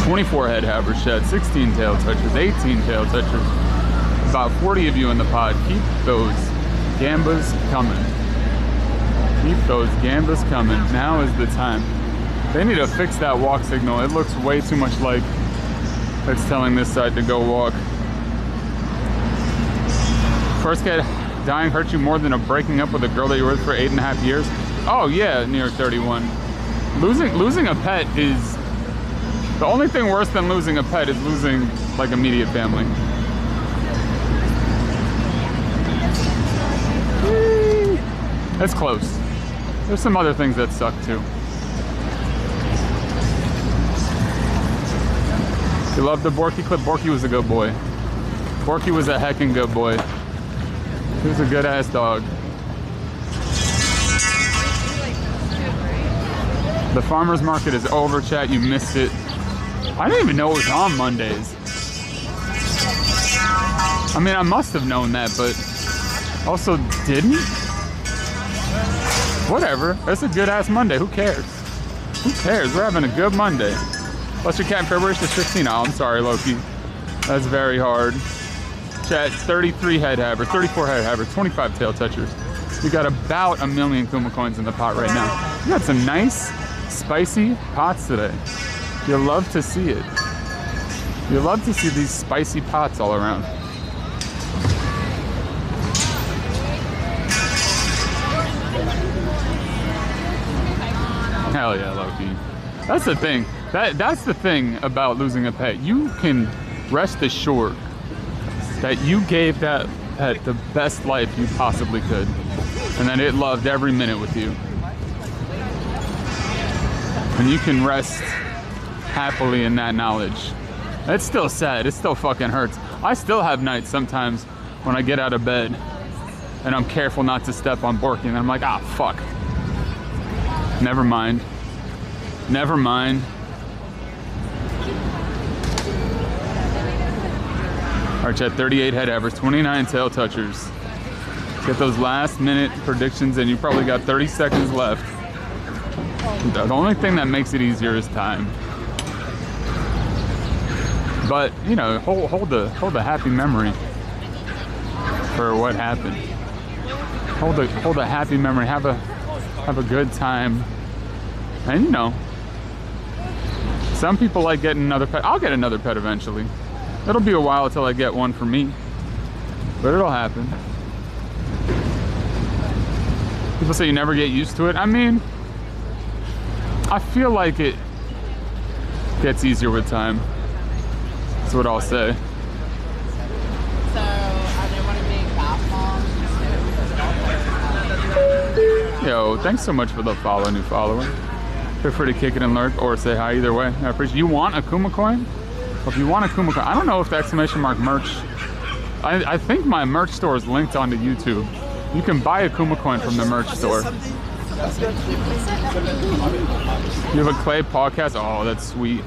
24 head havers, chat. 16 tail touchers. 18 tail touchers. About 40 of you in the pod. Keep those Gambas coming. Keep those Gambas coming. Now is the time. They need to fix that walk signal. It looks way too much like it's telling this side to go walk. First cat dying hurt you more than a breaking up with a girl that you were with for 8.5 years? Oh yeah, New York 31. Losing a pet is, the only thing worse than losing a pet is losing like immediate family. It's close. There's some other things that suck too. You love the Borky clip? Borky was a good boy. Borky was a heckin' good boy. He was a good ass dog. The farmer's market is over, chat. You missed it. I didn't even know it was on Mondays. I mean, I must have known that, but also didn't. Whatever. That's a good ass Monday. Who cares? Who cares? We're having a good Monday. What's your cat in February? It's 16. Oh, I'm sorry, Loki. That's very hard. Chat, 33 head havers, 34 head havers, 25 tail touchers. We got about 1 million Kuma coins in the pot right now. We got some nice, spicy pots today. You love to see it. You love to see these spicy pots all around. Hell yeah, Loki. That's the thing. That's the thing about losing a pet. You can rest assured that you gave that pet the best life you possibly could, and that it loved every minute with you. And you can rest happily in that knowledge. It's still sad. It still fucking hurts. I still have nights sometimes when I get out of bed and I'm careful not to step on Borky, and I'm like, ah, fuck. Never mind. Never mind. All right, chat, 38 head havers, 29 tail touchers. Get those last minute predictions and you probably got 30 seconds left. The only thing that makes it easier is time. But, you know, hold the happy memory for what happened. Hold a happy memory, have a good time. And you know, some people like getting another pet. I'll get another pet eventually. It'll be a while until I get one for me, but it'll happen. People say you never get used to it. I mean, I feel like it gets easier with time. That's what I'll say. So, are they want to make bath bombs? Yo, thanks so much for the follow, new follower. Feel free to kick it and lurk or say hi either way. I appreciate it. You want a Kuma coin? Well, if you want a Kuma coin, I don't know if the exclamation mark merch, I think my merch store is linked onto YouTube. You can buy a Kuma coin from the merch store. You have a clay podcast? Oh, that's sweet.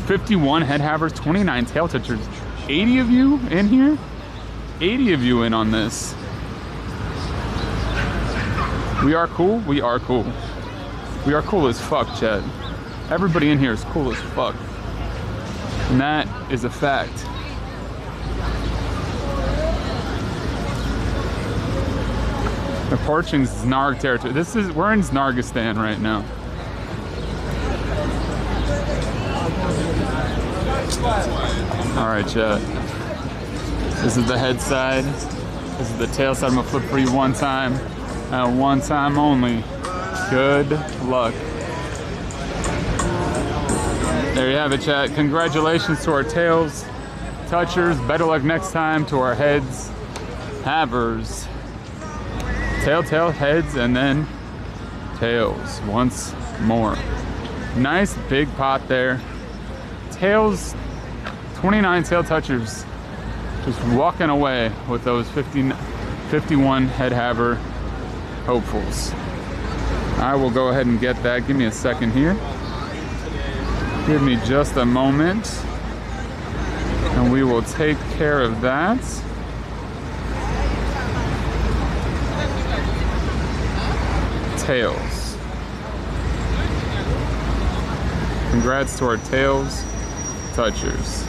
51 head havers, 29 tail touchers. 80 of you in here? 80 of you in on this. We are cool? We are cool. We are cool as fuck, Chad. Everybody in here is cool as fuck. And that is a fact. Approaching Znarg territory. We're in Znargistan right now. All right, Chad. This is the head side. This is the tail side. I'm gonna flip for you one time. One time only. Good luck. There you have it, chat. Congratulations to our tails touchers. Better luck next time to our heads havers. Tail, heads, and then tails once more. Nice big pot there. Tails, 29 tail touchers. Just walking away with those 51 head haver hopefuls. I will go ahead and get that. Give me a second here. Give me just a moment. And we will take care of that. Tails. Congrats to our tails touchers.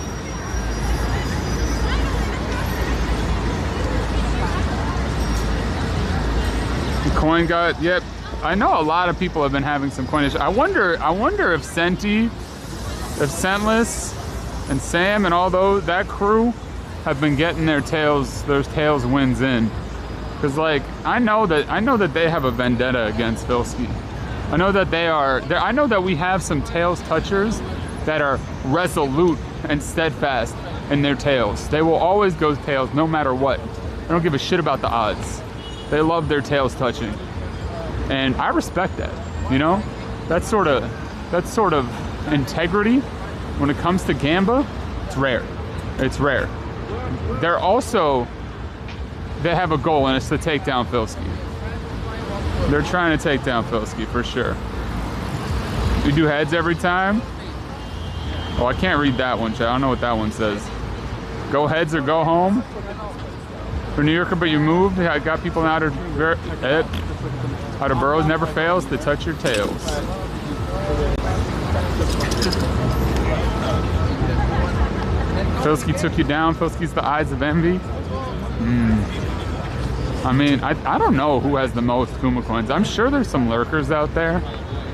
The coin got, yep. I know a lot of people have been having some coin issues. I wonder if Scentless and Sam and all that crew have been getting those tails wins in. Cause like I know that they have a vendetta against Vilsky. I know that I know that we have some tails touchers that are resolute and steadfast in their tails. They will always go tails no matter what. They don't give a shit about the odds. They love their tails touching. And I respect that, you know? That sort of integrity when it comes to Gamba, It's rare. It's rare. They're also, they have a goal, and it's to take down Filski. They're trying to take down Filski for sure. You do heads every time? Oh, I can't read that one, Chad. I don't know what that one says. Go heads or go home? For New Yorker, but you moved. I got people out of boroughs. Never fails to touch your tails. Filski took you down. Filski's the eyes of envy. I mean, I don't know who has the most Kuma coins. I'm sure there's some lurkers out there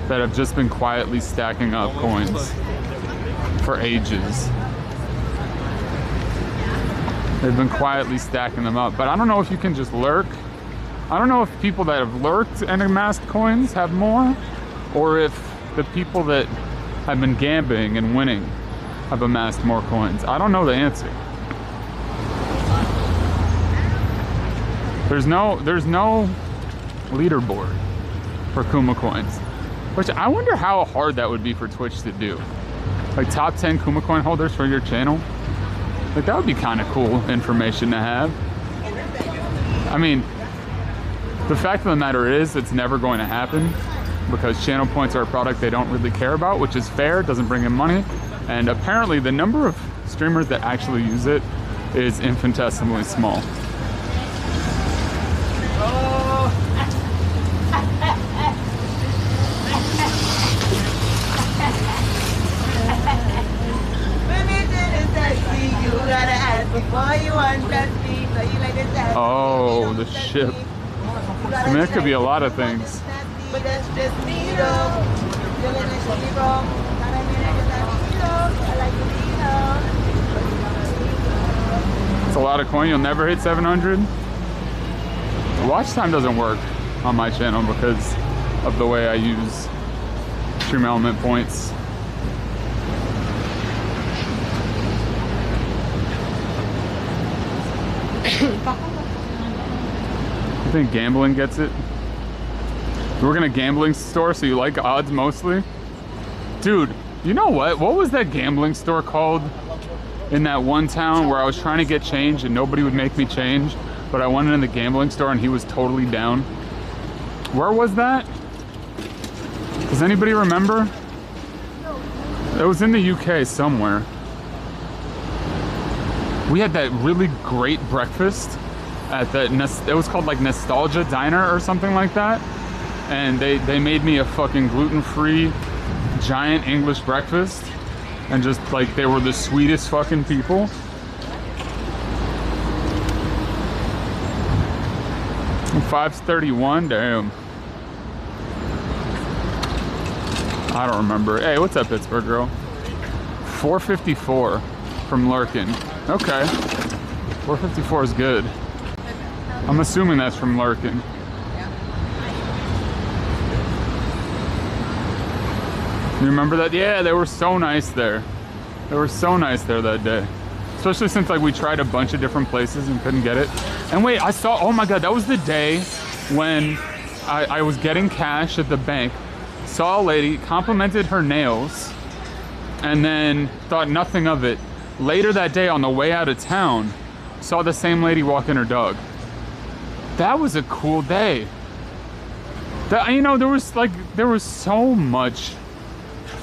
that have just been quietly stacking up coins for ages. They've been quietly stacking them up, but I don't know if you can just lurk. I don't know if people that have lurked and amassed coins have more, or if the people that have been gambling and winning have amassed more coins. I don't know the answer. There's no leaderboard for Kuma coins, which I wonder how hard that would be for Twitch to do. Like top 10 Kuma coin holders for your channel. Like that would be kind of cool information to have. I mean, the fact of the matter is it's never going to happen because channel points are a product they don't really care about, which is fair, doesn't bring in money. And apparently the number of streamers that actually use it is infinitesimally small. Oh, the ship. I mean, it could be a lot of things. It's a lot of coin. You'll never hit 700. Watch time doesn't work on my channel because of the way I use stream element points. I think gambling gets it. We're gonna gambling store, so you like odds mostly? Dude, you know what? What was that gambling store called in that one town where I was trying to get change and nobody would make me change, but I went in the gambling store and he was totally down? Where was that? Does anybody remember? It was in the UK somewhere. We had that really great breakfast at the, it was called like Nostalgia Diner or something like that. And they made me a fucking gluten-free giant English breakfast. And just like, they were the sweetest fucking people. $5.31, damn. I don't remember. Hey, what's up, Pittsburgh girl? $4.54 from Lurkin. Okay. $4.54 is good. I'm assuming that's from Lurkin. You remember that? Yeah, they were so nice there. They were so nice there that day. Especially since like we tried a bunch of different places and couldn't get it. And wait, I saw, oh my God, that was the day when I was getting cash at the bank, saw a lady, complimented her nails, and then thought nothing of it. Later that day on the way out of town, saw the same lady walking her dog. That was a cool day. That, you know, there was so much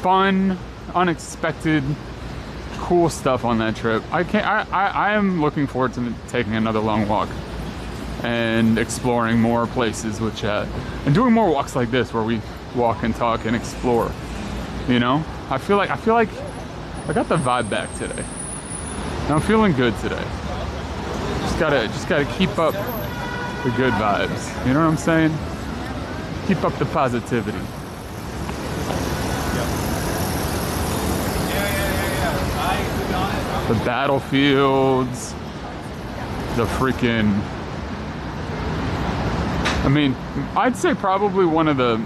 fun, unexpected, cool stuff on that trip. I am looking forward to taking another long walk and exploring more places with Chad and doing more walks like this where we walk and talk and explore. You know, I feel like I got the vibe back today. And I'm feeling good today. Just gotta keep up the good vibes. You know what I'm saying? Keep up the positivity. The battlefields, the freaking, I mean, I'd say probably one of the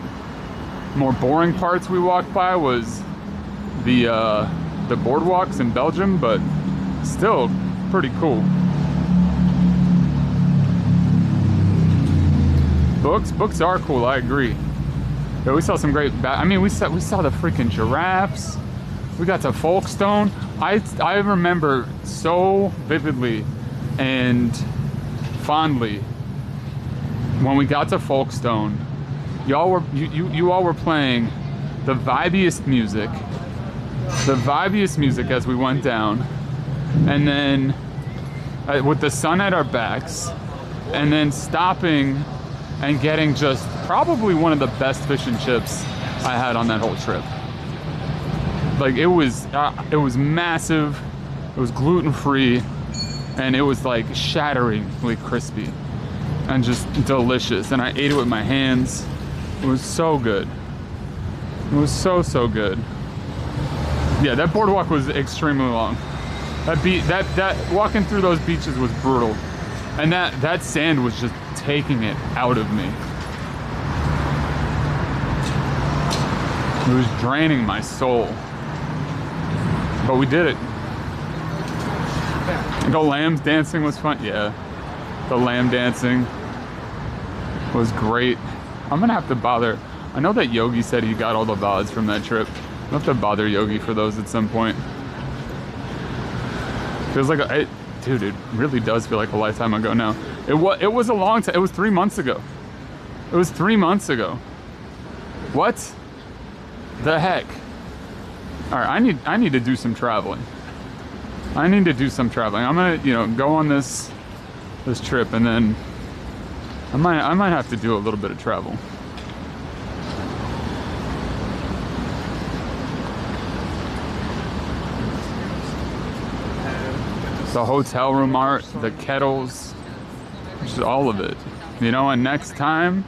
more boring parts we walked by was the boardwalks in Belgium, but still pretty cool. Books are cool, I agree. Yeah, we saw some great, I mean, we saw the freaking giraffes. We got to Folkestone. I remember so vividly and fondly when we got to Folkestone. You all were playing the vibiest music as we went down, and then with the sun at our backs, and then stopping and getting just probably one of the best fish and chips I had on that whole trip. Like it was massive, it was gluten-free, and it was like shatteringly crispy and just delicious. And I ate it with my hands. It was so good. It was so good. Yeah, that boardwalk was extremely long. That walking through those beaches was brutal, and that sand was just taking it out of me. It was draining my soul. But we did it. The lambs dancing was fun. Yeah, the lamb dancing was great. I'm gonna have to bother. I know that Yogi said he got all the VODs from that trip. I'll have to bother Yogi for those at some point. Feels like dude, it really does feel like a lifetime ago now. It was a long time. It was 3 months ago. It was 3 months ago. What the heck? All right, I need to do some traveling. I'm gonna, go on this trip, and then I might have to do a little bit of travel. The hotel room art, the kettles, just all of it. And next time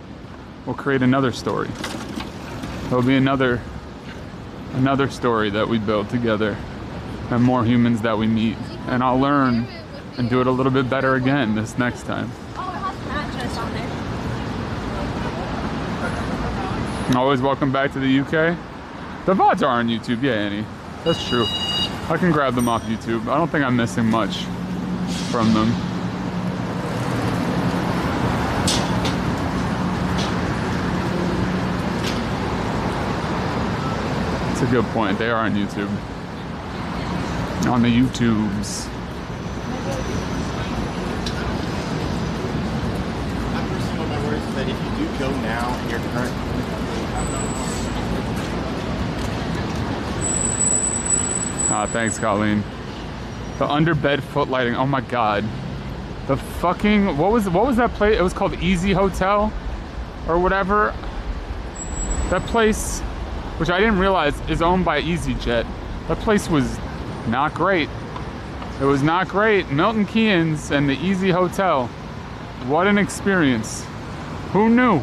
we'll create another story. There'll be another story that we build together, and more humans that we meet. And I'll learn and do it a little bit better again this next time. Always welcome back to the UK. The VODs are on YouTube, yeah, Annie. That's true. I can grab them off YouTube. I don't think I'm missing much from them. It's a good point. They are on YouTube. On the YouTubes. My personal words is that if you do go now in your current thanks, Colleen. The underbed foot lighting. Oh my god. The fucking what was that place? It was called Easy Hotel or whatever. That place, which I didn't realize is owned by EasyJet. That place was not great. It was not great. Milton Keynes and the Easy Hotel. What an experience. Who knew?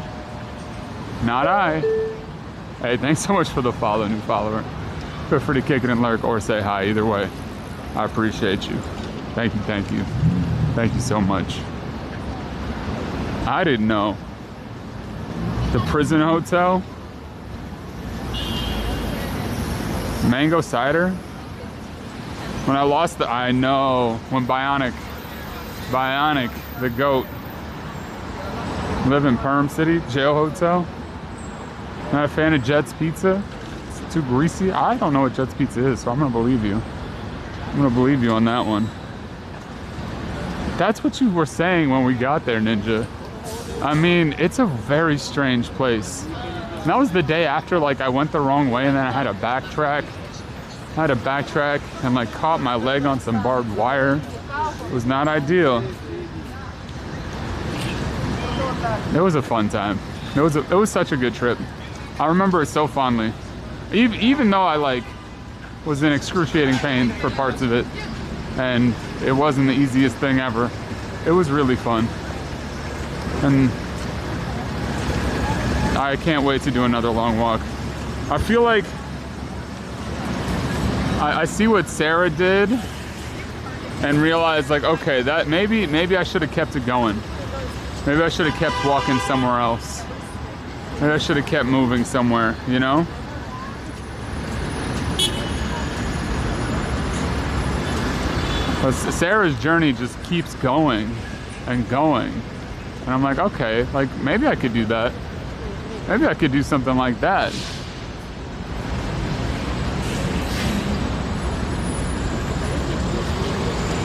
Not I. Hey, thanks so much for the follow, new follower. Feel free to kick it and lurk or say hi, either way. I appreciate you. Thank you, thank you. Thank you so much. I didn't know. The prison hotel? Mango cider? When I lost I know, when Bionic, the goat, live in Perm City, jail hotel. Not a fan of Jet's Pizza? It's too greasy? I don't know what Jet's Pizza is, so I'm gonna believe you. I'm gonna believe you on that one. That's what you were saying when we got there, Ninja. I mean, it's a very strange place. And that was the day after, like, I went the wrong way and then I had to backtrack. And like caught my leg on some barbed wire. It was not ideal. It was a fun time. It was such a good trip. I remember it so fondly. Even though I like was in excruciating pain for parts of it, and it wasn't the easiest thing ever. It was really fun. And I can't wait to do another long walk. I feel like I see what Sarah did and realized, like, okay, that maybe I should have kept it going. Maybe I should have kept walking somewhere else. Maybe I should have kept moving somewhere, you know? But Sarah's journey just keeps going and going. And I'm like, okay, like maybe I could do that. Maybe I could do something like that.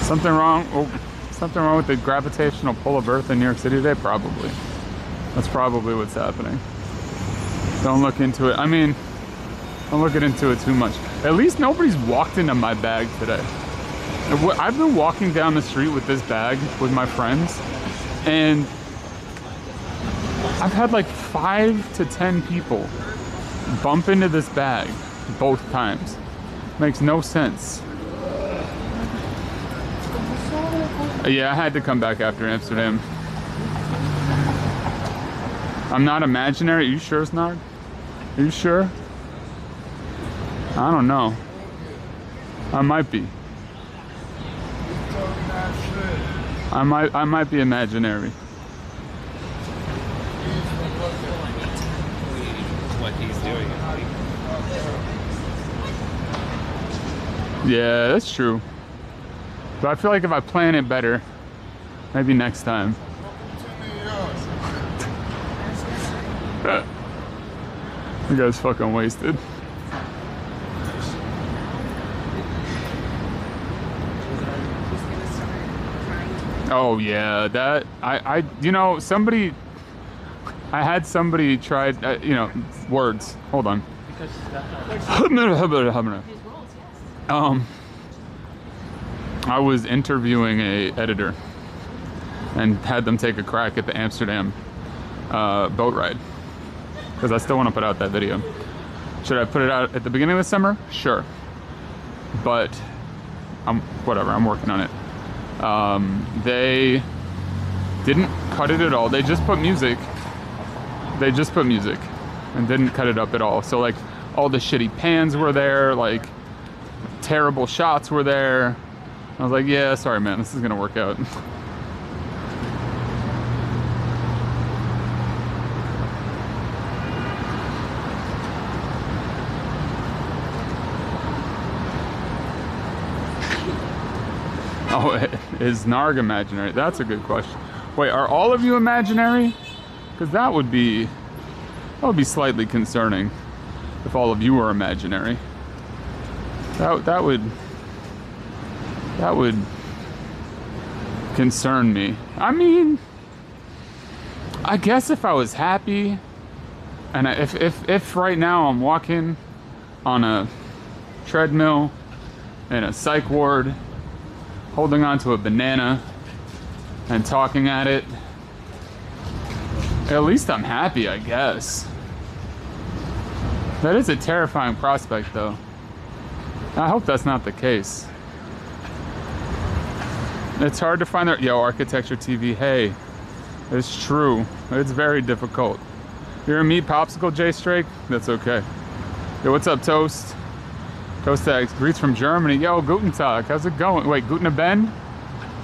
Something wrong? Oh, something wrong with the gravitational pull of Earth in New York City today? Probably. That's probably what's happening. Don't look into it. I mean, don't look into it too much. At least nobody's walked into my bag today. I've been walking down the street with this bag with my friends, and I've had like 5 to 10 people bump into this bag both times. Makes no sense. Yeah, I had to come back after Amsterdam. I'm not imaginary. Are you sure, Snarg? Are you sure? I don't know. I might be. I might be imaginary. What he's doing. Yeah, that's true. But I feel like if I plan it better, maybe next time. You guys fucking wasted. Oh yeah, that you know, somebody, I had somebody try, you know, words. Hold on. I was interviewing a editor and had them take a crack at the Amsterdam boat ride because I still want to put out that video. Should I put it out at the beginning of the summer? Sure, but whatever. I'm working on it. They didn't cut it at all. They just put music. They just put music and didn't cut it up at all. So like all the shitty pans were there, like terrible shots were there. I was like, yeah, sorry man, this is gonna work out. Oh, is Narg imaginary? That's a good question. Wait, are all of you imaginary? Because that would be slightly concerning if all of you were imaginary. That would concern me. I mean, I guess if I was happy, and if right now I'm walking on a treadmill in a psych ward, holding onto a banana and talking at it, at least I'm happy, I guess. That is a terrifying prospect, though. I hope that's not the case. It's hard to find Yo, Architecture TV, hey, it's true. It's very difficult. You're a meat popsicle, J Strake? That's okay. Yo, what's up, Toast? Toast Eggs, greets from Germany. Yo, Guten Tag, how's it going? Wait, Guten Abend?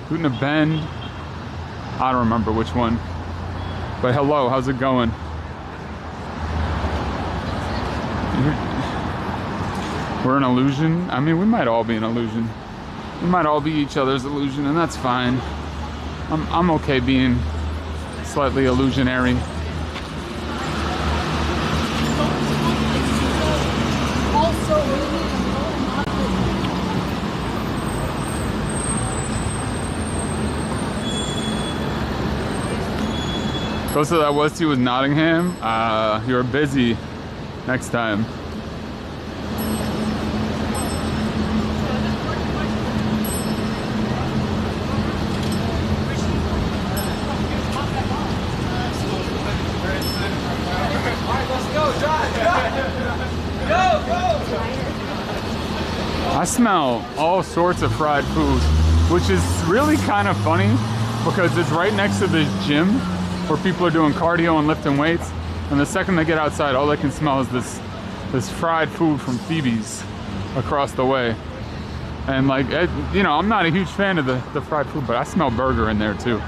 Guten Abend? I don't remember which one. But hello, how's it going? We're an illusion? I mean, we might all be an illusion. We might all be each other's illusion, and that's fine. I'm okay being slightly illusionary. Close that was to was Nottingham. You were busy. Next time. I smell all sorts of fried food, which is really kind of funny because it's right next to the gym where people are doing cardio and lifting weights, and the second they get outside, all they can smell is this fried food from Phoebe's across the way. And like, you know, I'm not a huge fan of the fried food, but I smell burger in there too.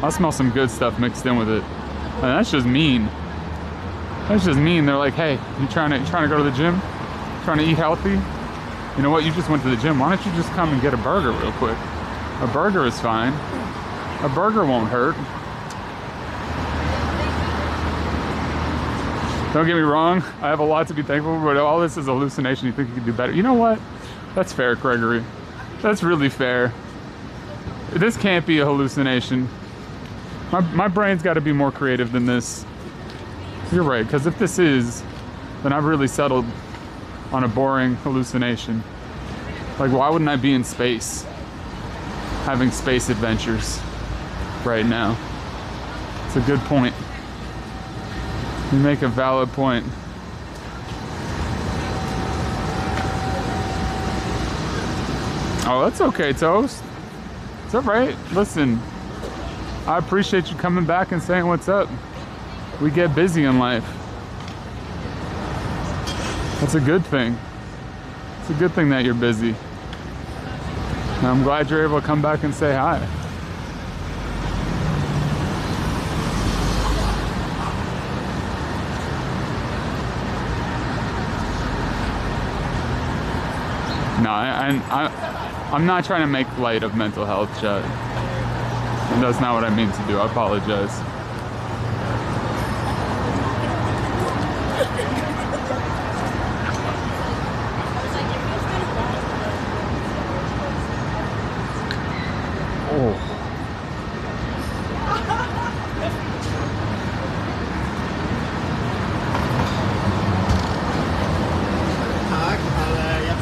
I smell some good stuff mixed in with it, and that's just mean. That's just mean. They're like, hey, you trying to go to the gym? Trying to eat healthy? You know what? You just went to the gym. Why don't you just come and get a burger real quick? A burger is fine. A burger won't hurt. Don't get me wrong. I have a lot to be thankful for, but all this is a hallucination. You think you could do better. You know what? That's fair, Gregory. That's really fair. This can't be a hallucination. My brain's got to be more creative than this. You're right, because if this is, then I've really settled on a boring hallucination. Like, why wouldn't I be in space? Having space adventures right now. It's a good point. You make a valid point. Oh, that's okay, Toast. It's all right. Listen, I appreciate you coming back and saying what's up. We get busy in life. That's a good thing. It's a good thing that you're busy. And I'm glad you're able to come back and say hi. No, I'm not trying to make light of mental health, Chad. And that's not what I mean to do. I apologize. Oh.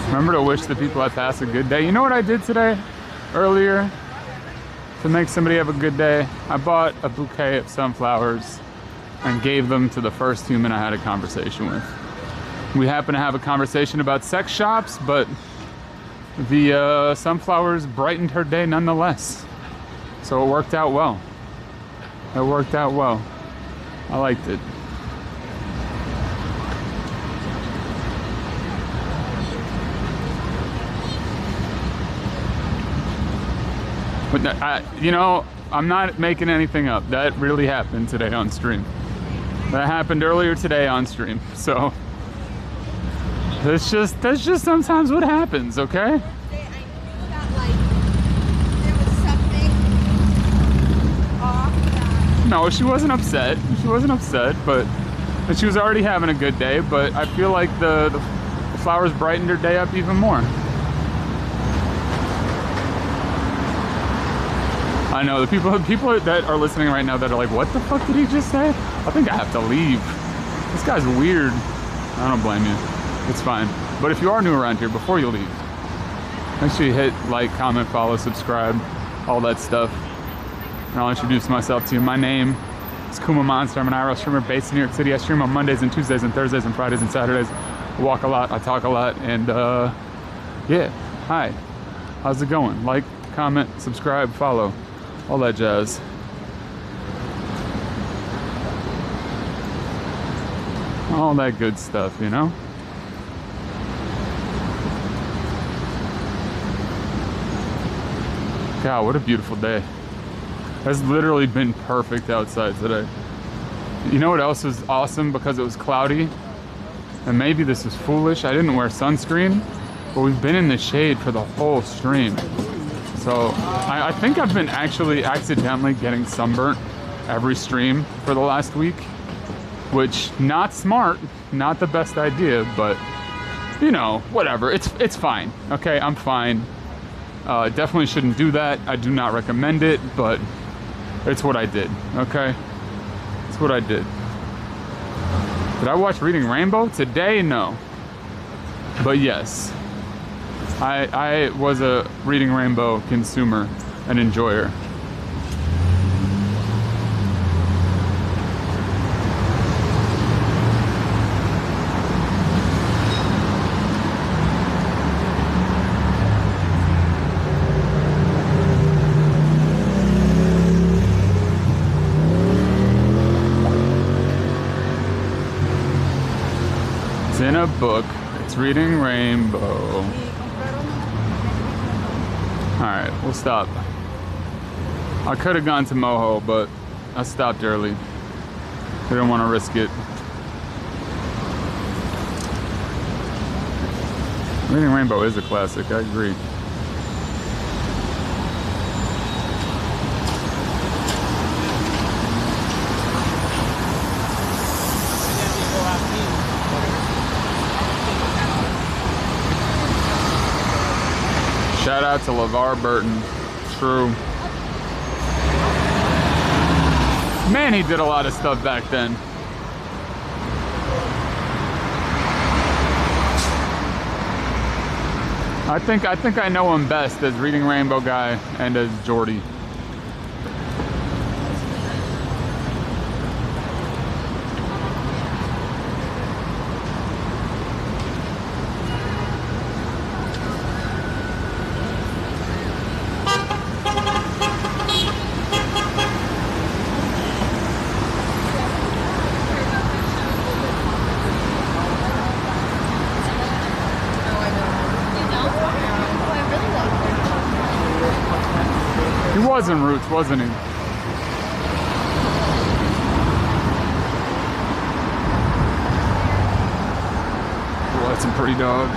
Remember to wish the people I pass a good day. You know what I did today? Earlier? To make somebody have a good day? I bought a bouquet of sunflowers and gave them to the first human I had a conversation with. We happened to have a conversation about sex shops, but the sunflowers brightened her day nonetheless. So it worked out well. It worked out well. I liked it. But you know, I'm not making anything up. That really happened today on stream. That happened earlier today on stream. So that's just sometimes what happens, okay? No, she wasn't upset. She wasn't upset, but she was already having a good day. But I feel like the flowers brightened her day up even more. I know, the people that are listening right now that are like, what the fuck did he just say? I think I have to leave. This guy's weird. I don't blame you. It's fine. But if you are new around here, before you leave, make sure you hit like, comment, follow, subscribe, all that stuff. And I'll introduce myself to you. My name is Kuma Monster. I'm an IRL streamer based in New York City. I stream on Mondays and Tuesdays and Thursdays and Fridays and Saturdays. I walk a lot, I talk a lot, and yeah. Hi. How's it going? Like, comment, subscribe, follow. All that jazz. All that good stuff, you know? God, what a beautiful day. It's literally been perfect outside today. You know what else was awesome? Because it was cloudy, and maybe this is foolish, I didn't wear sunscreen, but we've been in the shade for the whole stream. So I think I've been actually accidentally getting sunburnt every stream for the last week, which not smart, not the best idea, but you know, whatever. It's fine. Okay, I'm fine. Definitely shouldn't do that. I do not recommend it, but it's what I did. Okay, it's what I did. Did I watch Reading Rainbow today? No, but yes. I was a Reading Rainbow consumer and enjoyer. It's in a book. It's Reading Rainbow. Alright, we'll stop. I could have gone to Moho, but I stopped early. Didn't want to risk it. Reading Rainbow is a classic, I agree. Shout out to LeVar Burton. True. Man, he did a lot of stuff back then. I think I know him best as Reading Rainbow guy and as Jordy. He was in Roots, wasn't he? Oh, that's a pretty dog.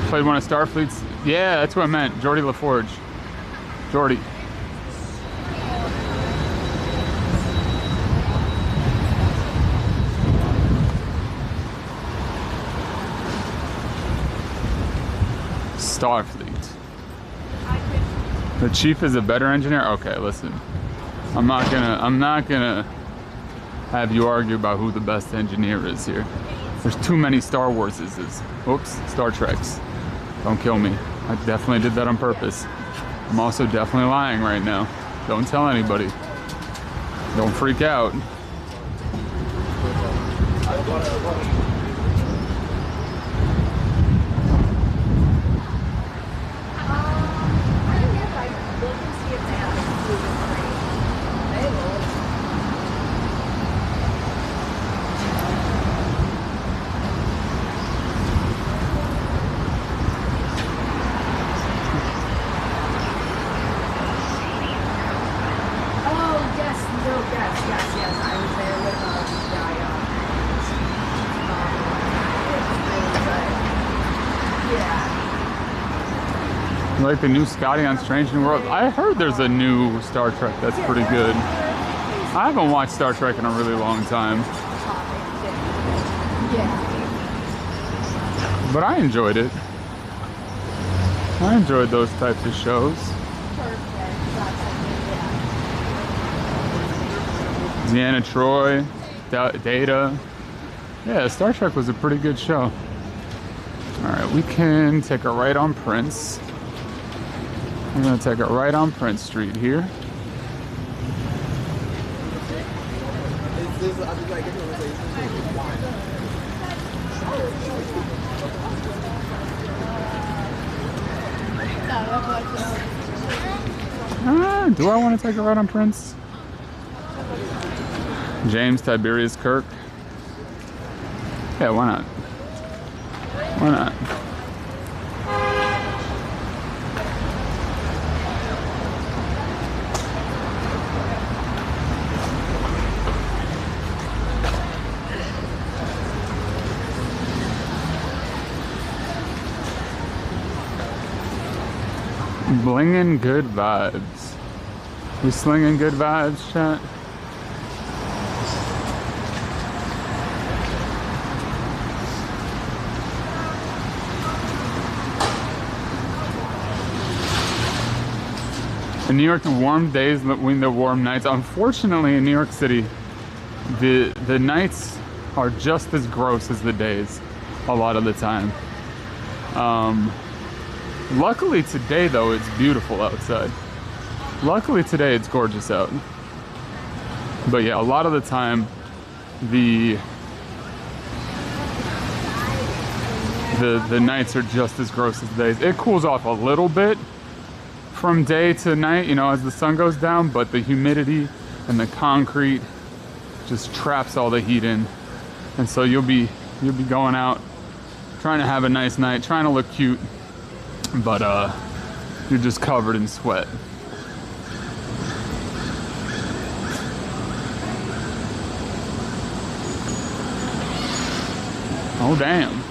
Played one of Starfleet's. Yeah, that's what I meant. Geordie LaForge. Jordy. Starfleet. The chief is a better engineer? Okay, listen. I'm not gonna have you argue about who the best engineer is here. There's too many Star Warses. Oops, Star Treks. Don't kill me. I definitely did that on purpose. I'm also definitely lying right now. Don't tell anybody. Don't freak out. Like the new Scotty on Strange New Worlds. I heard there's a new Star Trek that's pretty good. I haven't watched Star Trek in a really long time. But I enjoyed it. I enjoyed those types of shows. Deanna Troi, Data. Yeah, Star Trek was a pretty good show. Alright, we can take a right on Prince. We're gonna take it right on Prince Street here. Do I want to take a right on Prince? James Tiberius Kirk. Yeah, why not? Why not? Blingin' good vibes. We slinging good vibes, chat? In New York, the warm days mean the warm nights. Unfortunately, in New York City, the nights are just as gross as the days a lot of the time. Luckily today, though, it's beautiful outside. Luckily today, it's gorgeous out. But yeah, a lot of the time, the nights are just as gross as the days. It cools off a little bit from day to night, you know, as the sun goes down, but the humidity and the concrete just traps all the heat in. And so you'll be going out, trying to have a nice night, trying to look cute, but you're just covered in sweat. Oh damn.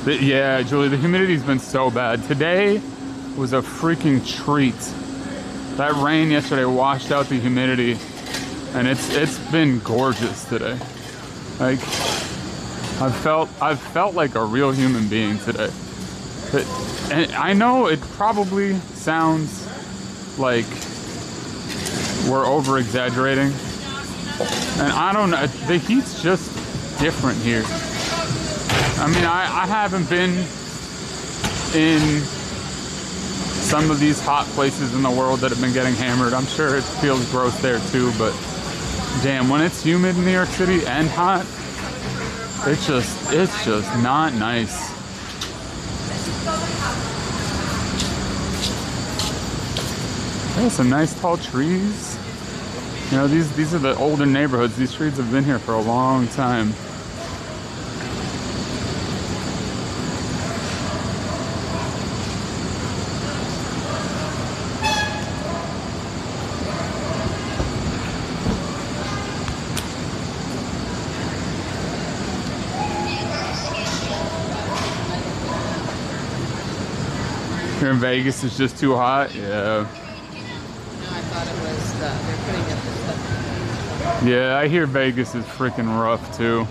Yeah, Julie, the humidity's been so bad. Today, was a freaking treat. That rain yesterday washed out the humidity, and it's been gorgeous today. Like, I've felt like a real human being today. And I know it probably sounds like we're over exaggerating, and I don't know, the heat's just different here. I mean, I haven't been in some of these hot places in the world that have been getting hammered. I'm sure it feels gross there too, but damn, when it's humid in New York City and hot, it's just not nice. There's some nice tall trees. You know, these are the older neighborhoods. These trees have been here for a long time. Here in Vegas, it's just too hot. Yeah. Yeah, I hear Vegas is freaking rough too.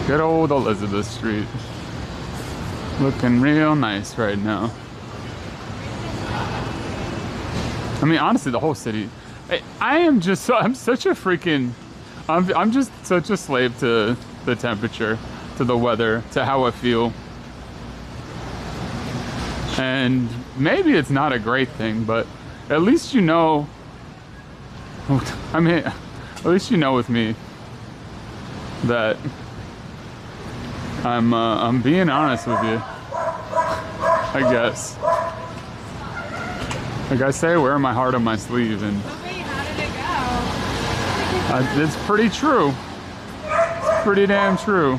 Good old Elizabeth Street. Looking real nice right now. I mean, honestly, the whole city. I'm just such a freaking, I'm just such a slave to the temperature, to the weather, to how I feel. And maybe it's not a great thing, but at least you know, I mean, at least you know with me that I'm being honest with you, I guess. Like I say, wear my heart on my sleeve, and it's pretty true. It's pretty damn true.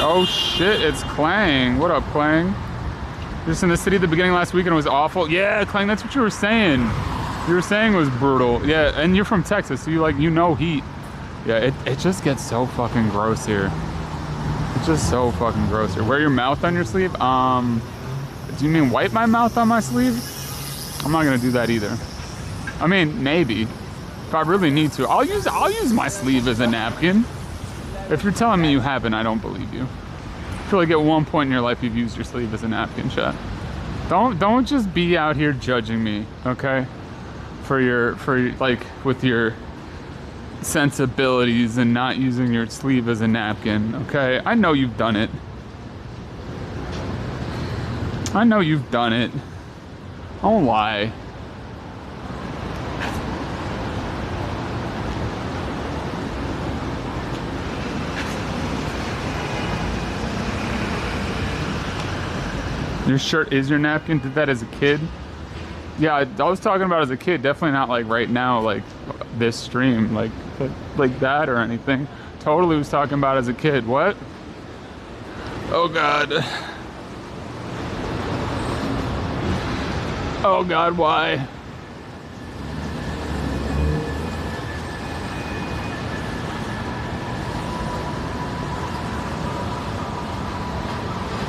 Oh shit, it's Clang. What up, Clang? Just in the city at the beginning last weekend, it was awful. Yeah, Clang, that's what you were saying. You were saying it was brutal. Yeah, and you're from Texas, so you know heat. Yeah, it just gets so fucking gross here. It's just so fucking gross here. Wear your mouth on your sleeve? Do you mean wipe my mouth on my sleeve? I'm not gonna do that either. I mean, maybe. If I really need to. I'll use my sleeve as a napkin. If you're telling me you haven't, I don't believe you. I feel like at one point in your life you've used your sleeve as a napkin, chat. Don't just be out here judging me, okay? For like with your sensibilities and not using your sleeve as a napkin, okay? I know you've done it. I know you've done it. Don't lie. Your shirt is your napkin? Did that as a kid? Yeah, I was talking about as a kid. Definitely not like right now, like this stream, like that or anything. Totally was talking about as a kid. What? Oh God. Oh God, why?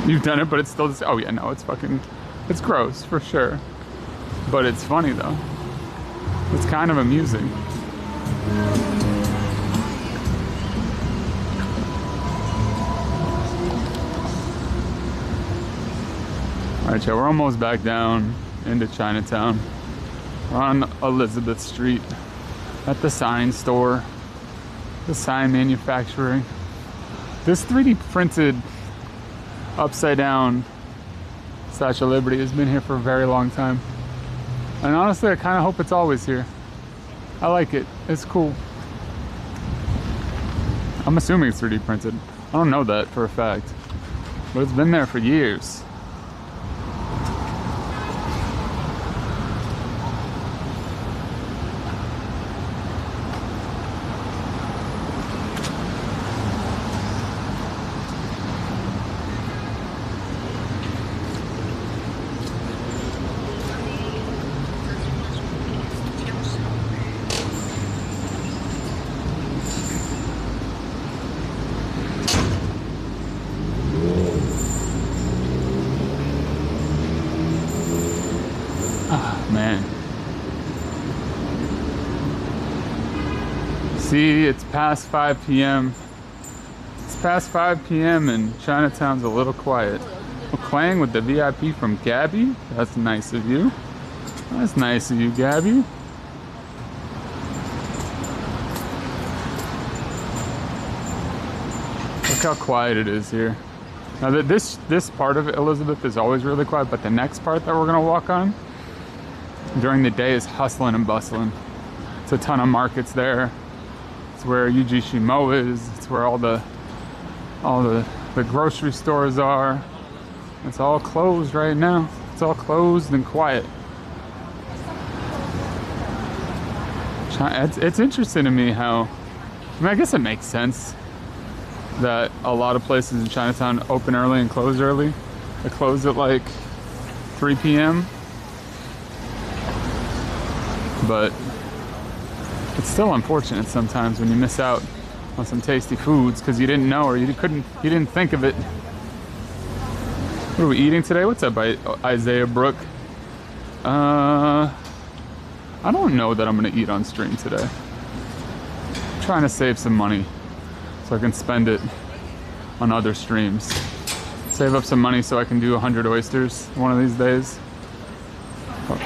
You've done it, but it's still just, oh yeah, no, it's gross for sure. But it's funny though. It's kind of amusing. All right, y'all, we're almost back down into Chinatown. We're on Elizabeth Street at the sign store, the sign manufacturing. This 3D printed upside down Statue of Liberty has been here for a very long time. And honestly, I kind of hope it's always here. I like it. It's cool. I'm assuming it's 3D printed. I don't know that for a fact, but it's been there for years. Man. See, it's past 5 p.m. It's past 5 p.m. and Chinatown's a little quiet. Clang with the VIP from Gabby. That's nice of you. That's nice of you, Gabby. Look how quiet it is here. Now that this part of Elizabeth is always really quiet, but the next part that we're gonna walk on during the day is hustling and bustling. It's a ton of markets there. It's where Yuji Shimo is. It's where all the grocery stores are. It's all closed right now. It's all closed and quiet. It's interesting to me how, I mean, I guess it makes sense that a lot of places in Chinatown open early and close early. They close at like 3 p.m. But it's still unfortunate sometimes when you miss out on some tasty foods because you didn't know or you didn't think of it. What are we eating today? What's up by Isaiah Brook? I don't know that I'm gonna eat on stream today. I'm trying to save some money so I can spend it on other streams. Save up some money so I can do 100 oysters one of these days.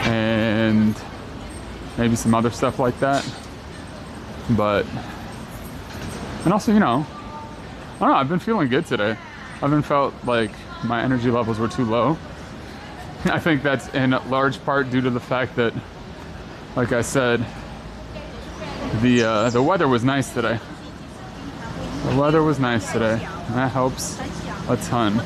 And maybe some other stuff like that. But, and also, you know, I don't know, I've been feeling good today. I haven't felt like my energy levels were too low. I think that's in large part due to the fact that, like I said, the weather was nice today. The weather was nice today. And that helps a ton.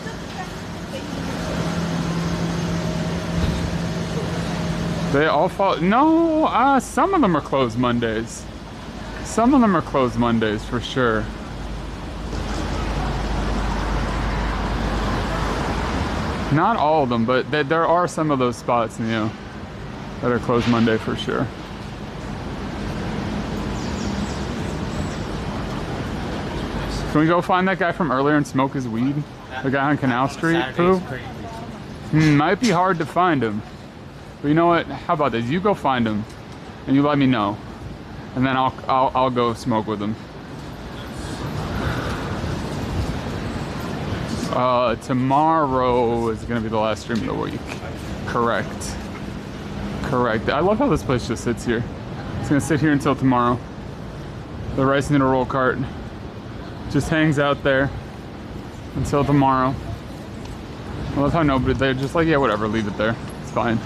They all fall. No, some of them are closed Mondays. Some of them are closed Mondays for sure. Not all of them, but there are some of those spots, you know, that are closed Monday for sure. Can we go find that guy from earlier and smoke his weed? The guy on Canal Street, Pooh? Might be hard to find him. But you know what? How about this? You go find him, and you let me know, and then I'll go smoke with him. Tomorrow is gonna be the last stream of the week. Correct. I love how this place just sits here. It's gonna sit here until tomorrow. The rice noodle roll cart just hangs out there until tomorrow. I love how nobody, they're just like, yeah, whatever, leave it there. It's fine.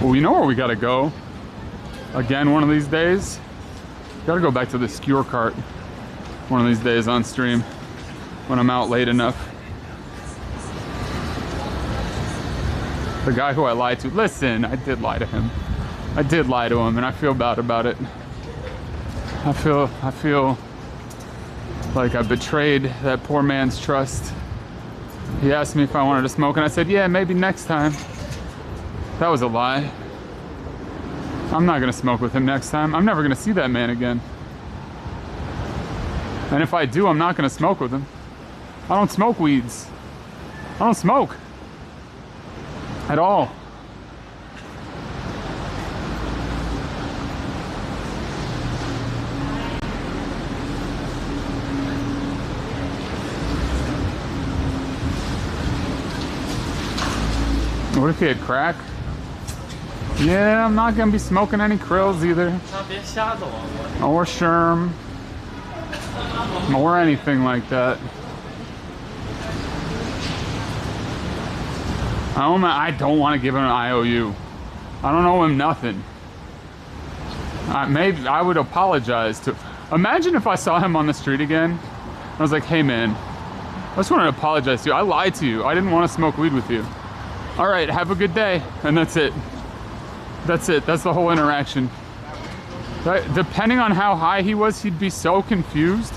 Well, we know where we gotta go. Again, one of these days. Gotta go back to the skewer cart one of these days on stream when I'm out late enough. The guy who I lied to. Listen, I did lie to him. I did lie to him, and I feel bad about it. I feel like I betrayed that poor man's trust. He asked me if I wanted to smoke, and I said, yeah, maybe next time. That was a lie. I'm not gonna smoke with him next time. I'm never gonna see that man again. And if I do, I'm not gonna smoke with him. I don't smoke weeds. I don't smoke. At all. What if he had crack? Yeah, I'm not gonna be smoking any krills either. Or sherm. Or anything like that. I don't want to give him an IOU. I don't owe him nothing. Maybe I would apologize Imagine if I saw him on the street again. I was like, hey man, I just wanted to apologize to you. I lied to you. I didn't want to smoke weed with you. All right, have a good day. And that's it. That's it. That's the whole interaction. Right? Depending on how high he was, he'd be so confused.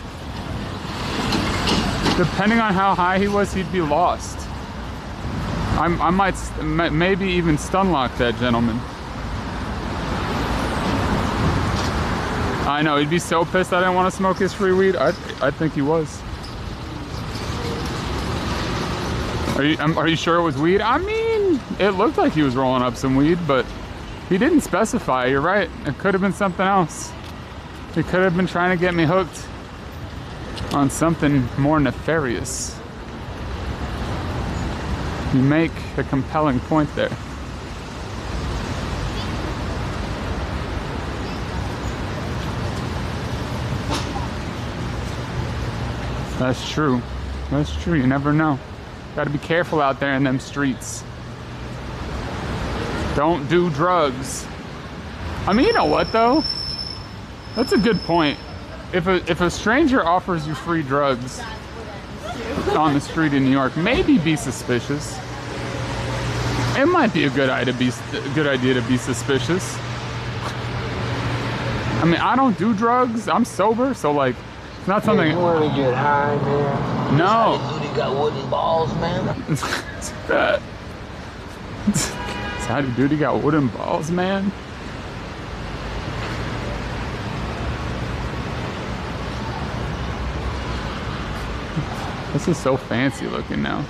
Depending on how high he was, he'd be lost. I might maybe even stun lock that gentleman. I know, he'd be so pissed I didn't want to smoke his free weed. I think he was. Are you sure it was weed? I mean, it looked like he was rolling up some weed, but he didn't specify. You're right. It could have been something else. He could have been trying to get me hooked on something more nefarious. You make a compelling point there. That's true. That's true. You never know. Gotta be careful out there in them streets. Don't do drugs. I mean, you know what though? That's a good point. If a stranger offers you free drugs on the street in New York, maybe be suspicious. It might be a good idea to be suspicious. I mean, I don't do drugs. I'm sober, so like, it's not something. You want to get high, man? No. Dude, he got wooden balls, man. Howdy Doody got wooden balls, man. This is so fancy looking now.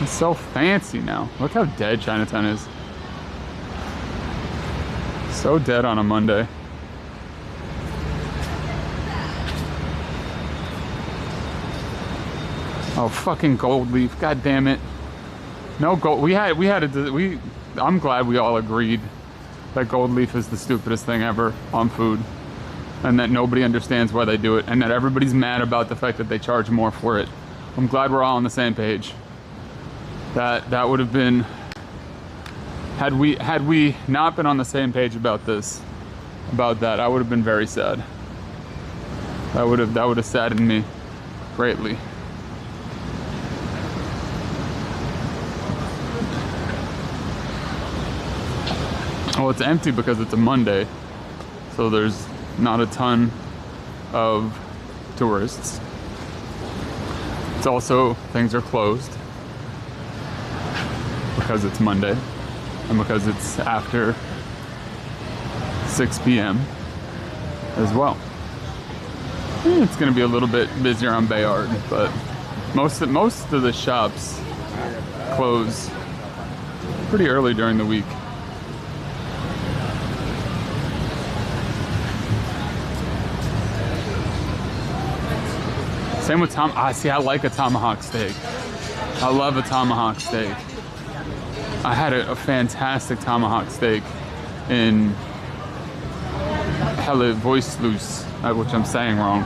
It's so fancy now. Look how dead Chinatown is. So dead on a Monday. Oh, fucking gold leaf. God damn it. No gold. I'm glad we all agreed that gold leaf is the stupidest thing ever on food, and that nobody understands why they do it, and that everybody's mad about the fact that they charge more for it. I'm glad we're all on the same page. That would have been, had we not been on the same page about that, I would have been very sad. That would have saddened me greatly. Well, it's empty because it's a Monday, so there's not a ton of tourists. It's also, things are closed because it's Monday and because it's after 6 p.m. as well. It's gonna be a little bit busier on Bayard, but most of the shops close pretty early during the week. Same with I like a tomahawk steak. I love a tomahawk steak. I had a fantastic tomahawk steak in Helle Voicelus, which I'm saying wrong,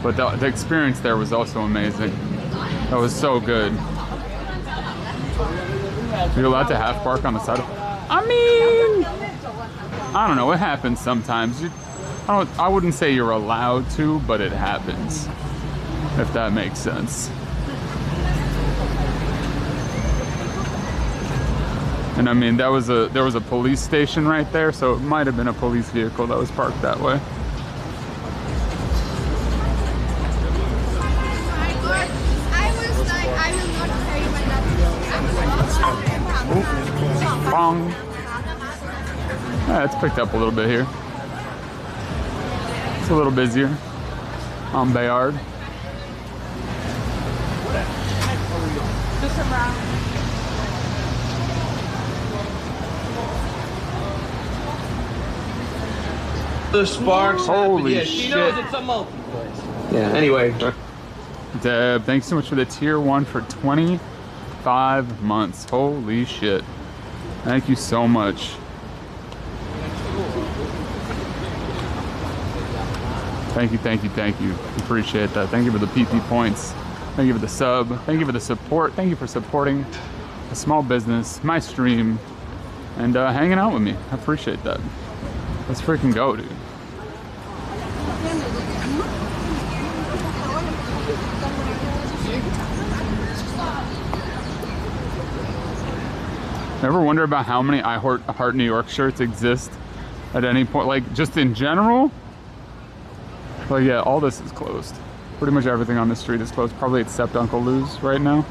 but the experience there was also amazing. That was so good. You're allowed to half park on the side of... I mean, I don't know, it happens sometimes. I wouldn't say you're allowed to, but it happens. If that makes sense. And I mean, there was a police station right there, so it might have been a police vehicle that was parked that way. Bong. Yeah, it's picked up a little bit here. It's a little busier on Bayard. The sparks. Holy yeah, shit. She knows it's a multi-place. Yeah, anyway. Deb, thanks so much for the tier 1 for 25 months. Holy shit. Thank you so much. Thank you, thank you, thank you. Appreciate that. Thank you for the PP points. Thank you for the sub. Thank you for the support. Thank you for supporting a small business, my stream, and hanging out with me. I appreciate that. Let's freaking go, dude. Ever wonder about how many I Heart New York shirts exist at any point? Like, just in general? But yeah, all this is closed. Pretty much everything on the street is closed. Probably except Uncle Lou's right now.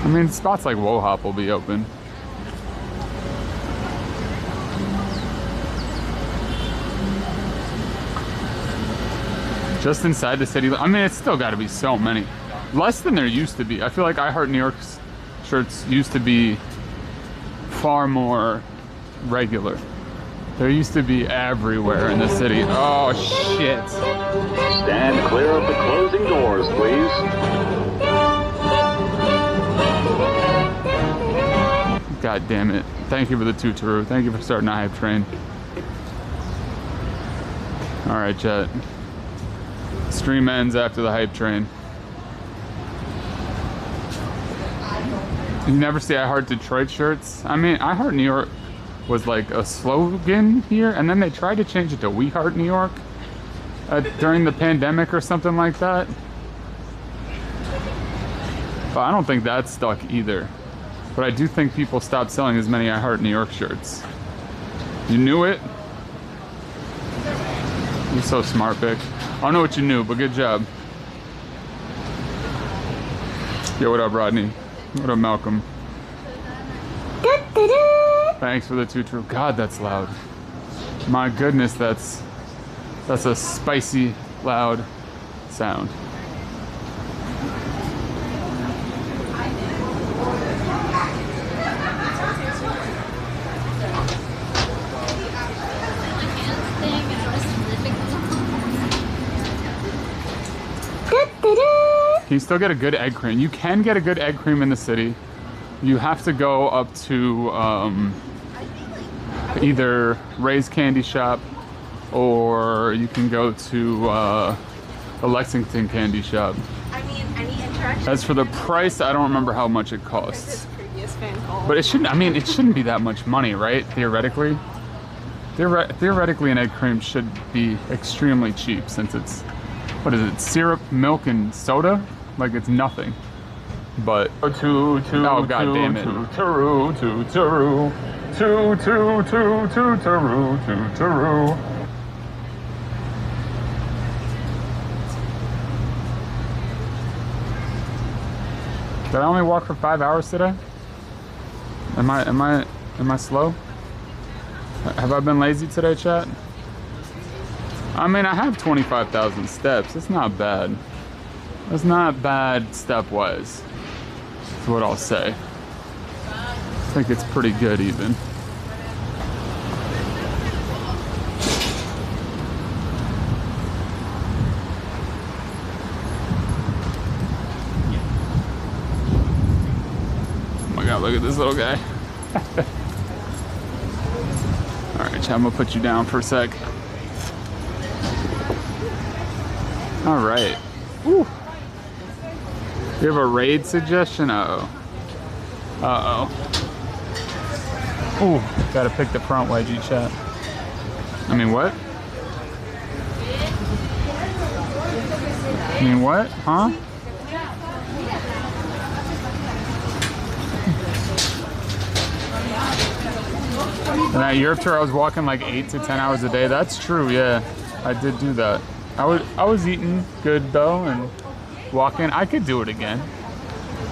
I mean, spots like Wohop will be open. Just inside the city. I mean, it's still got to be so many. Less than there used to be. I feel like I Heart New York's shirts used to be far more regular. There used to be everywhere in the city. Oh, shit. Stand clear of the closing doors, please. God damn it. Thank you for the tutoru. Thank you for starting a hype train. Alright, chat. Stream ends after the hype train. You never see I Heart Detroit shirts? I mean, I Heart New York was like a slogan here, and then they tried to change it to We Heart New York during the pandemic or something like that. But I don't think that stuck either. But I do think people stopped selling as many I Heart New York shirts. You knew it? You're so smart, Vic. I don't know what you knew, but good job. Yo, what up, Rodney? What up, Malcolm? Thanks for the tutor. God, that's loud. My goodness, that's a spicy, loud sound. You still get a good egg cream. You can get a good egg cream in the city. You have to go up to either Ray's Candy Shop, or you can go to the Lexington Candy Shop. I mean, any interaction. As for the price, I don't remember how much it costs. But it shouldn't. I mean, it shouldn't be that much money, right? Theoretically, theoretically, an egg cream should be extremely cheap, since it's, what is it? Syrup, milk, and soda. Like, it's nothing. But oh god damn it! Did I only walk for 5 hours today? Am I slow? Have I been lazy today, chat? I mean, I have 25,000 steps. It's not bad. It's not bad step-wise. That's what I'll say. I think it's pretty good, even. Oh my god, look at this little guy. Alright, chat, I'm gonna put you down for a sec. Alright. Woo. You have a raid suggestion? Uh-oh. Uh-oh. Ooh, gotta pick the front wedgie, chat. I mean, what? I mean, what? Huh? And that Europe tour, I was walking like 8 to 10 hours a day. That's true, yeah. I did do that. I was eating good though, and walking. I could do it again.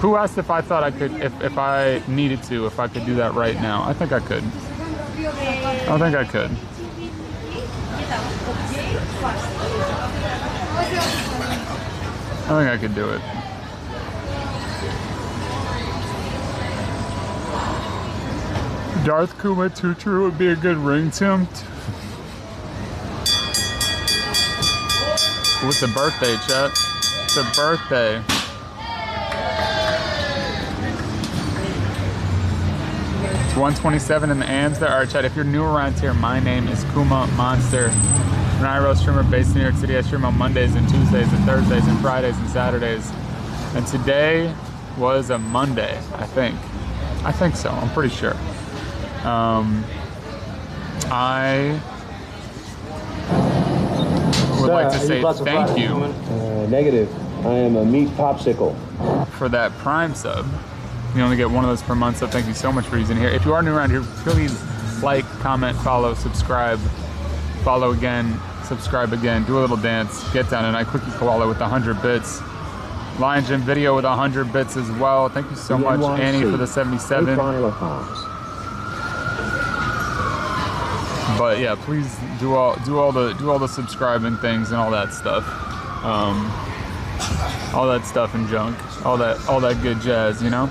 Who asked if I thought I could, if I needed to, if I could do that right now? I think I could. I think I could. I think I could do it. Darth Kuma Tutu would be a good ringtone. What's a birthday, chat? It's a birthday. It's 1:27 in the AMs there. Alright, chat, if you're new around here, my name is Kuma Monster. I'm an IRL streamer based in New York City. I stream on Mondays and Tuesdays and Thursdays and Fridays and Saturdays. And today was a Monday, I think. I think so, I'm pretty sure. I would like to say thank you. Negative. I am a meat popsicle. For that Prime sub. You only get one of those per month, so thank you so much for using here. If you are new around here, please like, comment, follow, subscribe, follow again, subscribe again, do a little dance, get down, and I Quickie Koala with 100 bits. Lion Jim Video with 100 bits as well. Thank you so much, NYC. Annie, for the 77. But yeah, please do all the subscribing things and all that stuff. All that stuff and junk. All that good jazz, you know?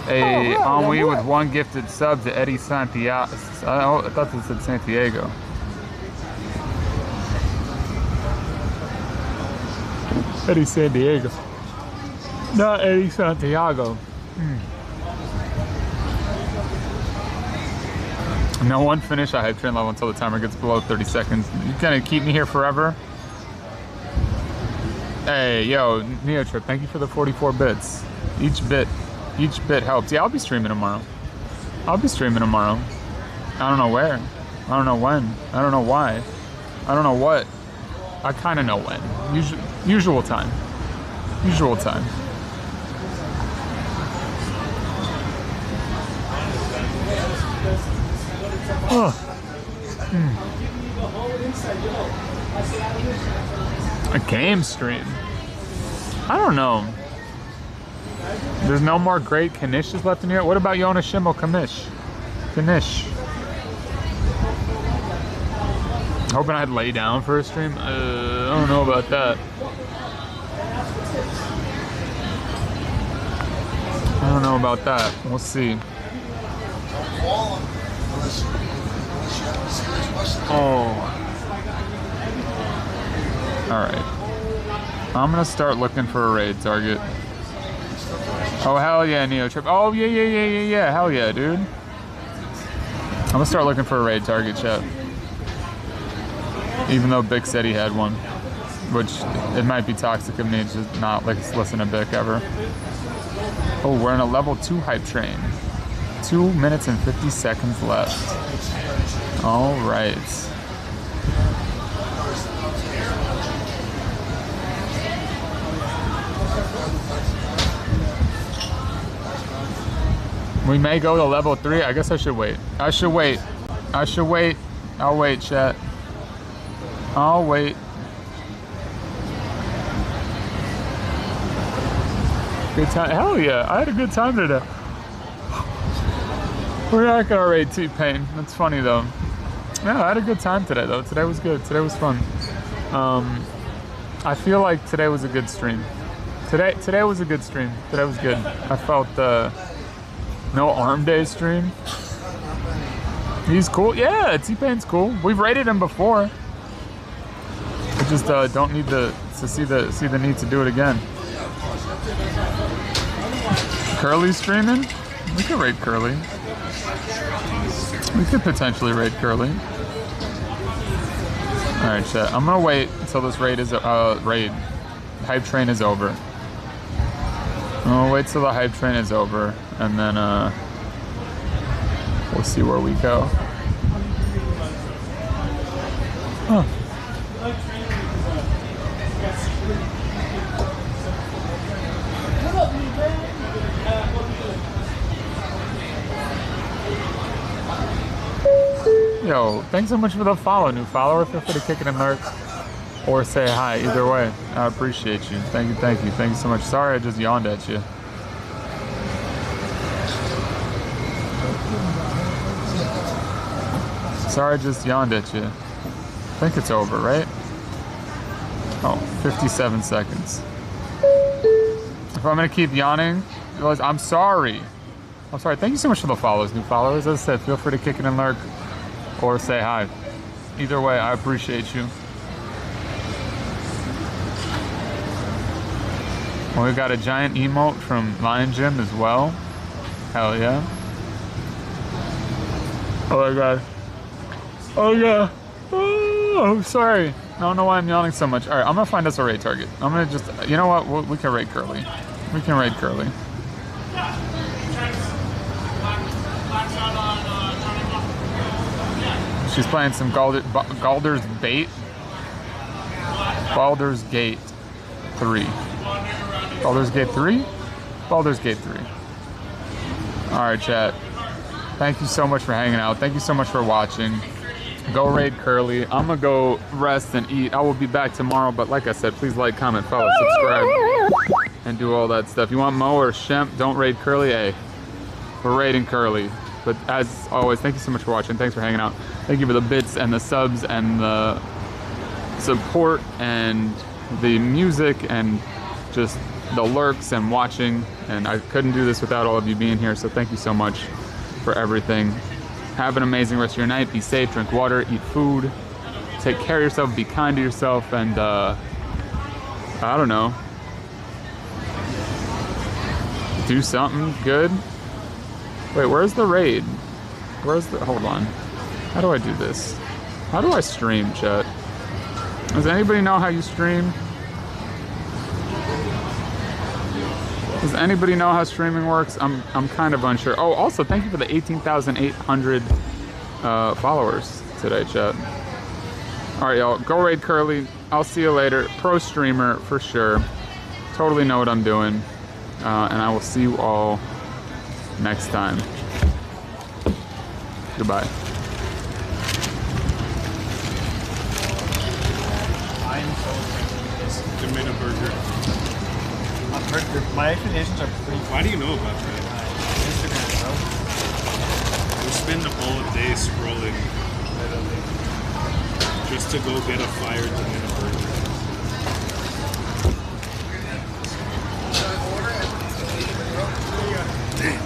A Ennui with 1 gifted sub to Eddie Santiago. I thought this said Santiago. Eddie San Diego. Not Eddie Santiago. No one finish a hype train level until the timer gets below 30 seconds. You gonna keep me here forever? Hey, yo, Neotrip, thank you for the 44 bits. Each bit helps. Yeah, I'll be streaming tomorrow. I don't know where. I don't know when. I don't know why. I don't know what. I kind of know when. Usual time. Usual time. Oh. A game stream? I don't know. There's no more great Kanishes left in here? What about Yonashimo Kanish? Hoping I'd lay down for a stream? I don't know about that. I don't know about that. We'll see. Oh. Alright. I'm gonna start looking for a raid target. Oh, hell yeah, Neotrip. Oh, yeah. Hell yeah, dude. I'm gonna start looking for a raid target, chat. Even though Bick said he had one. Which, it might be toxic of me to just not listen to Bick ever. Oh, we're in a level 2 hype train. 2 minutes and 50 seconds left. All right. We may go to level 3. I guess I should wait. I'll wait, chat. I'll wait. Good time. Hell yeah. I had a good time today. We're not gonna raid T-Pain. That's funny though. Yeah, I had a good time today though. Today was good. Today was fun. I feel like today was a good stream. Today was a good stream. Today was good. I felt no arm day stream. He's cool. Yeah, T-Pain's cool. We've raided him before. We just don't need to see the need to do it again. Curly streaming? We could raid Curly. We could potentially raid Curly. Alright, chat. I'm gonna wait until this hype train is over. I'm gonna wait till the hype train is over, and then we'll see where we go. Huh. Yo, thanks so much for the follow, new follower. Feel free to kick it in lurk or say hi. Either way, I appreciate you. Thank you so much. Sorry I just yawned at you. Sorry I just yawned at you. I think it's over, right? Oh, 57 seconds. If I'm gonna keep yawning, I'm sorry. I'm sorry. Thank you so much for the follows, new followers. As I said, feel free to kick it in lurk or say hi. Either way, I appreciate you. Well, we got a giant emote from Lion Jim as well. Hell yeah. Oh my god. Oh yeah. Oh, I'm sorry. I don't know why I'm yawning so much. Alright, I'm gonna find us a raid target. I'm gonna just, you know what? We can raid Curly. We can raid Curly. She's playing some Baldur's Gate. 3. Baldur's Gate 3? Baldur's Gate 3. Alright, chat. Thank you so much for hanging out. Thank you so much for watching. Go raid Curly. I'm gonna go rest and eat. I will be back tomorrow, but like I said, please like, comment, follow, subscribe, and do all that stuff. You want Mo or Shemp? Don't raid Curly. Hey, we're raiding Curly. But as always, thank you so much for watching. Thanks for hanging out. Thank you for the bits and the subs and the support and the music and just the lurks and watching. And I couldn't do this without all of you being here, so thank you so much for everything. Have an amazing rest of your night. Be safe, drink water, eat food, take care of yourself, be kind to yourself, and I don't know, do something good. Wait, where's the raid? Hold on. How do I do this? How do I stream, chat? Does anybody know how you stream? Does anybody know how streaming works? I'm kind of unsure. Oh, also, thank you for the 18,800 followers today, chat. All right, y'all, go raid Curly. I'll see you later. Pro streamer for sure. Totally know what I'm doing. And I will see you all next time. Goodbye. I'm so this tomato burger. My explanations are pretty. Why do you know about that? Instagram, bro. We spend the whole day scrolling just to go get a fire tomato burger. Damn.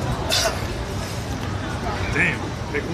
Damn. Pickles.